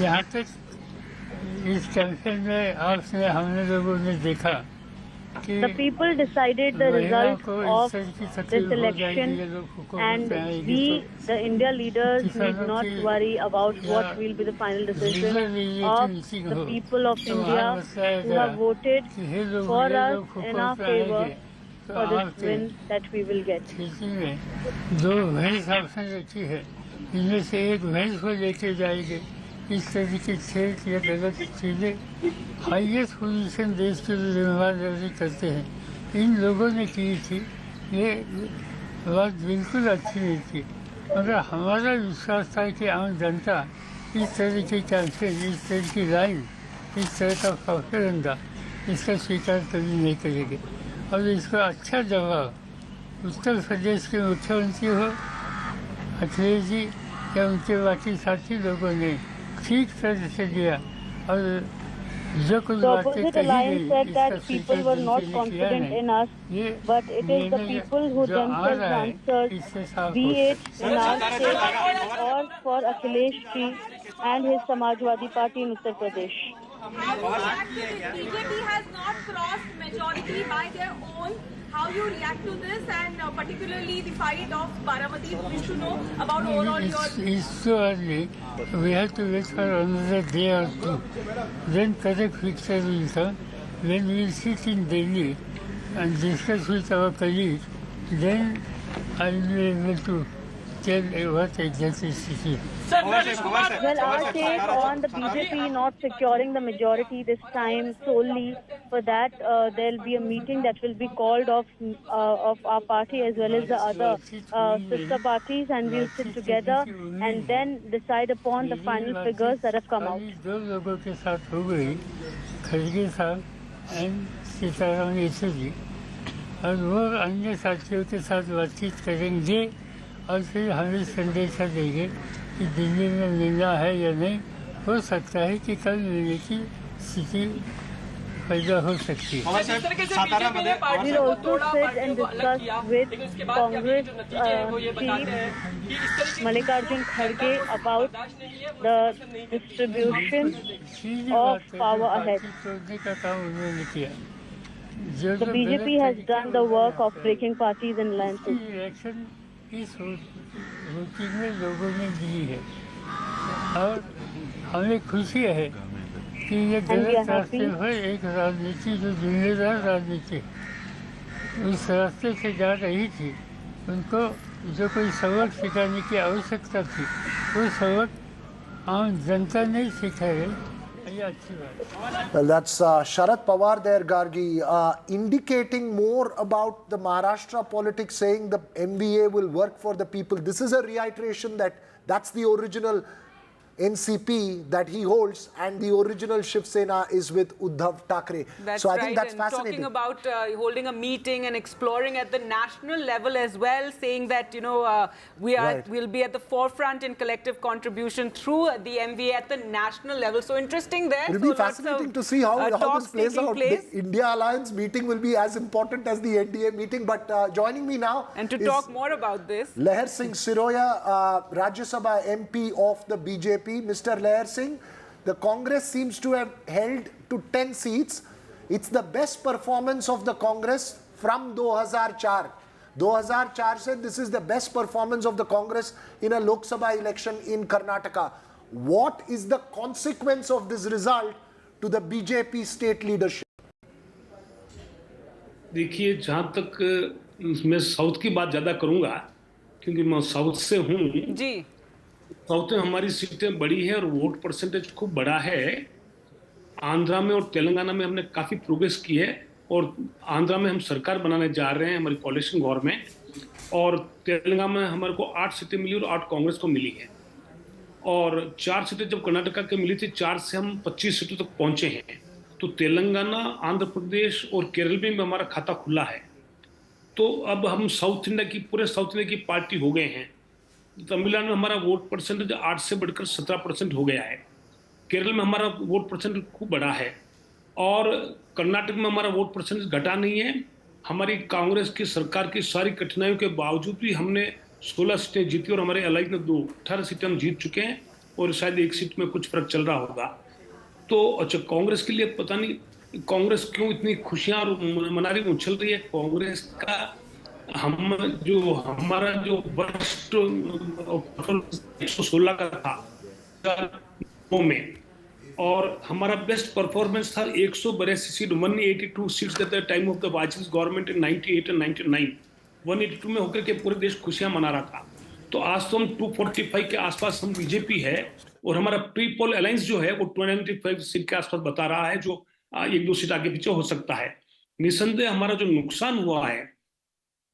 यहाँ तक इस कैंपेन में आपने हमने लोगों ने देखा कि the people decided the result of this election, and we, the India leaders, need not worry about what will be the final decision of the people of India who have voted for us in our favor for this win that we will get. दो भैंस आपने रखी है, इनमें से एक भैंस को लेके जाएंगे। इस तरीके से या गलत चीज़ें हाईएस्ट पोजीशन देश के जिम्मेदारी करते हैं, इन लोगों ने की थी। ये बात बिल्कुल अच्छी नहीं थी, मगर हमारा विश्वास था कि आम जनता इस तरह की कैंपेन, इस तरह की लाइन, इस तरह का प्रोपेगेंडा इसका स्वीकार कभी नहीं करेंगे। और इसका अच्छा जवाब उत्तर प्रदेश के मुख्यमंत्री हो, अखिलेश जी या उनके बाकी साथी लोगों ने ठीक तरह से दिया। और जो कुछ The opposite alliance said that people were not confident in us, but it is the people who themselves answered, be it in our state or for Akhilesh ji and his Samajwadi Party in Uttar Pradesh. BJP has not crossed majority by their own. How you react to this, and particularly the fight of Baramati? We should know about overall your... It's so early. We have to wait for another day or two. Then correct picture will come. When we sit in Delhi and discuss with our colleagues, then I will be able to tell what exactly is it. Well, our take on the BJP not securing the majority this time, solely for that, there will be a meeting that will be called of our party as well as the other sister parties, and we'll sit together and then decide upon the final figures that have come out. दो लोगों के साथ हो गई, खड़गे साहब and Sitaram Yechury, और वो अन्य साथियों के साथ बातचीत करेंगे और फिर हमें संदेशा देंगे कि दिल्ली में मिलना है या नहीं। हो सकता है कि कल मिलने की स्थिति पैदा हो सकती है। We'll also sit and discuss with Congress chief Mallikarjun Kharge about the distribution of power ahead. The BJP has done the work of breaking parties and alliances. इस वोटिंग में लोगों ने दी है और हमें खुशी है कि ये गलत रास्ते पर एक राजनीति जो जिम्मेदार राजनीति उस रास्ते से जा रही थी, उनको जो कोई सबक सिखाने की आवश्यकता थी, वो सबक आम जनता नहीं सिखाए। Well, that's Sharad Pawar there, Gargi, indicating more about the Maharashtra politics, saying the MVA will work for the people. This is a reiteration that that's the original NCP that he holds, and the original Shiv Sena is with Uddhav Thackeray. That's so I right. think that's and fascinating. Talking about holding a meeting and exploring at the national level as well, saying that we'll be at the forefront in collective contribution through the MVA at the national level. So interesting there. It will be fascinating to see how this plays out. The India Alliance meeting will be as important as the NDA meeting. But joining me now and to talk more about this, Leher Singh Siroya, Rajya Sabha MP of the BJP. Mr. Leher Singh, the Congress seems to have held to 10 seats. It's the best performance of the Congress from 2004. 2004 said this is the best performance of the Congress in a Lok Sabha election in Karnataka. What is the consequence of this result to the BJP state leadership? देखिए, जहाँ तक मैं south की बात ज़्यादा करूँगा क्योंकि मैं साउथ से हूँ जी। साउथ में हमारी सीटें बड़ी है और वोट परसेंटेज खूब बड़ा है। आंध्रा में और तेलंगाना में हमने काफ़ी प्रोग्रेस की है और आंध्रा में हम सरकार बनाने जा रहे हैं, हमारी कोalition गवर्नमेंट, और तेलंगाना में हमारे को 8 सीटें मिली और 8 कांग्रेस को मिली है, और 4 सीटें जब कर्नाटका के मिली थी 4 से हम 25 सीटों तक पहुंचे हैं। तो तेलंगाना, आंध्र प्रदेश और केरल में भी हमारा खाता खुला है। तो अब हम साउथ इंडिया की, पूरे साउथ इंडिया की पार्टी हो गए हैं। तमिलनाडु में हमारा वोट परसेंटेज 8 से बढ़कर 17% हो गया है। केरल में हमारा वोट परसेंटेज खूब बढ़ा है, और कर्नाटक में हमारा वोट परसेंटेज घटा नहीं है। हमारी कांग्रेस की सरकार की सारी कठिनाइयों के बावजूद भी हमने 16 सीटें जीती, और हमारे अलाइज ने 18 सीटें हम जीत चुके हैं, और शायद 1 सीट में कुछ फर्क चल रहा होगा। तो अच्छा, कांग्रेस के लिए पता नहीं कांग्रेस क्यों इतनी खुशियां और मनारी उछल रही है। कांग्रेस का हमारा जो वर्स्ट 116 का था में, और हमारा बेस्ट परफॉर्मेंस था 182 seat, 182 seats at the time of the Vajpayee government in 98 and 99। 182 में होकर के पूरे देश खुशियां मना रहा था। तो आज तो हम 245 के आसपास हम बीजेपी है, और हमारा प्री पोल अलायंस जो है वो 295 सीट के आसपास बता रहा है, जो 1-2 सीट आगे पीछे हो सकता है। निसंदेह हमारा जो नुकसान हुआ है,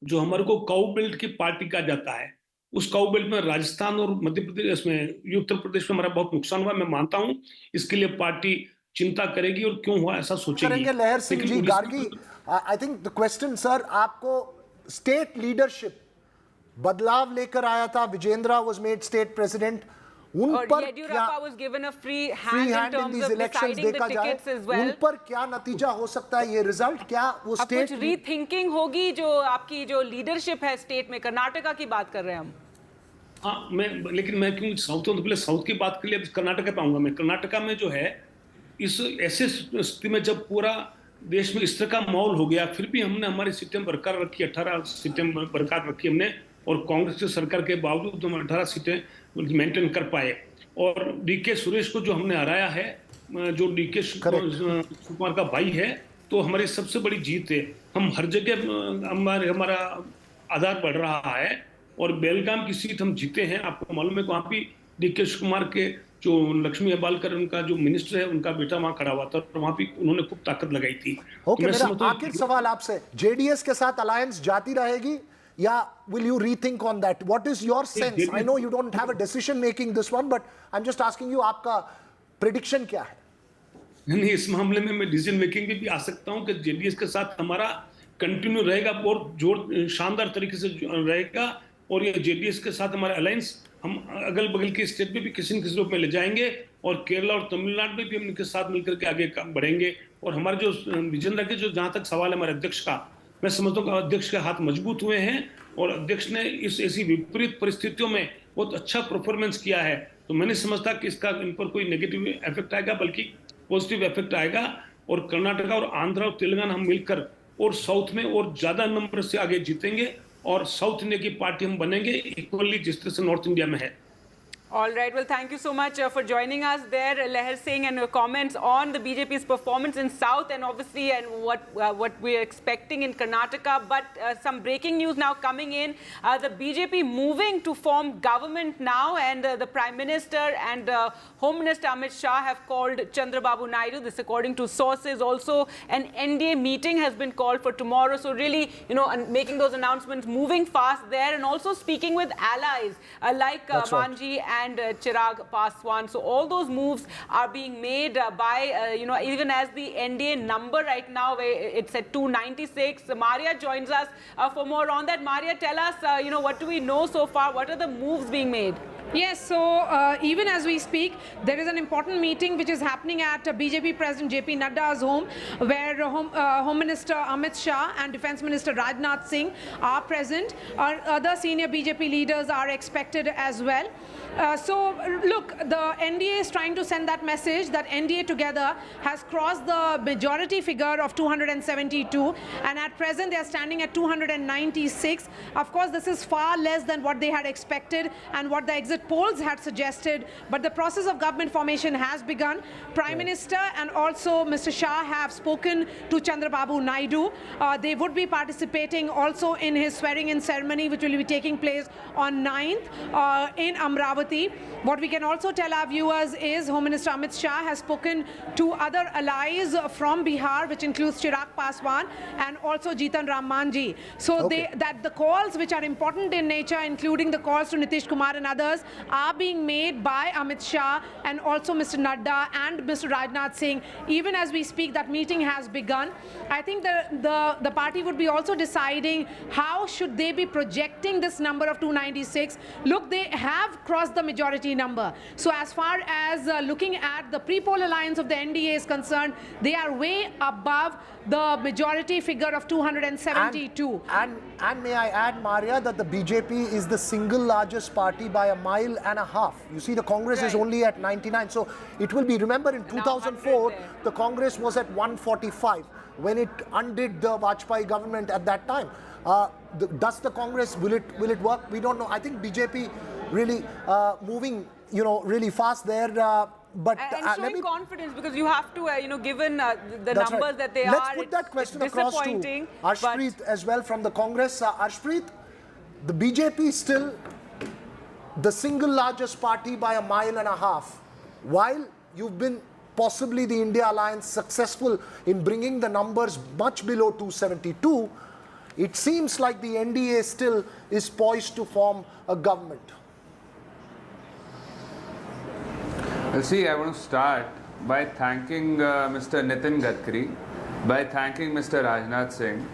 जो हमारे को काउ बेल्ट की पार्टी कहा जाता है, उस काउ बेल्ट में राजस्थान और मध्य प्रदेश में, उत्तर प्रदेश में हमारा बहुत नुकसान हुआ। मैं मानता हूं इसके लिए पार्टी चिंता करेगी और क्यों हुआ ऐसा सोचेगी। Lahar Singh ji Gargi, I think the question sir, आपको स्टेट लीडरशिप बदलाव लेकर आया था, Vijayendra was made state president, उन पर Yediyurappa was given a free hand in in terms these of elections deciding the देखा जाए, tickets as well. उन पर क्या नतीजा हो सकता है ये रिजल्ट? क्या वो स्टेट कुछ रीथिंकिंग होगी जो आपकी जो लीडरशिप है स्टेट में? कर्नाटका की बात कर रहे हैं हम। हाँ, लेकिन मैं क्यों साउथ, तो पहले साउथ की बात के लिए कर्नाटका पे आऊंगा मैं। कर्नाटका में जो है, इस ऐसे स्थिति में जब पूरा देश में इस तरह का माहौल हो गया, फिर भी हमने हमारी सीटें बरकरार रखी, 18 सीटें बरकरार रखी हमने, और कांग्रेस की सरकार के बावजूद हम 18 सीटें मेंटेन कर पाए। और डीके सुरेश को जो हमने हराया है, जो डीके कुमार का भाई है, तो हमारी सबसे बड़ी जीत है। हम हर जगह हमारा आधार बढ़ रहा है, और बेलगाम की सीट हम जीते हैं। आपको मालूम है, वहाँ भी डीके कुमार के जो लक्ष्मी हेबालकर उनका जो मिनिस्टर है, उनका बेटा वहाँ खड़ा हुआ था, और वहाँ भी उन्होंने खूब ताकत लगाई थी। ओके, मेरा आखिरी सवाल आपसे, जेडीएस के साथ अलायंस जाती रहेगी या will you rethink on that? What is your sense? I know you don't have a decision making this one, but I'm just asking you, आपका prediction क्या है? नहीं, इस मामले में मैं डिसीजन मेकिंग भी आ सकता हूँ कि जेडीएस के साथ हमारा कंटिन्यू रहेगा, और शानदार तरीके से रहेगा, और ये जेडीएस के साथ हमारा अलायंस हम अगल बगल के स्टेट में भी किसी न किसी रूप में ले जाएंगे, और केरला और तमिलनाडु में भी हम इनके साथ मिलकर के आगे बढ़ेंगे। और हमारे जो विजेंद्र के, जो जहाँ तक सवाल है हमारे अध्यक्ष का, मैं समझता हूँ कि अध्यक्ष के हाथ मजबूत हुए हैं, और अध्यक्ष ने इस ऐसी विपरीत परिस्थितियों में बहुत अच्छा परफॉर्मेंस किया है। तो मैं नहीं समझता कि इसका इन पर कोई नेगेटिव इफेक्ट आएगा, बल्कि पॉजिटिव इफेक्ट आएगा। और कर्नाटका और आंध्र और तेलंगाना हम मिलकर और साउथ में और ज्यादा नंबर से आगे जीतेंगे, और साउथ इंडिया की पार्टी हम बनेंगे इक्वली, जिस तरह से नॉर्थ इंडिया में है। All right. Well, thank you so much for joining us there, Leher Singh, and your comments on the BJP's performance in South, and obviously and what we are expecting in Karnataka. But some breaking news now coming in: the BJP moving to form government now, and the Prime Minister and Home Minister Amit Shah have called Chandrababu Naidu. This, according to sources. Also, an NDA meeting has been called for tomorrow. So really, making those announcements, moving fast there, and also speaking with allies like Manji and Chirag Paswan. So all those moves are being made by, even as the NDA number right now, it's at 296. Maria joins us for more on that. Maria, tell us, what do we know so far? What are the moves being made? Yes, so even as we speak, there is an important meeting which is happening at BJP President JP Nadda's home, where Home Minister Amit Shah and Defence Minister Rajnath Singh are present. Other senior BJP leaders are expected as well. So look, the NDA is trying to send that message that NDA together has crossed the majority figure of 272, and at present they are standing at 296. Of course, this is far less than what they had expected and what the exit exit polls had suggested, but the process of government formation has begun. Prime Minister and also Mr. Shah have spoken to Chandrababu Naidu. They would be participating also in his swearing-in ceremony, which will be taking place on 9th in Amravati. What we can also tell our viewers is Home Minister Amit Shah has spoken to other allies from Bihar, which includes Chirag Paswan and also Jitan Ram Manji. So that the calls which are important in nature, including the calls to Nitish Kumar and others, are being made by Amit Shah and also Mr. Nadda and Mr. Rajnath Singh. Even as we speak, that meeting has begun. I think the party would be also deciding how should they be projecting this number of 296. Look, they have crossed the majority number. So as far as looking at the pre-poll alliance of the NDA is concerned, they are way above the majority figure of 272. And may I add, Maria, that the BJP is the single largest party by a mile and a half. You see, the Congress is only at 99. So it will be, remember in 2004, the Congress was at 145 when it undid the Vajpayee government at that time. Does the Congress, will it work? We don't know. I think BJP really moving, really fast there. But and showing confidence, because you have to, given the That's numbers right. that they Let's are, put that question it's across to disappointing. Arshpreet as well from the Congress. Arshpreet, the BJP is still the single largest party by a mile and a half. While you've been possibly the India Alliance successful in bringing the numbers much below 272, it seems like the NDA still is poised to form a government. Well, see, I want to start by thanking Mr. Nitin Gadkari, by thanking Mr. Rajnath Singh,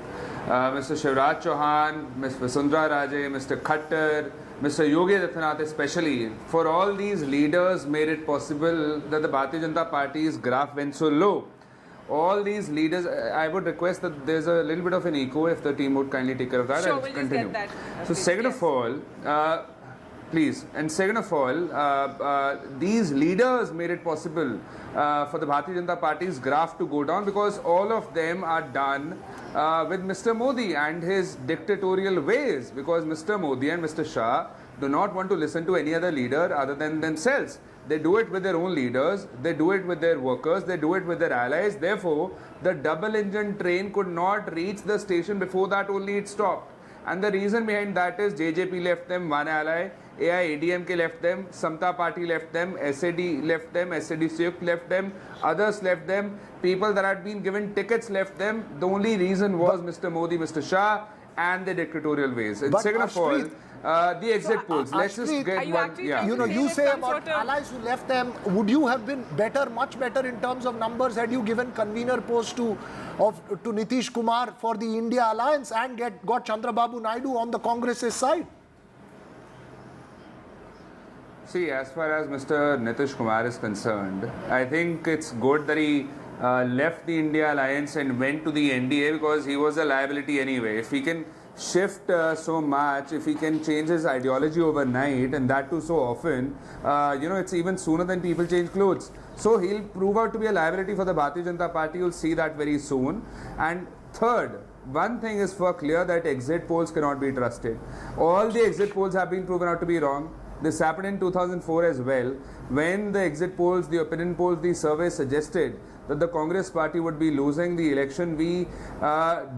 Mr. Shivraj Chauhan, Ms. Vasundhara Raje, Mr. Khattar, Mr. Yogi Adityanath especially, for all these leaders made it possible that the Bharatiya Janata Party's graph went so low. All these leaders, I would request that there's a little bit of an echo if the team would kindly take care of that. Sure, I'll we'll continue. just get that. So second of all, please, and second of all, these leaders made it possible for the Bharatiya Janata Party's graph to go down, because all of them are done with Mr. Modi and his dictatorial ways, because Mr. Modi and Mr. Shah do not want to listen to any other leader other than themselves. They do it with their own leaders, they do it with their workers, they do it with their allies. Therefore, the double-engine train could not reach the station. Before that only it stopped. And the reason behind that is JJP left them one ally, AIADMK left them, Samta Party left them, SAD left them, SAD Suyuk left them, others left them, people that had been given tickets left them. The only reason was Mr. Modi, Mr. Shah and the dictatorial ways. And second of all, the exit polls. Let's just get one. Yeah. You say about allies who left them, would you have been better, much better in terms of numbers had you given convener post to Nitish Kumar for the India Alliance and got Chandrababu Naidu on the Congress's side? See, as far as Mr. Nitish Kumar is concerned, I think it's good that he left the India Alliance and went to the NDA, because he was a liability anyway. If he can shift so much, if he can change his ideology overnight, and that too so often, it's even sooner than people change clothes. So he'll prove out to be a liability for the Bharatiya Janata Party. You'll see that very soon. And third, one thing is for clear, that exit polls cannot be trusted. All the exit polls have been proven out to be wrong. This happened in 2004 as well, when the exit polls, the opinion polls, the surveys suggested that the Congress party would be losing the election. We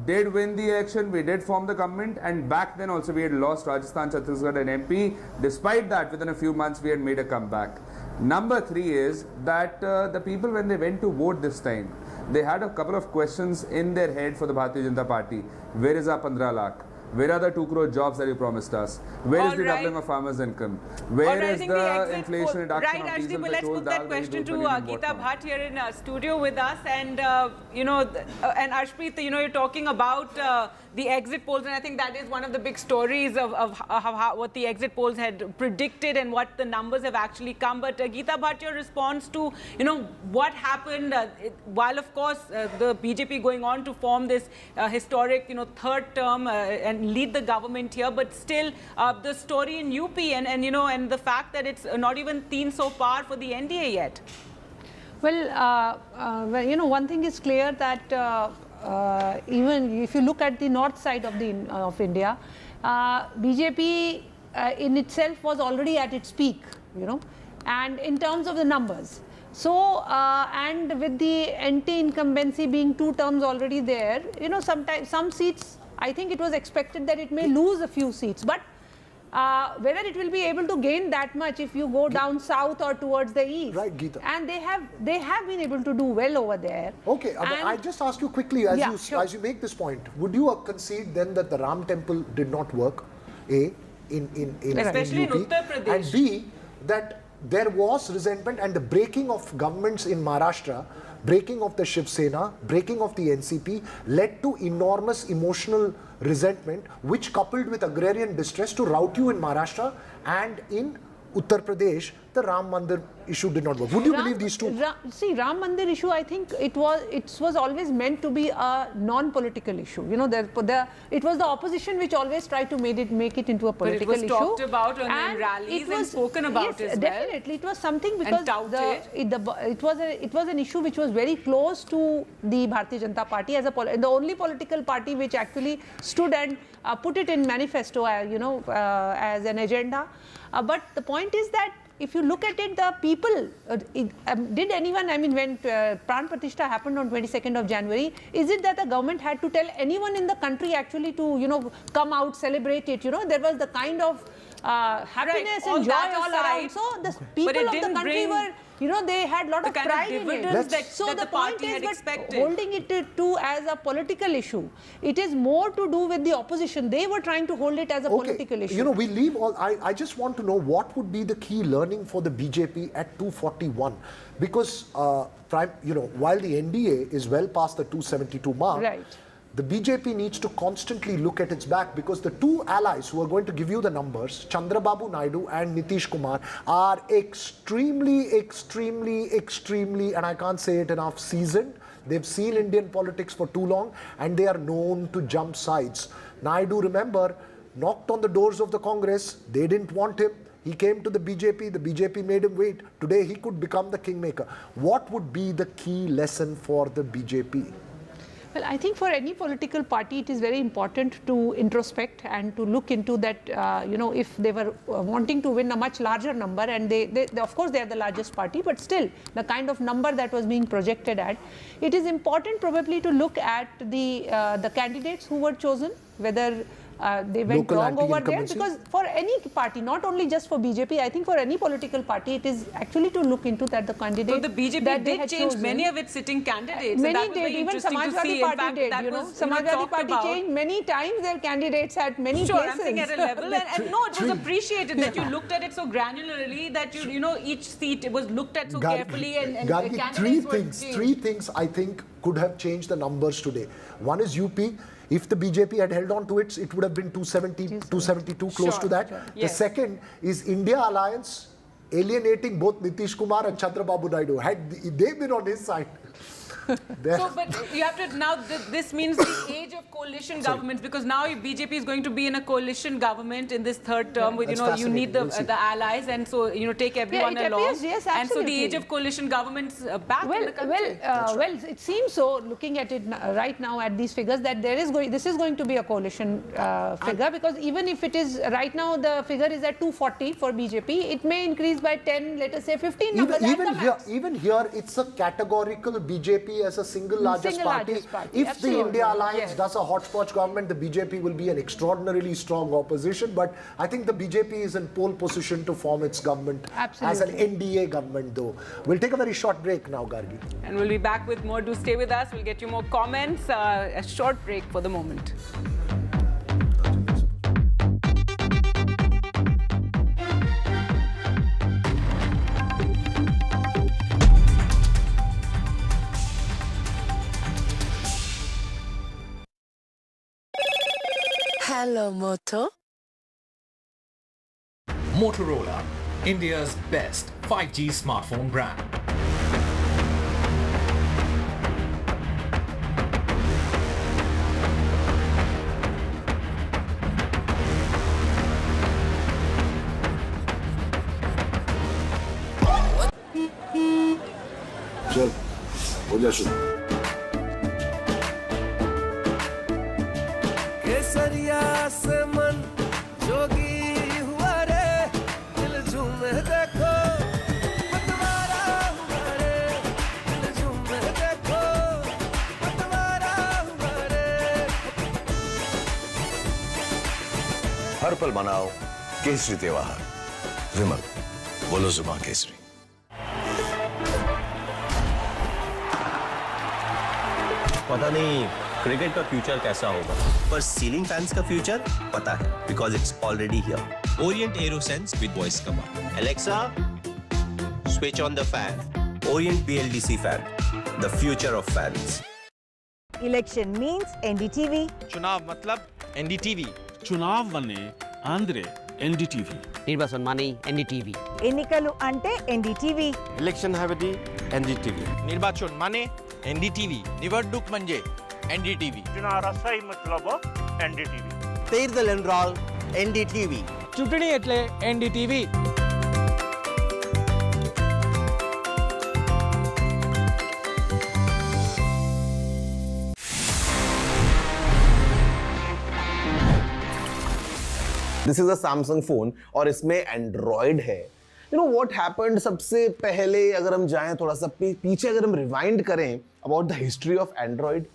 did win the election, we did form the government, and back then also we had lost Rajasthan, Chhattisgarh and MP. Despite that, within a few months we had made a comeback. Number three is that the people, when they went to vote this time, they had a couple of questions in their head for the Bharatiya Janata Party. Where is our 15 lakh? Where are the 2 crore jobs that you promised us? Where is the doubling of farmers' income? Where is the inflation reduction of diesel, Let's petrol, put that question to Geeta Bhatt here in studio with us. And, and Arshpreet, you're talking about the exit polls, and I think that is one of the big stories of how what the exit polls had predicted and what the numbers have actually come. But Geeta Bhatt, your response to, what happened, while of course the BJP going on to form this historic, third term and lead the government here, but still the story in UP and the fact that it's not even teen so far for the NDA yet. Well, one thing is clear that even if you look at the north side of India, BJP in itself was already at its peak, you know, and in terms of the numbers. So, and with the anti-incumbency being 2 terms already there, you know, sometimes some seats, I think it was expected that it may lose a few seats, but whether it will be able to gain that much if you go down south or towards the east. Right, Geeta. And they have been able to do well over there. Okay, I just ask you quickly, as as you make this point, would you concede then that the Ram temple did not work? A, especially in UP, Uttar Pradesh, and B, that there was resentment and the breaking of governments in Maharashtra, breaking of the Shiv Sena, breaking of the NCP led to enormous emotional resentment, which coupled with agrarian distress to rout you in Maharashtra, and in Uttar Pradesh, the Ram Mandir issue did not work. Would you believe these two? See, Ram Mandir issue, I think it was always meant to be a non-political issue. You know, it was the opposition which always tried to make it into a political issue. But it was talked about in rallies and spoken about as well. Definitely, it was something because it was an issue which was very close to the Bharatiya Janata Party as the only political party which actually stood and put it in manifesto, you know, as an agenda. But the point is that if you look at it, the people, did anyone, I mean, when Pran Pratishtha happened on 22nd of January, is it that the government had to tell anyone in the country actually to, you know, come out, celebrate it? You know, there was the kind of happiness and joy all around. So the people of the country were, you know, they had a lot of pride in it. So the point is that holding it to as a political issue, it is more to do with the opposition. They were trying to hold it as a political issue. You know, we leave all, I just want to know what would be the key learning for the BJP at 241, because, you know, while the NDA is well past the 272 mark, right, the BJP needs to constantly look at its back, because the two allies who are going to give you the numbers, Chandrababu Naidu and Nitish Kumar, are extremely, and I can't say it enough, seasoned. They've seen Indian politics for too long and they are known to jump sides. Naidu, remember, knocked on the doors of the Congress. They didn't want him. He came to the BJP made him wait. Today he could become the kingmaker. What would be the key lesson for the BJP? Well, I think for any political party, it is very important to introspect and to look into that, you know, if they were wanting to win a much larger number, and they of course, they are the largest party, but still, the kind of number that was being projected at, it is important probably to look at the candidates who were chosen, whether they went wrong over there, because for any party, not only just for BJP, I think for any political party, it is actually to look into that the candidate. So the BJP did change many of its sitting candidates. Many did, even Samajwadi Party did, you know. Samajwadi Party changed many times their candidates at many places. I'm saying at a level, and no, it was appreciated that you looked at it so granularly, that you know, each seat was looked at so carefully, and Gargi, the candidates three things I think could have changed the numbers today. One is UP. If the BJP had held on to it, it would have been 270, 272, close to that. Sure. The second is India Alliance alienating both Nitish Kumar and Chandrababu Naidu. Had they been on his side. So, but you have to, now this means the age of coalition governments, because now BJP is going to be in a coalition government in this third term, with, you know, you need the allies, and so, you know, take everyone along. Yes, and so the age of coalition governments back in the country. Well, it seems so, looking at it right now at these figures, that this is going to be a coalition figure, because even if it is right now, the figure is at 240 for BJP, it may increase by 10, let us say 15 numbers. Even here, it's a categorical BJP as a single largest party. If the India Alliance does a hodgepodge government, the BJP will be an extraordinarily strong opposition. But I think the BJP is in pole position to form its government as an NDA government, though. We'll take a very short break now, Gargi. And we'll be back with more. Do stay with us. We'll get you more comments. A short break for the moment. Hello, Moto. Motorola, India's best 5G smartphone brand. चल, हो जा शुरू। केसरिया से मन जोगी हुआ हर पल मनाओ केसरी त्योहार। विमल, बोलो जुबान केसरी। पता नहीं क्रिकेट का फ्यूचर कैसा होगा, पर सीलिंग फैंस का फ्यूचर पता है, because it's already here. Orient arrow sense with voice command. Alexa, switch on the fan. Orient BLDC fan, the future of fans. Election means NDTV. चुनाव मतलब NDTV। चुनाव वने आंध्रे NDTV। निर्वाचन माने NDTV। ఎన్నికలు అంటే NDTV. Election हावेदी NDTV। निर्वाचन माने NDTV। निवडणूक म्हणजे NDTV। चुनारासाई मतलब NDTV। तेरदल एनराल NDTV। ચૂંટણી એટલે NDTV. This is a Samsung phone और इसमें एंड्रॉयड है। यू नो व्हाट हैपेंड, सबसे पहले अगर हम जाएं थोड़ा सा पीछे, अगर हम रिवाइंड करें about the history of Android.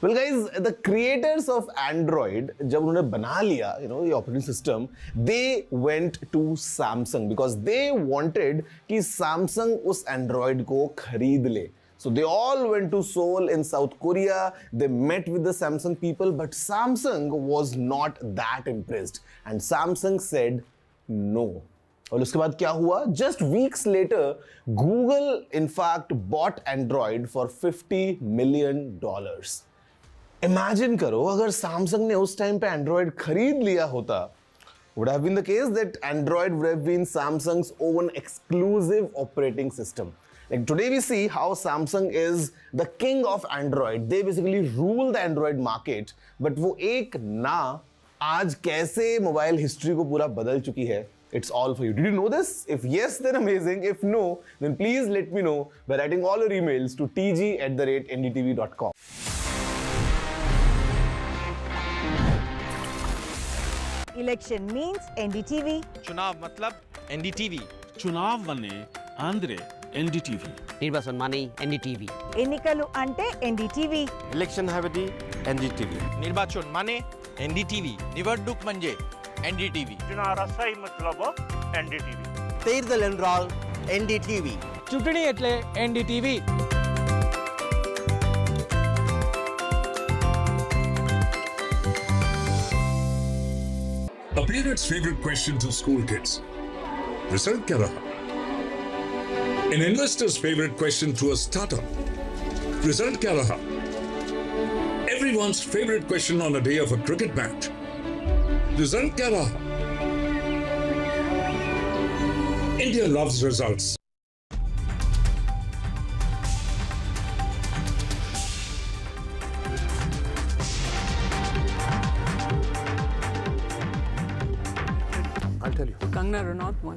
Well guys, the creators of Android जब उन्होंने बना लिया ये operating system, they went to Samsung because they wanted कि सैमसंग उस एंड्रॉयड को खरीद ले। So they all went to Seoul in South Korea. They met with the Samsung people, but Samsung was not that impressed, and Samsung said no. और उसके बाद क्या हुआ? Just weeks later, Google in fact bought Android for $50 million. Imagine करो अगर Samsung ने उस time पे Android खरीद लिया होता, would have been the case that Android would have been Samsung's own exclusive operating system. Like today we see how Samsung is the king of Android. They basically rule the Android market. But वो एक ना आज कैसे mobile history को पूरा बदल चुकी है. It's all for you. Did you know this? If yes, then amazing. If no, then please let me know by writing all your emails to tg@ndtv.com. Election means NDTV. चुनाव मतलब NDTV। चुनाव वने Andre NDTV। निर्वाचन माने NDTV। ఎన్నికలు అంటే NDTV. Election हावेदी NDTV। निर्वाचन माने NDTV। निवडणूक म्हणजे NDTV। चुनारासाई मतलब NDTV। तेरदल एनराल NDTV। ચૂંટણી એટલે NDTV. A parent's favorite question to school kids. Result क्या रहा? An investor's favorite question to a startup. Result क्या रहा? Everyone's favorite question on a day of a cricket match. Result क्या रहा? India loves results. I'll tell you. Kangna Ranaut won.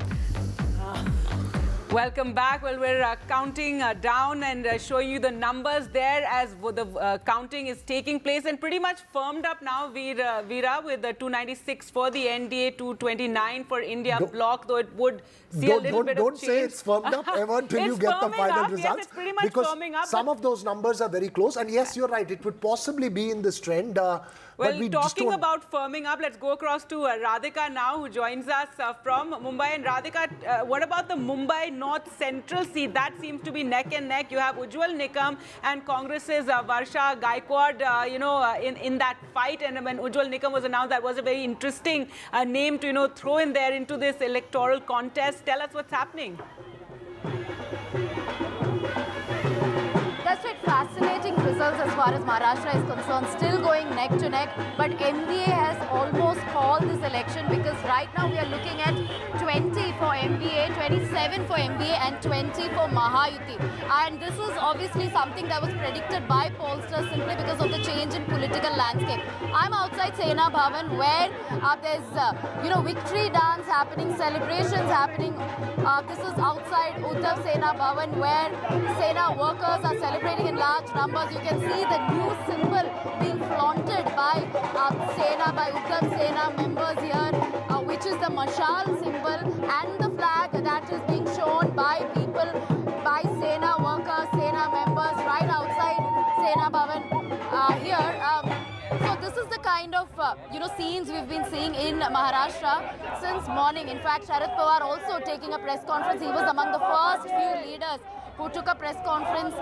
Welcome back. Well, we're counting down and showing you the numbers there as the counting is taking place, and pretty much firmed up now, Veera, with the 296 for the NDA, 229 for India bloc, though it would see a little bit of change. Don't say it's firmed up ever till you get the final results. Yes, it's pretty much because firming up. Some of those numbers are very close, and yes, you're right. It would possibly be in this trend. Well, talking about firming up, let's go across to Radhika now, who joins us from Mumbai. And Radhika, what about the Mumbai North Central seat? That seems to be neck and neck. You have Ujjwal Nikam and Congress's Varsha Gaikwad, in that fight. And when Ujjwal Nikam was announced, that was a very interesting name to, throw in there into this electoral contest. Tell us what's happening. That's right, fascinating results as far as Maharashtra is concerned, still going neck to neck, but MDA has almost called this election because right now we are looking at 20 for MDA, 27 for MDA and 20 for Mahayuti. And this is obviously something that was predicted by pollsters simply because of the change in political landscape. I'm outside Sena Bhavan where there's, victory dance happening, celebrations happening. This is outside Uttar Sena Bhavan where Sena workers are celebrating in large numbers. You can see the new symbol being flaunted by Uttar Sena members here, which is the Mashal symbol, and the flag that is being shown by people, by Sena workers, Sena members right outside Sena Bhavan here. So this is the kind of scenes we've been seeing in Maharashtra since morning. In fact, Sharad Pawar also taking a press conference. He was among the first few leaders who took a press conference,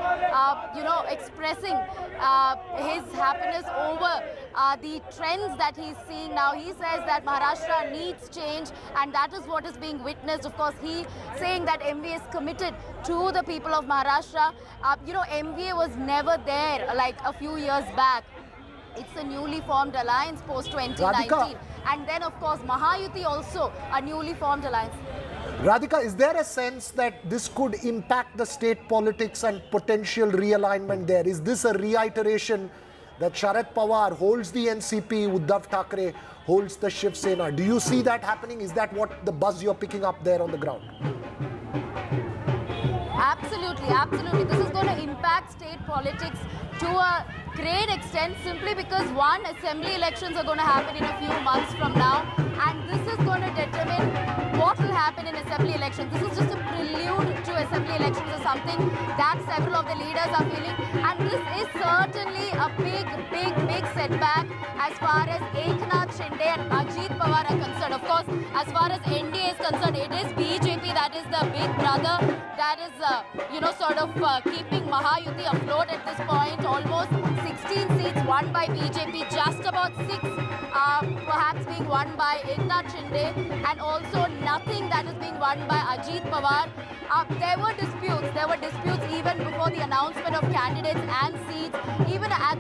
expressing his happiness over the trends that he's seeing now. He says that Maharashtra needs change, and that is what is being witnessed. Of course, he saying that MVA is committed to the people of Maharashtra. MVA was never there like a few years back. It's a newly formed alliance post 2019. And then, of course, Mahayuti also a newly formed alliance. Radhika, is there a sense that this could impact the state politics and potential realignment there? Is this a reiteration that Sharad Pawar holds the NCP, Uddhav Thackeray holds the Shiv Sena? Do you see that happening? Is that what the buzz you're picking up there on the ground? Absolutely, absolutely. This is going to impact state politics to a great extent, simply because one, assembly elections are going to happen in a few months from now, and this is going to determine what will happen in assembly elections. This is just a prelude to assembly elections, or something that several of the leaders are feeling, and this is certainly a big setback as far as Eknath Shinde and Ajit Pawar are concerned. Of course, as far as NDA is concerned, it is BJP that is the big brother that is keeping Mahayuti afloat at this point. Almost 16 seats won by BJP, just about 6 perhaps being won by Eknath Shinde, and also nothing that is being won by Ajit Pawar. There were disputes even before the announcement of candidates and seats, even at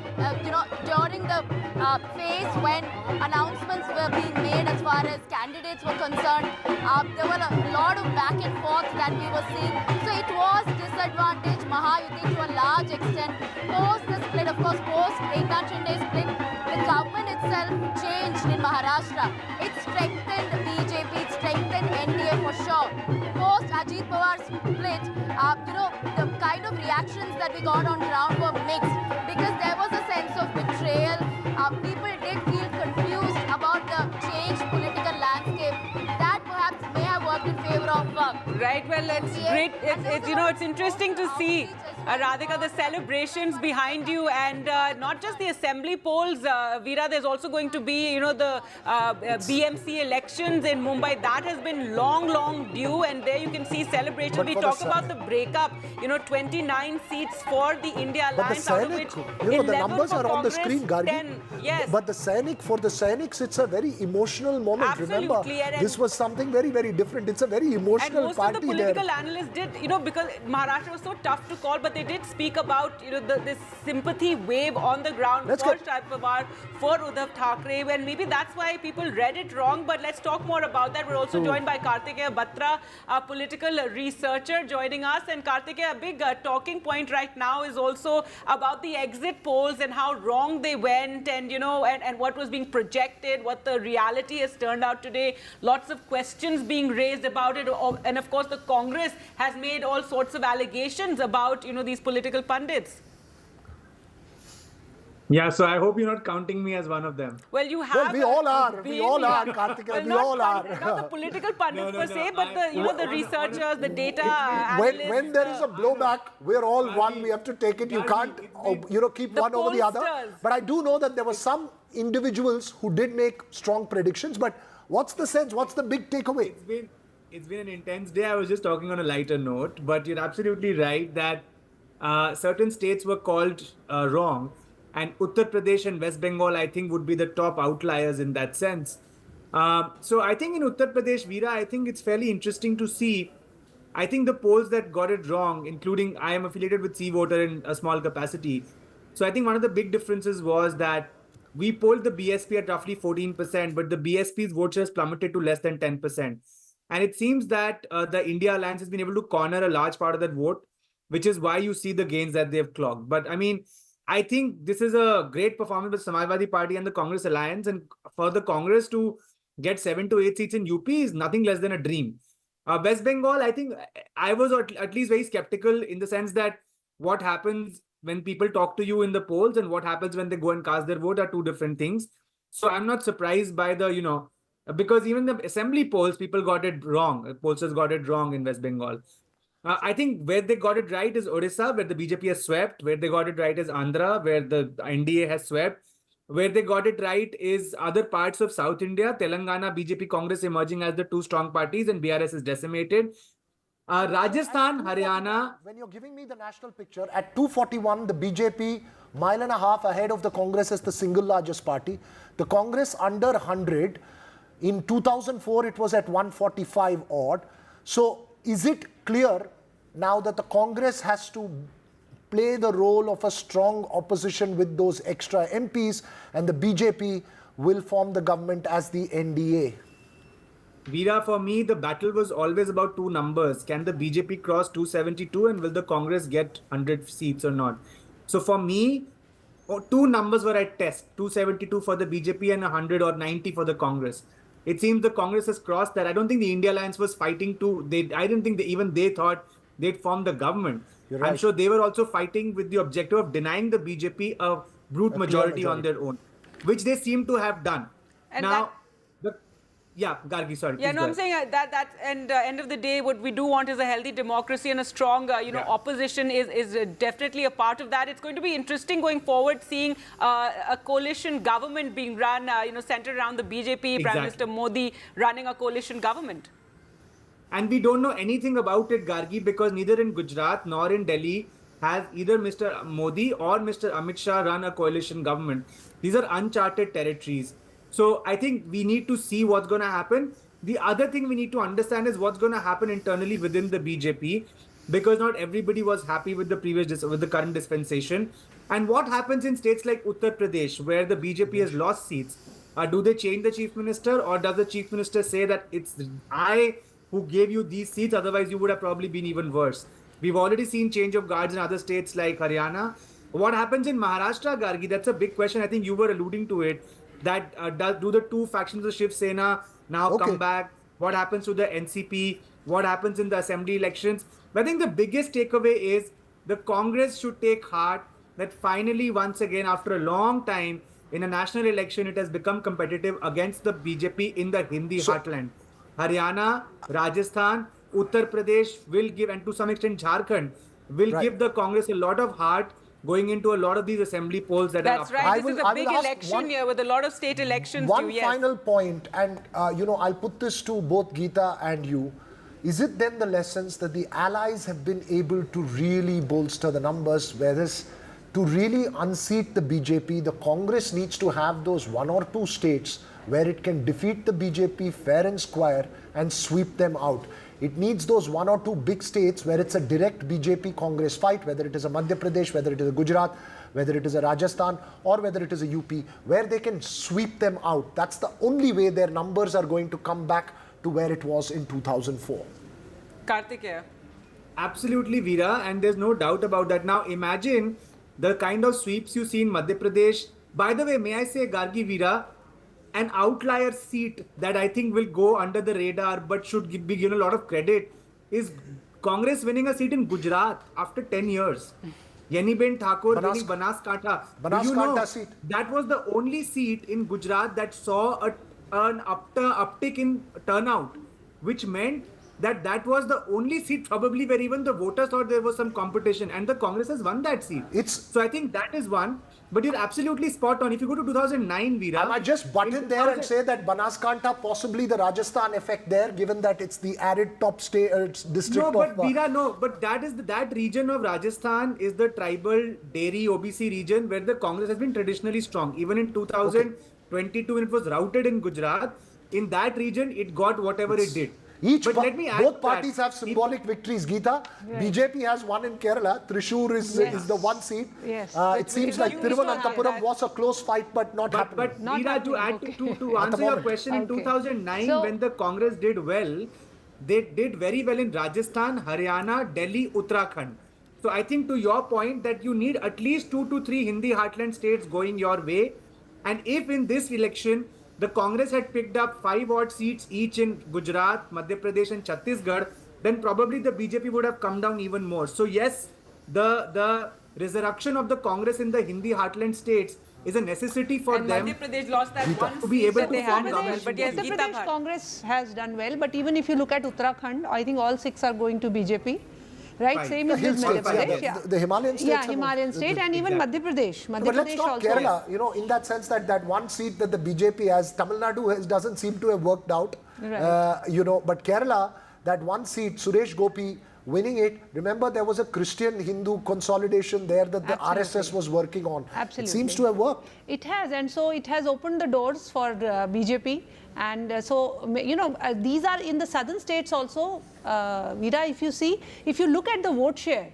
during the phase when announcements were being made as far as candidates were concerned. There were a lot of back and forth that we were seeing. So it was disadvantage Mahayuti to a large extent. Post the split, of course, post Eknath Shinde split, the government itself changed in Maharashtra. It strengthened BJP, it strengthened NDA for sure. Post Ajit Pawar split, the kind of reactions that we got on ground were mixed, because there was a sense of betrayal. People did feel confused about the changed political landscape. That perhaps may have worked in favor of right. Well, it's great. It's interesting to see, Radhika, the celebrations behind you, and not just the assembly polls. Veera, there's also going to be, the BMC elections in Mumbai. That has been long due, and there you can see celebration. We talk about the breakup. 29 seats for the India Alliance, out of which the numbers are on the screen, Gargi. 10, yes. But for the Sainiks, it's a very emotional moment. Absolutely. Remember, this was something very different. It's a very emotional party there. And most of the political analysts did, because Maharashtra was so tough to call, but they did speak about, this sympathy wave on the ground for Sharad Pawar, for Uddhav Thackeray, and maybe that's why people read it wrong. But let's talk more about that. We're also joined by Kartikeya Batra, a political researcher, joining us. And Kartikeya, a big talking point right now is also about the exit polls and how wrong they went, and and what was being projected, what the reality has turned out today. Lots of questions being raised about it, and of course the Congress has made all sorts of allegations about these political pundits. Yeah, so I hope you're not counting me as one of them. Well, you have. Well, we all are. We all are, Kartikeya. We all are. Not the political pundits per se, but the researchers, the data analysts. When there is a blowback, we're all one. We have to take it. You can't, keep one over the other. But I do know that there were some individuals who did make strong predictions. But what's the sense? What's the big takeaway? It's been an intense day. I was just talking on a lighter note, but you're absolutely right that certain states were called wrong. And Uttar Pradesh and West Bengal, I think, would be the top outliers in that sense. So I think in Uttar Pradesh, Veera, I think it's fairly interesting to see. I think the polls that got it wrong, including I am affiliated with C Voter in a small capacity. So I think one of the big differences was that we polled the BSP at roughly 14%, but the BSP's vote share has plummeted to less than 10%. And it seems that the India Alliance has been able to corner a large part of that vote, which is why you see the gains that they've clocked. But I mean, I think this is a great performance with Samajwadi Party and the Congress Alliance. And for the Congress to get 7 to 8 seats in UP is nothing less than a dream. West Bengal, I think I was at least very skeptical in the sense that what happens when people talk to you in the polls and what happens when they go and cast their vote are two different things. So I'm not surprised by the, because even the assembly polls, people got it wrong. Pollsters got it wrong in West Bengal. I think where they got it right is Odisha, where the BJP has swept. Where they got it right is Andhra, where the NDA has swept. Where they got it right is other parts of South India. Telangana, BJP, Congress emerging as the two strong parties, and BRS is decimated. Rajasthan, Haryana. When you're giving me the national picture, at 241, the BJP mile and a half ahead of the Congress as the single largest party. The Congress under 100. In 2004, it was at 145 odd. So is it clear now that the Congress has to play the role of a strong opposition with those extra MPs, and the BJP will form the government as the NDA? Veera, for me, the battle was always about two numbers. Can the BJP cross 272 and will the Congress get 100 seats or not? So for me, two numbers were at test, 272 for the BJP and 100 or 90 for the Congress. It seems the Congress has crossed that. I don't think the India Alliance was fighting I didn't think even they thought they'd form the government. Right. I'm sure they were also fighting with the objective of denying the BJP a brute majority on their own, which they seem to have done. And now, yeah, Gargi, sorry. Yeah, no, I'm saying that end of the day, what we do want is a healthy democracy, and a strong, opposition is definitely a part of that. It's going to be interesting going forward, seeing a coalition government being run, centered around the BJP, Prime Minister Modi running a coalition government. And we don't know anything about it, Gargi, because neither in Gujarat nor in Delhi has either Mr. Modi or Mr. Amit Shah run a coalition government. These are uncharted territories. So I think we need to see what's going to happen. The other thing we need to understand is what's going to happen internally within the BJP, because not everybody was happy with the current dispensation. And what happens in states like Uttar Pradesh, where the BJP has lost seats? Do they change the chief minister, or does the chief minister say that it's I who gave you these seats, otherwise you would have probably been even worse? We've already seen change of guards in other states like Haryana. What happens in Maharashtra, Gargi? That's a big question. I think you were alluding to it. That do the two factions of Shiv Sena now come back? What happens to the NCP? What happens in the assembly elections? But I think the biggest takeaway is the Congress should take heart that finally, once again, after a long time, in a national election, it has become competitive against the BJP in the Hindi heartland. Haryana, Rajasthan, Uttar Pradesh will give, and to some extent Jharkhand, will give the Congress a lot of heart going into a lot of these assembly polls that are up. That's right. This is a big election year with a lot of state elections. One final point, and I'll put this to both Geeta and you. Is it then the lessons that the allies have been able to really bolster the numbers, whereas to really unseat the BJP, the Congress needs to have those one or two states where it can defeat the BJP fair and square and sweep them out? It needs those one or two big states where it's a direct BJP Congress fight, whether it is a Madhya Pradesh, whether it is a Gujarat, whether it is a Rajasthan, or whether it is a UP, where they can sweep them out. That's the only way their numbers are going to come back to where it was in 2004. Kartikeya. Absolutely, Veera, and there's no doubt about that. Now imagine the kind of sweeps you see in Madhya Pradesh. By the way, may I say, Gargi, Veera, an outlier seat that I think will go under the radar but should be given a lot of credit is Congress winning a seat in Gujarat after 10 years. Yeniben Thakur winning Banaskantha seat. That was the only seat in Gujarat that saw an uptick in turnout, which meant that was the only seat probably where even the voters thought there was some competition, and the Congress has won that seat. So I think that is one. But you're absolutely spot on. If you go to 2009, Veera... I might just butt in there and say that Banaskantha, possibly the Rajasthan effect there, given that it's the added top state district of... Veera, no. But that region of Rajasthan is the tribal dairy OBC region where the Congress has been traditionally strong. Even in 2022, when it was routed in Gujarat, in that region, it got whatever it did. Both parties have symbolic victories, Geeta. BJP has one in Kerala. Thrissur is the one seat. It seems like Thiruvananthapuram was a close fight, but not happening. But Veera, to answer your question, in 2009, when the Congress did well, they did very well in Rajasthan, Haryana, Delhi, Uttarakhand. So I think to your point that you need at least 2 to 3 Hindi heartland states going your way. And if in this election, the Congress had picked up 5 odd seats each in Gujarat, Madhya Pradesh and Chhattisgarh, then probably the BJP would have come down even more. So yes, the resurrection of the Congress in the Hindi heartland states is a necessity for them. Madhya Pradesh lost that one to be able to form government. But yes, Uttar Pradesh Congress has done well, but even if you look at Uttarakhand, I think all 6 are going to BJP. right? Five. Same The as hill with states, Madhya Pradesh. yeah, the Himalayan states. Yeah, have Himalayan also- state and even Madhya Pradesh. But let's talk also. Kerala, you know, in that sense that one seat that the BJP has, Tamil Nadu doesn't seem to have worked out. Right. You know, but Kerala, that one seat, Suresh Gopi winning it. Remember, there was a Christian-Hindu consolidation there that the RSS was working on. Absolutely. It seems to have worked. It has, and so it has opened the doors for BJP. And so, you know, these are in the southern states also, Veera, if you look at the vote share,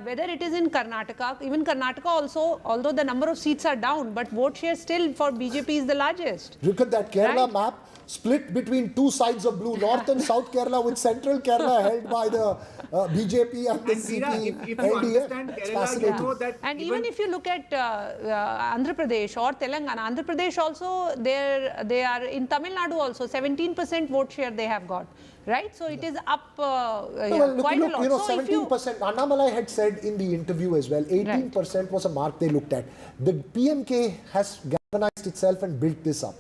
whether it is in Karnataka, even Karnataka also, although the number of seats are down, but vote share still for BJP is the largest. Look at that Kerala map, split between two sides of blue, North and South Kerala, with Central Kerala held by the BJP and the CP. If you understand It's Kerala, fascinating. you know that And even if you look at Andhra Pradesh or Telangana, Andhra Pradesh also, they are in Tamil Nadu also, 17% vote share they have got, right? So it is up quite a lot. You know, So if 17%, Annamalai had said in the interview as well, 18% was a mark they looked at. The PMK has galvanized itself and built this up.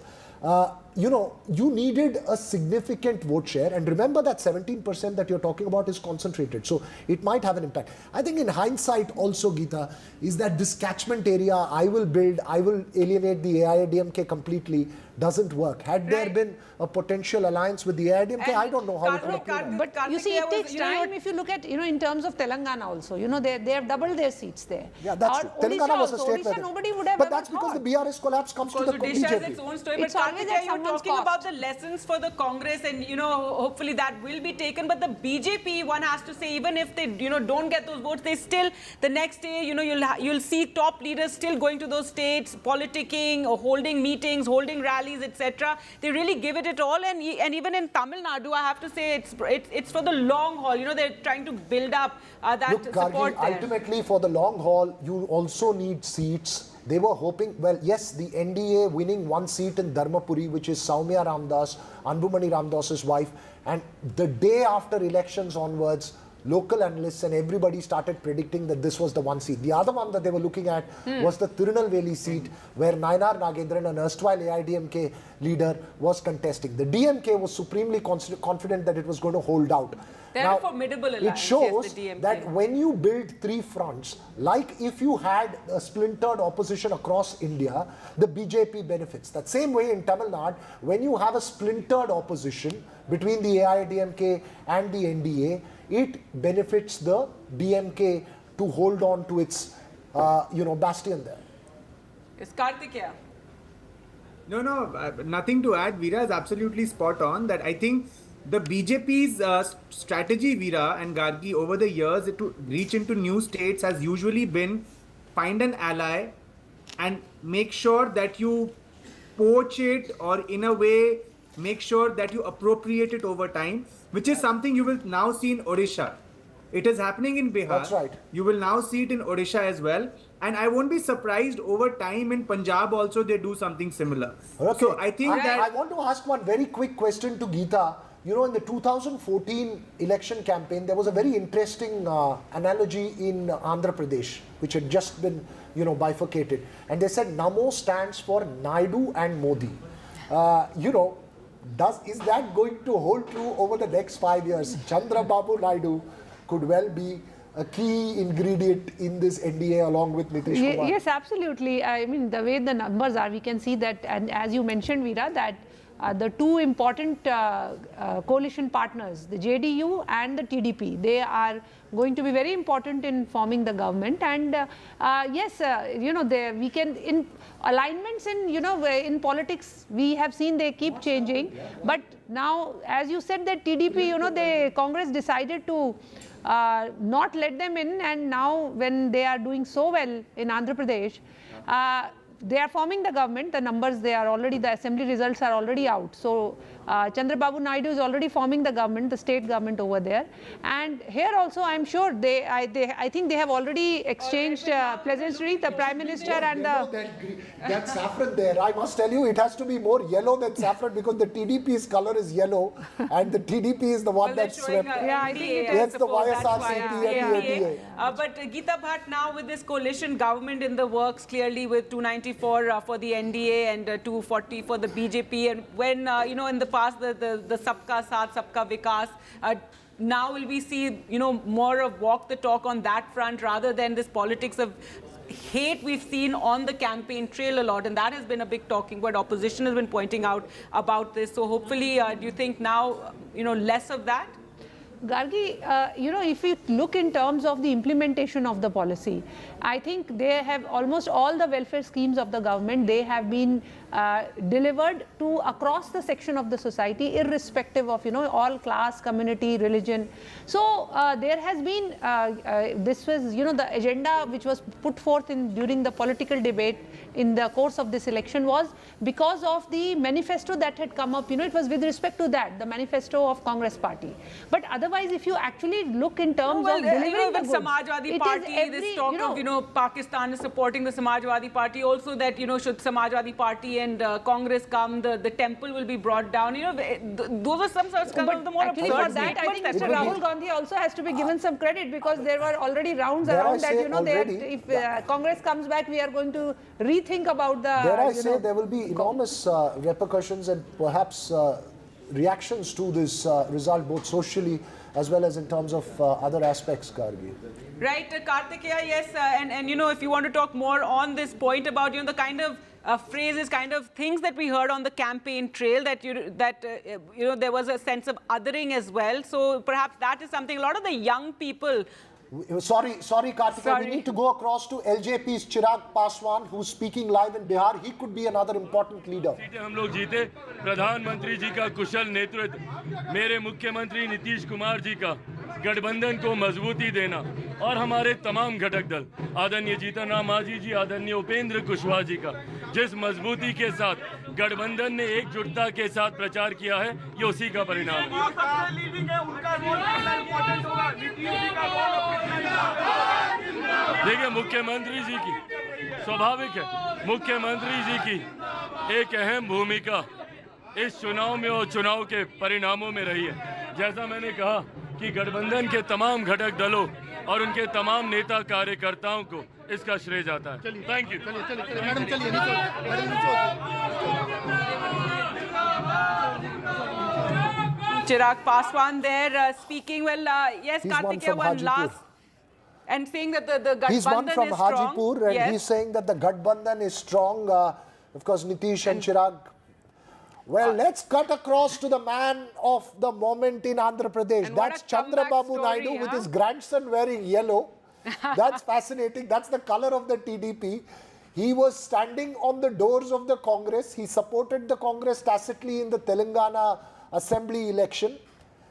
You know, you needed a significant vote share, and remember that 17% that you're talking about is concentrated, so it might have an impact. I think in hindsight also, Geeta, is that this catchment area, I will alienate the AIADMK completely, doesn't work. Had there been a potential alliance with the AIADMK, I don't know how it would have played out. But you see, it takes time. If you look at, you know, in terms of Telangana also, you know, they have doubled their seats there. Yeah, that's true. Odisha Telangana was a also. state Odisha, where nobody would have but ever that's because thought. the BRS collapse comes to the Odisha has its BJP. own story. It's But always Kartikeya, at you're someone's talking cost. about the lessons for the Congress, and you know, hopefully that will be taken. But the BJP, one has to say, even if they, you know, don't get those votes, they still, the next day, you know, you'll see top leaders still going to those states, politicking or holding meetings, holding rallies, etc. They really give it all, and even in Tamil Nadu, I have to say, it's for the long haul. You know, they're trying to build up that Look, support Gargi, there. ultimately for the long haul, you also need seats. They were hoping, well, yes, the NDA winning one seat in Dharmapuri, which is Soumya Ramdas, Anbumani Ramdas's wife, and the day after elections onwards, local analysts and everybody started predicting that this was the one seat. The other one that they were looking at was the Tirunelveli seat, where Nayanar Nagendran, an erstwhile AIDMK leader, was contesting. The DMK was supremely confident that it was going to hold out. They're a formidable alliance. It shows yes, the DMK. that when you build three fronts, like if you had a splintered opposition across India, the BJP benefits. That same way in Tamil Nadu, when you have a splintered opposition between the AIDMK and the NDA, it benefits the DMK to hold on to its, bastion there. It's Kartikeya. No, nothing to add. Veera is absolutely spot on. That I think the BJP's strategy, Veera and Gargi, over the years to reach into new states has usually been find an ally and make sure that you poach it, or in a way make sure that you appropriate it over time, which is something you will now see in Odisha. It is happening in Bihar. That's right. You will now see it in Odisha as well. And I won't be surprised over time in Punjab also they do something similar. Okay. So I think I want to ask one very quick question to Geeta. You know, in the 2014 election campaign, there was a very interesting analogy in Andhra Pradesh, which had just been, bifurcated. And they said Namo stands for Naidu and Modi. Is that going to hold true over the next 5 years? Chandrababu Naidu could well be a key ingredient in this NDA along with Nitish Kumar. Yes, absolutely. I mean, the way the numbers are, we can see that, and as you mentioned, Veera, that the two important coalition partners, the JDU and the TDP, they are going to be very important in forming the government. And we can, in alignments in politics, we have seen they keep changing. But now, as you said, that TDP, the Congress decided to not let them in, and now when they are doing so well in Andhra Pradesh, they are forming the government. The numbers, the assembly results are already out. So Chandrababu Naidu is already forming the government, the state government over there. And here also, I'm sure I think they have already exchanged pleasantry, the Prime Minister and the... That saffron there, I must tell you, it has to be more yellow than saffron, because the TDP's color is yellow and the TDP is the one that's swept. I think it That's is. the That's YSRCP and the NDA. But Geeta Bhatt, now with this coalition government in the works, clearly with 294 for the NDA and 240 for the BJP, and when, in the past, the Sabka Saath, Sabka Vikas, now will we see, more of walk the talk on that front rather than this politics of hate we've seen on the campaign trail a lot, and that has been a big talking point. Opposition has been pointing out about this. So hopefully, do you think now, less of that? Gargi, if you look in terms of the implementation of the policy, I think they have almost all the welfare schemes of the government, they have been delivered to across the section of the society, irrespective of, all class, community, religion. So there has been, this was, the agenda which was put forth during the political debate in the course of this election was because of the manifesto that had come up, it was with respect to that, the manifesto of Congress party. But otherwise, if you actually look in terms of delivering the goods, Samajwadi Party, this talk of, Pakistan is supporting the Samajwadi Party, also that, should Samajwadi Party and Congress come, the temple will be brought down. Those are some of the more absurd for that, I think Mr. Rahul Gandhi also has to be given some credit, because there were already rounds around that, if Congress comes back, we are going to rethink about the... Dare I say there will be enormous repercussions and perhaps reactions to this result, both socially as well as in terms of other aspects, Gargi. Right, Kartikeya, yes, and if you want to talk more on this point about, the kind of phrases, kind of things that we heard on the campaign trail, that there was a sense of othering as well. So perhaps that is something a lot of the young people. Sorry, Kartikeya, we need to go across to LJP's Chirag Paswan, who's speaking live in Bihar. He could be another important leader. हम लोग जीते, प्रधानमंत्री जी का कुशल नेतृत्व, मेरे मुख्यमंत्री नीतीश कुमार जी का गठबंधन को मजबूती देना और हमारे तमाम घटक दल, आदरणीय जीतन राम मांझी जी, आदरणीय उपेंद्र कुशवाहा जी का जिस मजबूती के साथ गठबंधन ने एकजुटता के साथ प्रचार किया है, ये उसी का परिणाम है। देखिए, मुख्यमंत्री जी की स्वाभाविक है, मुख्यमंत्री जी की एक अहम भूमिका इस चुनाव में और चुनाव के परिणामों में रही है। जैसा मैंने कहा कि गठबंधन के तमाम घटक दलों और उनके तमाम नेता कार्यकर्ताओं को इसका श्रेय जाता है। Thank you. मैडम चलिए Chirag Paswan there speaking. Well, yes, Kartikeya, one last. And saying that the Gadbandhan is strong. He's one from Hajipur, and yes. he's saying that the Gadbandhan is strong. Of course, Nitish and Chirag. Well, let's cut across to the man of the moment in Andhra Pradesh. That's Chandrababu Naidu with his grandson wearing yellow. That's fascinating. That's the color of the TDP. He was standing on the doors of the Congress. He supported the Congress tacitly in the Telangana Assembly election.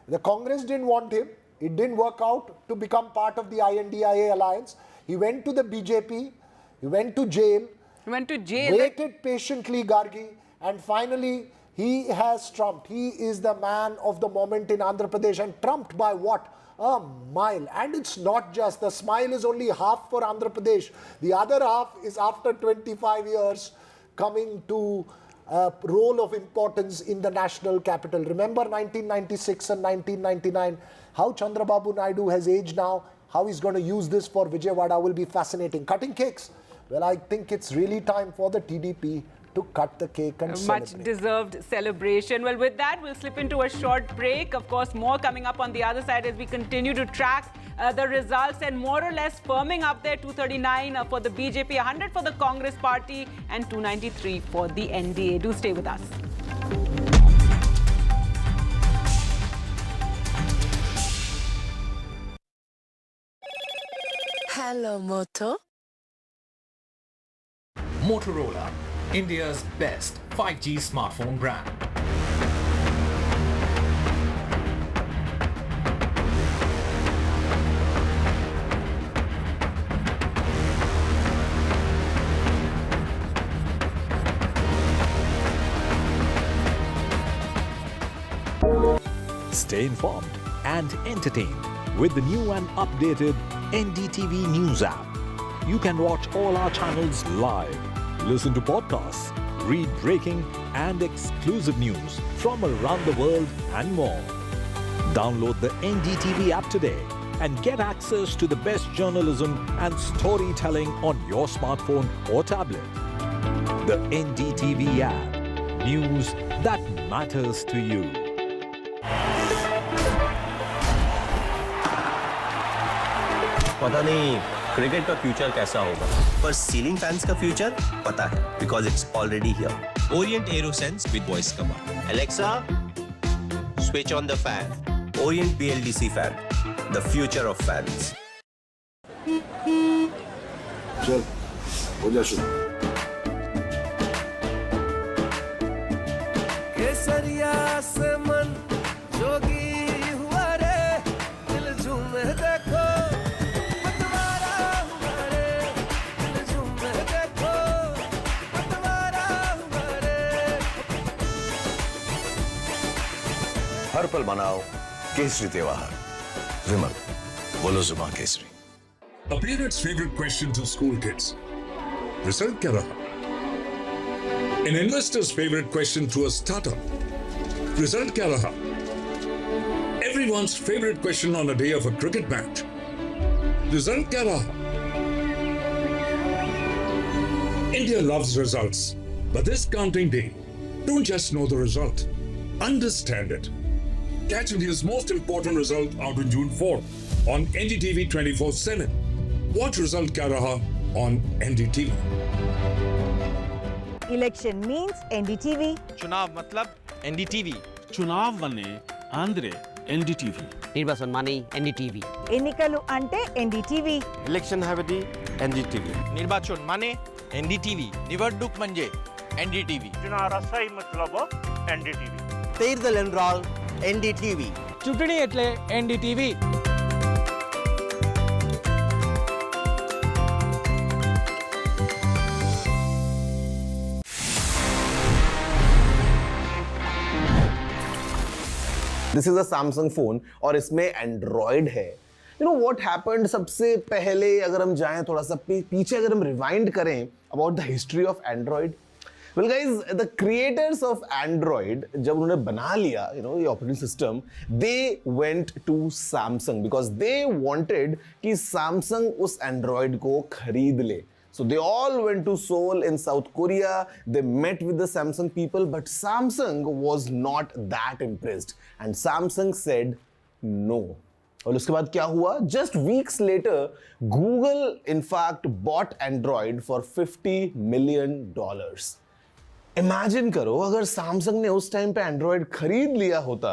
The Congress didn't want him. It didn't work out to become part of the INDIA alliance. He went to the BJP. He went to jail. He went to jail. Waited patiently, Gargi. And finally, he has trumped. He is the man of the moment in Andhra Pradesh. And trumped by what? A mile. And it's not just. The smile is only half for Andhra Pradesh. The other half is after 25 years coming to a role of importance in the national capital. Remember 1996 and 1999. How Chandrababu Naidu has aged now. How he's going to use this for Vijayawada will be fascinating. Cutting cakes. Well, I think it's really time for the TDP to cut the cake and celebrate. Much deserved celebration. Well, with that, we'll slip into a short break. Of course, more coming up on the other side as we continue to track the results, and more or less firming up there. 239 for the BJP, 100 for the Congress party, and 293 for the NDA. Do stay with us. Hello, Moto. Motorola, India's best 5G smartphone brand. Stay informed and entertained with the new and updated NDTV News app. You can watch all our channels live, listen to podcasts, read breaking and exclusive news from around the world and more. Download the NDTV app today and get access to the best journalism and storytelling on your smartphone or tablet. The NDTV app. News that matters to you. पता नहीं cricket का future कैसा होगा, पर ceiling fans का future पता है, because it's already here. Orient arrow sense with voice command. Alexa, switch on the fan. Orient BLDC fan, the future of fans. चल हो जा शुरू। केसरिया से मन जोगी हुआ रे, दिल झूमे देखो पतवारा हुआ रे, दिल झूमे देखो पतवारा हुआ रे। हर पल मनाओ केसरी त्योहार। विमल, बोलो जुबान Kesari. A parent's favorite question to school kids. Result क्या रहा? An investor's favorite question to a startup. Result क्या रहा? Everyone's favorite question on a day of a cricket match. Result क्या रहा? India loves results, but this counting day, don't just know the result, understand it. Catch India's most important result out on June 4th on NDTV 24/7. Watch Result Kya Raha on NDTV. Election means NDTV. चुनाव मतलब NDTV. चुनाव वने Andre NDTV. निर्वाचन माने NDTV. ఎన్నికలు అంటే NDTV. Election हवेदी NDTV. निर्वाचन माने NDTV. निवडणूक म्हणजे NDTV. चुनाव सही मतलब NDTV. तेरदल एनराल NDTV. ચૂંટણી એટલે NDTV. This is a Samsung phone और इसमें एंड्रॉयड है। यू नो व्हाट हैपेंड, सबसे पहले अगर हम जाएं थोड़ा सा पीछे, अगर हम रिवाइंड करें about the history of Android. Well guys, the creators of Android जब उन्होंने बना लिया ये operating system, they went to Samsung because they wanted कि सैमसंग उस एंड्रॉयड को खरीद ले। So they all went to Seoul in South Korea. They met with the Samsung people, but Samsung was not that impressed, and Samsung said no. और उसके बाद क्या हुआ? Just weeks later, Google in fact bought Android for $50 million. Imagine करो अगर Samsung ने उस time पे Android खरीद लिया होता,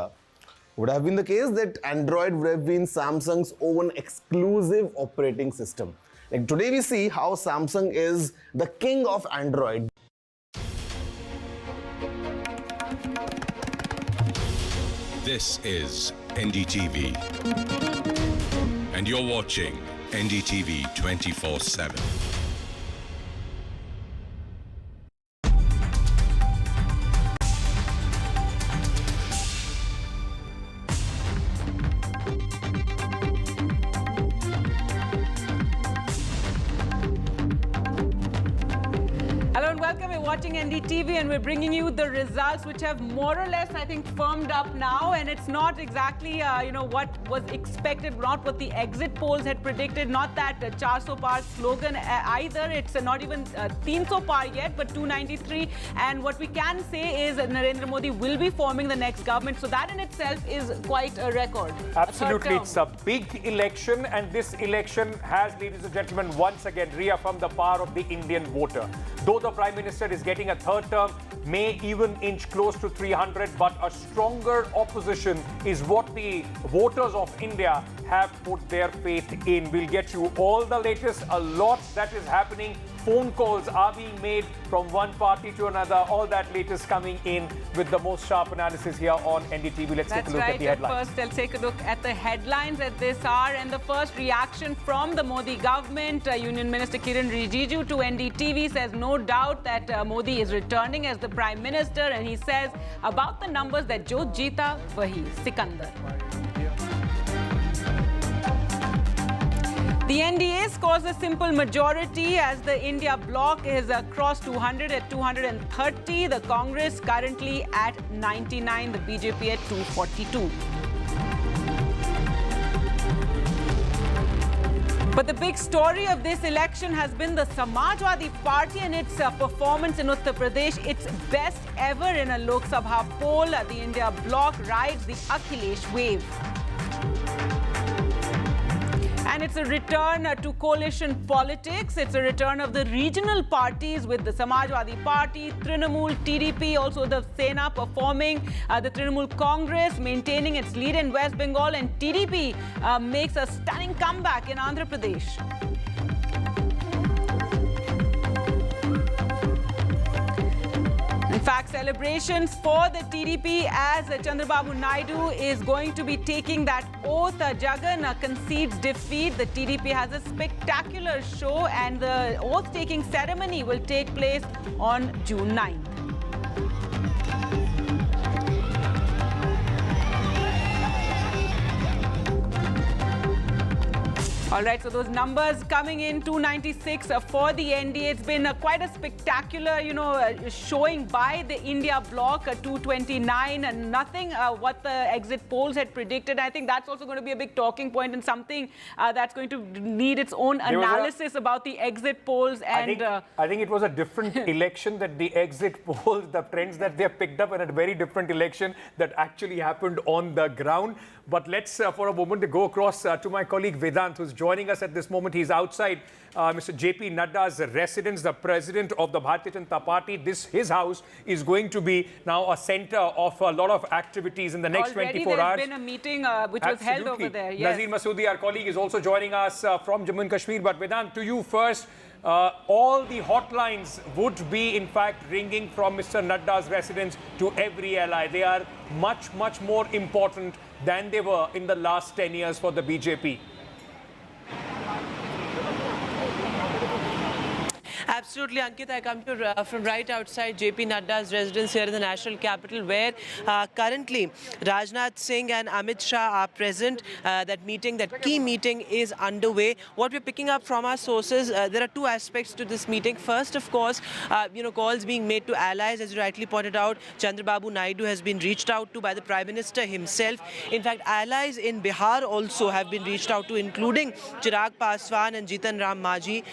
would have been the case that Android would have been Samsung's own exclusive operating system. Like today we see how Samsung is the king of Android. This is NDTV and you're watching NDTV 24/7. Watching NDTV, and we're bringing you the results which have more or less, I think, firmed up now, and it's not exactly what was expected, not what the exit polls had predicted, not that 400 par slogan either. It's not even 300 par yet, but 293, and what we can say is that Narendra Modi will be forming the next government, so that in itself is quite a record. Absolutely, it's a big election, and this election has, ladies and gentlemen, once again reaffirmed the power of the Indian voter. Though the Prime Minister is getting a third term, may even inch close to 300, but a stronger opposition is what the voters of India have put their faith in. We'll get you all the latest, a lot that is happening. Phone calls are being made from one party to another. All that latest coming in with the most sharp analysis here on NDTV. Let's take a look at the headlines. First, let's take a look at the headlines at this hour. And the first reaction from the Modi government, Union Minister Kiran Rijiju to NDTV says no doubt that Modi is returning as the Prime Minister. And he says about the numbers that Jo Jeeta Wahi Sikandar. The NDA scores a simple majority as the India bloc is across 200 at 230. The Congress currently at 99. The BJP at 242. But the big story of this election has been the Samajwadi Party and its performance in Uttar Pradesh. Its best ever in a Lok Sabha poll. The India bloc rides the Akhilesh wave. And it's a return to coalition politics. It's a return of the regional parties with the Samajwadi Party, Trinamool, TDP, also the Sena performing, the Trinamool Congress maintaining its lead in West Bengal, and TDP makes a stunning comeback in Andhra Pradesh. In fact, celebrations for the TDP as Chandrababu Naidu is going to be taking that oath. Jagan concedes defeat. The TDP has a spectacular show, and the oath-taking ceremony will take place on June 9th. All right, so those numbers coming in, 296 for the NDA. It's been quite a spectacular, showing by the India bloc, 229 and nothing, what the exit polls had predicted. I think that's also going to be a big talking point and something that's going to need its own analysis about the exit polls. And I think it was a different election that the exit polls, the trends that they have picked up, and a very different election that actually happened on the ground. But let's, for a moment, go across to my colleague Vedant, who's joining us at this moment. He's outside Mr. JP Nadda's residence, the president of the Bharatiya Janata Party. His house is going to be now a center of a lot of activities in the next 24 hours. Already there's been a meeting which was held over there. Yes. Nazir Masoodi, our colleague, is also joining us from Jammu and Kashmir. But Vedant, to you first. All the hotlines would be, in fact, ringing from Mr. Nadda's residence to every ally. They are much, much more important than they were in the last 10 years for the BJP. Absolutely, Ankit. I come to from right outside JP Nadda's residence here in the national capital, where currently Rajnath Singh and Amit Shah are present. That key meeting is underway. What we're picking up from our sources, there are two aspects to this meeting. First, of course, calls being made to allies. As you rightly pointed out, Chandrababu Naidu has been reached out to by the Prime Minister himself. In fact, allies in Bihar also have been reached out to, including Chirag Paswan and Jitan Ram Majhi,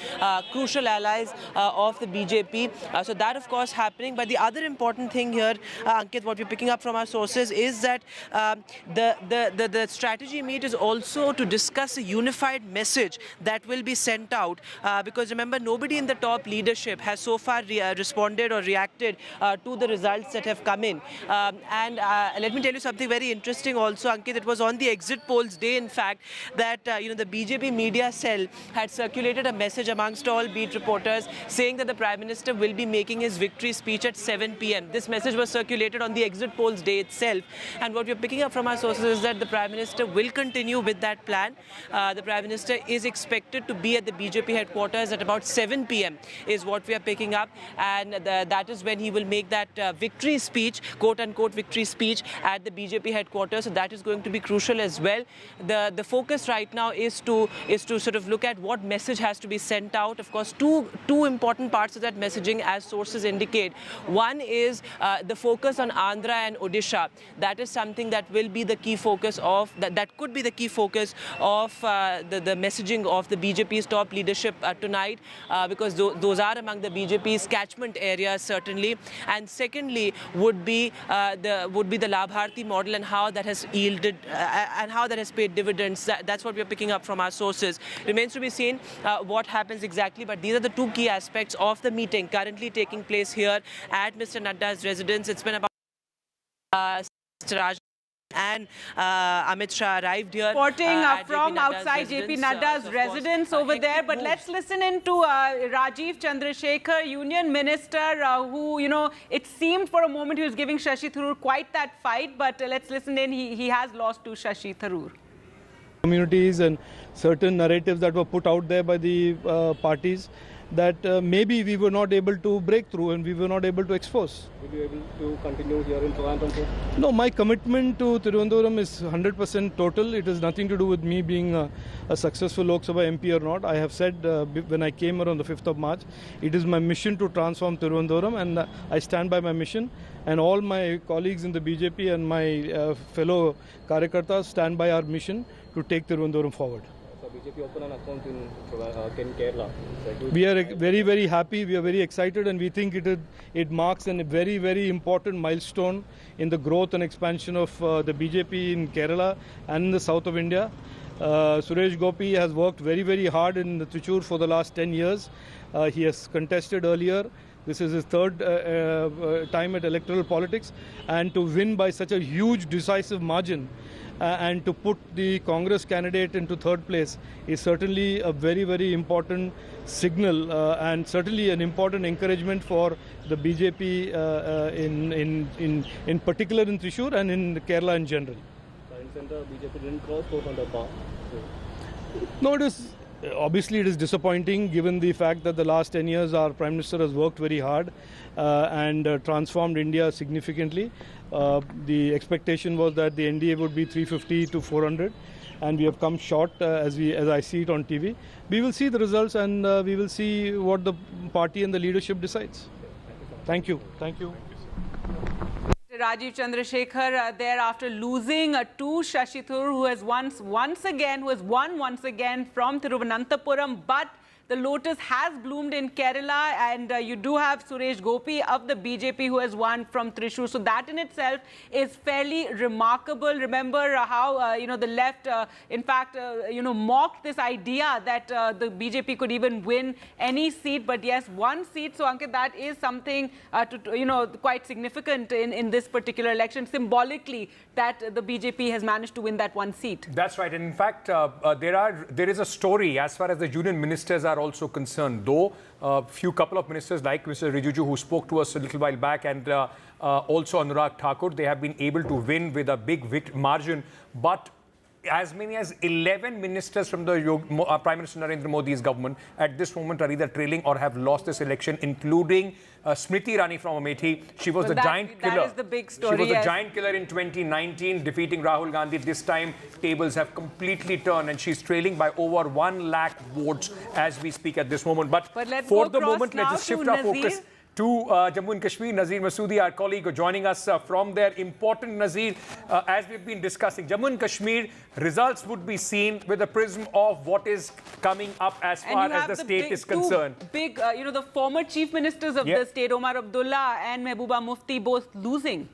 crucial allies of the BJP. So that, of course, happening. But the other important thing here, Ankit, what we're picking up from our sources is that the strategy meet is also to discuss a unified message that will be sent out. Because remember, nobody in the top leadership has so far responded or reacted to the results that have come in. And let me tell you something very interesting also, Ankit. It was on the exit polls day, in fact, that the BJP media cell had circulated a message amongst all beat reporters saying that the Prime Minister will be making his victory speech at 7 p.m. This message was circulated on the exit polls day itself. And what we're picking up from our sources is that the Prime Minister will continue with that plan. The Prime Minister is expected to be at the BJP headquarters at about 7 p.m. is what we are picking up. And that is when he will make that victory speech, quote-unquote victory speech, at the BJP headquarters. So that is going to be crucial as well. The focus right now is to sort of look at what message has to be sent out. Of course, two important parts of that messaging, as sources indicate. One is the focus on Andhra and Odisha. That is something that will be the key focus of, that could be the key focus of the messaging of the BJP's top leadership tonight, because those are among the BJP's catchment areas, certainly. And secondly, would be the Labharti model and how that has yielded and how that has paid dividends. That's what we're picking up from our sources. Remains to be seen what happens exactly, but these are the two key aspects of the meeting currently taking place here at Mr. Nadda's residence. It's been about Mr. Raj and Amit Shah arrived here. Reporting from outside JP Nadda's residence over there. But let's listen in to Rajiv Chandrasekhar, Union Minister, who, it seemed for a moment he was giving Shashi Tharoor quite that fight. But let's listen in. He has lost to Shashi Tharoor. Communities and certain narratives that were put out there by the parties that maybe we were not able to break through and we were not able to expose. Will you able to continue here in Trivandrum? No, my commitment to Trivandrum is 100% total. It has nothing to do with me being a successful Lok Sabha MP or not. I have said when I came here on the 5th of March, it is my mission to transform Trivandrum, and I stand by my mission. And all my colleagues in the BJP and my fellow Karyakartas stand by our mission to take Trivandrum forward. BJP open an account in Kerala. We are very, very happy. We are very excited, and we think it marks a very, very important milestone in the growth and expansion of the BJP in Kerala and in the south of India. Suresh Gopi has worked very, very hard in Trichur for the last 10 years. He has contested earlier. This is his third time at electoral politics. And to win by such a huge, decisive margin and to put the Congress candidate into third place is certainly a very, very important signal and certainly an important encouragement for the BJP in particular in Trishur and in Kerala in general. Center BJP didn't cross 400 bar. No, obviously it is disappointing given the fact that the last 10 years our Prime Minister has worked very hard and transformed India significantly. The expectation was that the NDA would be 350 to 400 and we have come short as I see it on TV. We will see the results and we will see what the party and the leadership decides. Thank you. Thank you. Rajiv Chandrasekhar there after losing to Shashi Tharoor, who has won once again from Thiruvananthapuram, but the lotus has bloomed in Kerala, and you do have Suresh Gopi of the BJP who has won from Trishur. So that in itself is fairly remarkable. Remember how the left, in fact, mocked this idea that the BJP could even win any seat. But yes, one seat. So Ankit, that is something quite significant in this particular election. Symbolically, that the BJP has managed to win that one seat. That's right. And in fact, there is a story as far as the union ministers are also concerned. Though couple of ministers like Mr. Rijiju, who spoke to us a little while back, and also Anurag Thakur, they have been able to win with a big margin. But as many as 11 ministers from the Prime Minister Narendra Modi's government at this moment are either trailing or have lost this election, including Smriti Irani from Amethi. She was the giant killer. That is the big story. She was a giant killer in 2019, defeating Rahul Gandhi. This time, tables have completely turned, and she's trailing by over 1 lakh votes as we speak at this moment. But for the moment, let's just shift our focus to Jammu and Kashmir. Nazir Masoodi, our colleague, joining us from there. Important, Nazir, as we've been discussing, Jammu and Kashmir results would be seen with the prism of what is coming up as far as the state is concerned. The former chief ministers of the state, Omar Abdullah and Mehbooba Mufti, both losing.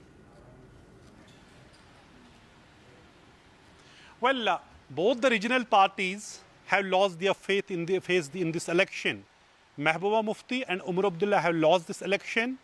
Well, both the regional parties have lost their faith in this election. Mehbooba Mufti and Umar Abdullah have lost this election.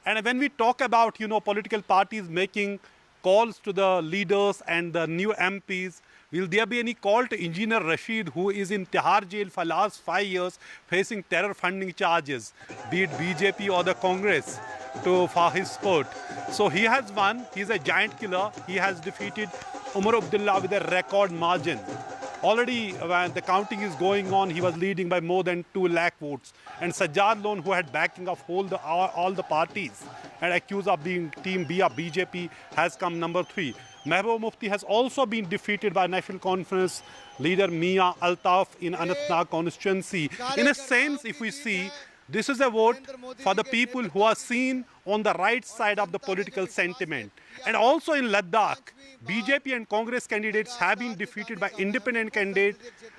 And when we talk about, political parties making calls to the leaders and the new MPs, will there be any call to Engineer Rashid, who is in Tihar jail for last 5 years, facing terror funding charges, be it BJP or the Congress, for his support? So he has won. He's a giant killer. He has defeated Umar Abdullah with a record margin. Already, when the counting is going on, he was leading by more than 2 lakh votes. And Sajjad Lone, who had backing of all the parties and accused of being Team B of BJP, has come number 3. Mehbooba Mufti has also been defeated by National Conference leader Mia Altaf in Anantnag constituency. In a sense, if we see, this is a vote for the people who are seen on the right side of the political sentiment. And also in Ladakh, BJP and Congress candidates have been defeated by independent candidate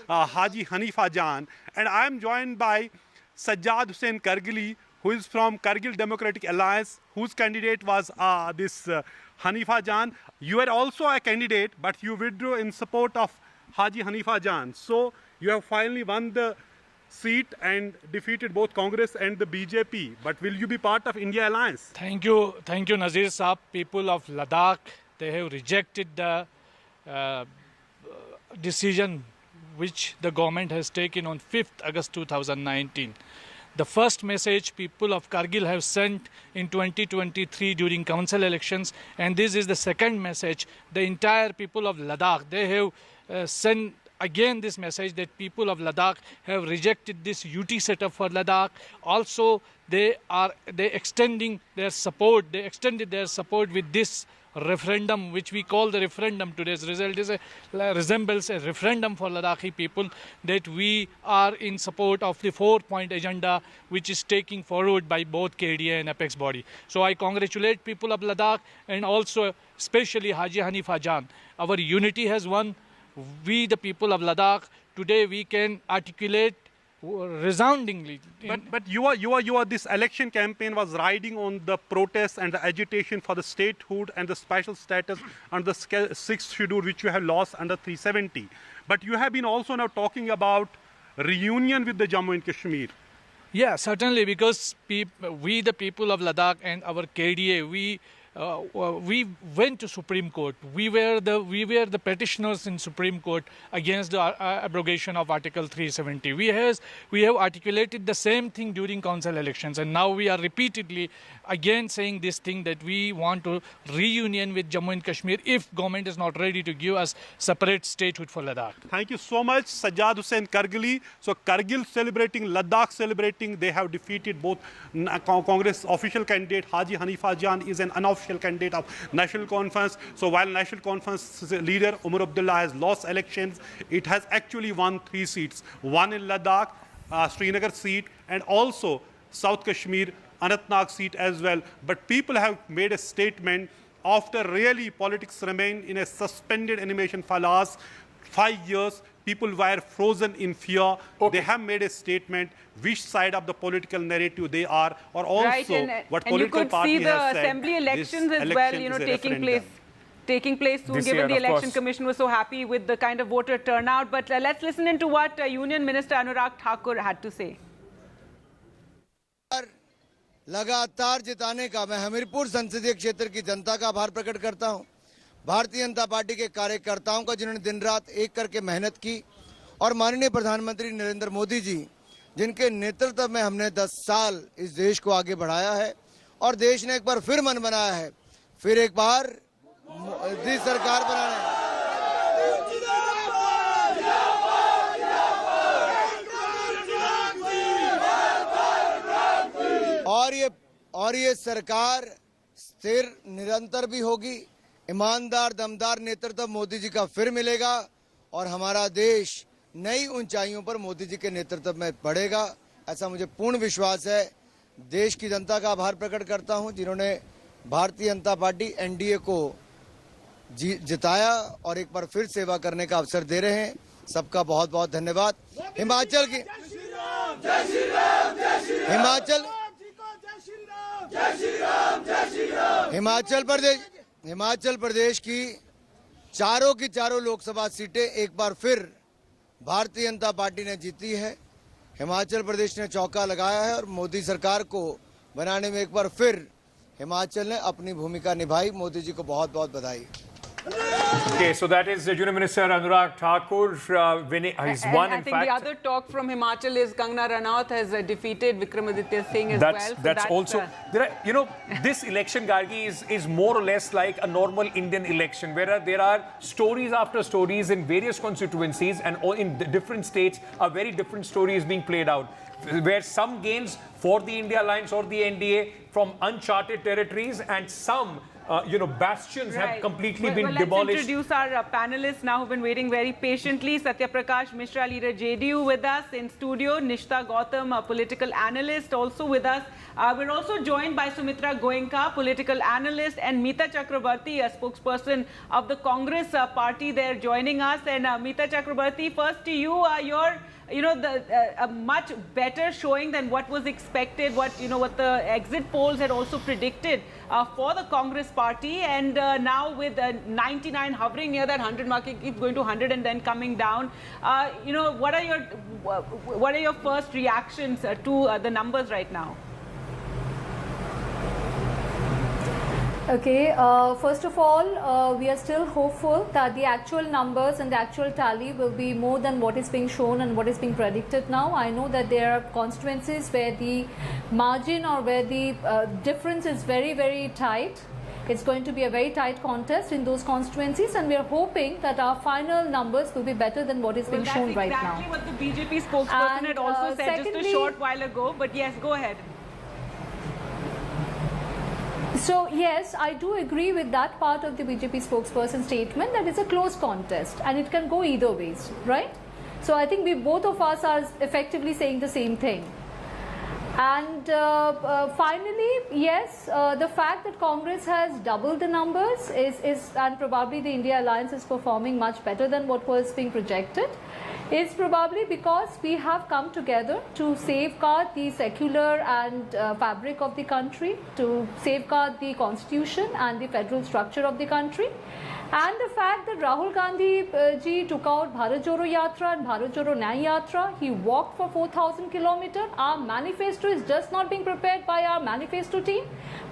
Haji Hanifa Jan. And I am joined by Sajjad Hussain Kargili, who is from Kargil Democratic Alliance, whose candidate was Hanifa Jan. You are also a candidate, but you withdrew in support of Haji Hanifa Jan. So you have finally won the seat and defeated both Congress and the BJP. But will you be part of India Alliance? Thank you, Nazir Saab. People of Ladakh, they have rejected the decision which the government has taken on 5th August 2019. The first message people of Kargil have sent in 2023 during council elections, and this is the second message. The entire people of Ladakh, they have sent again this message that people of Ladakh have rejected this UT setup for Ladakh. Also, they extended their support with this referendum, which we call the referendum. Today's result resembles a referendum for Ladakhi people, that we are in support of the 4-point agenda which is taken forward by both KDA and Apex body. So I congratulate people of Ladakh, and also especially Haji Hanifa Jan. Our unity has won. We, the people of Ladakh, today we can articulate resoundingly. But you are this election campaign was riding on the protests and the agitation for the statehood and the special status under the 6th schedule, which you have lost under 370. But you have been also now talking about reunion with the Jammu and Kashmir. Yeah, certainly, because we, the people of Ladakh and our KDA, we went to Supreme Court. We were the petitioners in Supreme Court against the abrogation of Article 370. We have articulated the same thing during council elections, and now we are repeatedly again saying this thing that we want to reunion with Jammu and Kashmir if government is not ready to give us separate statehood for Ladakh. Thank you so much, Sajjad Hussain Kargili. So Kargil celebrating, Ladakh celebrating. They have defeated both Congress official candidate Haji Hanifa Jan is an unofficial candidate of National Conference. So while National Conference leader Umar Abdullah has lost elections, it has actually won 3 seats. One in Ladakh, Srinagar seat, and also South Kashmir, Anantnag seat as well. But people have made a statement after really politics remain in a suspended animation for last 5 years. People were frozen in fear. They have made a statement which side of the political narrative they are, or also what political party has said. And you could see the assembly elections as well, taking place soon, given the election commission was so happy with the kind of voter turnout. But let's listen into what Union Minister Anurag Thakur had to say. लगातार जिताने का मैं हमीरपुर संसदीय क्षेत्र की जनता का आभार प्रकट करता हूं, भारतीय जनता पार्टी के कार्यकर्ताओं का जिन्होंने दिन रात एक करके मेहनत की, और माननीय प्रधानमंत्री नरेंद्र मोदी जी जिनके नेतृत्व में हमने 10 साल इस देश को आगे बढ़ाया है और देश ने एक बार फिर मन बनाया है, फिर एक बार मोदी सरकार बनाने। और ये सरकार स्थिर निरंतर भी होगी, ईमानदार दमदार नेतृत्व मोदी जी का फिर मिलेगा और हमारा देश नई ऊंचाइयों पर मोदी जी के नेतृत्व में बढ़ेगा, ऐसा मुझे पूर्ण विश्वास है। देश की जनता का आभार प्रकट करता हूं जिन्होंने भारतीय जनता पार्टी एनडीए को जिताया और एक बार फिर सेवा करने का अवसर दे रहे हैं। सबका बहुत बहुत धन्यवाद। हिमाचल प्रदेश की चारों लोकसभा सीटें एक बार फिर भारतीय जनता पार्टी ने जीती है। हिमाचल प्रदेश ने चौका लगाया है और मोदी सरकार को बनाने में एक बार फिर हिमाचल ने अपनी भूमिका निभाई। मोदी जी को बहुत बहुत बधाई। Okay, so that is Union Minister Anurag Thakur. He's won, in fact. I think the other talk from Himachal is Kangana Ranaut has defeated Vikramaditya Singh as well. That's also, this election, Gargi, is more or less like a normal Indian election, where there are stories after stories in various constituencies and in different states, a very different story is being played out, where some gains for the India Alliance or the NDA from uncharted territories, and some bastions have completely been demolished. Let's introduce our panelists now who've been waiting very patiently. Satya Prakash Mishra, leader JDU, with us in studio. Nishta Gautam, a political analyst, also with us. We're also joined by Sumitra Goenka, political analyst, and Meeta Chakrabarti, a spokesperson of the Congress party. They're joining us. And Meeta Chakrabarti, first to you, a much better showing than what was expected, what the exit polls had also predicted for the Congress party, and now with 99 hovering near that 100 mark, it keeps going to 100 and then coming down. What are your first reactions to the numbers right now? Okay, first of all, we are still hopeful that the actual numbers and the actual tally will be more than what is being shown and what is being predicted now. I know that there are constituencies where the margin or where the difference is very, very tight. It's going to be a very tight contest in those constituencies, and we are hoping that our final numbers will be better than what is being shown right now. That's exactly what the BJP spokesperson had also said just a short while ago. But yes, go ahead. So yes, I do agree with that part of the BJP spokesperson statement that it's a close contest and it can go either ways, right? So I think both of us are effectively saying the same thing. And finally, yes, the fact that Congress has doubled the numbers and probably the India Alliance is performing much better than what was being projected is probably because we have come together to safeguard the secular and fabric of the country, to safeguard the constitution and the federal structure of the country. And the fact that Rahul Gandhi ji took out Bharat Jodo Yatra and Bharat Jodo Nyay Yatra, he walked for 4,000 kilometers. Our manifesto is just not being prepared by our manifesto team,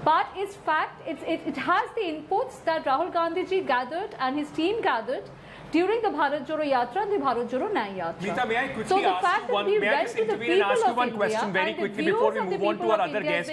but it's fact, it has the inputs that Rahul Gandhi ji gathered and his team gathered during the Bharat Jodo Yatra and the Bharat Jodo Nyay Yatra. Meeta, may I quickly ask you one, may I just intervene and ask you one question very quickly before we move on to our other guests?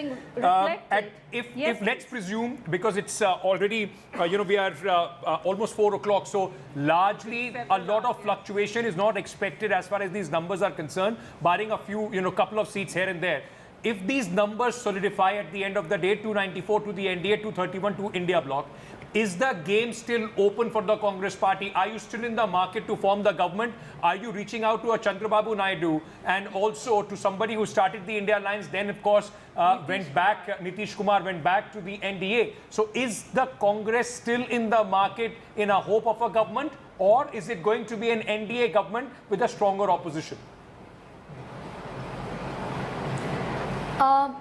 If let's presume, because it's already, we are almost 4 o'clock, so largely a lot of fluctuation is not expected as far as these numbers are concerned, barring a few, couple of seats here and there. If these numbers solidify at the end of the day, 294 to the NDA, 231 to India bloc, is the game still open for the Congress party? Are you still in the market to form the government? Are you reaching out to a Chandrababu Naidu and also to somebody who started the India Alliance, then of course Nitish Kumar went back to the NDA. So is the Congress still in the market in a hope of a government, or is it going to be an NDA government with a stronger opposition?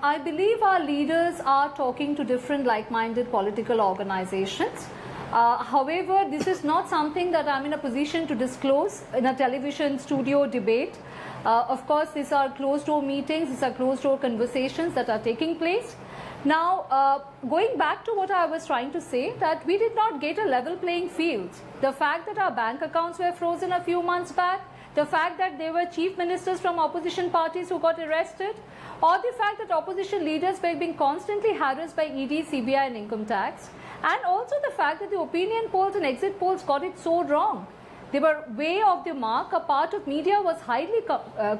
I believe our leaders are talking to different like-minded political organizations. However, this is not something that I'm in a position to disclose in a television studio debate. Of course, these are closed-door meetings, these are closed-door conversations that are taking place. Now, going back to what I was trying to say, that we did not get a level playing field. The fact that our bank accounts were frozen a few months back, the fact that there were chief ministers from opposition parties who got arrested, or the fact that opposition leaders were being constantly harassed by ED, CBI and income tax, and also the fact that the opinion polls and exit polls got it so wrong. They were way off the mark. A part of media was highly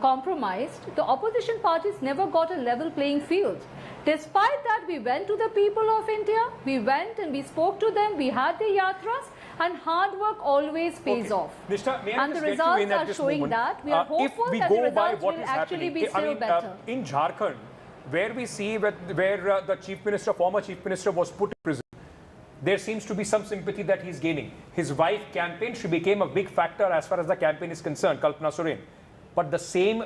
compromised. The opposition parties never got a level playing field. Despite that, we went to the people of India, we went and we spoke to them, we had the yatras, and hard work always pays off. And the results are showing that. We are hopeful that the results will actually be still better. In Jharkhand, where we see where the former chief minister was put in prison, there seems to be some sympathy that he's gaining. His wife campaigned, she became a big factor as far as the campaign is concerned, Kalpana Soren. But the same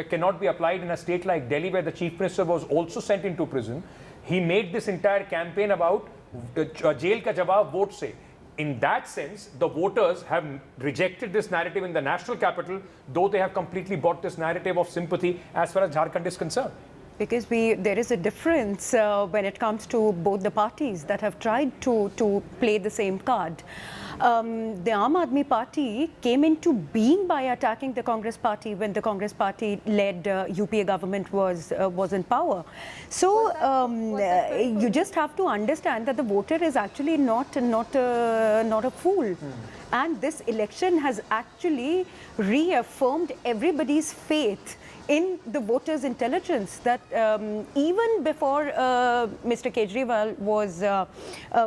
cannot be applied in a state like Delhi, where the chief minister was also sent into prison. He made this entire campaign about jail ka jawab vote se. In that sense, the voters have rejected this narrative in the national capital, though they have completely bought this narrative of sympathy as far as Jharkhand is concerned. Because there is a difference when it comes to both the parties that have tried to play the same card. The Aam Aadmi Party came into being by attacking the Congress Party when the Congress Party-led UPA government was in power. So you just have to understand that the voter is actually not a fool. And this election has actually reaffirmed everybody's faith in the voters' intelligence, that even before Mr. Kejriwal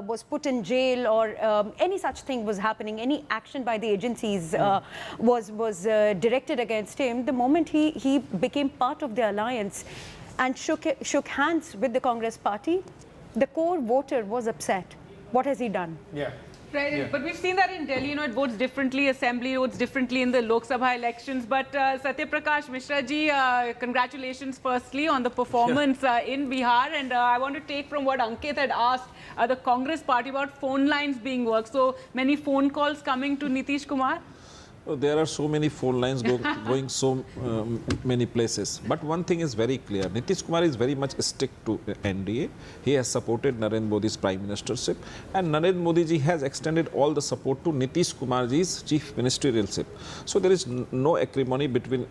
was put in jail, or any such thing was happening, any action by the agencies was directed against him, the moment he became part of the alliance and shook hands with the Congress Party, the core voter was upset. What has he done? Yeah. Right, Yeah. but we've seen that in Delhi, it votes differently, Assembly votes differently in the Lok Sabha elections. But Satya Prakash Mishra ji, congratulations firstly on the performance in Bihar. And I want to take from what Ankit had asked the Congress party about phone lines being worked. So many phone calls coming to Nitish Kumar. There are so many phone lines going so many places. But one thing is very clear. Nitish Kumar is very much stick to NDA. He has supported Narendra Modi's prime ministership. And Narendra Modi ji has extended all the support to Nitish Kumar ji's chief ministerialship. So there is no acrimony between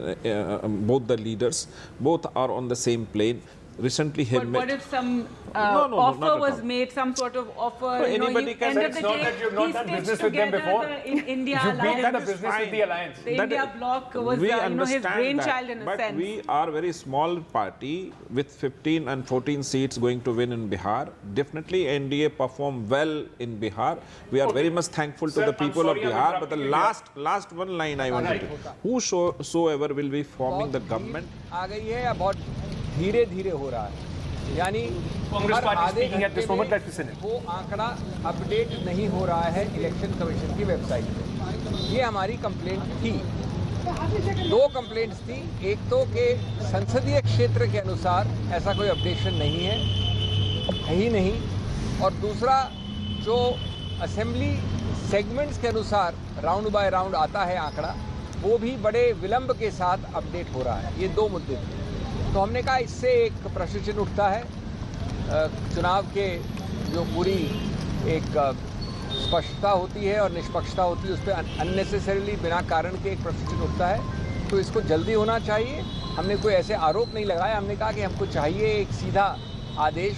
both the leaders. Both are on the same plane. Recently, But what if some offer was made, some sort of offer? Anybody can. It's not that you've not done business with them before. In India, you've been in the business with the alliance. The India bloc was his brainchild in a sense. But we are a very small party with 15 and 14 seats going to win in Bihar. Definitely, NDA performed well in Bihar. We are very much thankful to the people of Bihar. But the last one line I wanted to. Whosoever will be forming the government. धीरे-धीरे हो रहा है, यानी Congress party speaking at this moment, let's listen. वो आंकड़ा update नहीं हो रहा है इलेक्शन कमीशन की वेबसाइट पे। ये हमारी कंप्लेंट थी दो कंप्लेंट्स थी, एक तो कि संसदीय क्षेत्र के अनुसार ऐसा कोई अपडेशन नहीं है ही नहीं, और दूसरा जो असेंबली सेगमेंट्स के अनुसार राउंड बाय राउंड आता है आंकड़ा, वो भी बड़े विलंब के साथ अपडेट हो रहा है। ये दो मुद्दे थे। तो हमने कहा इससे एक प्रश्न चिन्ह उठता है, चुनाव के जो पूरी एक स्पष्टता होती है और निष्पक्षता होती है, उस पर अननेसेसरीली बिना कारण के एक प्रश्न चिन्ह उठता है। तो इसको जल्दी होना चाहिए। हमने कोई ऐसे आरोप नहीं लगाया, हमने कहा कि हमको चाहिए एक सीधा आदेश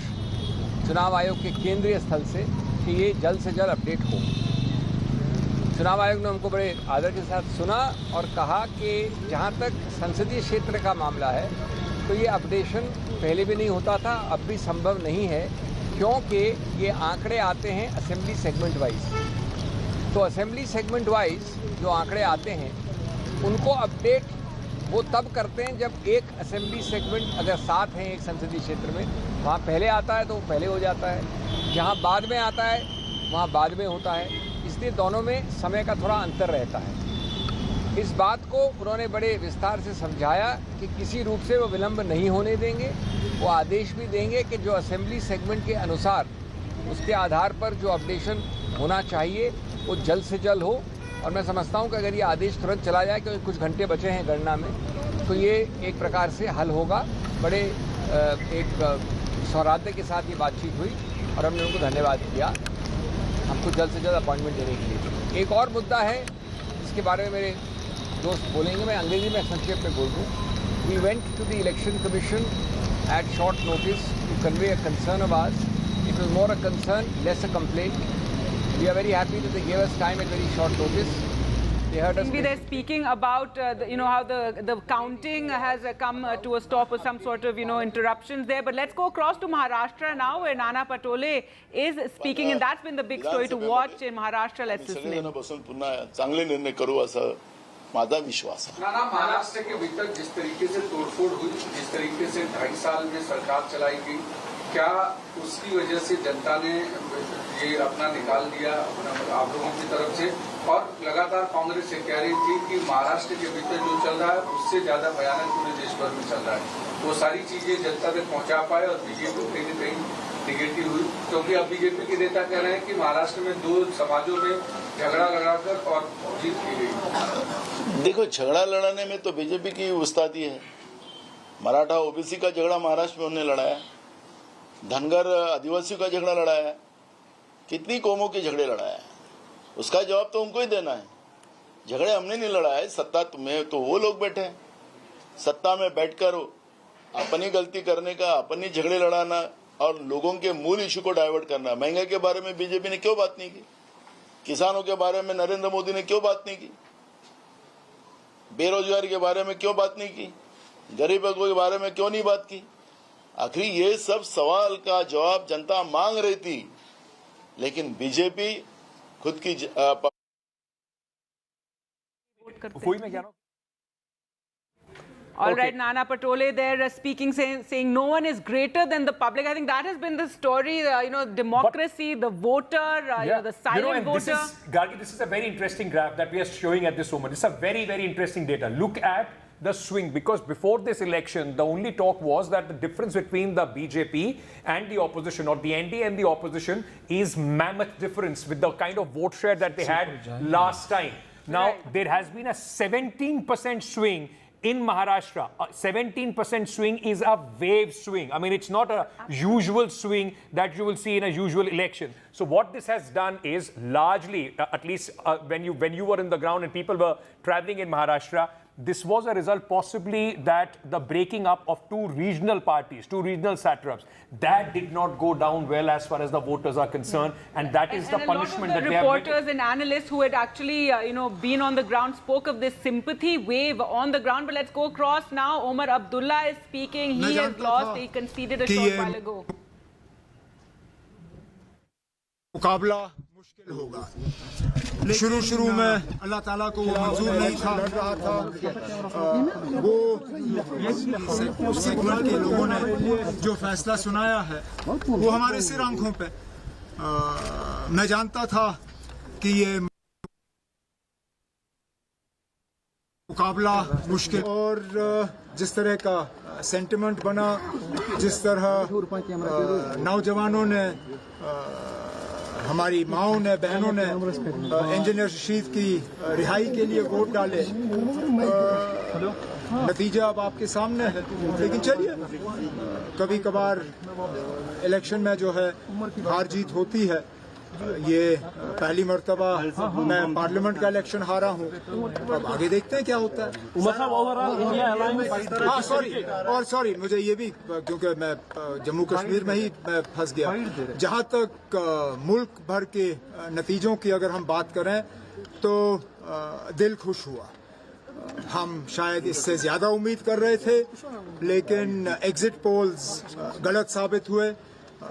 चुनाव आयोग के केंद्रीय स्थल से कि ये जल्द से जल्द अपडेट हो। चुनाव आयोग ने हमको बड़े आदर के साथ सुना और कहा कि जहाँ तक संसदीय क्षेत्र का मामला है तो ये अपडेशन पहले भी नहीं होता था, अब भी संभव नहीं है, क्योंकि ये आंकड़े आते हैं असेंबली सेगमेंट वाइज। तो असेंबली सेगमेंट वाइज जो आंकड़े आते हैं उनको अपडेट वो तब करते हैं जब एक असेंबली सेगमेंट अगर 7 हैं एक संसदीय क्षेत्र में, वहाँ पहले आता है तो वो पहले हो जाता है, जहाँ बाद में आता है वहाँ बाद में होता है, इसलिए दोनों में समय का थोड़ा अंतर रहता है। इस बात को उन्होंने बड़े विस्तार से समझाया कि किसी रूप से वो विलंब नहीं होने देंगे, वो आदेश भी देंगे कि जो असेंबली सेगमेंट के अनुसार उसके आधार पर जो अपडेशन होना चाहिए वो जल्द से जल्द हो। और मैं समझता हूँ कि अगर ये आदेश तुरंत चला जाए, क्योंकि कुछ घंटे बचे हैं गणना में, तो ये एक प्रकार से हल होगा। बड़े एक सौहार्द के साथ ये बातचीत हुई और हमने उनको धन्यवाद किया हमको जल्द से जल्द अपॉइंटमेंट देने के लिए। एक और मुद्दा है जिसके बारे में मेरे दोस्त बोलेंगे, मैं अंग्रेजी में संक्षेप में बोल दूँ। We went to the election commission at short notice to convey a concern of ours. It was more a concern, less a complaint. We are very happy that they gave us time at very short notice. They heard us. They're speaking about how the counting has come to a stop with some sort of interruptions there. But let's go across to Maharashtra now, where Nana Patole is speaking, and that's been the big story to watch in Maharashtra. Let's listen. पुन्हा चांगले निर्णय करू असं माझा विश्वास है। नाना, महाराष्ट्र के भीतर जिस तरीके से तोड़फोड़ हुई, जिस तरीके से 2.5 साल में सरकार चलाई गई, क्या उसकी वजह से जनता ने ये अपना निकाल दिया आप लोगों की तरफ से? और लगातार कांग्रेस ये कह रही थी कि महाराष्ट्र के भीतर जो चल रहा है उससे ज्यादा भयानक पूरे देश भर में चल रहा है। वो सारी चीजें जनता तक पहुंचा पाए और बीजेपी कहीं न कहीं निगेटिव हुई, क्योंकि अब बीजेपी के नेता कह रहे हैं कि महाराष्ट्र में 2 समाजों में झगड़ा लड़ाकर और जीत की गई। देखो, झगड़ा लड़ाने में तो बीजेपी की उस्तादी है। मराठा ओबीसी का झगड़ा महाराष्ट्र में उन्होंने लड़ाया, धनगर आदिवासियों का झगड़ा लड़ाया है, कितनी कौमों के झगड़े लड़ाया है, उसका जवाब तो उनको ही देना है। झगड़े हमने नहीं लड़ाए, सत्ता में तो वो लोग बैठे हैं। सत्ता में बैठकर अपनी गलती करने का, अपनी झगड़े लड़ाना और लोगों के मूल इशू को डाइवर्ट करना। महंगाई के बारे में बीजेपी ने क्यों बात नहीं की? किसानों के बारे में नरेंद्र मोदी ने क्यों बात नहीं की? बेरोजगारी के बारे में क्यों बात नहीं की? गरीबों के बारे में क्यों नहीं बात की? आखिर ये सब सवाल का जवाब जनता मांग रही थी, लेकिन बीजेपी खुद की All right, Nana Patole there speaking, saying no one is greater than the public. I think that has been the story, democracy, the voter, the silent voter. This is a very interesting graph that we are showing at this moment. It's a very, very interesting data. Look at the swing, because before this election, the only talk was that the difference between the BJP and the opposition, or the NDA and the opposition, is mammoth difference with the kind of vote share that they had last time. Now, there has been a 17% swing in Maharashtra. 17% swing is a wave swing. I mean, it's not a usual swing that you will see in a usual election. So what this has done is largely, at least when you were in the ground and people were traveling in Maharashtra, this was a result possibly that the breaking up of 2 regional parties, 2 regional satraps, that did not go down well as far as the voters are concerned, and that is the punishment that they have. Reporters and analysts who had actually, been on the ground spoke of this sympathy wave on the ground. But let's go across now. Omar Abdullah is speaking. He has lost. He conceded a short while ago. मुकाबला मुश्किल होगा। शुरू में अल्लाह ताला को वो मंजूर नहीं था, वो सेगमेंट के लोगों ने जो फैसला सुनाया है वो हमारे सिर आंखों पे। मैं जानता था कि ये मुकाबला मुश्किल और जिस तरह का सेंटिमेंट बना, जिस तरह नौजवानों ने, हमारी माओं ने, बहनों ने इंजीनियर रशीद की रिहाई के लिए वोट डाले, नतीजा अब आपके सामने है। लेकिन चलिए, कभी कभार इलेक्शन में जो है हार जीत होती है। ये पहली मर्तबा मैं पार्लियामेंट का इलेक्शन हारा हूँ, अब आगे देखते हैं क्या होता है। हाँ सॉरी, मुझे ये भी, क्योंकि मैं जम्मू कश्मीर में ही मैं फंस गया। जहाँ तक मुल्क भर के नतीजों की अगर हम बात करें तो दिल खुश हुआ। हम शायद इससे ज्यादा उम्मीद कर रहे थे, लेकिन एग्जिट पोल्स गलत साबित हुए।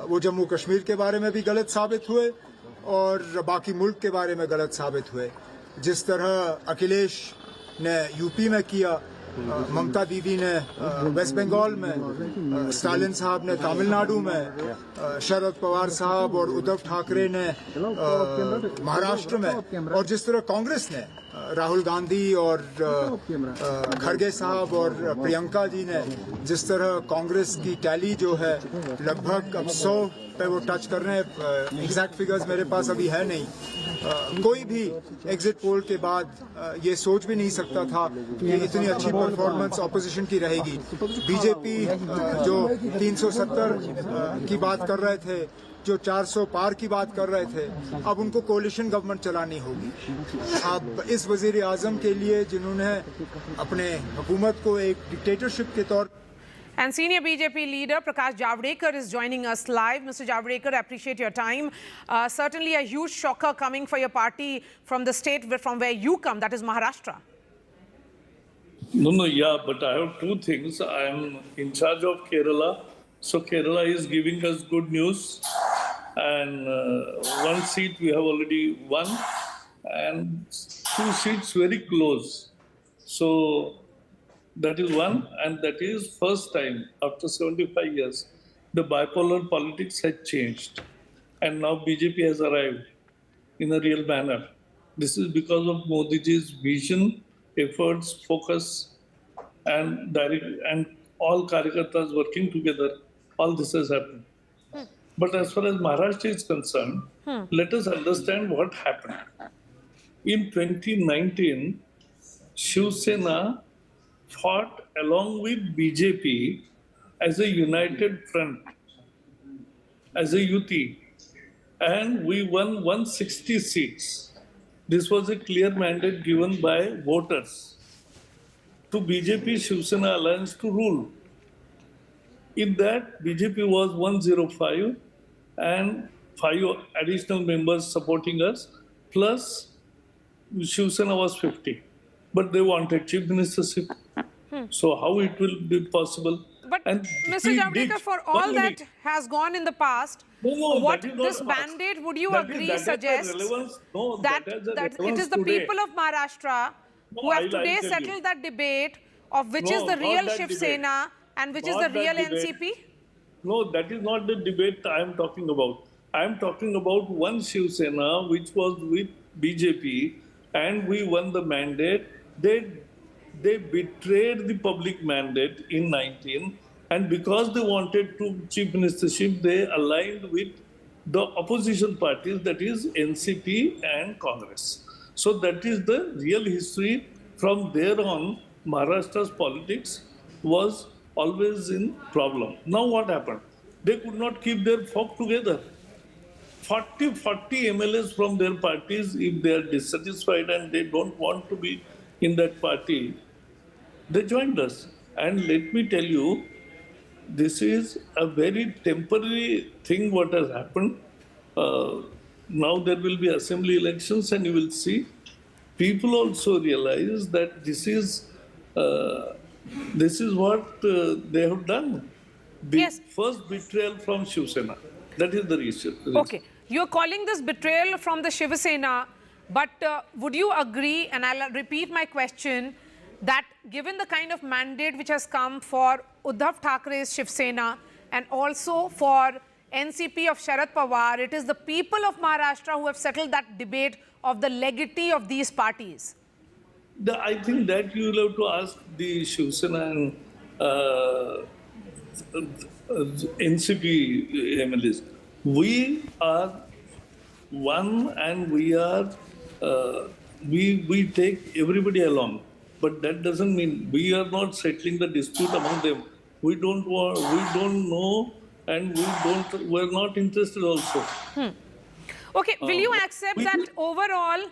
वो जम्मू कश्मीर के बारे में भी गलत साबित हुए और बाकी मुल्क के बारे में गलत साबित हुए। जिस तरह अखिलेश ने यूपी में किया, ममता दीदी ने वेस्ट बंगाल में, स्टालिन साहब ने तमिलनाडु में, शरद पवार साहब और उद्धव ठाकरे ने महाराष्ट्र में, और जिस तरह कांग्रेस ने राहुल गांधी और खड़गे साहब और प्रियंका जी ने, जिस तरह कांग्रेस की टैली जो है लगभग अब 100 पे वो टच कर रहे हैं। एग्जैक्ट फिगर्स मेरे पास अभी है नहीं। कोई भी एग्जिट पोल के बाद ये सोच भी नहीं सकता था कि इतनी अच्छी परफॉर्मेंस ऑपोजिशन की रहेगी। बीजेपी जो 370 की बात कर रहे थे, जो 400 पार की बात कर रहे थे, अब उनको कोalition गवर्नमेंट चलानी होगी। अब इस वजीर आजम के लिए जिन्होंने अपने हुकूमत को एक डिक्टेटरशिप के तौर। And senior BJP leader Prakash Javadekar is joining us live. Mr. Javadekar, I appreciate your time. Certainly a huge shocker coming for your party from the state from where you come, that is Maharashtra. No, yeah, but I have two things. I am in charge of Kerala. So Kerala is giving us good news. And one seat we have already won. And 2 seats very close. So that is one, and that is first time after 75 years the bipolar politics has changed, and now BJP has arrived in a real manner. This is because of Modi ji's vision, efforts, focus, and all Karyakartas working together. All this has happened. But as far as Maharashtra is concerned, let us understand what happened. In 2019, Shiv Sena fought along with BJP as a united front, as a UT, and we won 160 seats. This was a clear mandate given by voters to BJP Shiv Sena alliance to rule. In that, BJP was 105 and 5 additional members supporting us, plus Shiv Sena was 50. But they wanted chief ministership. So how it will be possible? But and Mr. Javadekar, for all that has gone in the past, what this mandate, would you agree, suggests that it is the people of Maharashtra who have today settled that debate of which is the real Shiv Sena and which is the real NCP? No, that is not the debate I am talking about. I am talking about one Shiv Sena which was with BJP, and we won the mandate. They betrayed the public mandate in 19, and because they wanted to chief ministership, they aligned with the opposition parties, that is NCP and Congress. So that is the real history. From there on, Maharashtra's politics was always in problem. Now what happened? They could not keep their folk together. 40 MLAs from their parties, if they are dissatisfied and they don't want to be in that party, they joined us. And let me tell you, this is a very temporary thing what has happened. Now there will be assembly elections, and you will see people also realize that this is what they have done. Yes. First betrayal from Shiv Sena. That is the reason. Okay. You're calling this betrayal from the Shiv Sena, but would you agree, and I'll repeat my question, that given the kind of mandate which has come for Uddhav Thackeray's Shiv Sena and also for NCP of Sharad Pawar, it is the people of Maharashtra who have settled that debate of the legality of these parties? I think that you will have to ask the Shiv Sena and NCP MLAs. We are one, and we take everybody along. But that doesn't mean we are not settling the dispute among them. We don't know, and we're not interested also. Okay, will you accept that overall,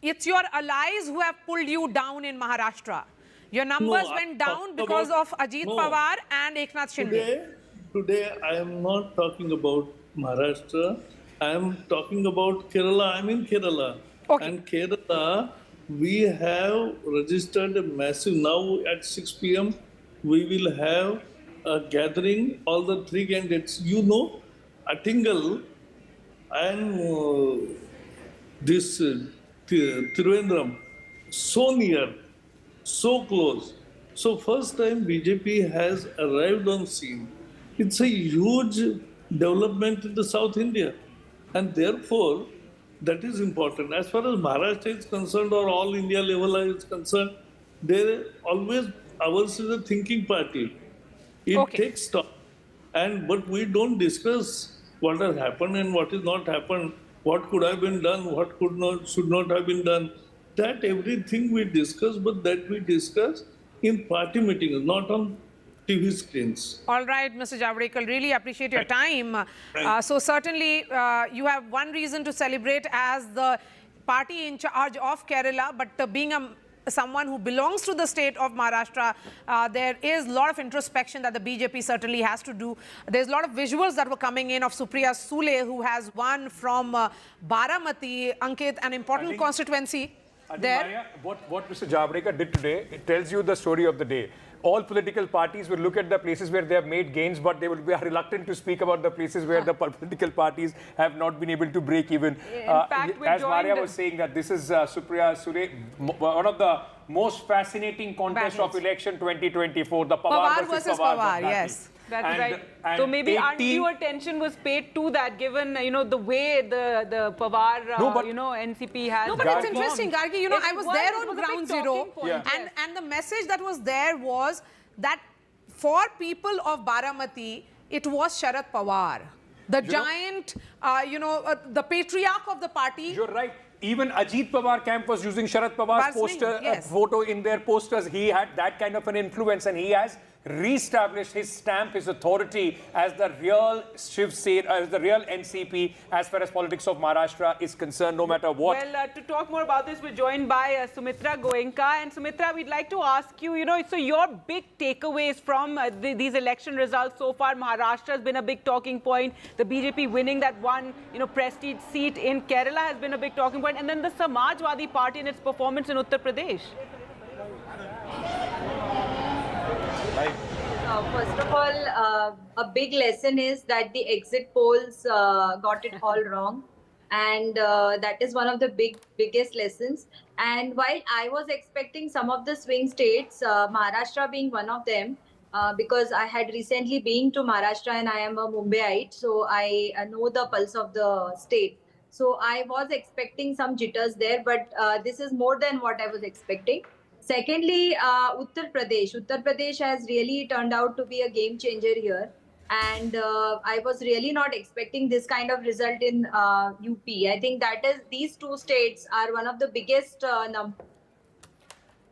it's your allies who have pulled you down in Maharashtra? Your numbers went down because of Ajit Pawar and Eknath Shinde. Today, I am not talking about Maharashtra. I am talking about Kerala. I'm in Kerala. Okay. And Kerala, we have registered a massive, now at 6 p.m., we will have a gathering, all the three candidates. You know, Attingal and this Trivandrum, so near, so close. So first time BJP has arrived on scene. It's a huge development in the South India. And therefore, that is important. As far as Maharashtra is concerned, or all India level is concerned, ours is a thinking party. It takes stock. But we don't discuss what has happened and what is not happened, what could have been done, what should not have been done. That everything we discuss, but that we discuss in party meetings, not on TV screens. All right, Mr. Javadekar, really appreciate your time. So certainly you have one reason to celebrate as the party in charge of Kerala, but being someone who belongs to the state of Maharashtra, there is a lot of introspection that the BJP certainly has to do. There's a lot of visuals that were coming in of Supriya Sule, who has won from Baramati, Ankit, an important constituency. There. What Mr. Javadekar did today, it tells you the story of the day. All political parties will look at the places where they have made gains, but they will be reluctant to speak about the places where the political parties have not been able to break even. In fact, as Maria was saying, that this is Supriya Sule, one of the most fascinating contests of election 2024, the Pawar versus Pawar. Yes. That's right. So maybe undue attention was paid to that, given the way the Pawar NCP has. No, but it's interesting, Gargi. I was there on ground zero, and the message that was there was that for people of Baramati, it was Sharad Pawar, the giant, the patriarch of the party. You're right. Even Ajit Pawar camp was using Sharad Pawar's photo in their posters. He had that kind of an influence, and he has re-established his stamp, his authority as the real Shiv Sena, as the real NCP as far as politics of Maharashtra is concerned, no matter what. Well, to talk more about this, we're joined by Sumitra Goenka. And Sumitra, we'd like to ask you, so your big takeaways from these election results so far. Maharashtra has been a big talking point. The BJP winning that one, prestige seat in Kerala has been a big talking point. And then the Samajwadi Party and its performance in Uttar Pradesh. First of all, a big lesson is that the exit polls got it all wrong, and that is one of the biggest lessons. And while I was expecting some of the swing states, Maharashtra being one of them, because I had recently been to Maharashtra and I am a Mumbaiite, so I know the pulse of the state. So I was expecting some jitters there, but this is more than what I was expecting. Secondly, Uttar Pradesh has really turned out to be a game changer here. And I was really not expecting this kind of result in UP. I think these two states are one of the biggest numbers.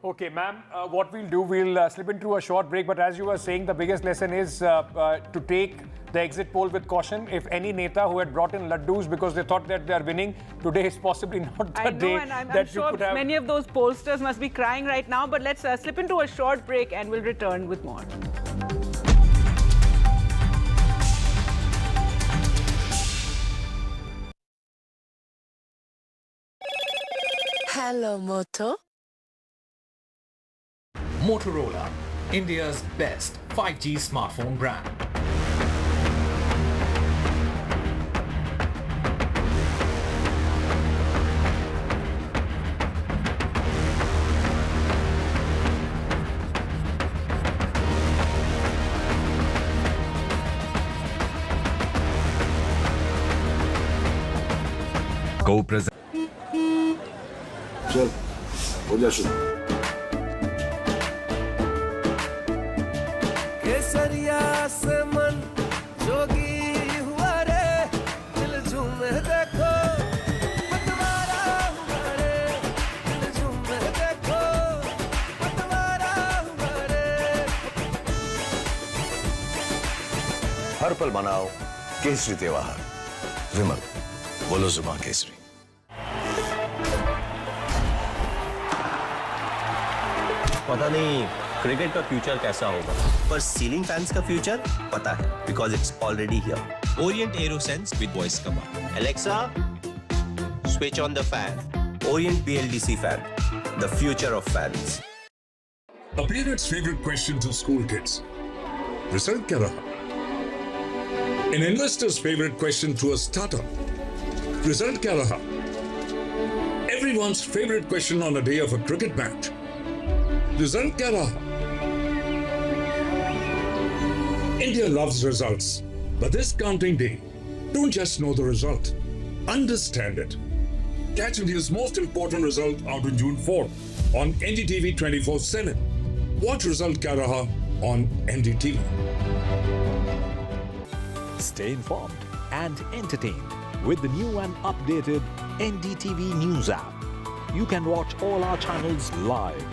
Okay, ma'am, what we'll do, we'll slip into a short break. But as you were saying, the biggest lesson is to take the exit poll with caution. If any neta who had brought in laddus because they thought that they are winning, today is possibly not the day I'm sure many of those pollsters must be crying right now. But let's slip into a short break and we'll return with more. Hello, Moto. Motorola, India's best 5G smartphone brand. Co-present. हो जा शुरू। केसरिया से मन जोगी हुआ रे, दिल झूमे देखो पतवारा हुआ रे, दिल झूमे देखो पतवारा हुआ रे। हर पल मनाओ केसरी त्योहार। विमल, बोलो जुबान केसरी। पता नहीं क्रिकेट का फ्यूचर कैसा होगा, पर सीलिंग फैंस का फ्यूचर पता है, because it's already here. Orient arrow sense with voice command. Alexa, switch on the fan. Orient BLDC fan, the future of fans. A parent's favorite question to school kids. Result क्या रहा? An investor's favorite question to a startup. Result क्या रहा? Everyone's favorite question on a day of a cricket match. Result क्या रहा? India loves results, but this counting day, don't just know the result, understand it. Catch India's most important result out on June 4th on NDTV 24/7. Watch Result क्या रहा on NDTV. Stay informed and entertained with the new and updated NDTV News app. You can watch all our channels live,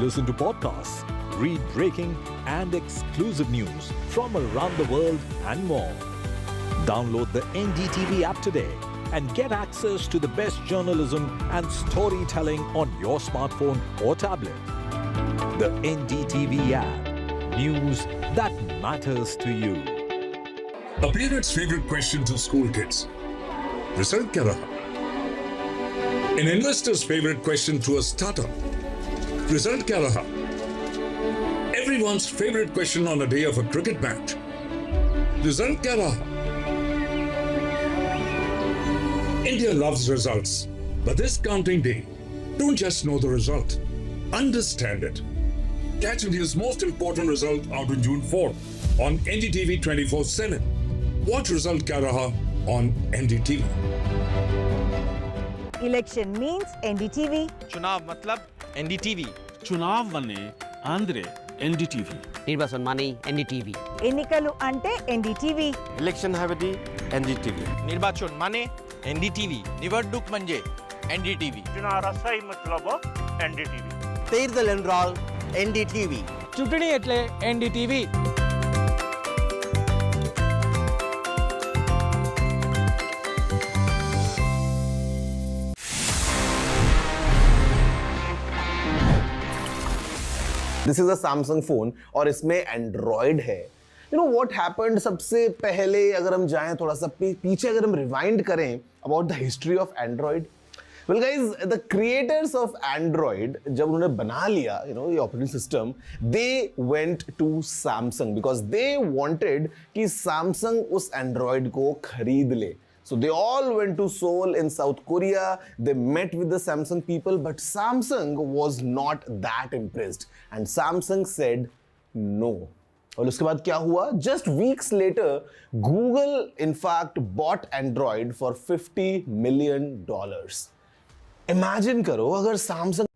listen to podcasts, read breaking and exclusive news from around the world and more. Download the NDTV app today and get access to the best journalism and storytelling on your smartphone or tablet. The NDTV app. News that matters to you. A parent's favorite question to school kids. Result क्या रहा? An investor's favorite question to a startup. Result क्या रहा? Everyone's favorite question on a day of a cricket match. Result क्या रहा? India loves results, but this counting day, don't just know the result, understand it. Catch India's most important result out on June 4th on NDTV 24/7. Watch Result क्या रहा on NDTV. Election means NDTV. चुनाव मतलब NDTV. चुनाव वने Andre NDTV. निर्वाचन माने NDTV. ఎన్నికలు అంటే NDTV. Election हावेदी NDTV. निर्वाचन माने NDTV. निवडणूक म्हणजे NDTV. चुनाव रसाई मतलब NDTV. తీర్దల్ ఎన్రాల్ NDTV. ચૂંટણી એટલે NDTV. This is a Samsung phone और इसमें एंड्रॉयड है। यू नो व्हाट हैपेंड, सबसे पहले अगर हम जाएं थोड़ा सा पीछे, अगर हम रिवाइंड करें about the history of Android. Well guys, the creators of Android जब उन्होंने बना लिया ये operating system, they went to Samsung because they wanted कि सैमसंग उस एंड्रॉयड को खरीद ले। So they all went to Seoul in South Korea. They met with the Samsung people, but Samsung was not that impressed. And Samsung said no. और उसके बाद क्या हुआ? Just weeks later, Google in fact bought Android for $50 million. Imagine करो अगर Samsung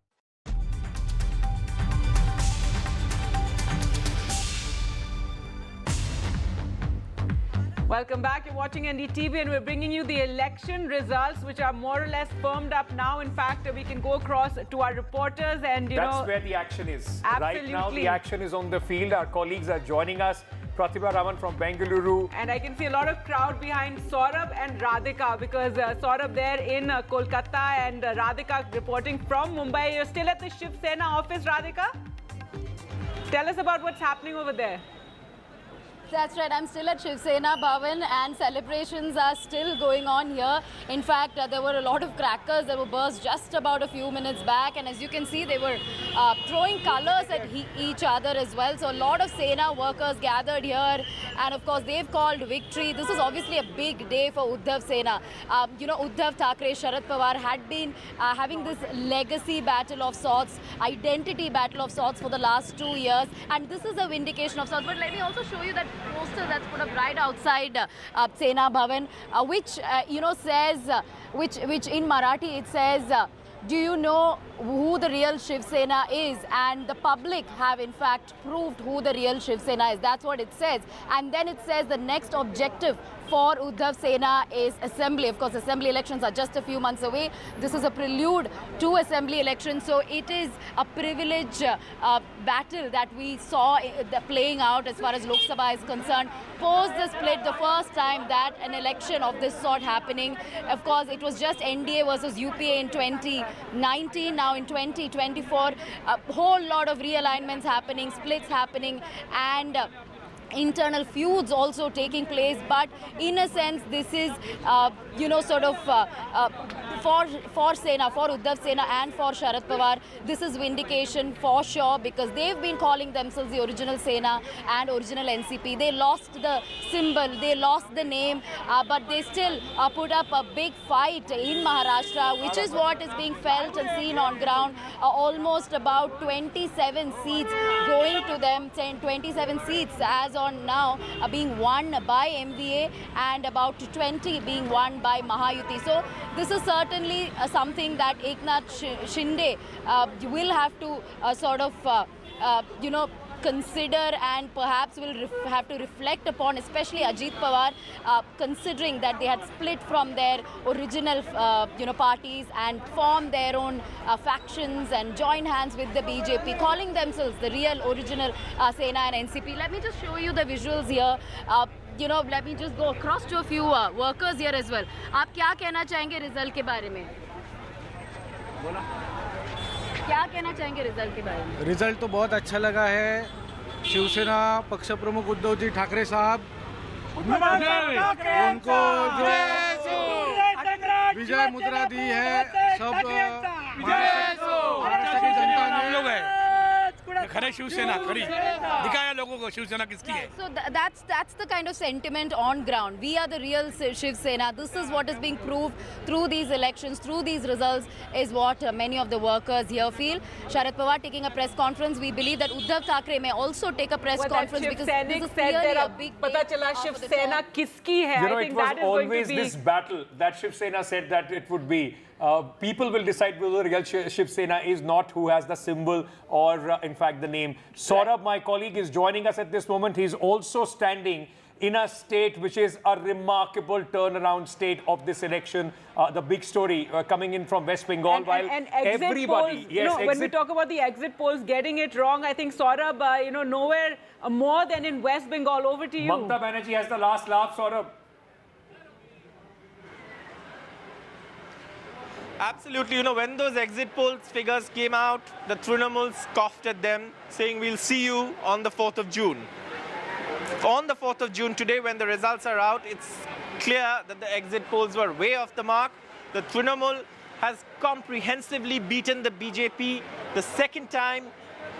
Welcome back. You're watching NDTV and we're bringing you the election results, which are more or less firmed up now. In fact, we can go across to our reporters and, That's where the action is. Absolutely. Right now, the action is on the field. Our colleagues are joining us. Pratibha Raman from Bengaluru. And I can see a lot of crowd behind Saurabh and Radhika because Saurabh there in Kolkata and Radhika reporting from Mumbai. You're still at the Shiv Sena office, Radhika? Tell us about what's happening over there. That's right. I'm still at Shiv Sena Bhavan and celebrations are still going on here. In fact, there were a lot of crackers that were burst just about a few minutes back, and as you can see, they were throwing colors at each other as well. So a lot of Sena workers gathered here, and of course, they've called victory. This is obviously a big day for Uddhav Sena. Uddhav Thackeray, Sharad Pawar had been having this legacy battle of sorts, identity battle of sorts for the last 2 years, and this is a vindication of sorts. But let me also show you that poster that's put up right outside Sena Bhavan, which says, which in Marathi it says, do you know who the real Shiv Sena is? And the public have in fact proved who the real Shiv Sena is. That's what it says. And then it says the next objective for Uddhav Sena is assembly. Of course, assembly elections are just a few months away. This is a prelude to assembly elections. So it is a privilege battle that we saw playing out as far as Lok Sabha is concerned. Post the split, the first time that an election of this sort happening. Of course, it was just NDA versus UPA in 2019. Now in 2024, a whole lot of realignments happening, splits happening, and internal feuds also taking place. But in a sense, this is, sort of for Sena, for Uddhav Sena and for Sharad Pawar, this is vindication for sure, because they've been calling themselves the original Sena and original NCP. They lost the symbol, they lost the name, but they still put up a big fight in Maharashtra, which is what is being felt and seen on ground. Almost about 27 seats going to them, 27 seats as on now being won by MVA and about 20 being won by Mahayuti. So this is certainly something that Eknath Shinde will have to consider and perhaps will have to reflect upon, especially Ajit Pawar, considering that they had split from their original parties and formed their own factions and joined hands with the BJP, calling themselves the real original Sena and NCP. Let me just show you the visuals here. Let me just go across to a few workers here as well. आप क्या कहना चाहेंगे result के बारे में? क्या कहना चाहेंगे रिजल्ट के बारे में? रिजल्ट तो बहुत अच्छा लगा है. शिवसेना पक्ष प्रमुख उद्धव जी ठाकरे साहब, उनको जो विजय मुद्रा दी है, सब महाराष्ट्र की जनता ने खरे शिवसेना खरी दिखाया लोगों को शिवसेना किसकी है. So that's the kind of sentiment on ground. We are the real Shiv Sena. This is what is being proved through these elections, through these results, is what many of the workers here feel. Sharad Pawar taking a press conference. We believe that Uddhav Thackeray may also take a press conference, because this is clearly a big day. पता चला शिव सेना किसकी है. I think that is always this battle that Shiv Sena said that it would be. People will decide whether the real Shiv Sena is not who has the symbol or in fact the name. Saurabh, my colleague, is joining us at this moment. He's also standing in a state which is a remarkable turnaround state of this election. The big story coming in from West Bengal, and everybody, polls, when we talk about the exit polls getting it wrong, I think Saurabh, nowhere more than in West Bengal. Over to you. Mamata Banerjee has the last laugh, Saurabh. Absolutely. When those exit polls figures came out, the Trinamool scoffed at them, saying, we'll see you on the 4th of June. On the 4th of June, today, when the results are out, it's clear that the exit polls were way off the mark. The Trinamool has comprehensively beaten the BJP the second time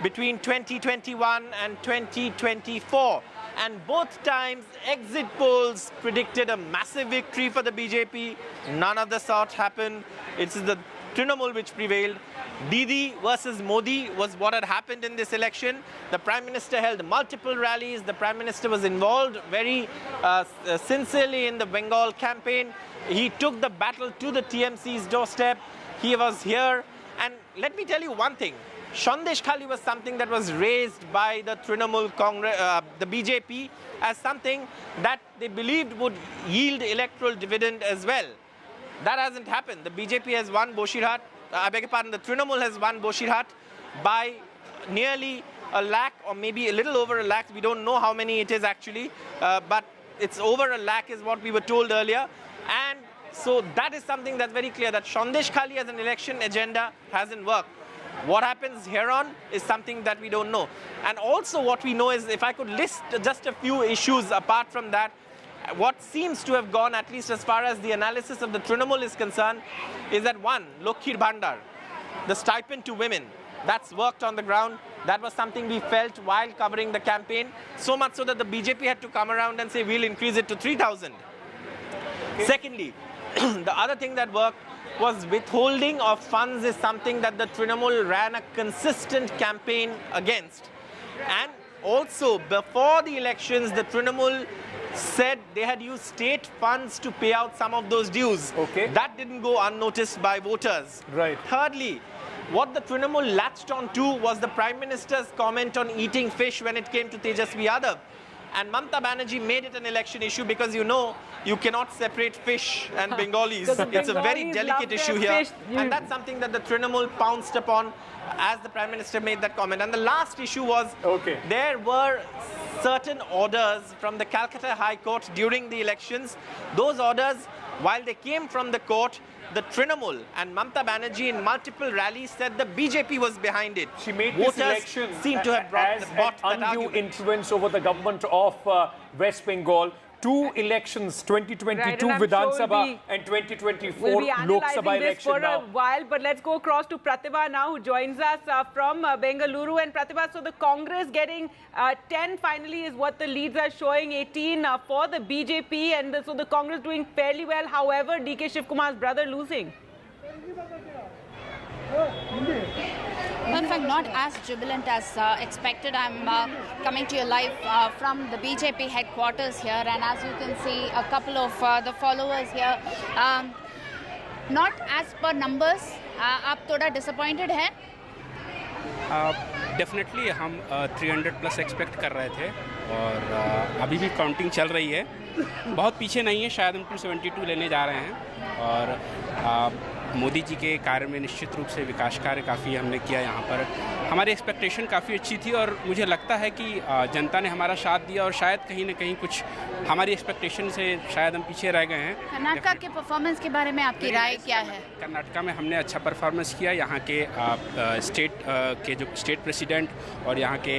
between 2021 and 2024. And both times, exit polls predicted a massive victory for the BJP. None of the sort happened. It's the Trinamool which prevailed. Didi versus Modi was what had happened in this election. The Prime Minister held multiple rallies. The Prime Minister was involved very sincerely in the Bengal campaign. He took the battle to the TMC's doorstep. He was here. And let me tell you one thing. Sandesh Khali was something that was raised by the Trinamool Congress, the BJP, as something that they believed would yield electoral dividend as well. That hasn't happened. The BJP has won Boshirhat, I beg your pardon, the Trinamool has won Boshirhat by nearly 1 lakh or maybe a little over 1 lakh. We don't know how many it is actually, but it's over 1 lakh is what we were told earlier. And so that is something that's very clear, that Sandesh Khali as an election agenda hasn't worked. What happens here on is something that we don't know. And also what we know is, if I could list just a few issues apart from that, what seems to have gone, at least as far as the analysis of the Trinamool is concerned, is that one, Lokhir Bhandar, the stipend to women, that's worked on the ground. That was something we felt while covering the campaign, so much so that the BJP had to come around and say, we'll increase it to 3,000. Okay. Secondly, the other thing that worked was withholding of funds is something that the Trinamool ran a consistent campaign against. And also, before the elections, the Trinamool said they had used state funds to pay out some of those dues. Okay. That didn't go unnoticed by voters. Right. Thirdly, what the Trinamool latched on to was the Prime Minister's comment on eating fish when it came to Tejasvi Yadav. And Mamata Banerjee made it an election issue because you know you cannot separate fish and Bengalis. It's a very delicate issue here. And that's something that the Trinamool pounced upon as the Prime Minister made that comment. And the last issue was there were certain orders from the Calcutta High Court during the elections. Those orders, while they came from the court, the Trinamool and Mamata Banerjee in multiple rallies said the BJP was behind it. She made Voters this election seem to have bought that undue argument. influence over the government of West Bengal. Two elections, 2022 Vidhan Sabha and 2024 We'll be Lok analysing Sabha this election for now. a while, but let's go across to Pratibha now, who joins us from Bengaluru. And Pratibha, so the Congress getting 10 finally is what the leads are showing, 18 for the BJP, and so the Congress doing fairly well. However, DK Shivkumar's brother losing. Well, in fact, not as jubilant as expected. I'm coming to you live from the BJP headquarters here, and as you can see, a couple of the followers here, not as per numbers. आप थोड़ा disappointed हैं? Definitely हम 300 plus expect कर रहे थे और अभी भी काउंटिंग चल रही है, बहुत पीछे नहीं है, शायद हम 272 लेने जा रहे हैं। और मोदी जी के कार्य में निश्चित रूप से विकास कार्य काफ़ी हमने किया यहाँ पर, हमारी एक्सपेक्टेशन काफ़ी अच्छी थी और मुझे लगता है कि जनता ने हमारा साथ दिया और शायद कहीं ना कहीं कुछ हमारी एक्सपेक्टेशन से शायद हम पीछे रह गए हैं। कर्नाटका के परफॉर्मेंस के बारे में आपकी राय क्या है? कर्नाटका में हमने अच्छा परफॉर्मेंस किया, यहाँ के स्टेट के जो स्टेट प्रेसिडेंट और यहाँ के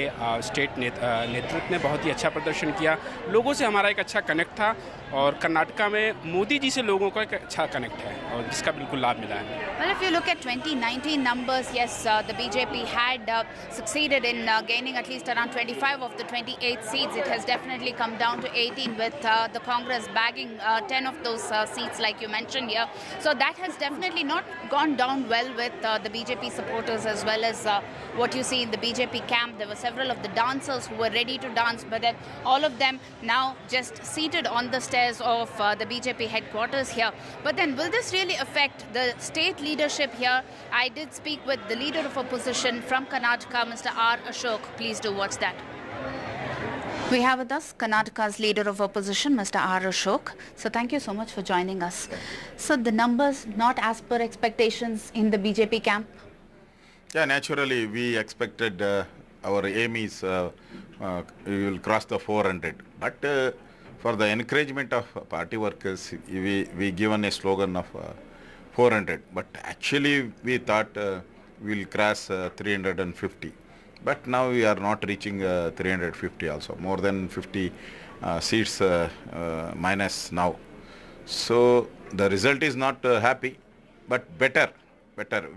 स्टेट नेतृत्व ने बहुत ही अच्छा प्रदर्शन किया, लोगों से हमारा एक अच्छा कनेक्ट था और कर्नाटका में मोदी जी से लोगों का एक अच्छा कनेक्ट है और जिसका बिल्कुल लाभ मिला है। Well, if you look at 2019 numbers, yes, the BJP had succeeded in gaining at least around 25 of the 28 seats. It has definitely come down to 18 with the Congress bagging 10 of those seats like you mentioned here. So that has definitely not gone down well with the BJP supporters as well as what you see in the BJP camp. There were several of the dancers who were ready to dance, but then all of them now just seated on the stairs of the BJP headquarters here. But then will this really affect the state leadership here? I did speak with the leader of opposition from Karnataka, Mr. R. Ashok. Please do watch that. We have with us Karnataka's leader of opposition, Mr. R. Ashok. So thank you so much for joining us. So the numbers not as per expectations in the BJP camp? Yeah, naturally we expected our aim is we will cross the 400. But for the encouragement of party workers, we given a slogan of 400. But actually we thought we'll cross 350. But now we are not reaching 350 also, more than 50 seats minus now. So the result is not happy, but better.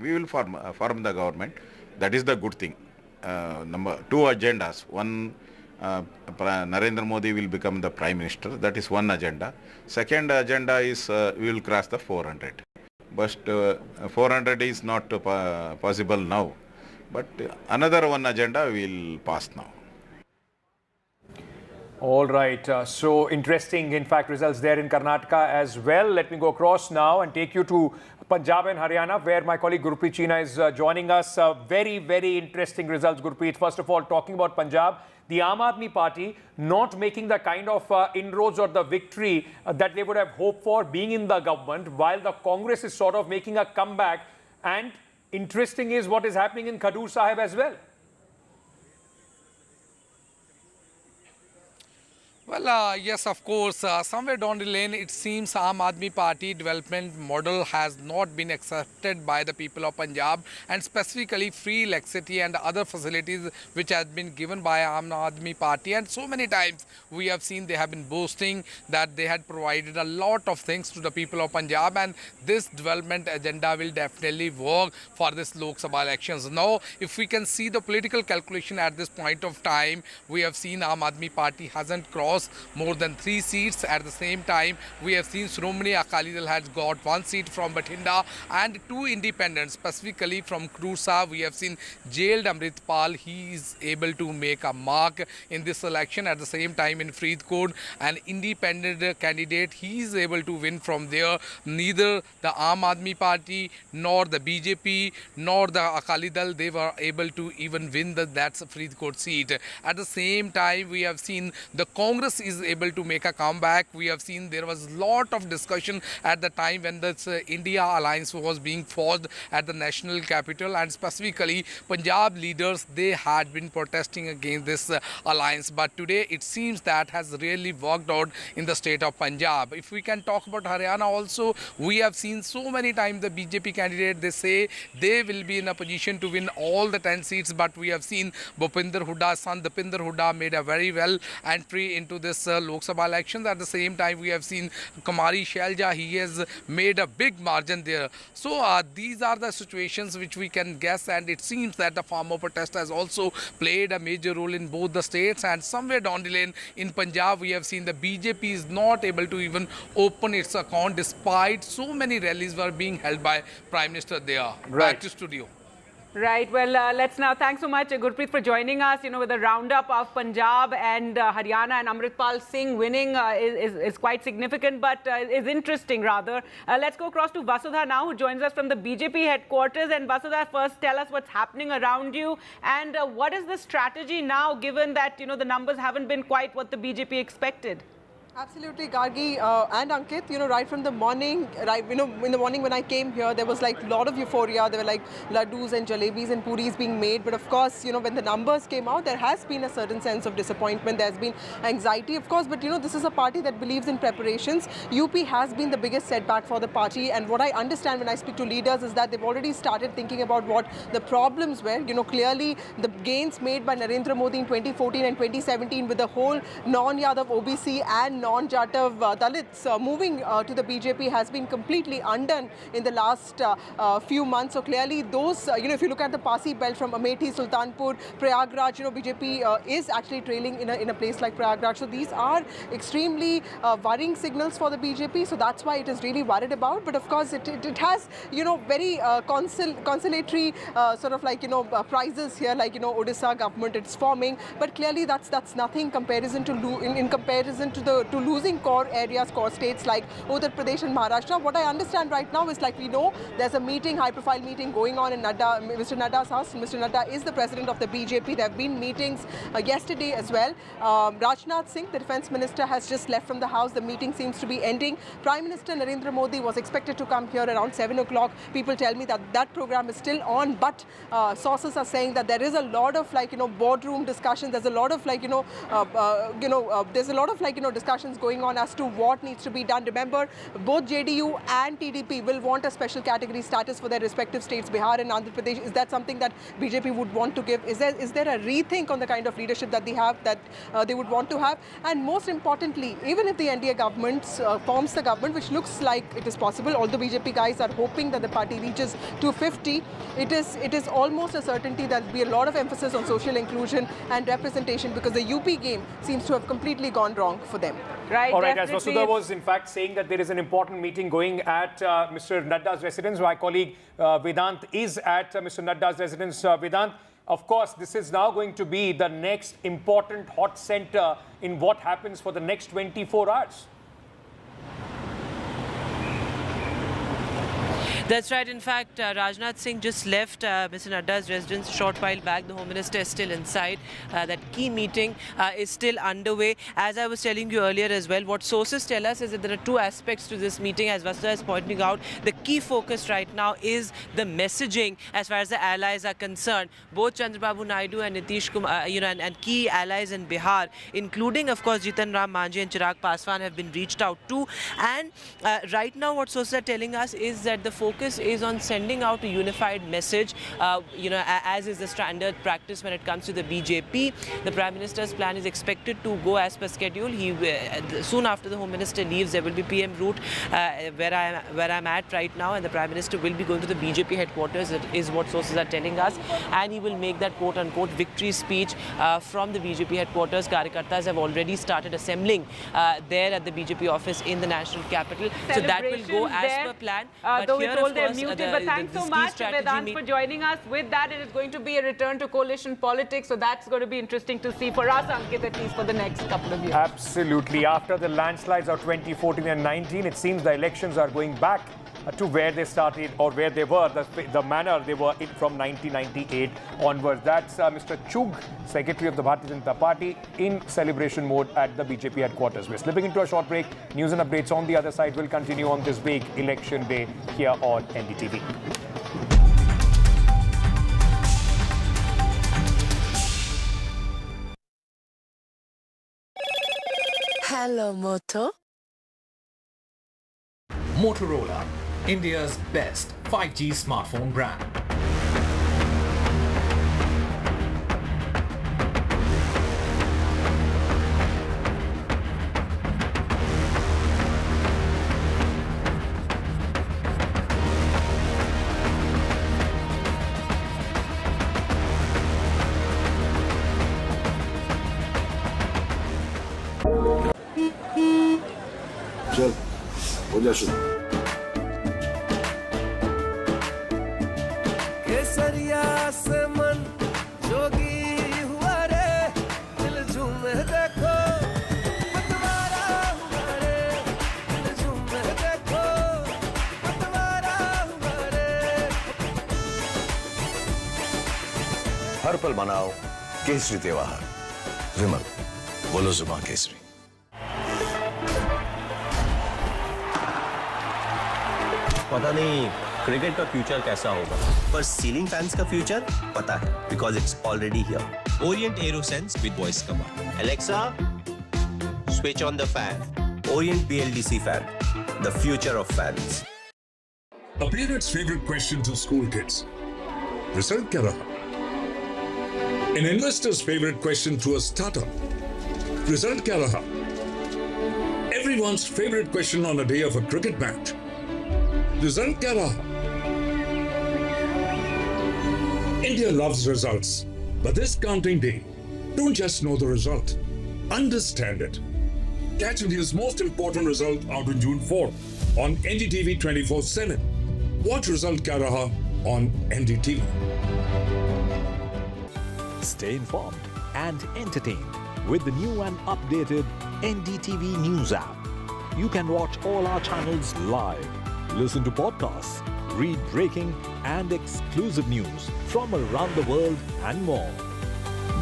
We will form the government. That is the good thing. Number two agendas. One, Narendra Modi will become the Prime Minister. That is one agenda. Second agenda is we will cross the 400. But 400 is not possible now. But another one agenda will pass now. All right. So interesting, in fact, results there in Karnataka as well. Let me go across now and take you to Punjab and Haryana, where my colleague Gurpreet China is joining us. Very, very interesting results, Gurpreet. First of all, talking about Punjab, the Aam Aadmi Party not making the kind of inroads or the victory that they would have hoped for being in the government, while the Congress is sort of making a comeback. And interesting is what is happening in Khadur Sahib as well. Well, yes, of course, somewhere down the lane, it seems Aam Aadmi Party development model has not been accepted by the people of Punjab, and specifically free electricity and other facilities which has been given by Aam Aadmi Party. And so many times we have seen they have been boasting that they had provided a lot of things to the people of Punjab, and this development agenda will definitely work for this Lok Sabha elections. Now, if we can see the political calculation at this point of time, we have seen Aam Aadmi Party hasn't crossed lost more than 3 seats. At the same time, we have seen Shiromani Akali Dal has got 1 seat from Bathinda and 2 independents, specifically from Krusa. We have seen jailed Amritpal. He is able to make a mark in this election. At the same time, in Faridkot, an independent candidate, he is able to win from there. Neither the Aam Aadmi Party nor the BJP nor the Akali Dal, they were able to even win that's a Faridkot seat. At the same time, we have seen the Congress is able to make a comeback. We have seen there was lot of discussion at the time when this India alliance was being forged at the national capital, and specifically Punjab leaders, they had been protesting against this alliance. But today it seems that has really worked out in the state of Punjab. If we can talk about Haryana also, we have seen so many times the BJP candidate, they say they will be in a position to win all the 10 seats, but we have seen Bhupinder Hooda's son Dipinder Hooda made a very well entry into this Lok Sabha elections. At the same time, we have seen Kumari Shailja, he has made a big margin there. So these are the situations which we can guess, and it seems that the farmer protest has also played a major role in both the states. And somewhere down the lane in Punjab, we have seen the BJP is not able to even open its account despite so many rallies were being held by Prime Minister there. Back to studio. Right. Well, let's now, thanks so much, Gurpreet, for joining us. You know, with a roundup of Punjab and Haryana, and Amritpal Singh winning is quite significant, but is interesting rather. Let's go across to Vasudha now, who joins us from the BJP headquarters. And Vasudha, first tell us what's happening around you, and what is the strategy now, given that, you know, the numbers haven't been quite what the BJP expected? Absolutely, Gargi and Ankit, you know, right from the morning, in the morning when I came here, there was like a lot of euphoria. There were like laddus and jalebis and puris being made. But of course, you know, when the numbers came out, there has been a certain sense of disappointment. There's been anxiety, of course. But, you know, this is a party that believes in preparations. UP has been the biggest setback for the party. And what I understand when I speak to leaders is that they've already started thinking about what the problems were. You know, clearly the gains made by Narendra Modi in 2014 and 2017 with the whole non-Yadav OBC and non-Jatav Dalits moving to the BJP has been completely undone in the last few months. So clearly those, you know, if you look at the Pasi belt from Amethi, Sultanpur, Prayagraj, you know, BJP is actually trailing in a place like Prayagraj. So these are extremely worrying signals for the BJP. So that's why it is really worried about. But of course, it has, you know, very consolatory sort of like, you know, prizes here, like, you know, Odisha government it's forming. But clearly that's nothing in comparison to losing core areas, core states like Uttar Pradesh and Maharashtra. What I understand right now is, like, we know there's a meeting, high-profile meeting going on in Mr. Nadda's house. Mr. Nadda is the president of the BJP. There have been meetings yesterday as well. Rajnath Singh, the defense minister, has just left from the house. The meeting seems to be ending. Prime Minister Narendra Modi was expected to come here around 7 o'clock. People tell me that program is still on, but sources are saying that there is a lot of, like, you know, boardroom discussions. There's a lot of, like, there's a lot of, like, you know, discussions going on as to what needs to be done. Remember, both JDU and TDP will want a special category status for their respective states, Bihar and Andhra Pradesh. Is that something that BJP would want to give? Is there a rethink on the kind of leadership that they have, that they would want to have? And most importantly, even if the NDA government forms the government, which looks like it is possible, although BJP guys are hoping that the party reaches 250, it is almost a certainty that there will be a lot of emphasis on social inclusion and representation, because the UP game seems to have completely gone wrong for them. Right. All right, as Vasudha was in fact saying that there is an important meeting going at Mr. Nadda's residence. My colleague Vedant is at Mr. Nadda's residence. Vedant, of course, this is now going to be the next important hot center in what happens for the next 24 hours. That's right. In fact, Rajnath Singh just left Mr. Nadda's residence a short while back. The Home Minister is still inside. That key meeting is still underway. As I was telling you earlier as well, what sources tell us is that there are two aspects to this meeting. As Vasudha is pointing out, the key focus right now is the messaging as far as the allies are concerned. Both Chandrababu Naidu and Nitish Kumar, and key allies in Bihar, including, of course, Jitan Ram Manjhi and Chirag Paswan, have been reached out to. And right now, what sources are telling us is that the focus focus is on sending out a unified message, as is the standard practice when it comes to the BJP. The Prime Minister's plan is expected to go as per schedule. Soon after the Home Minister leaves, there will be PM route where I'm at right now, and the Prime Minister will be going to the BJP headquarters. That is what sources are telling us, and he will make that quote-unquote victory speech from the BJP headquarters. Karyakartas have already started assembling there at the BJP office in the national capital. So that will go as per plan. Though we're told they're muted, but thanks so much, Vedant, for joining us. With that, it is going to be a return to coalition politics, so that's going to be interesting to see for us, Ankit, at least for the next couple of years. Absolutely. After the landslides of 2014 and 19, it seems the elections are going back to where they started or where they were, the manner they were in from 1998 onwards. That's Mr. Chugh, Secretary of the Bharatiya Janata Party, in celebration mode at the BJP headquarters. We're slipping into a short break. News and updates on the other side will continue on this big election day here on NDTV. Hello, Moto. Motorola, India's best 5G smartphone brand. चल हो जा शुरू केसरिया से मन जोगी हुआ रे दिल झूमे देखो पतवारा हुआ रे दिल झूमे देखो पतवारा हुआ रे हर पल मनाओ केसरी त्योहार विमल बोलो जुबान केसरी पता नहीं क्रिकेट का फ्यूचर कैसा होगा पर सीलिंग फैंस का फ्यूचर पता है because it's already here Orient arrow sense with voice command Alexa switch on the fan Orient BLDC fan the future of fans A parent's favorite question to school kids. Result क्या रहा? An investor's favorite question to a startup. Result क्या रहा? Everyone's favorite question on a day of a cricket match. Result क्या रहा? India loves results, but this counting day, don't just know the result, understand it. Catch India's most important result out on June 4 on NDTV 24/7. Watch Result क्या रहा on NDTV. Stay informed and entertained with the new and updated NDTV News app. You can watch all our channels live, listen to podcasts, read breaking and exclusive news from around the world and more.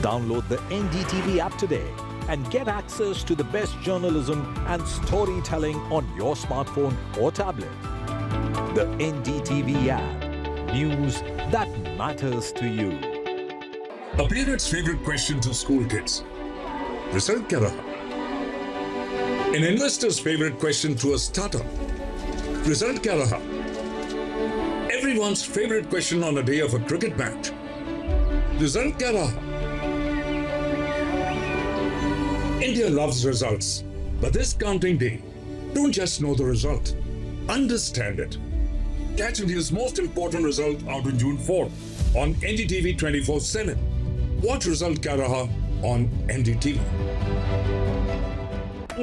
Download the NDTV app today and get access to the best journalism and storytelling on your smartphone or tablet. The NDTV app. News that matters to you. A parent's favorite question to school kids. Result क्या रहा? An investor's favorite question to a startup. Result क्या रहा? Everyone's favorite question on a day of a cricket match. Result क्या रहा? India loves results, but this counting day, don't just know the result, understand it. Catch India's most important result out on June 4 on NDTV 24/7. Watch Result क्या रहा on NDTV.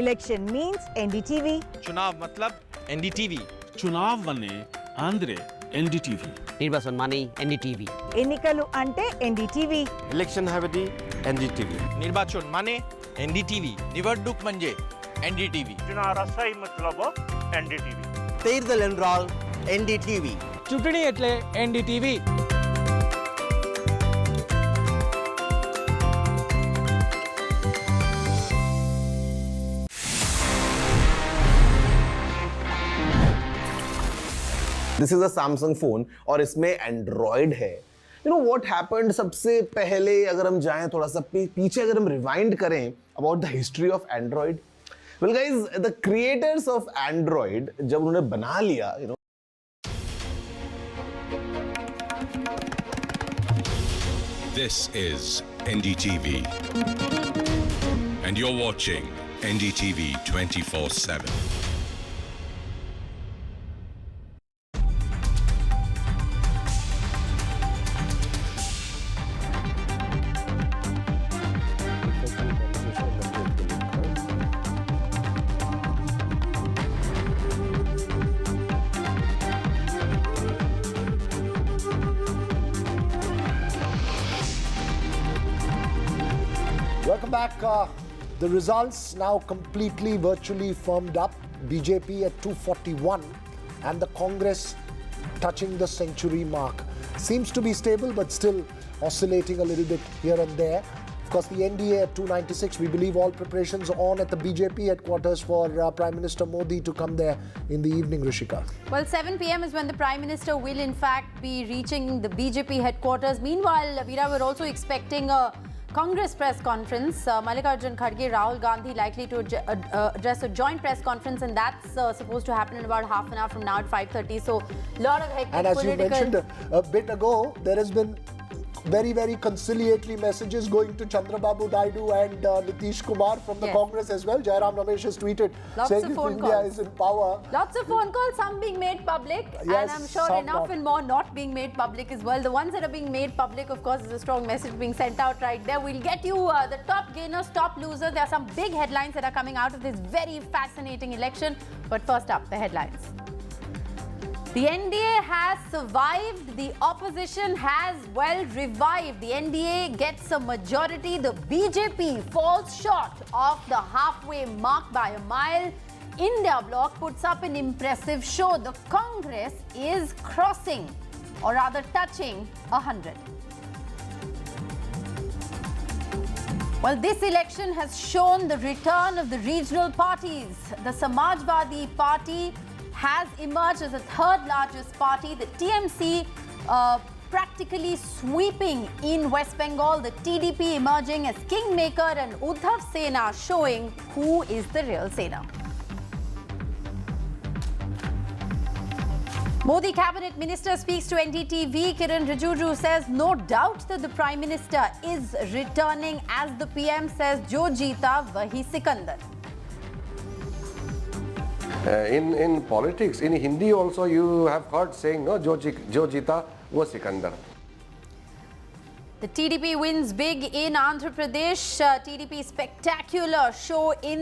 Election means NDTV. चुनाव मतलब NDTV. चुनाव वने Andre NDTV. निर्वाचन माने NDTV. ఎన్నికలు అంటే NDTV. Election हवेदी NDTV. निर्वाचन माने NDTV. निवडणूक म्हणजे NDTV. चुनाव सही मतलब NDTV. તેરદલ એન્ડ્રાલ NDTV. ચૂંટણી એટલે NDTV. This is a Samsung phone और इसमें एंड्रॉयड है. यू नो व्हाट हैपेंड सबसे पहले अगर हम जाएं थोड़ा सा पीछे अगर हम रिवाइंड करें about the history of Android. Well guys the creators of Android जब उन्होंने बना लिया This is NDTV. And you're watching NDTV 24/7. Welcome back. The results now completely virtually firmed up. BJP at 241 and the Congress touching the century mark. Seems to be stable but still oscillating a little bit here and there. Of course, the NDA at 296. We believe all preparations are on at the BJP headquarters for Prime Minister Modi to come there in the evening, Rishika. Well, 7 p.m. is when the Prime Minister will in fact be reaching the BJP headquarters. Meanwhile, Veera, we're also expecting a Congress press conference. Mallikarjun Kharge, Rahul Gandhi likely to address a joint press conference, and that's supposed to happen in about half an hour from now at 5:30. So, a lot of hectic and as political... you mentioned a bit ago, there has been very, very conciliatory messages going to Chandrababu Naidu and Nitish Kumar from the Congress as well. Jairam Ramesh has tweeted saying if India is in power. Lots of phone calls, some being made public, Yes, and I'm sure enough not. and more not being made public as well. The ones that are being made public, of course, is a strong message being sent out right there. We'll get you the top gainers, top losers. There are some big headlines that are coming out of this very fascinating election. But first up, the headlines. The NDA has survived. The opposition has, well, revived. The NDA gets a majority. The BJP falls short of the halfway mark by a mile. India bloc puts up an impressive show. The Congress is crossing, or rather touching, 100. Well, this election has shown the return of the regional parties. The Samajwadi Party has emerged as the third largest party. The TMC practically sweeping in West Bengal. The TDP emerging as kingmaker, and Uddhav Sena showing who is the real Sena. Modi cabinet minister speaks to NDTV. Kiran Rijiju says no doubt that the Prime Minister is returning as the PM says Jo Jeeta Wahi Sikandar. In politics, in Hindi also you have heard saying, no, Jo Jeeta wo Sikandar. The TDP wins big in Andhra Pradesh. TDP spectacular show in